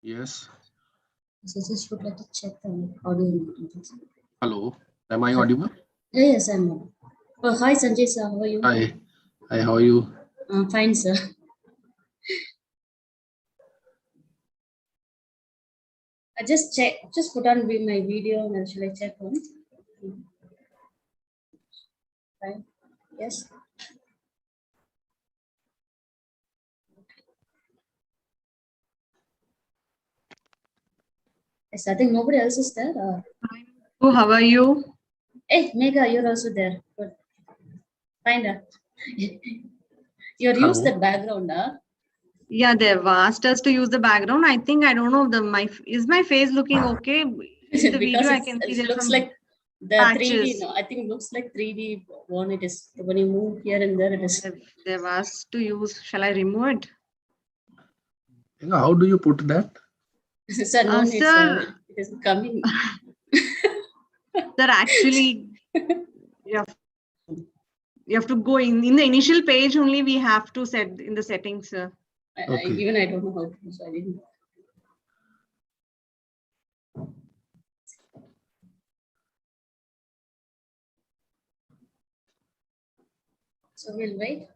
Yes. So just would like to check the audio. Hello. Am I audible? Yes, I'm on. Oh, hi Sanjay sir, how are you? Hi. Hi, how are you? Fine, sir. I just put on my video and shall I check on? Fine. Yes. Yes, I think nobody else is there. Oh, how are you? Hey, Megha, you're also there. Good. Fine. You're used the background, huh? Yeah, they've asked us to use the background. I think I don't know is my face looking okay? In the video I can see it there's looks some like the patches. 3D. No, I think it looks like 3D one. It is when you move here and there. It is. They've asked to use. Shall I remove it? How do you put that? Sir, no need, sir. It is coming. Sir, actually, you have to go in the initial page only. We have to set in the settings, sir. Even I don't know how to do, so I didn't. So we'll wait.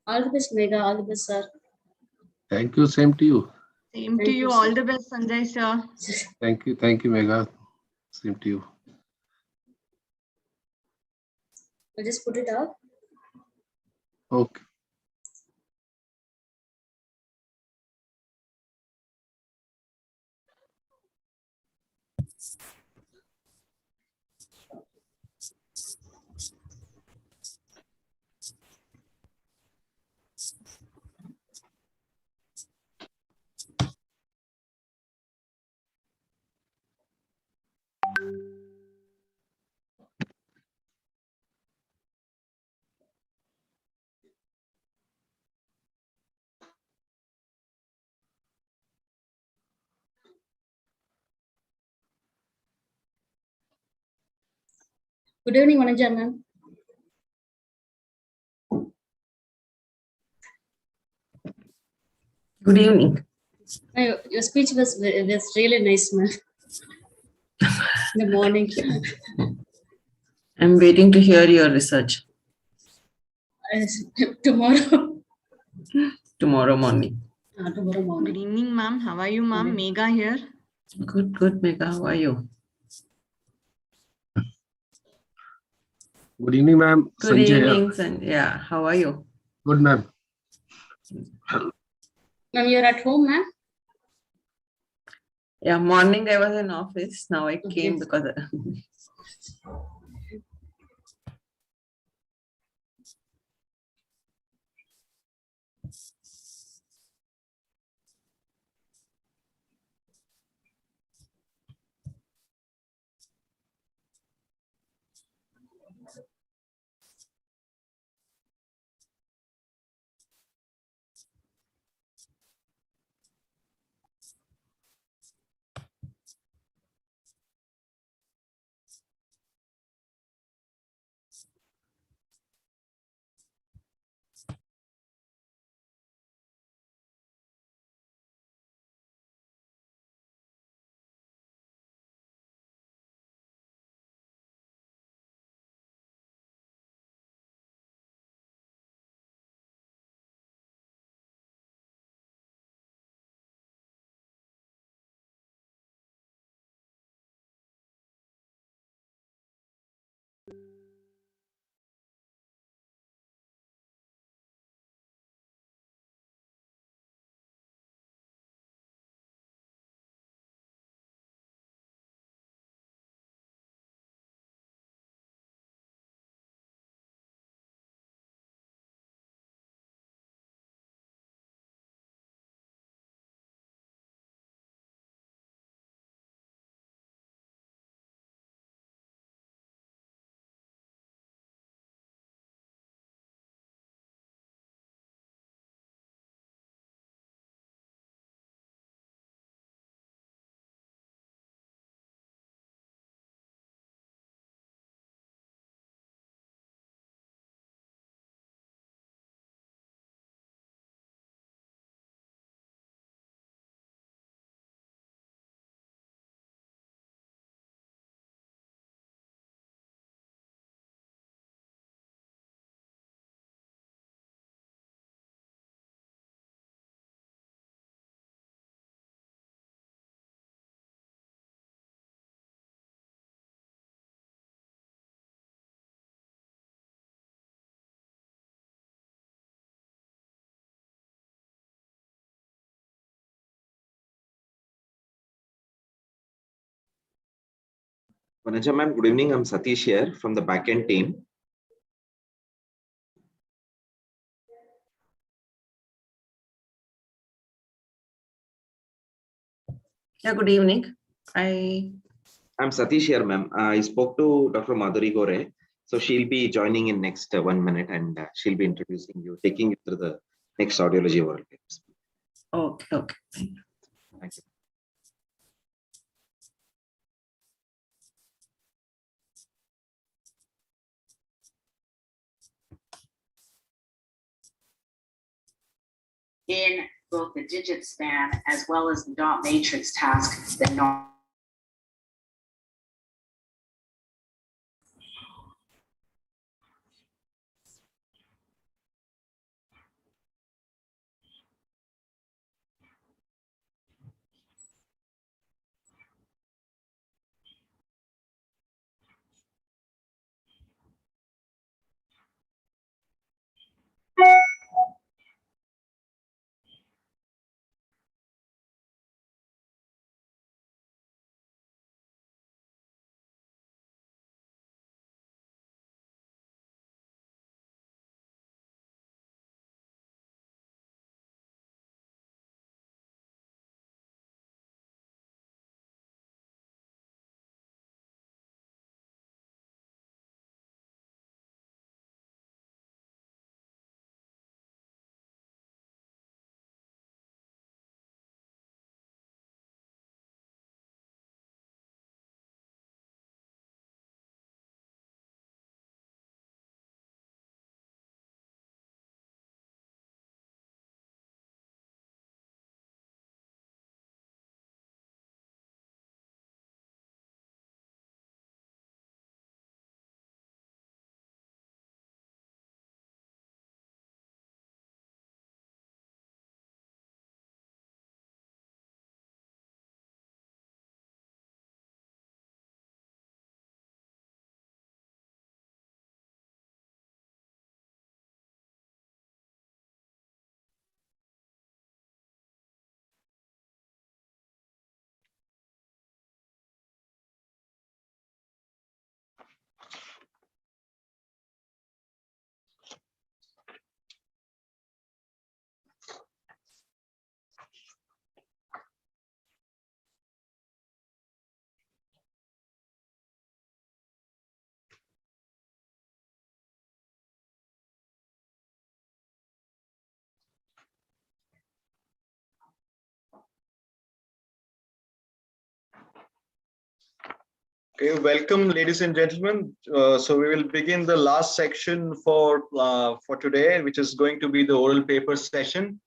All the best, Megha. All the best, sir. Thank you. Same to you. Same to you. All the best, Sanjay, sir. Thank you. Thank you, Megha. Same to you. I'll just put it up. Okay. Good evening, Manager ma'am. Good evening. Your speech was really nice, ma'am. In the morning. I'm waiting to hear your research. Tomorrow. Tomorrow morning. Tomorrow morning. Good evening, ma'am. How are you, ma'am? Megha here. Good, good, Megha. How are you? Good evening, ma'am. Good Sanjay evening, here. yeah. How are you? Good, ma'am. Ma'am, you're at home, ma'am? Yeah, morning I was in office. Now I came because Vanaja ma'am, good evening. I'm Satish here from the backend team. Yeah, good evening. I'm Satish here, ma'am. I spoke to Dr. Madhuri Gore. So she'll be joining in next 1 minute and she'll be introducing you, taking you through the next audiology world. Okay, okay. Thank you. In both the digit span as well as the dot matrix task that Okay, welcome, ladies and gentlemen. So we will begin the last section for today, which is going to be the oral paper session.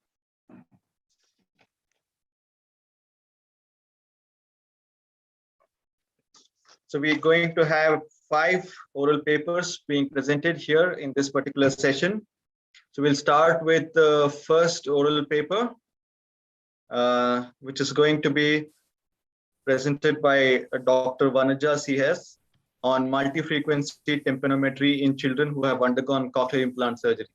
So we're going to have 5 oral papers being presented here in this particular session. So we'll start with the first oral paper, which is going to be presented by Dr. Vanaja CS on multi-frequency tympanometry in children who have undergone cochlear implant surgery.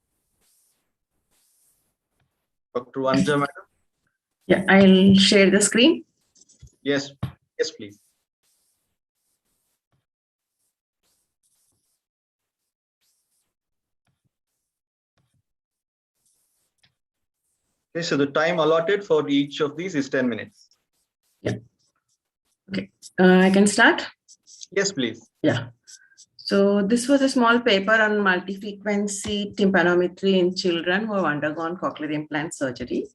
Dr. Vanaja, madam? Yeah, I'll share the screen. Yes, yes, please. Okay, so the time allotted for each of these is 10 minutes. Yeah. Okay, I can start? Yes, please. Yeah. So this was a small paper on multi-frequency tympanometry in children who have undergone cochlear implant surgery.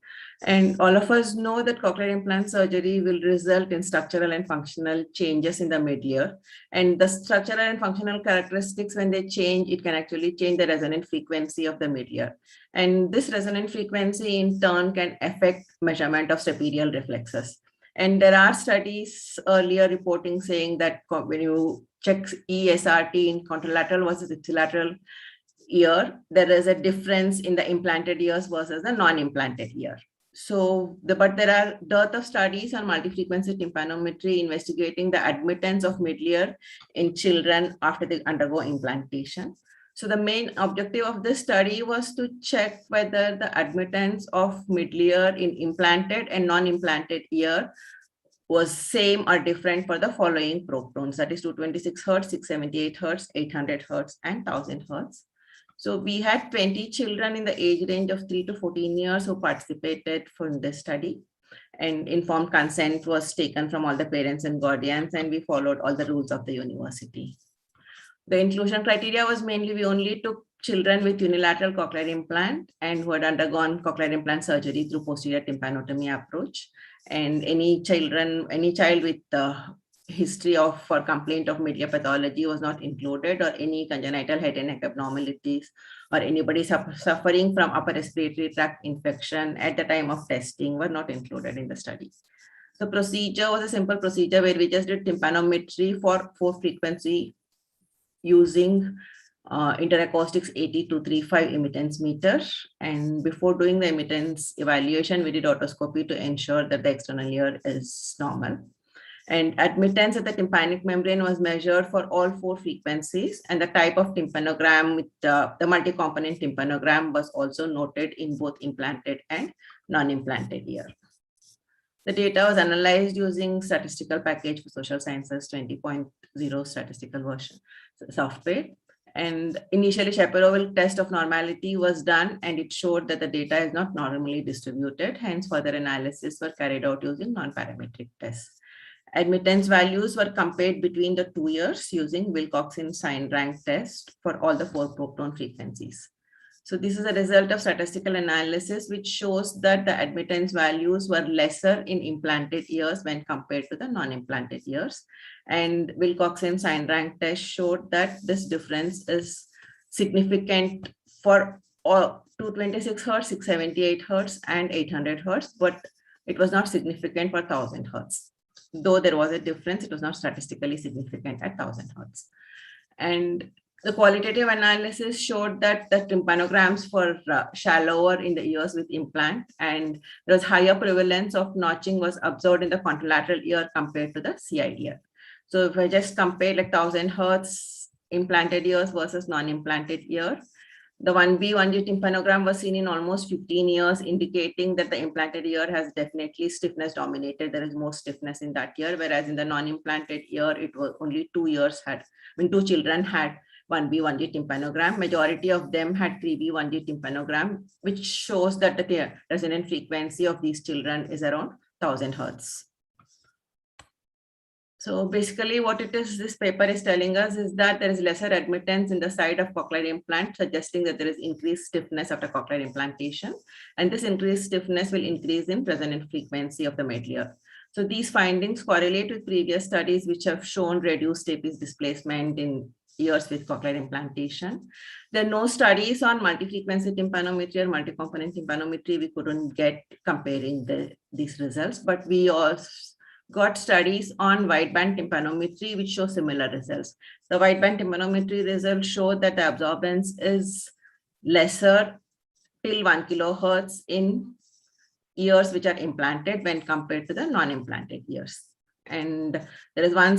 And all of us know that cochlear implant surgery will result in structural and functional changes in the mid-ear. And the structural and functional characteristics, when they change, it can actually change the resonant frequency of the mid-ear. And this resonant frequency in turn can affect measurement of stapedial reflexes. And there are studies earlier reporting saying that when you check ESRT in contralateral versus ipsilateral ear, there is a difference in the implanted ears versus the non-implanted ear. So, but there are dearth of studies on multi-frequency tympanometry investigating the admittance of mid-ear in children after they undergo implantation. So the main objective of this study was to check whether the admittance of mid-ear in implanted and non-implanted ear was same or different for the following probe tones, that is 226 Hertz, 678 Hertz, 800 Hertz, and 1000 Hertz. So we had 20 children in the age range of 3 to 14 years who participated from this study, and informed consent was taken from all the parents and guardians, and we followed all the rules of the university. The inclusion criteria was mainly, we only took children with unilateral cochlear implant and who had undergone cochlear implant surgery through posterior tympanotomy approach. And any child with history of or complaint of media pathology was not included, or any congenital head and neck abnormalities, or anybody suffering from upper respiratory tract infection at the time of testing were not included in the study. The procedure was a simple procedure where we just did tympanometry for 4 frequency using interacoustics 8235 emittance meter. And before doing the emittance evaluation, we did otoscopy to ensure that the external ear is normal. And admittance at the tympanic membrane was measured for all 4 frequencies, and the type of tympanogram with the multi-component tympanogram was also noted in both implanted and non-implanted ear. The data was analyzed using statistical package for social sciences 20.0 statistical version software. And initially, Shapiroval test of normality was done, and it showed that the data is not normally distributed. Hence, further analysis were carried out using non-parametric tests. Admittance values were compared between the 2 years using Wilcoxon sign rank test for all the 4 probe tone frequencies. So this is a result of statistical analysis, which shows that the admittance values were lesser in implanted ears when compared to the non-implanted ears. And Wilcoxon sign rank test showed that this difference is significant for all 226 Hertz, 678 Hertz, and 800 Hertz, but it was not significant for 1000 Hertz. Though there was a difference, it was not statistically significant at 1000 Hertz. And the qualitative analysis showed that the tympanograms were shallower in the ears with implant, and there was higher prevalence of notching was observed in the contralateral ear compared to the Siii ear. So if I just compare like 1000 Hertz implanted ears versus non-implanted ear, the 1B, 1G tympanogram was seen in almost 15 years, indicating that the implanted ear has definitely stiffness dominated. There is more stiffness in that ear, whereas in the non-implanted ear, it was only 2 years had, 2 children had 1B, 1G tympanogram. Majority of them had 3B, 1G tympanogram, which shows that the resonant frequency of these children is around 1000 Hertz. So basically what it is, this paper is telling us is that there is lesser admittance in the side of cochlear implant, suggesting that there is increased stiffness after cochlear implantation. And this increased stiffness will increase in resonant frequency of the middle ear. So these findings correlate with previous studies which have shown reduced tapered displacement in ears with cochlear implantation. There are no studies on multi-frequency tympanometry or multi-component tympanometry. We couldn't get comparing these results, but we also got studies on wideband tympanometry, which show similar results. The wideband tympanometry results show that the absorbance is lesser till 1 kilohertz in ears which are implanted when compared to the non-implanted ears. And there is one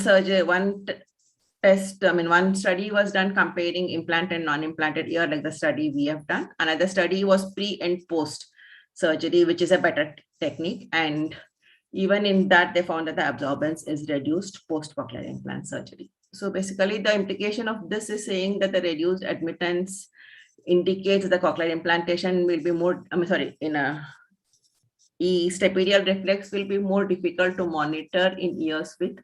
study was done comparing implant and non-implanted ear, like the study we have done. Another study was pre and post surgery, which is a better technique. And even in that, they found that the absorbance is reduced post-cochlear implant surgery. So basically, the implication of this is saying that the reduced admittance indicates the cochlear implantation will be more, stapedial reflex will be more difficult to monitor in ears with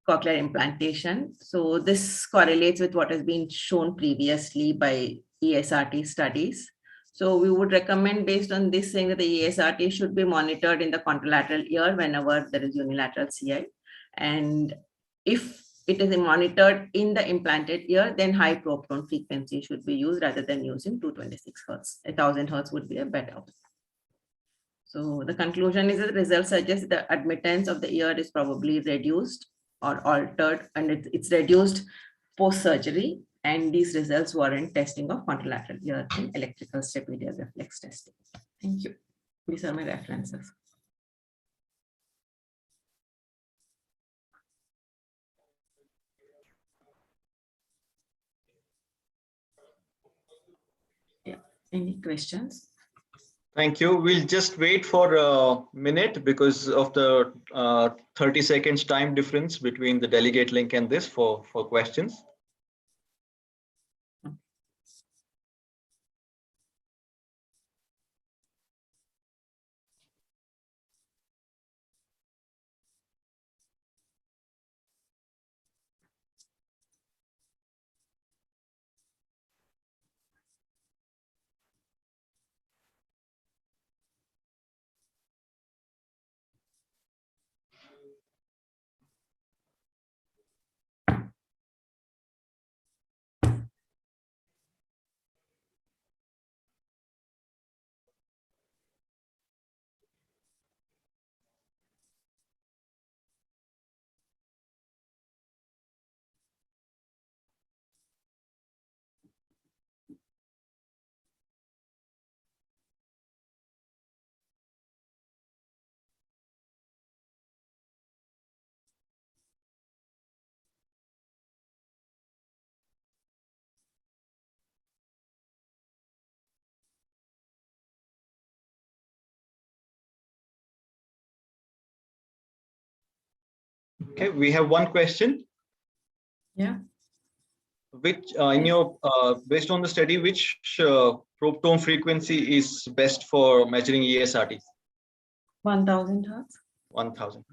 cochlear implantation. So this correlates with what has been shown previously by ESRT studies. So we would recommend, based on this, saying that the ESRT should be monitored in the contralateral ear whenever there is unilateral CI. And if it is monitored in the implanted ear, then high probe tone frequency should be used rather than using 226 Hertz. 1000 Hertz would be a better option. So the conclusion is that the results suggest the admittance of the ear is probably reduced or altered, and it's reduced post-surgery. And these results warrant testing of contralateral ear in electrical stapedial reflex testing. Thank you. These are my references. Yeah. Any questions? Thank you. We'll just wait for a minute because of the 30 seconds time difference between the delegate link and this for questions. Okay, we have one question. Yeah. Which in your based on the study, which probe tone frequency is best for measuring ESRT? 1000 hertz. 1000.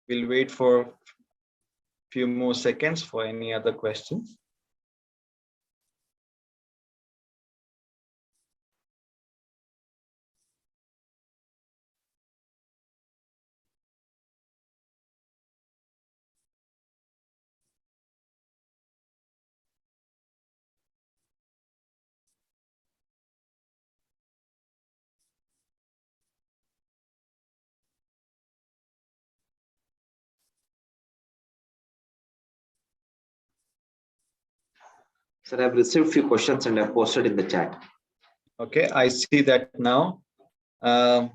We'll wait for a few more seconds for any other questions. Sir, I've received a few questions and I've posted in the chat. Okay, I see that now. The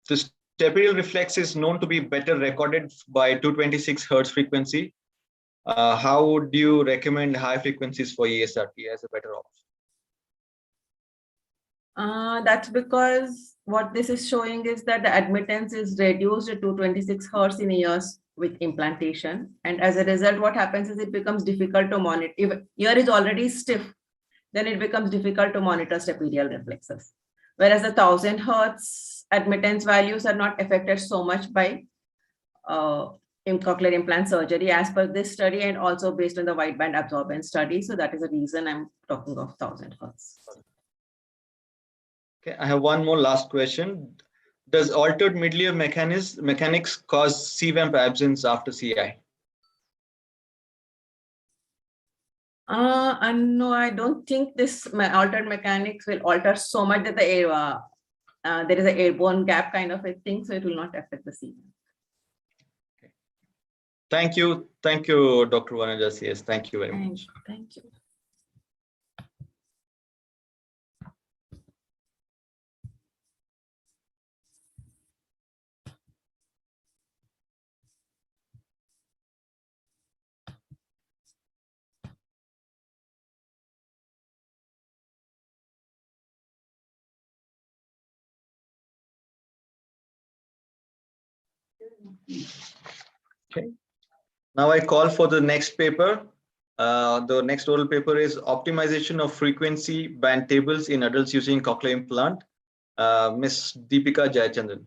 stapedial reflex is known to be better recorded by 226 hertz frequency. How would you recommend high frequencies for ESRT as a better option? That's because what this is showing is that the admittance is reduced to 226 hertz in ears with implantation. And as a result, what happens is it becomes difficult to monitor. If ear is already stiff, then it becomes difficult to monitor stapedial reflexes. Whereas the 1000 hertz admittance values are not affected so much by cochlear implant surgery as per this study, and also based on the wideband absorbance study. So that is the reason I'm talking of 1000 hertz. Okay, I have one more last question. Does altered middle ear mechanics cause CVAMP absence after CI? No, I don't think this altered mechanics will alter so much that the air, there is an airborne gap kind of a thing, so it will not affect the CVAMP. Thank you, Dr. Vanajas. Yes, thank you very much. Thank you. Okay. Now I call for the next paper. The next oral paper is optimization of frequency band tables in adults using cochlear implant. Ms. Deepika Jayachandran.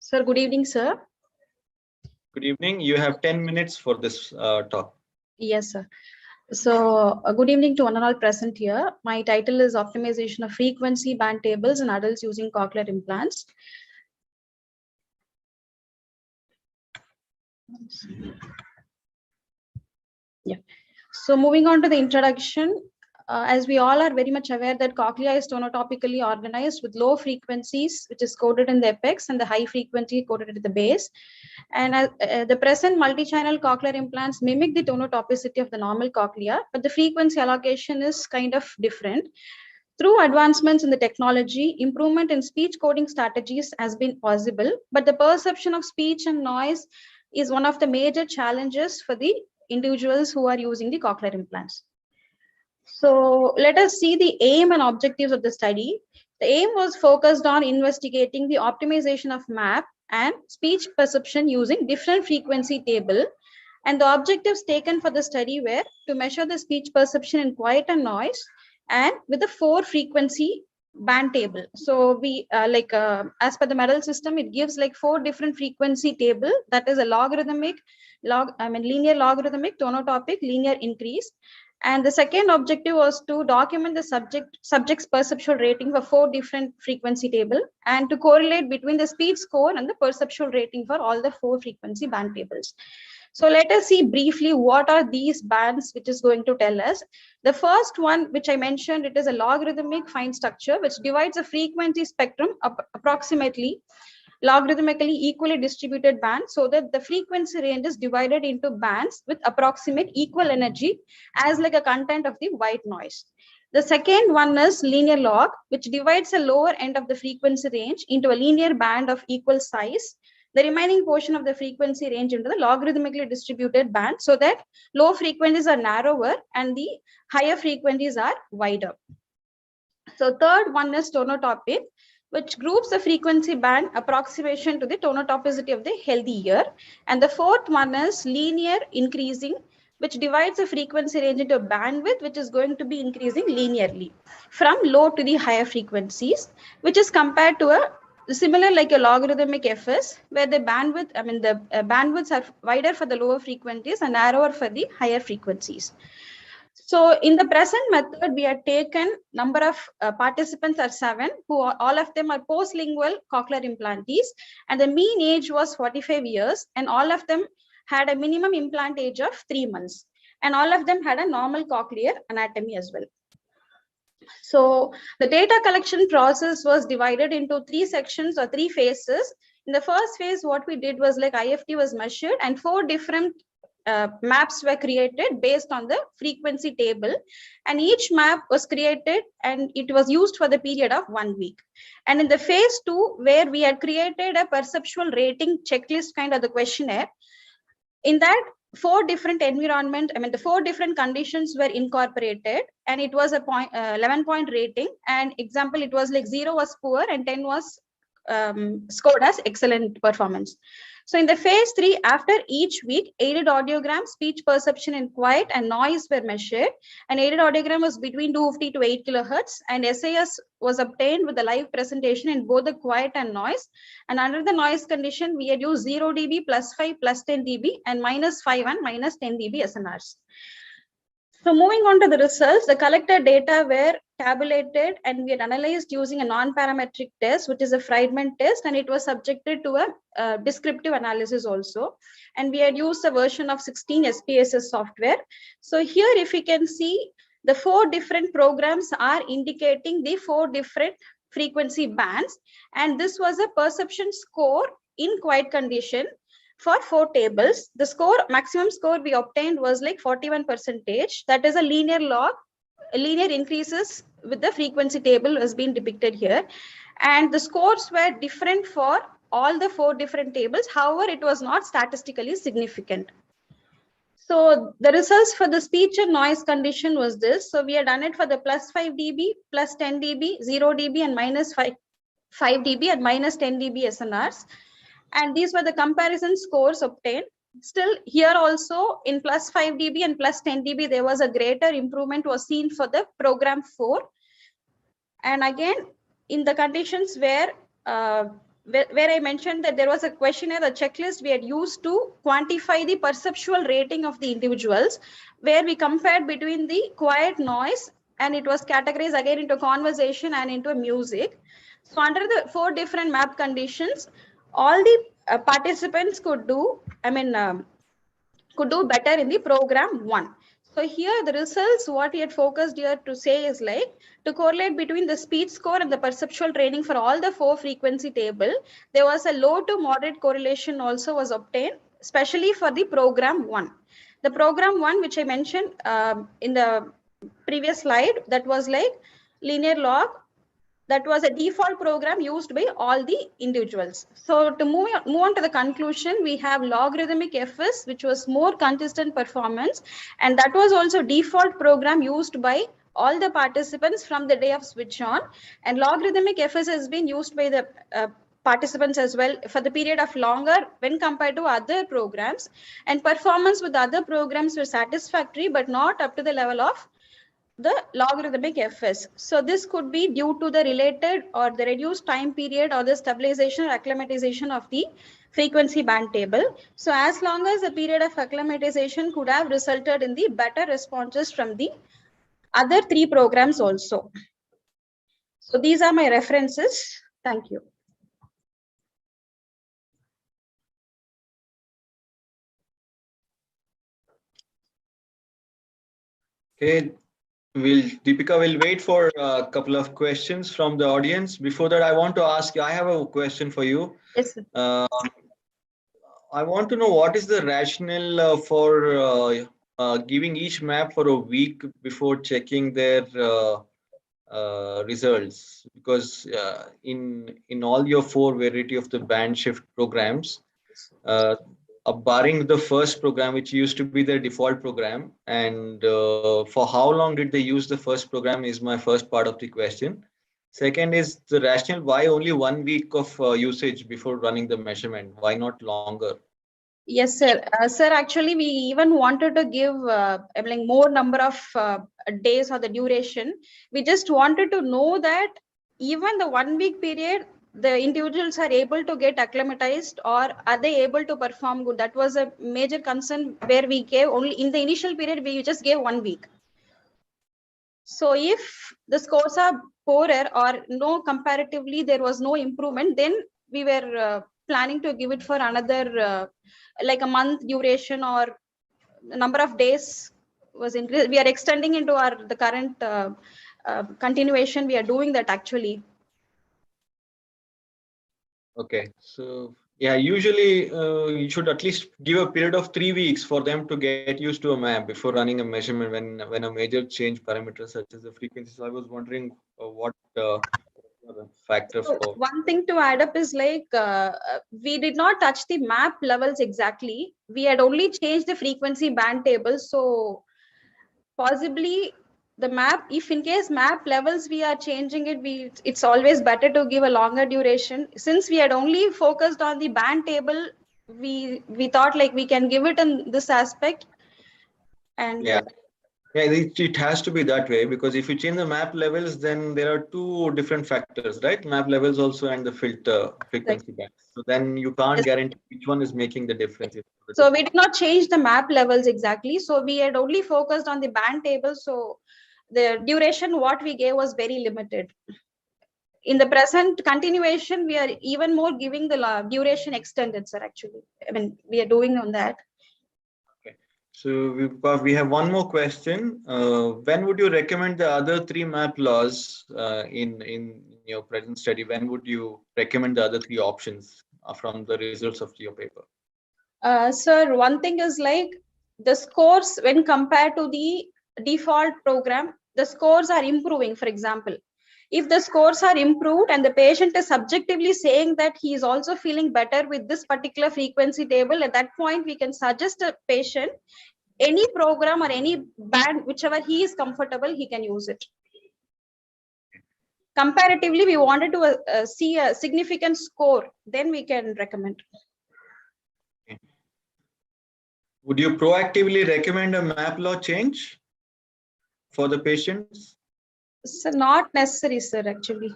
Sir, good evening, sir. Good evening. You have 10 minutes for this talk. Yes, sir. So, good evening to one and all present here. My title is Optimization of Frequency Band Tables in Adults Using Cochlear Implants. Yeah. So, moving on to the introduction. As we all are very much aware that cochlea is tonotopically organized with low frequencies, which is coded in the apex, and the high frequency coded at the base. And the present multi-channel cochlear implants mimic the tonotopicity of the normal cochlea, but the frequency allocation is kind of different. Through advancements in the technology, improvement in speech coding strategies has been possible, but the perception of speech and noise is one of the major challenges for the individuals who are using the cochlear implants. So let us see the aim and objectives of the study. The aim was focused on investigating the optimization of map and speech perception using different frequency table. And the objectives taken for the study were to measure the speech perception in quiet and noise and with a 4 frequency band table. So we as per the medal system, it gives like 4 different frequency table, that is a logarithmic, linear logarithmic, tonotopic, linear increase. And the second objective was to document the subject's perceptual rating for 4 different frequency table and to correlate between the speech score and the perceptual rating for all the 4 frequency band tables. So let us see briefly what are these bands which is going to tell us. The first one, which I mentioned, it is a logarithmic fine structure which divides a frequency spectrum approximately logarithmically equally distributed bands so that the frequency range is divided into bands with approximate equal energy as like a content of the white noise. The second one is linear log, which divides a lower end of the frequency range into a linear band of equal size, the remaining portion of the frequency range into the logarithmically distributed band so that low frequencies are narrower and the higher frequencies are wider. So third one is tonotopic, which groups the frequency band approximation to the tonotopicity of the healthy ear. And the fourth one is linear increasing, which divides the frequency range into a bandwidth, which is going to be increasing linearly from low to the higher frequencies, which is compared to a similar like a logarithmic FS, where the bandwidth, bandwidths are wider for the lower frequencies and narrower for the higher frequencies. So in the present method, we have taken number of participants are 7, who are, all of them are postlingual cochlear implantees, and the mean age was 45 years, and all of them had a minimum implant age of 3 months, and all of them had a normal cochlear anatomy as well. So the data collection process was divided into 3 sections or 3 phases. In the first phase, what we did was like IFT was measured and 4 different maps were created based on the frequency table, and each map was created and it was used for the period of 1 week. And in the phase 2, where we had created a perceptual rating checklist kind of the questionnaire, in that 4 different environment, the 4 different conditions were incorporated, and it was a 11-point rating. And example, it was like 0 was poor and 10 was scored as excellent performance. So in the phase 3, after each week, aided audiogram, speech perception in quiet and noise were measured. And aided audiogram was between 250 to 8 kilohertz, and SAS was obtained with the live presentation in both the quiet and noise. And under the noise condition, we had used 0 dB, +5, +10 dB, and -5 and -10 dB SNRs. So moving on to the results, the collected data were tabulated and we had analyzed using a non-parametric test, which is a Friedman test, and it was subjected to a descriptive analysis also. And we had used a version of 16 SPSS software. So here, if you can see, the 4 different programs are indicating the 4 different frequency bands. And this was a perception score in quiet condition for 4 tables. The score, maximum score we obtained was like 41%. That is a linear log, linear increases with the frequency table has been depicted here. And the scores were different for all the 4 different tables. However, it was not statistically significant. So the results for the speech and noise condition was this. So we had done it for the +5 dB, +10 dB, 0 dB, and -5 dB and -10 dB SNRs. And these were the comparison scores obtained. Still here also in +5 dB and +10 dB, there was a greater improvement was seen for the program 4. And again, in the conditions where I mentioned that there was a questionnaire, a checklist we had used to quantify the perceptual rating of the individuals, where we compared between the quiet noise, and it was categorized again into conversation and into music. So under the 4 different map conditions, all the participants could do, could do better in the program 1. So here the results, what we had focused here to say is like to correlate between the speech score and the perceptual training for all the 4 frequency table. There was a low to moderate correlation also was obtained, especially for the program 1. The program 1, which I mentioned in the previous slide, that was like linear log. That was a default program used by all the individuals. So to move on to the conclusion, we have logarithmic FS, which was more consistent performance. And that was also default program used by all the participants from the day of switch on. And logarithmic FS has been used by the participants as well for the period of longer when compared to other programs. And performance with other programs were satisfactory, but not up to the level of the logarithmic FS. So this could be due to the related or the reduced time period or the stabilization or acclimatization of the frequency band table. So as long as the period of acclimatization could have resulted in the better responses from the other 3 programs also. So these are my references. Thank you. Okay. Deepika will wait for a couple of questions from the audience. Before that, I want to ask you, I have a question for you. Yes, sir. I want to know what is the rationale for giving each map for a week before checking their results, because in all your 4 variety of the band shift programs, barring the first program, which used to be their default program, and for how long did they use the first program is my first part of the question. Second is the rationale, why only 1 week of usage before running the measurement? Why not longer? Yes, sir. Sir, actually, we even wanted to give like more number of days or the duration. We just wanted to know that even the 1 week period, the individuals are able to get acclimatized, or are they able to perform good? That was a major concern where we gave only in the initial period, we just gave 1 week. So if the scores are poorer or no, comparatively, there was no improvement, then we were planning to give it for another like a month duration, or the number of days was increased. We are extending into the current continuation. We are doing that actually. Okay, so yeah, usually you should at least give a period of 3 weeks for them to get used to a map before running a measurement when a major change parameter such as the frequency. So I was wondering what factors So for. one thing to add up is like we did not touch the map levels exactly. We had only changed the frequency band table. So possibly the map, if in case map levels we are changing it, it's always better to give a longer duration. Since we had only focused on the band table, we thought like we can give it in this aspect. And Yeah. Yeah, it has to be that way, because if you change the map levels, then there are 2 different factors, right? Map levels also and the filter frequency band. So then you can't guarantee which one is making the difference. So we did not change the map levels exactly. So we had only focused on the band table. So the duration what we gave was very limited. In the present continuation, we are even more giving the duration extended, sir, actually. I mean, we are doing on that. So we have one more question. When would you recommend the other 3 map laws in your present study? When would you recommend the other 3 options from the results of your paper? Sir, one thing is like the scores when compared to the default program, the scores are improving. For example, if the scores are improved and the patient is subjectively saying that he is also feeling better with this particular frequency table, at that point we can suggest a patient any program or any band, whichever he is comfortable, he can use it. Comparatively, we wanted to see a significant score, then we can recommend. Would you proactively recommend a map law change for the patients? So not necessary, sir, actually.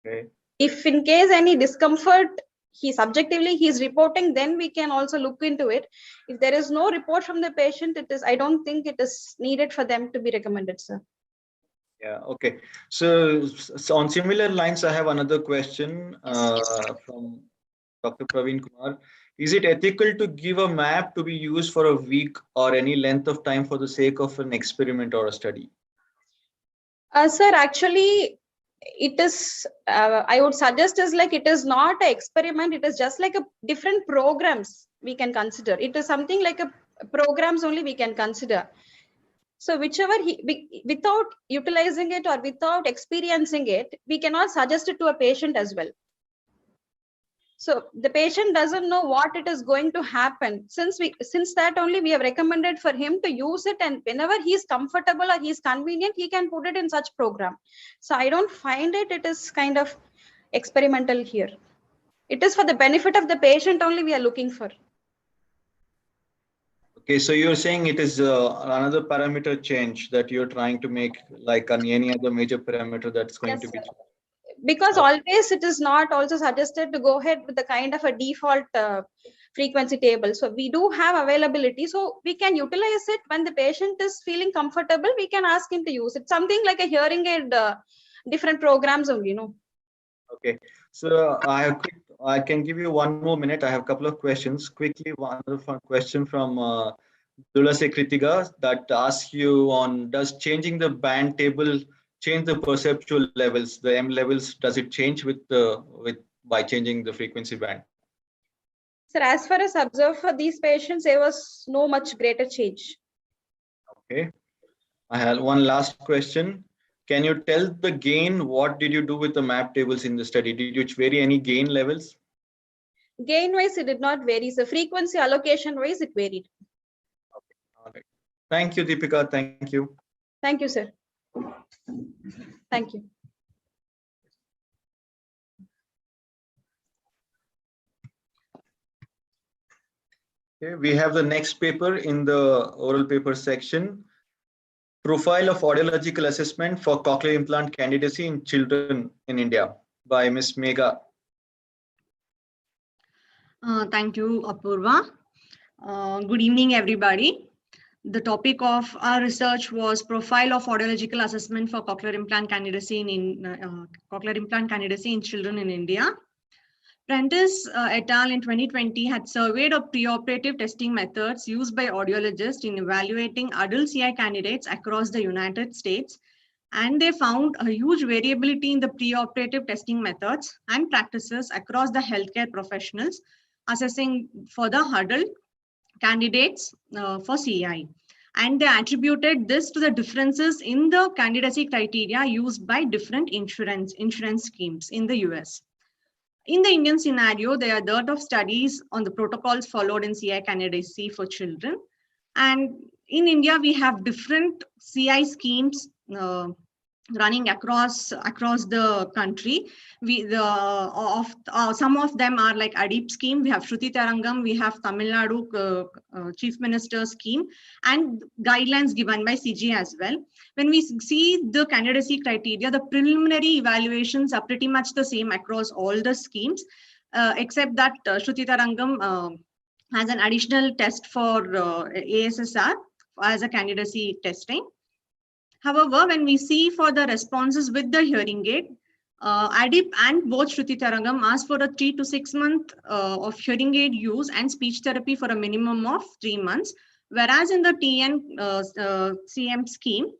Okay. If in case any discomfort, he subjectively he's reporting, then we can also look into it. If there is no report from the patient, I don't think it is needed for them to be recommended, sir. Yeah, okay. So on similar lines, I have another question from Dr. Praveen Kumar. Is it ethical to give a map to be used for a week or any length of time for the sake of an experiment or a study? Sir, actually, it is, I would suggest is like, it is not an experiment. It is just like a different programs we can consider. It is something like a programs only we can consider. So whichever without utilizing it or without experiencing it, we cannot suggest it to a patient as well. So the patient doesn't know what it is going to happen. Since that only we have recommended for him to use it, and whenever he is comfortable or he is convenient, he can put it in such program. So I don't find it is kind of experimental here. It is for the benefit of the patient only we are looking for. Okay, so you're saying it is another parameter change that you're trying to make, like on any other major parameter that's going to be. Because always it is not also suggested to go ahead with the kind of a default frequency table. So we do have availability, so we can utilize it when the patient is feeling comfortable. We can ask him to use it. Something like a hearing aid, different programs only, Okay, so I can give you one more minute. I have a couple of questions. Quickly, one question from Dulase Kritiga that asks you on, does changing the band table change the perceptual levels, the M levels? Does it change by changing the frequency band? Sir, as far as observed for these patients, there was no much greater change. Okay, I have one last question. Can you tell the gain? What did you do with the map tables in the study? Did you vary any gain levels? Gain wise, it did not vary. So frequency allocation wise, it varied. Okay. All right. Thank you, Deepika. Thank you. Thank you, sir. Thank you. Okay, we have the next paper in the oral paper section. Profile of Audiological Assessment for Cochlear Implant Candidacy in Children in India by Ms. Megha. Thank you, Apurva. Good evening, everybody. The topic of our research was Profile of Audiological Assessment for Cochlear Implant Candidacy in Children in India. Prentice et al. In 2020 had surveyed of preoperative testing methods used by audiologists in evaluating adult CI candidates across the United States, and they found a huge variability in the preoperative testing methods and practices across the healthcare professionals assessing for the adult candidates for CI. And they attributed this to the differences in the candidacy criteria used by different insurance schemes in the US. In the Indian scenario, there are a dearth of studies on the protocols followed in CI candidacy for children. And in India, we have different CI schemes running across the country. Some of them are like ADIP scheme. We have Shruti Tarangam. We have Tamil Nadu Chief Minister scheme, and guidelines given by CIGI as well. When we see the candidacy criteria, the preliminary evaluations are pretty much the same across all the schemes, except that Shruti Tarangam has an additional test for ASSR as a candidacy testing. However, when we see for the responses with the hearing aid, ADIP and both Shruti Tarangam asked for a 3 to 6 months of hearing aid use and speech therapy for a minimum of 3 months. Whereas in the TN CM scheme,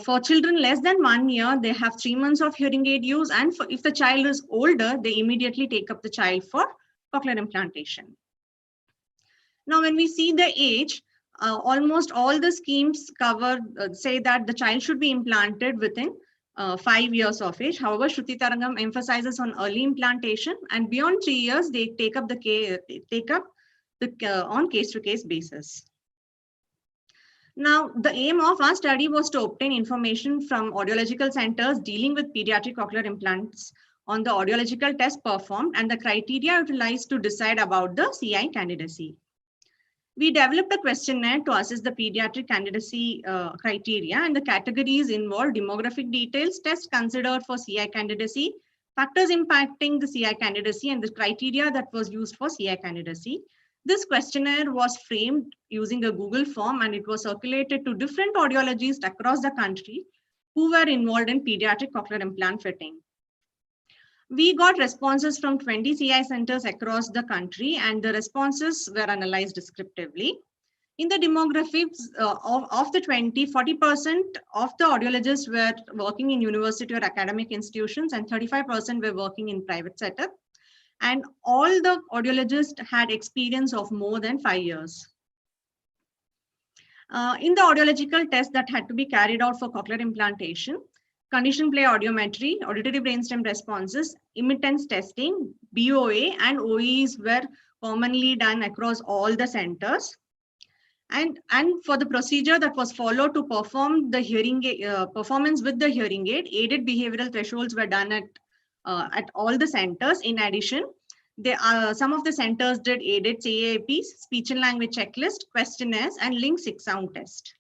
for children less than 1 year, they have 3 months of hearing aid use. And if the child is older, they immediately take up the child for cochlear implantation. Now, when we see the age, almost all the schemes cover, say that the child should be implanted within 5 years of age. However, Shruti Tarangam emphasizes on early implantation, and beyond 3 years, they take up on case-to-case basis. Now, the aim of our study was to obtain information from audiological centers dealing with pediatric cochlear implants on the audiological test performed and the criteria utilized to decide about the CI candidacy. We developed a questionnaire to assess the pediatric candidacy criteria, and the categories involve demographic details, tests considered for CI candidacy, factors impacting the CI candidacy, and the criteria that was used for CI candidacy. This questionnaire was framed using a Google form, and it was circulated to different audiologists across the country who were involved in pediatric cochlear implant fitting. We got responses from 20 CI centers across the country, and the responses were analyzed descriptively. In the demographics of the 20, 40% of the audiologists were working in university or academic institutions, and 35% were working in private setup. And all the audiologists had experience of more than 5 years. In the audiological test that had to be carried out for cochlear implantation, condition play audiometry, auditory brainstem responses, emittance testing, BOA and OEs were commonly done across all the centers. And for the procedure that was followed to perform the hearing performance with the hearing aid, aided behavioral thresholds were done at all the centers. In addition, some of the centers did aided CAAPs, speech and language checklist, questionnaires, and link 6-sound test.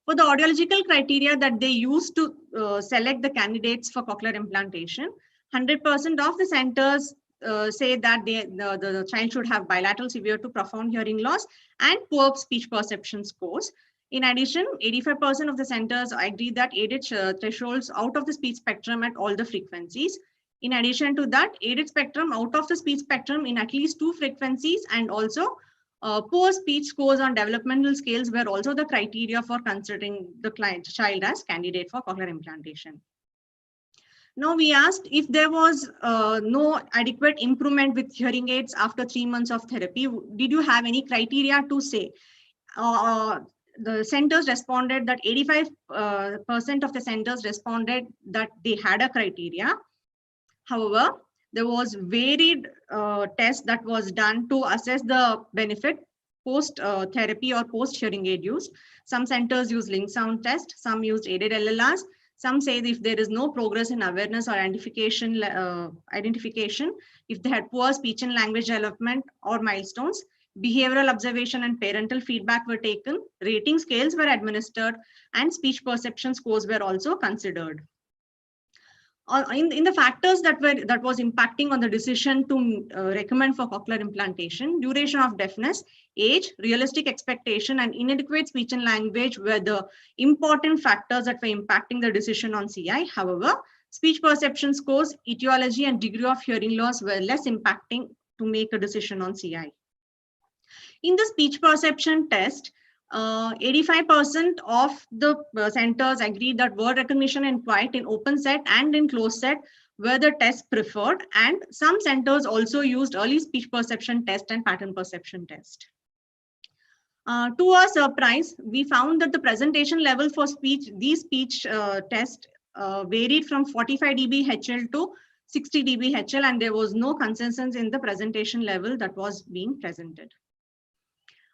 For the audiological criteria that they used to select the candidates for cochlear implantation, 100% of the centers say that the child should have bilateral severe to profound hearing loss and poor speech perception scores. In addition, 85% of the centers agree that aided thresholds out of the speech spectrum at all the frequencies. In addition to that, aided spectrum out of the speech spectrum in at least 2 frequencies, and also poor speech scores on developmental scales were also the criteria for considering the child as candidate for cochlear implantation. Now we asked if there was no adequate improvement with hearing aids after 3 months of therapy. Did you have any criteria to say? The centers responded that 85% of the centers responded that they had a criteria. However, there was varied test that was done to assess the benefit post therapy or post hearing aid use. Some centers use link sound test, some used aided LLRs. Some say if there is no progress in awareness or identification, if they had poor speech and language development or milestones, behavioral observation and parental feedback were taken, rating scales were administered, and speech perception scores were also considered. In the factors that was impacting on the decision to recommend for cochlear implantation, duration of deafness, age, realistic expectation, and inadequate speech and language were the important factors that were impacting the decision on CI. However, speech perception scores, etiology, and degree of hearing loss were less impacting to make a decision on CI. In the speech perception test, 85% of the centers agreed that word recognition and quiet in open set and in closed set were the tests preferred, and some centers also used early speech perception test and pattern perception test. To our surprise, we found that the presentation level for these speech tests varied from 45 dB HL to 60 dB HL, and there was no consensus in the presentation level that was being presented.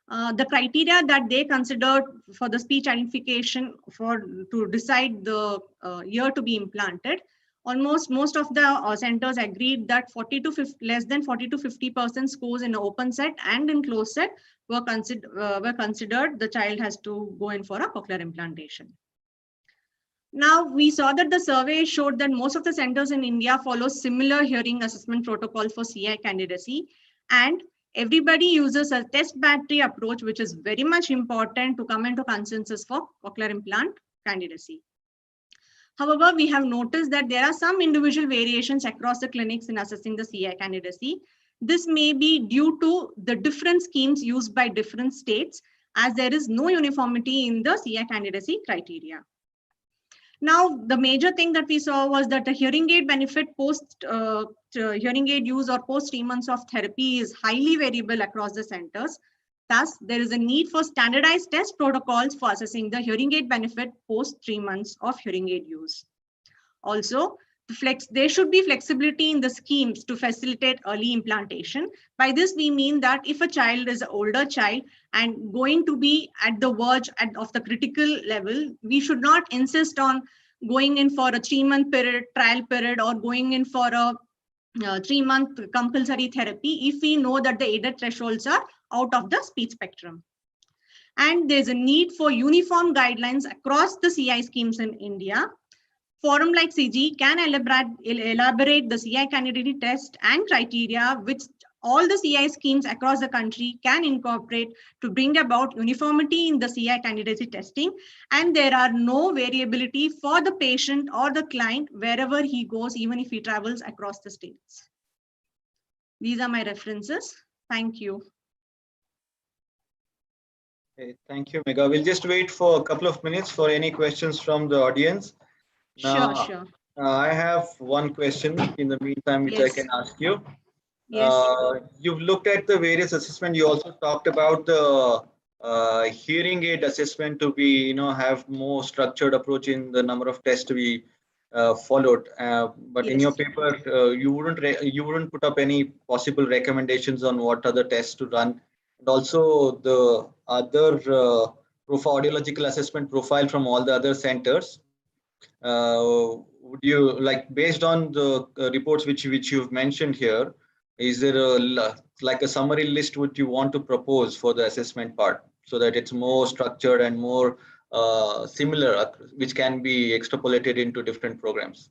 The criteria that they considered for the speech identification to decide the ear to be implanted, most of the centers agreed that less than 40 to 50% scores in an open set and in closed set were considered the child has to go in for a cochlear implantation. Now, we saw that the survey showed that most of the centers in India follow similar hearing assessment protocol for CI candidacy, and everybody uses a test battery approach, which is very much important to come into consensus for cochlear implant candidacy. However, we have noticed that there are some individual variations across the clinics in assessing the CI candidacy. This may be due to the different schemes used by different states, as there is no uniformity in the CI candidacy criteria. Now, the major thing that we saw was that the hearing aid benefit post hearing aid use or post 3 months of therapy is highly variable across the centers. Thus, there is a need for standardized test protocols for assessing the hearing aid benefit post 3 months of hearing aid use. Also, there should be flexibility in the schemes to facilitate early implantation. By this, we mean that if a child is an older child and going to be at the verge of the critical level, we should not insist on going in for a 3-month period, trial period, or going in for a 3-month compulsory therapy if we know that the aided thresholds are out of the speech spectrum. And there's a need for uniform guidelines across the CI schemes in India. Forum like CIGI can elaborate the CI candidate test and criteria, which all the CI schemes across the country can incorporate to bring about uniformity in the CI candidacy testing. And there are no variability for the patient or the client wherever he goes, even if he travels across the states. These are my references. Thank you. Okay, thank you, Megha. We'll just wait for a couple of minutes for any questions from the audience. Now, Sure. I have one question in the meantime, which I can ask you. Yes. You've looked at the various assessment. You also talked about the hearing aid assessment to be, have more structured approach in the number of tests to be followed. But in your paper, you wouldn't put up any possible recommendations on what other tests to run, and also the other audiological assessment profile from all the other centers. Would you based on the reports which you've mentioned here, is there a summary list would you want to propose for the assessment part, so that it's more structured and more similar, which can be extrapolated into different programs?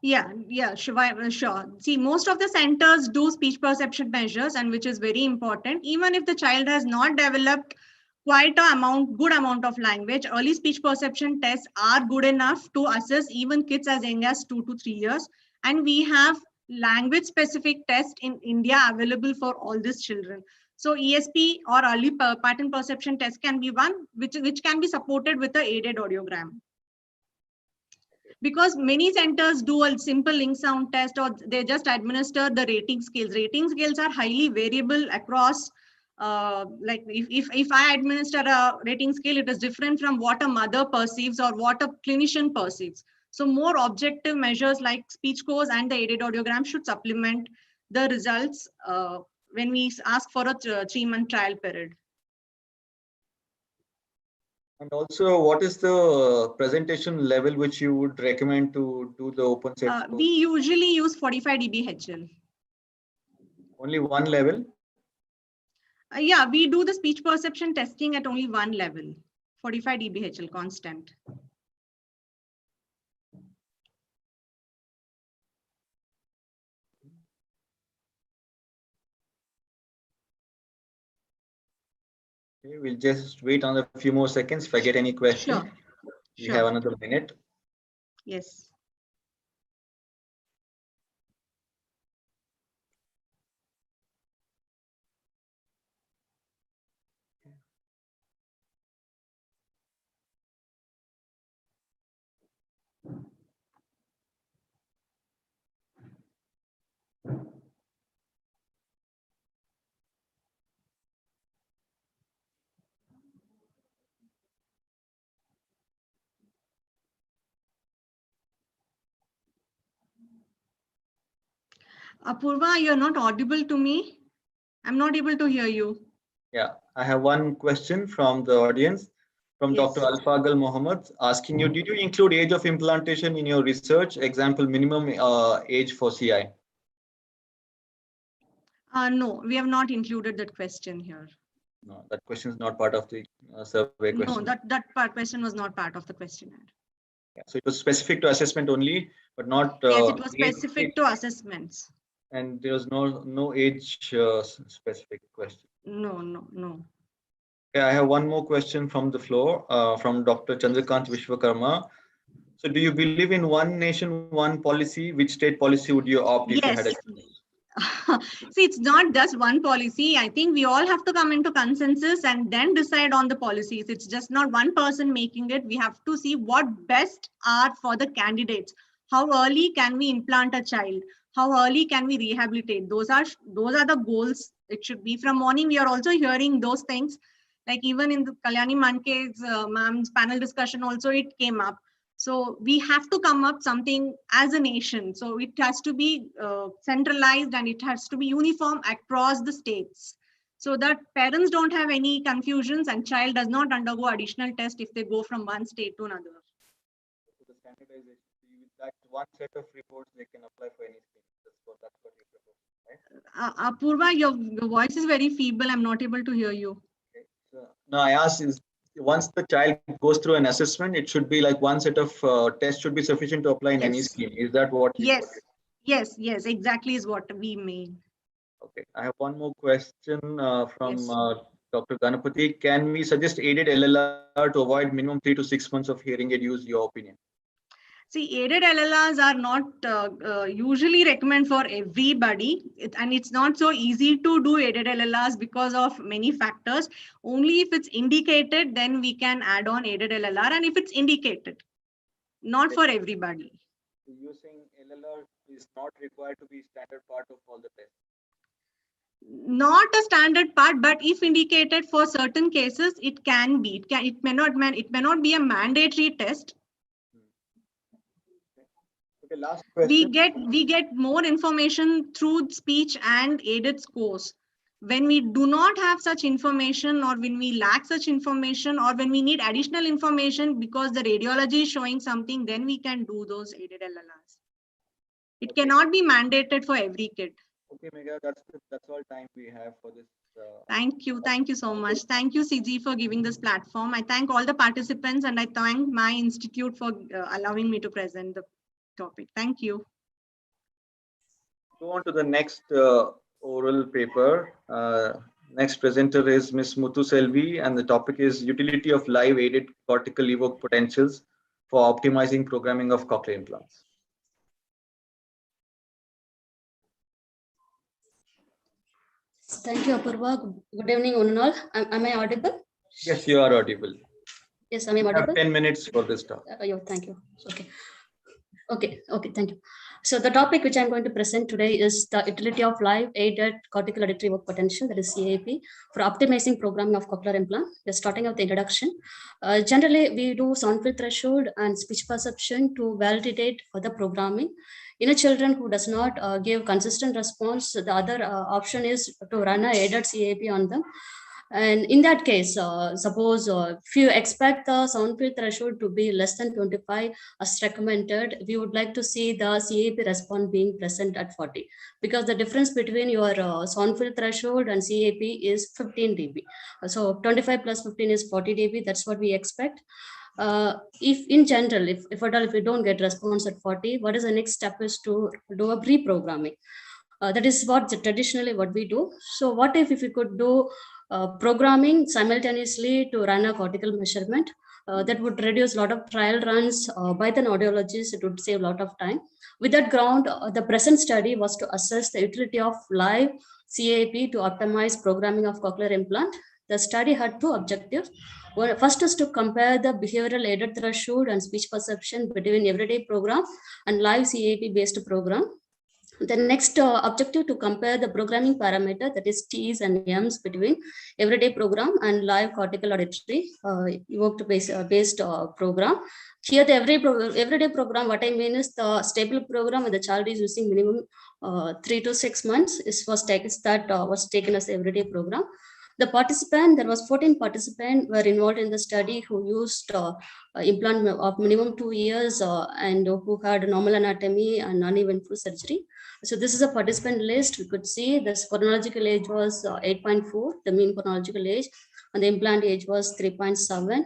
Yeah, sure. See, most of the centers do speech perception measures, and which is very important. Even if the child has not developed quite a good amount of language, early speech perception tests are good enough to assess even kids as young as 2 to 3 years. And we have language specific tests in India available for all these children. So ESP or early pattern perception test can be one which can be supported with the aided audiogram. Because many centers do a simple link sound test, or they just administer the rating scales. Rating scales are highly variable across. Like if I administer a rating scale, it is different from what a mother perceives or what a clinician perceives. So more objective measures like speech scores and the aided audiogram should supplement the results when we ask for a 3-month trial period. And also, what is the presentation level which you would recommend to do the open set? We usually use 45 dB HL. Only one level? Yeah, we do the speech perception testing at only one level, 45 dB HL constant. Okay, we'll just wait another few more seconds. If I get any questions, we have another minute. Yes. Apurva, you're not audible to me. I'm not able to hear you. Yeah, I have one question from the audience, from Dr. Alfagal Mohammed, asking you, did you include age of implantation in your research? Example, minimum age for CI? No, we have not included that question here. No, that question is not part of the survey question. No, that question was not part of the questionnaire. Yeah, so it was specific to assessment only, but not. Yes, it was specific to assessments. And there was no age specific question. No. Okay, I have one more question from the floor, from Dr. Chandrakant Vishwakarma. So, do you believe in one nation, one policy? Which state policy would you opt if you had a choice? See, it's not just one policy. I think we all have to come into consensus and then decide on the policies. It's just not one person making it. We have to see what best are for the candidates. How early can we implant a child? How early can we rehabilitate? Those are the goals. It should be from morning. We are also hearing those things. Like even in the Kalyani Manke's ma'am's panel discussion also it came up. So we have to come up something as a nation. So it has to be centralized and it has to be uniform across the states, so that parents don't have any confusions and child does not undergo additional test if they go from one state to another. So the standardization, with that one set of reports, they can apply for any state. That's what you propose, right? Apurva, your voice is very feeble. I'm not able to hear you. Okay. So, no, I asked is, once the child goes through an assessment, it should be like one set of tests should be sufficient to apply in any scheme. Is that what? Yes, exactly is what we mean. Okay, I have one more question from Dr. Ganapati. Can we suggest aided LLR to avoid minimum 3 to 6 months of hearing aid use? Your opinion? See, aided LLRs are not usually recommended for everybody, and it's not so easy to do aided LLRs because of many factors. Only if it's indicated, then we can add on aided LLR, and if it's indicated, not for everybody. Using LLR is not required to be standard part of all the tests. not a standard part, but if indicated for certain cases, it can be. It may not be a mandatory test. Okay, last question. We get more information through speech and aided scores. When we do not have such information, or when we lack such information, or when we need additional information because the radiology is showing something, then we can do those aided LLRs. It cannot be mandated for every kid. Okay, Megha, that's all time we have for this. Thank you so much. Thank you, CG, for giving this platform. I thank all the participants, and I thank my institute for allowing me to present the topic. Thank you. Go on to the next oral paper. Next presenter is Ms. Muthu Selvi, and the topic is Utility of Live Aided Cortical Evoked Potentials for Optimizing Programming of Cochlear Implants. Thank you, Apurva. Good evening, one and all. Am I audible? Yes, you are audible. Yes, am I audible? 10 minutes for this talk. Thank you. Okay, thank you. So the topic which I'm going to present today is the utility of live aided cortical auditory evoked potential, that is CAP, for optimizing programming of cochlear implant. We're starting out the introduction. Generally, we do sound field threshold and speech perception to validate for the programming. In a children who does not give consistent response, the other option is to run a aided CAP on them. And in that case, suppose if you expect the sound field threshold to be less than 25 as recommended, we would like to see the CAP response being present at 40, because the difference between your sound field threshold and CAP is 15 dB. So 25 plus 15 is 40 dB. That's what we expect. If in general, if at all, if we don't get response at 40, what is the next step is to do a reprogramming. That is what traditionally what we do. So what if we could do programming simultaneously to run a cortical measurement? That would reduce a lot of trial runs by the audiologists. It would save a lot of time. With that ground, the present study was to assess the utility of live CAP to optimize programming of cochlear implant. The study had two objectives. First is to compare the behavioral aided threshold and speech perception between everyday program and live CAP based program. The next objective to compare the programming parameter, that is T's and M's, between everyday program and live cortical auditory evoked based program. Here the everyday program, what I mean is the stable program when the child is using minimum 3 to 6 months was taken as the everyday program. The participant, there was 14 participants were involved in the study who used implant of minimum 2 years and who had normal anatomy and uneventful surgery. So this is a participant list. We could see this chronological age was 8.4, the mean chronological age, and the implant age was 3.7.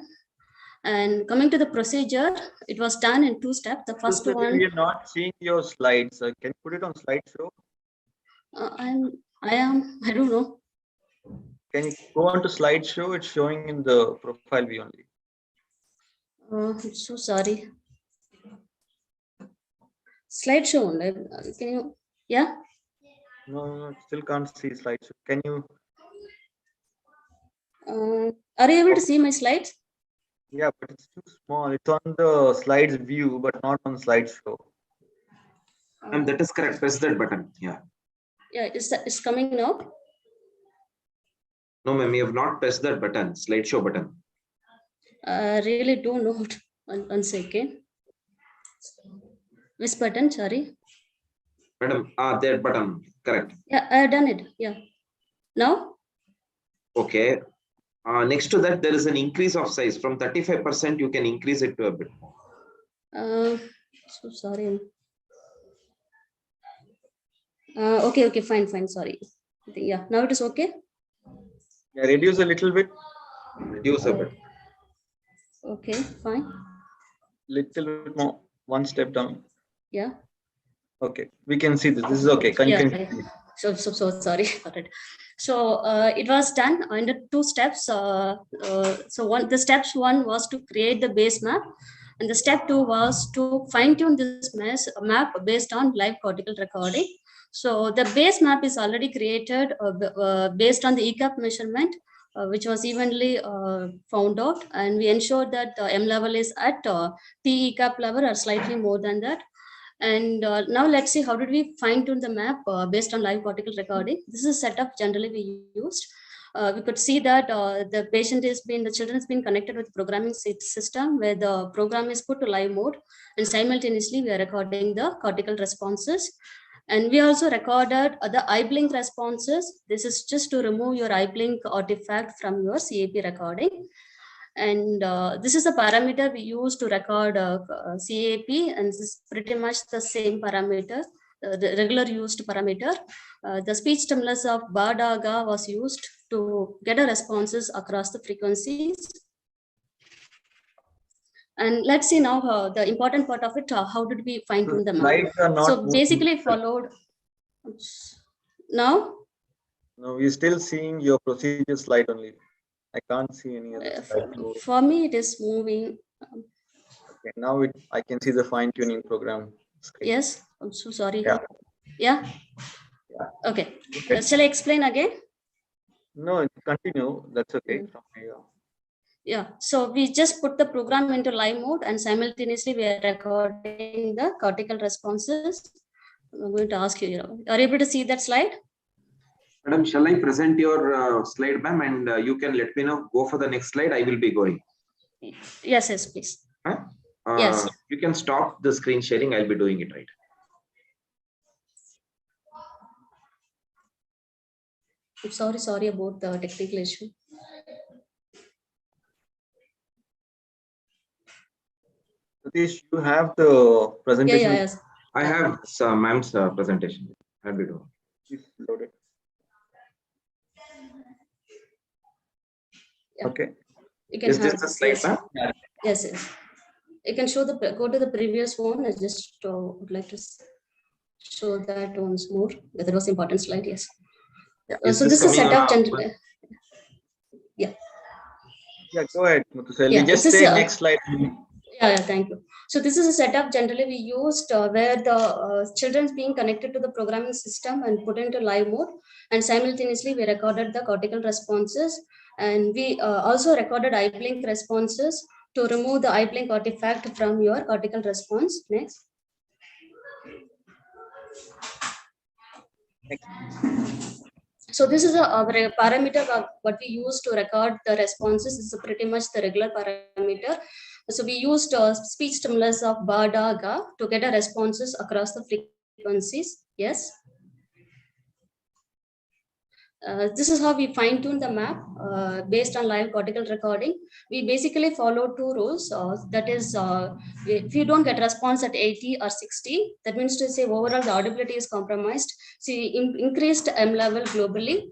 And coming to the procedure, it was done in 2 steps. The first one. We are not seeing your slides. Can you put it on slideshow? I don't know. Can you go on to slideshow? It's showing in the profile view only. I'm so sorry. Slideshow only. Can you? Yeah. No, still can't see slideshow. Can you? Are you able to see my slides? Yeah, but it's too small. It's on the slides view, but not on slideshow. And that is correct. Press that button. Yeah. Yeah, it's coming now. No, ma'am, you have not pressed that button, slideshow button. Really don't know. One second. Which button? Sorry. Madam, that button, correct. Yeah, I have done it. Yeah. Now? Okay. Next to that, there is an increase of size. From 35%, you can increase it to a bit more. So sorry. Okay, fine. Sorry. Yeah, now it is okay. Yeah, reduce a little bit. Reduce a bit. Okay, fine. Little bit more. One step down. Yeah. Okay, we can see this. This is okay. So sorry for it. So it was done under 2 steps. The steps 1 was to create the base map, and the step 2 was to fine tune this map based on live cortical recording. So the base map is already created based on the ECAP measurement, which was evenly found out, and we ensured that the M level is at T ECAP level or slightly more than that. And now let's see how did we fine tune the map based on live cortical recording. This is a setup generally we used. We could see that the children has been connected with programming system where the program is put to live mode, and simultaneously we are recording the cortical responses. And we also recorded the eye blink responses. This is just to remove your eye blink artifact from your CAP recording. And this is the parameter we use to record CAP, and this is pretty much the same parameter, the regular used parameter. The speech stimulus of BADAGA was used to get a responses across the frequencies. And let's see now the important part of it, how did we fine tune the map? So basically followed, now? No, we're still seeing your procedure slide only. I can't see any other slide. For me, it is moving. Okay, now I can see the fine tuning program screen. Yes, I'm so sorry. Yeah. Yeah. Okay. Shall I explain again? No, continue. That's okay. From here. Yeah. So we just put the program into live mode, and simultaneously we are recording the cortical responses. I'm going to ask you, are you able to see that slide? Madam, shall I present your slide, ma'am, and you can let me know, go for the next slide, I will be going. Yes, please. Huh? Yes. You can stop the screen sharing, I'll be doing it right. I'm sorry about the technical issue. Satish, you have the presentation? Yes. I have ma'am's presentation. I'll be doing. Please load it. Yeah. Okay. You can Is this the slide, ma'am? Yes. You can show go to the previous one. I just would like to show that once more. That was important slide. Yes. Yeah. So this is set up. Yeah. Yeah. Go ahead, Muthuselvi. Just say next slide. Yeah. Thank you. So this is a setup generally we used where the children's being connected to the programming system and put into live mode, and simultaneously we recorded the cortical responses, and we also recorded eye blink responses to remove the eye blink artifact from your cortical response. Next. So this is a parameter of what we use to record the responses. This is pretty much the regular parameter. So we used speech stimulus of BADAGA to get a responses across the frequencies. Yes. This is how we fine-tune the map based on live cortical recording. We basically follow two rules. That is, if you don't get response at 80 or 60, that means to say overall the audibility is compromised. See, increased M level globally.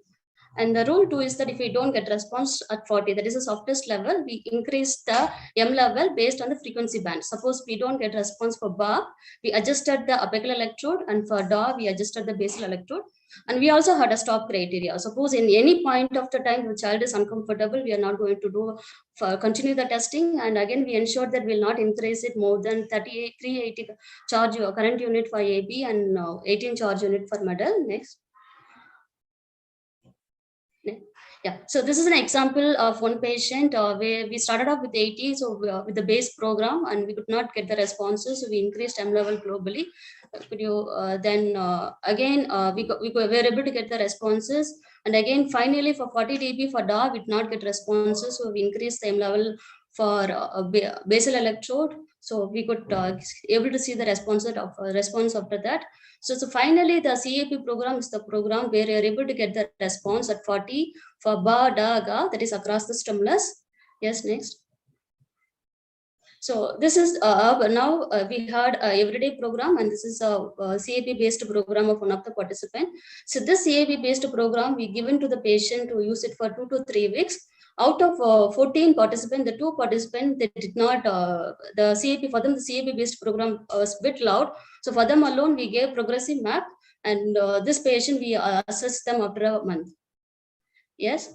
And the rule 2 is that if we don't get response at 40, that is the softest level, we increase the M level based on the frequency band. Suppose we don't get response for BA, we adjusted the apical electrode, and for DA, we adjusted the basal electrode. And we also had a stop criteria. Suppose in any point of the time the child is uncomfortable, we are not going to continue the testing. And again, we ensured that we will not increase it more than 380 charge current unit for AB and 18 charge unit for MEDAL. Next. Yeah, so this is an example of one patient where we started off with 80, so with the base program, and we could not get the responses, so we increased M level globally. Could you then again we were able to get the responses, and again finally for 40 dB for DA we did not get responses, so we increased the M level for basal electrode, so we could able to see the response after that. So finally the CAP program is the program where you're able to get the response at 40 for BADAGA, that is across the stimulus. Yes, next. So this is now we had a everyday program, and this is a CAP based program of one of the participants. So this CAP based program we given to the patient to use it for 2 to 3 weeks. Out of 14 participants, the 2 participants, they did not, the CAP, for them, the CAP based program was a bit loud. So for them alone, we gave progressive map, and this patient, we assessed them after a month. Yes.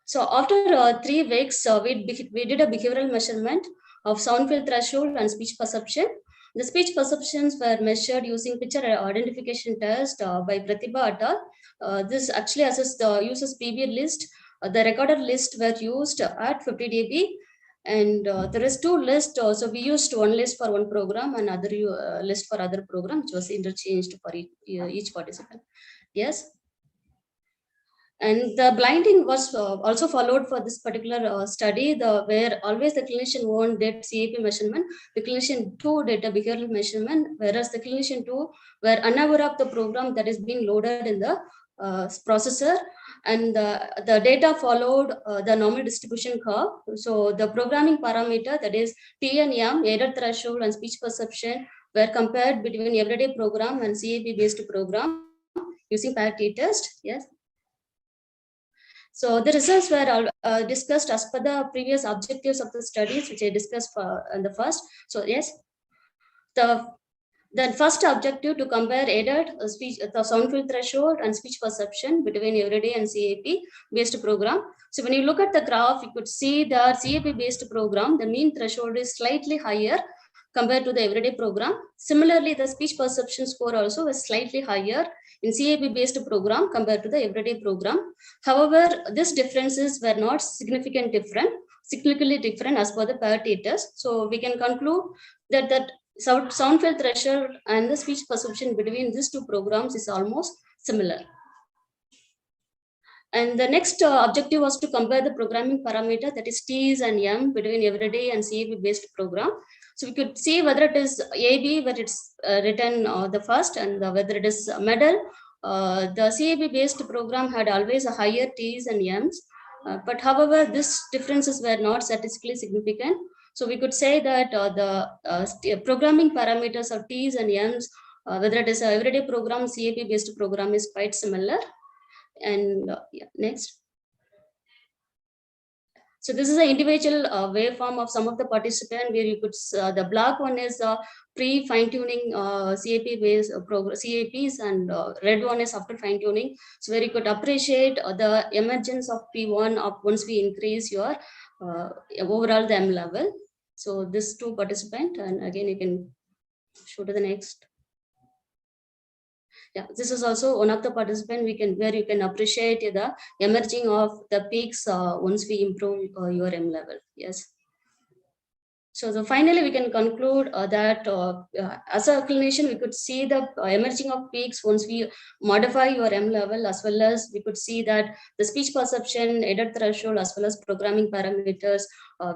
So after 3 weeks, we did a behavioral measurement of sound field threshold and speech perception. The speech perceptions were measured using picture identification test by Pratibha et al. This actually assessed the user's PB list. The recorded list were used at 50 dB, And there is two lists. So we used one list for one program and other list for other program, which was interchanged for each participant. Yes. And the blinding was also followed for this particular study, where always the clinician 1 did CAP measurement, the clinician 2 did a behavioral measurement, whereas the clinician 2 were unaware of the program that is being loaded in the processor, and the data followed the normal distribution curve. So the programming parameter, that is T and M, error threshold and speech perception, were compared between everyday program and CAP based program using parity test. Yes. So the results were discussed as per the previous objectives of the studies, which I discussed in the first. So yes, the first objective to compare aided speech, the sound field threshold and speech perception between everyday and CAP based program. So when you look at the graph, you could see the CAP based program, the mean threshold is slightly higher compared to the everyday program. Similarly, the speech perception score also was slightly higher in CAP based program compared to the everyday program. However, these differences were not significantly different as per the parity test. So we can conclude that sound field threshold and the speech perception between these two programs is almost similar. And the next objective was to compare the programming parameter, that is T's and M, between everyday and CAP based program. So we could see whether it is AB, where it's written the first, and whether it is medal. The CAP based program had always a higher T's and M's, but however, these differences were not statistically significant. So we could say that the programming parameters of T's and M's, whether it is an everyday program, CAP based program, is quite similar. And yeah, next. So this is an individual waveform of some of the participants, where you could, the black one is pre-fine-tuning CAP based CAPs, and red one is after fine-tuning. So where you could appreciate the emergence of P1 once we increase your overall the M level. So this two participant, and again you can show to the next. Yeah, this is also one of the participants where you can appreciate the emerging of the peaks once we improve your M level. Yes. So finally, we can conclude that as a clinician, we could see the emerging of peaks once we modify your M level, as well as we could see that the speech perception, aided threshold, as well as programming parameters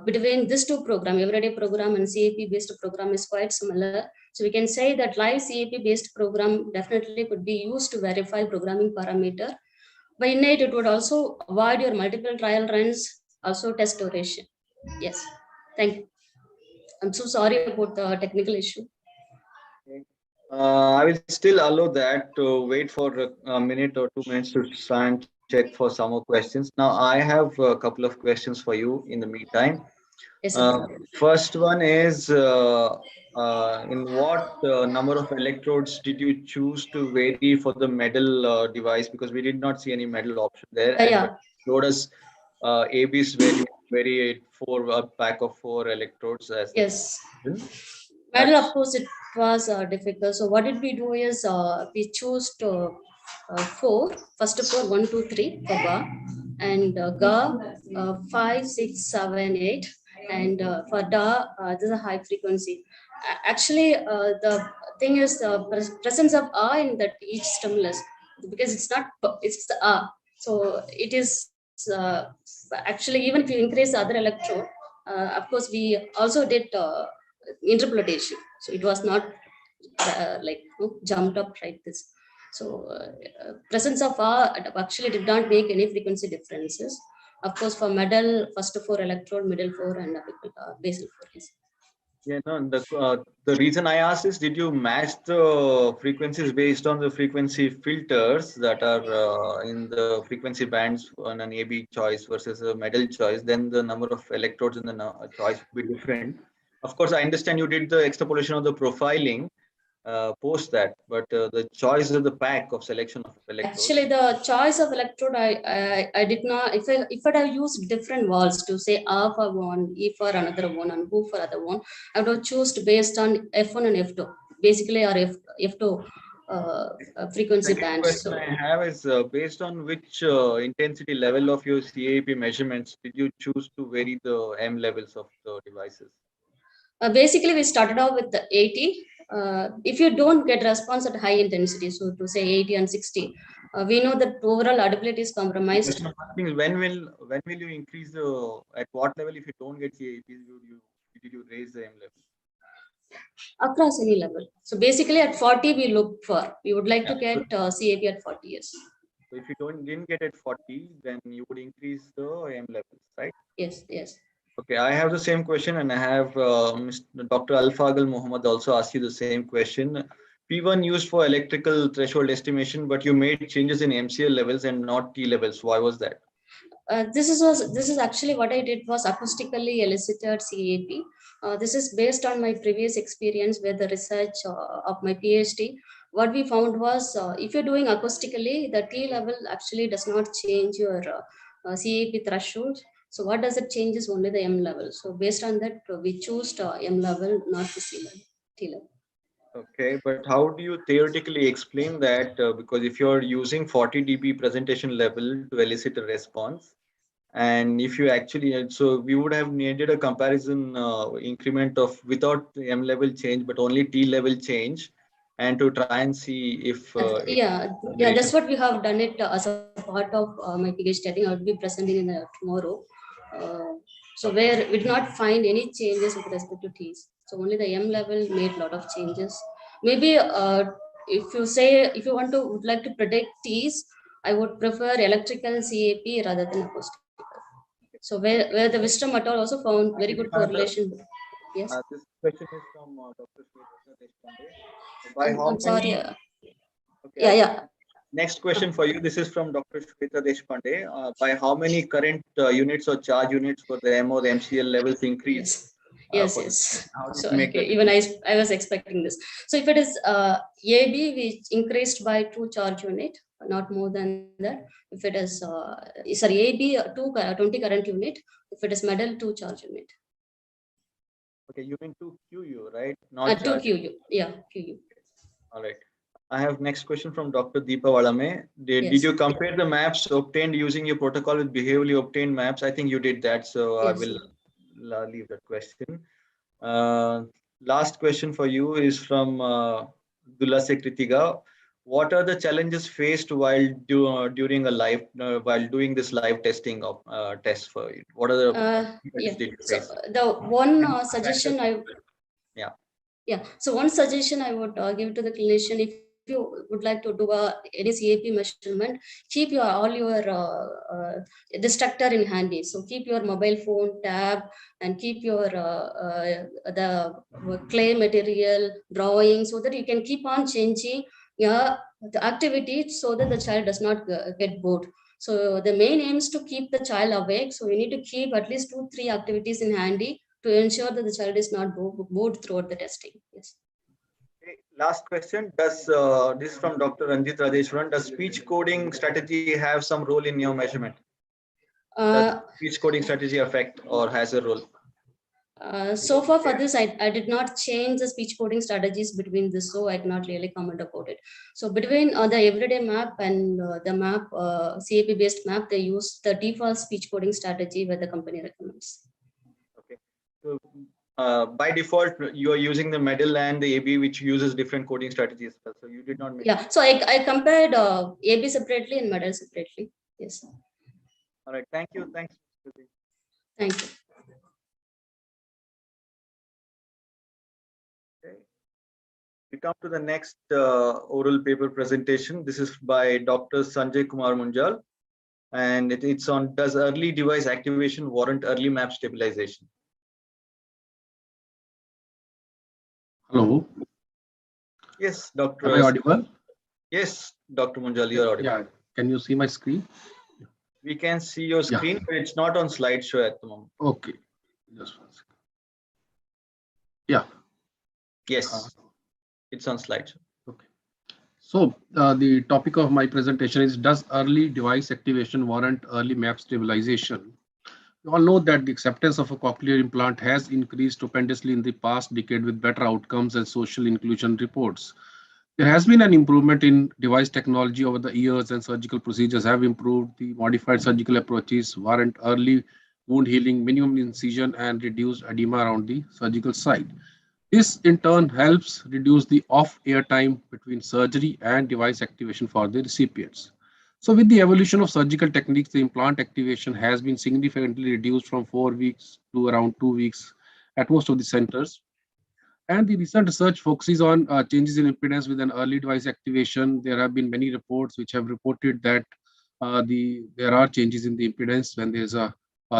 between these two programs, everyday program and CAP based program, is quite similar. So we can say that live CAP based program definitely could be used to verify programming parameter. By innate, it would also avoid your multiple trial runs, also test duration. Yes, thank you. I'm so sorry about the technical issue. I will still allow that to wait for a minute or 2 minutes to try and check for some more questions. Now, I have a couple of questions for you in the meantime. Yes, first one is, in what number of electrodes did you choose to vary for the medal device? Because we did not see any medal option there. And showed us AB's vary for a pack of 4 electrodes. As yes. Medal, of course, it was difficult. So what did we do is we chose to 4. First of all, 1, 2, 3 for GA, and GA 5, 6, 7, 8. And for DA, this is a high frequency. Actually, the thing is the presence of A in that each stimulus, because it's the A. So it is actually, even if you increase the other electrode, of course, we also did interpolation. So it was not jumped up like this. So presence of A actually did not make any frequency differences. Of course, for medal, first 4 electrode, middle 4, and basal 4. Yeah, no, the reason I asked is, did you match the frequencies based on the frequency filters that are in the frequency bands on an AB choice versus a medal choice? Then the number of electrodes in the choice would be different. Of course, I understand you did the extrapolation of the profiling post that, but the choice of the pack of selection of electrodes. Actually, the choice of electrode, I did not. If I had used different walls to say A for one, E for another one, and who for other one, I would have chosen based on F1 and F2, basically, or F2. frequency Second bands. question So I have is based on which intensity level of your CAP measurements did you choose to vary the M levels of the devices? basically, we started off with the 80. If you don't get response at high intensity, so to say 80 and 60, we know that overall audibility is compromised. When will you increase the, at what level if you don't get CAP, did you raise the M level? Across any level. So basically at 40 we look for, we would like to get CAP at 40 years. So if you didn't get at 40, then you would increase the M levels, right? Yes, yes. Okay, I have the same question, and I have Dr. Al-Fagil Muhammad also asked you the same question. P1 used for electrical threshold estimation, but you made changes in MCL levels and not T levels. Why was that? This is actually what I did was acoustically elicited CAP. This is based on my previous experience with the research of my PhD. What we found was if you're doing acoustically, the T level actually does not change your CAP threshold. So what does it change is only the M level. So based on that, we chose M level, not the C level, T level. Okay, but how do you theoretically explain that? Because if you're using 40 dB presentation level to elicit a response, and if you actually, so we would have needed a comparison increment of without the M level change, but only T level change, and to try and see if yeah, that's what we have done it as a part of my PhD. I think I'll be presenting in tomorrow. So where we did not find any changes with respect to T's. So only the M level made a lot of changes. Maybe if you would like to predict T's, I would prefer electrical CAP rather than acoustic. So where the wisdom at all also found very good correlation. Yes. This question is from Dr. Deshpande. I'm sorry. Okay, Yeah. Next question for you. This is from Dr. Shweta Deshpande. By how many current units or charge units for the M or the MCL levels increase? Yes. So even I was expecting this. So if it is AB, we increased by 2 charge unit, not more than that. If it is AB, 20 current unit. If it is metal, 2 charge unit. Okay, you mean 2 QU, right? Not 2 QU. Yeah, QU. All right. I have next question from Dr. Deepa Valame. Did you compare the maps obtained using your protocol with behaviorally obtained maps? I think you did that, so I will leave that question. Last question for you is from Dulase Kritiga. What are the challenges faced while during a live while doing this live testing of tests for it? What are the did you face? So the one suggestion So one suggestion I would give to the clinician, if you would like to do any CAP measurement, keep all your distractor in handy. So keep your mobile phone, tab, and keep your the clay material, drawing, so that you can keep on changing the activity so that the child does not get bored. So the main aim is to keep the child awake. So you need to keep at least 2-3 activities in handy to ensure that the child is not bored throughout the testing. Yes. Okay, last question. Does this is from Dr. Ranjit Rajeshwaran? Does speech coding strategy have some role in your measurement? Does speech coding strategy affect or has a role? So far for this, I did not change the speech coding strategies between this, so I cannot really comment about it. So between the everyday map and the map, CAP based map, they use the default speech coding strategy where the company recommends. Okay. So by default, you are using the MEDAL and the AB, which uses different coding strategies. So you did not make. Yeah. So I compared AB separately and MEDAL separately. Yes. All right. Thank you. Thanks. Thank you. Okay. We come to the next oral paper presentation. This is by Dr. Sanjay Kumar Munjal, and it's on does early device activation warrant early map stabilization? Hello. Yes, Dr. Am I audible? Yes, Dr. Munjal, you are audible. Yeah. Can you see my screen? We can see your screen, but it's not on slideshow at the moment. Okay. Just one second. Yeah. Yes, it's on slideshow. Okay. So the topic of my presentation is, does early device activation warrant early map stabilization? You all know that the acceptance of a cochlear implant has increased stupendously in the past decade with better outcomes and social inclusion reports. There has been an improvement in device technology over the years, and surgical procedures have improved. The modified surgical approaches warrant early wound healing, minimum incision, and reduced edema around the surgical site. This in turn helps reduce the off-air time between surgery and device activation for the recipients. So with the evolution of surgical techniques, the implant activation has been significantly reduced from 4 weeks to around 2 weeks at most of the centers. And the recent research focuses on changes in impedance with an early device activation. There have been many reports which have reported that there are changes in the impedance when there's a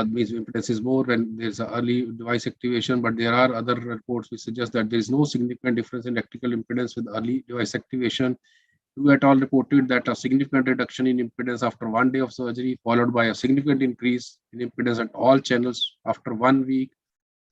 means impedance is more when there's an early device activation, but there are other reports which suggest that there is no significant difference in electrical impedance with early device activation. Who at all reported that a significant reduction in impedance after 1 day of surgery, followed by a significant increase in impedance at all channels after 1 week.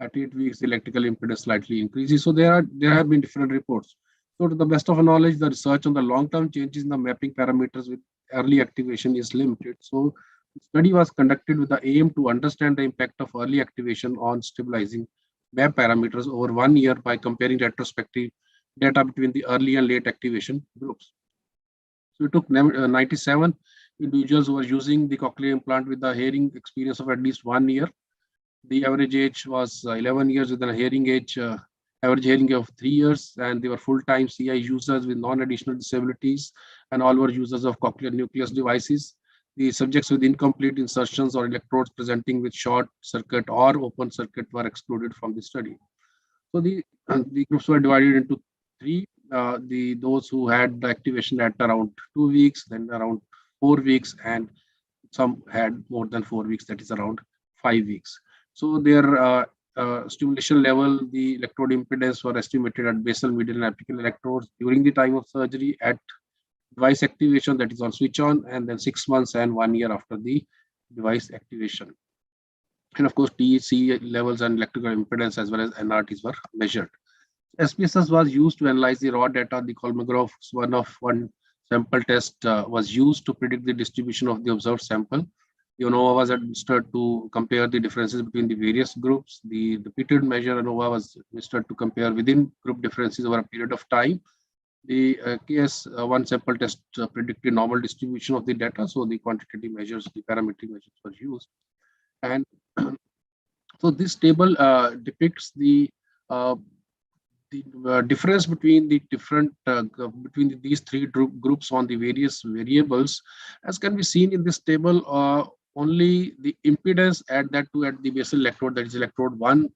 At 8 weeks, the electrical impedance slightly increases. So there have been different reports. So to the best of our knowledge, the research on the long-term changes in the mapping parameters with early activation is limited. So the study was conducted with the aim to understand the impact of early activation on stabilizing map parameters over 1 year by comparing retrospective data between the early and late activation groups. So we took 97 individuals who were using the cochlear implant with the hearing experience of at least 1 year. The average age was 11 years with a hearing age, average hearing of 3 years, and they were full-time Siii users with non-additional disabilities, and all were users of cochlear nucleus devices. The subjects with incomplete insertions or electrodes presenting with short circuit or open circuit were excluded from the study. So the groups were divided into 3. Those who had the activation at around 2 weeks, then around 4 weeks, and some had more than 4 weeks, that is around 5 weeks. So their stimulation level, the electrode impedance were estimated at basal, medial, and apical electrodes during the time of surgery, at device activation, that is on switch on, and then 6 months and 1 year after the device activation. And of course, TEC levels and electrical impedance as well as NRTs were measured. SPSS was used to analyze the raw data. The Kolmogorov 1-of-1 sample test was used to predict the distribution of the observed sample. The ANOVA was administered to compare the differences between the various groups. The repeated measure ANOVA was administered to compare within group differences over a period of time. The KS1 sample test predicted normal distribution of the data, so the quantitative measures, the parametric measures were used. And so this table depicts the difference between the different between these 3 groups on the various variables. As can be seen in this table, only the impedance at the basal electrode, that is electrode 1,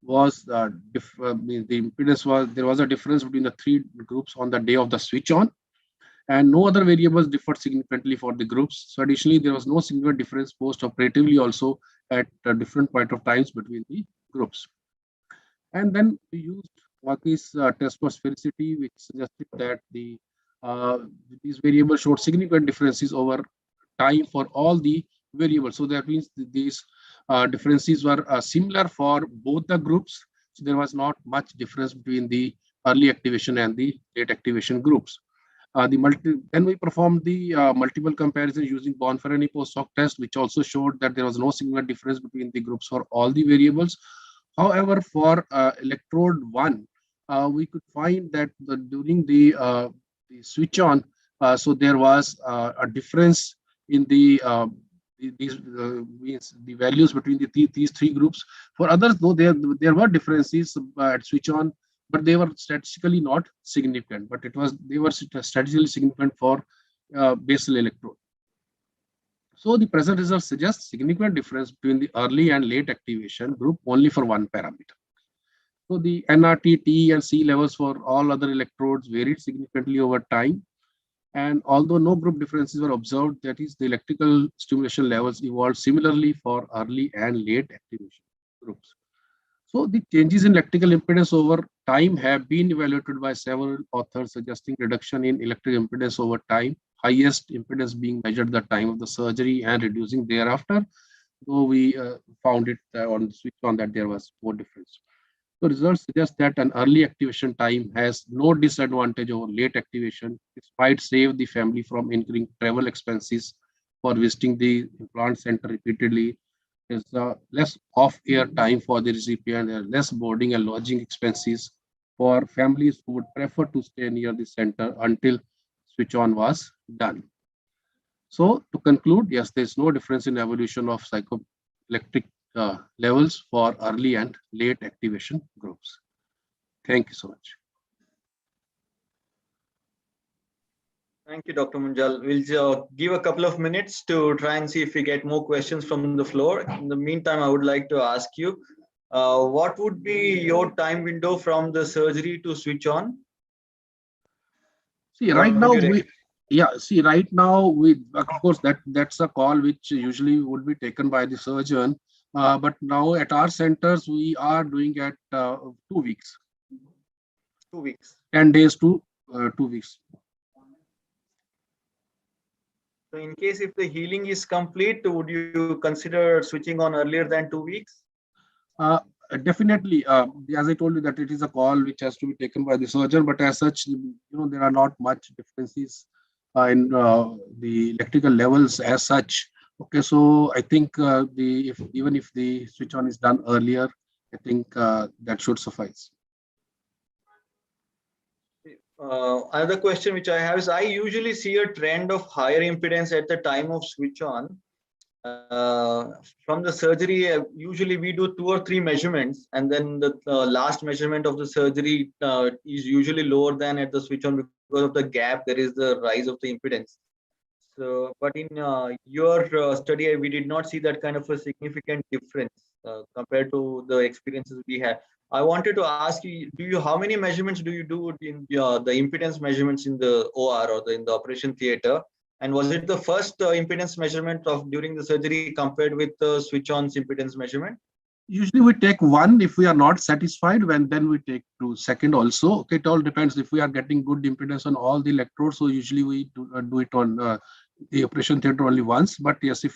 was the impedance was, there was a difference between the 3 groups on the day of the switch on, and no other variables differed significantly for the groups. So additionally, there was no significant difference post-operatively also at a different point of times between the groups. And then we used Waki's test for sphericity, which suggested that these variables showed significant differences over time for all the variables. So that means these differences were similar for both the groups. So there was not much difference between the early activation and the late activation groups. Then we performed the multiple comparisons using Bonferroni post-hoc test, which also showed that there was no significant difference between the groups for all the variables. However, for electrode 1, we could find that during the switch on, so there was a difference in the values between these 3 groups. For others, though, there were differences at switch on, but they were statistically not significant. But they were statistically significant for basal electrode. So the present results suggest significant difference between the early and late activation group only for 1 parameter. So the NRT, T, and C levels for all other electrodes varied significantly over time. And although no group differences were observed, that is, the electrical stimulation levels evolved similarly for early and late activation groups. So the changes in electrical impedance over time have been evaluated by several authors, suggesting reduction in electric impedance over time, highest impedance being measured at the time of the surgery and reducing thereafter, though we found it on the switch on that there was more difference. The results suggest that an early activation time has no disadvantage over late activation, despite save the family from incurring travel expenses for visiting the implant center repeatedly. There's less off-air time for the recipient, there are less boarding and lodging expenses for families who would prefer to stay near the center until switch on was done. So to conclude, yes, there's no difference in evolution of psychoelectric levels for early and late activation groups. Thank you so much. Thank you, Dr. Munjal. We'll give a couple of minutes to try and see if we get more questions from the floor. In the meantime, I would like to ask you, what would be your time window from the surgery to switch on? See, right now, right now, of course, that's a call which usually would be taken by the surgeon. But now at our centers, we are doing at 2 weeks. 2 weeks. 10 days to 2 weeks. So in case if the healing is complete, would you consider switching on earlier than 2 weeks? Definitely, as I told you that it is a call which has to be taken by the surgeon, but as such, there are not much differences in the electrical levels as such. Okay, so I think even if the switch on is done earlier, I think that should suffice. Another question which I have is, I usually see a trend of higher impedance at the time of switch on. From the surgery, usually we do 2 or 3 measurements, and then the last measurement of the surgery is usually lower than at the switch on because of the gap. There is the rise of the impedance. So, but in your study, we did not see that kind of a significant difference compared to the experiences we had. I wanted to ask you, how many measurements do you do in the impedance measurements in the OR or in the operation theater? And was it the first impedance measurement during the surgery compared with the switch-on's impedance measurement? Usually we take 1 if we are not satisfied, then we take 2. Second also. Okay, it all depends if we are getting good impedance on all the electrodes. So usually we do it on the operation theater only once. But yes, if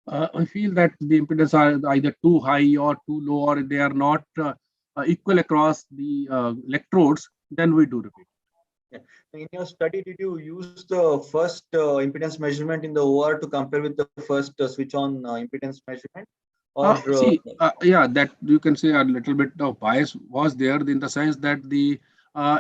I feel that the impedance are either too high or too low, or they are not equal across the electrodes, then we do repeat. Yeah. In your study, did you use the first impedance measurement in the OR to compare with the first switch-on impedance measurement? Or yeah, that you can say a little bit of bias was there in the sense that the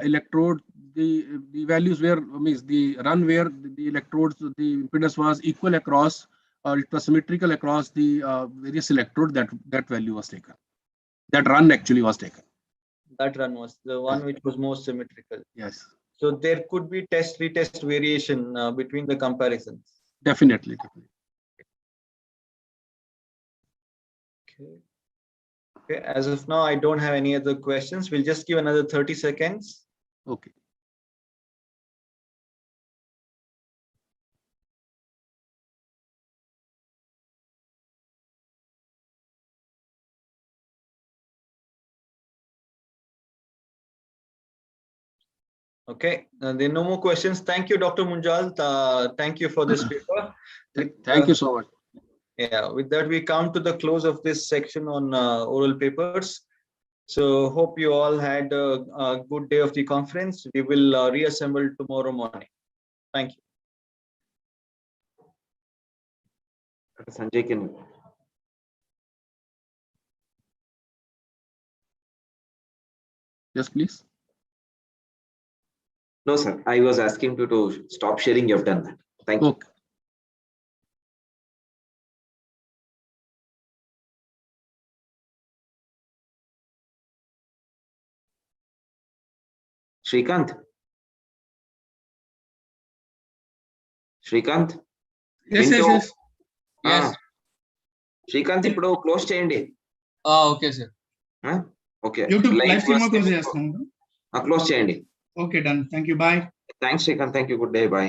electrode, the values were, means the run where the electrodes, the impedance was equal across, it was symmetrical across the various electrodes. That value was taken. That run actually was taken. That run was the one which was most symmetrical. Yes. So there could be retest variation between the comparisons. Definitely. Okay. As of now, I don't have any other questions. We'll just give another 30 seconds. Okay. Okay, there are no more questions. Thank you, Dr. Munjal. Thank you for this paper. Thank you so much. Yeah, with that, we come to the close of this section on oral papers. So hope you all had a good day of the conference. We will reassemble tomorrow morning. Thank you. Sanjay can. Yes, please. No, sir. I was asking you to stop sharing. You have done that. Thank you. Shrikant. Yes. Shrikant, ఇప్పుడు close చేయండి. Okay sir. Okay. YouTube live stream close చేస్తున్నాను. Close చేయండి. Okay done. Thank you. By. Thanks Srikanth. Thank you. Good day. By.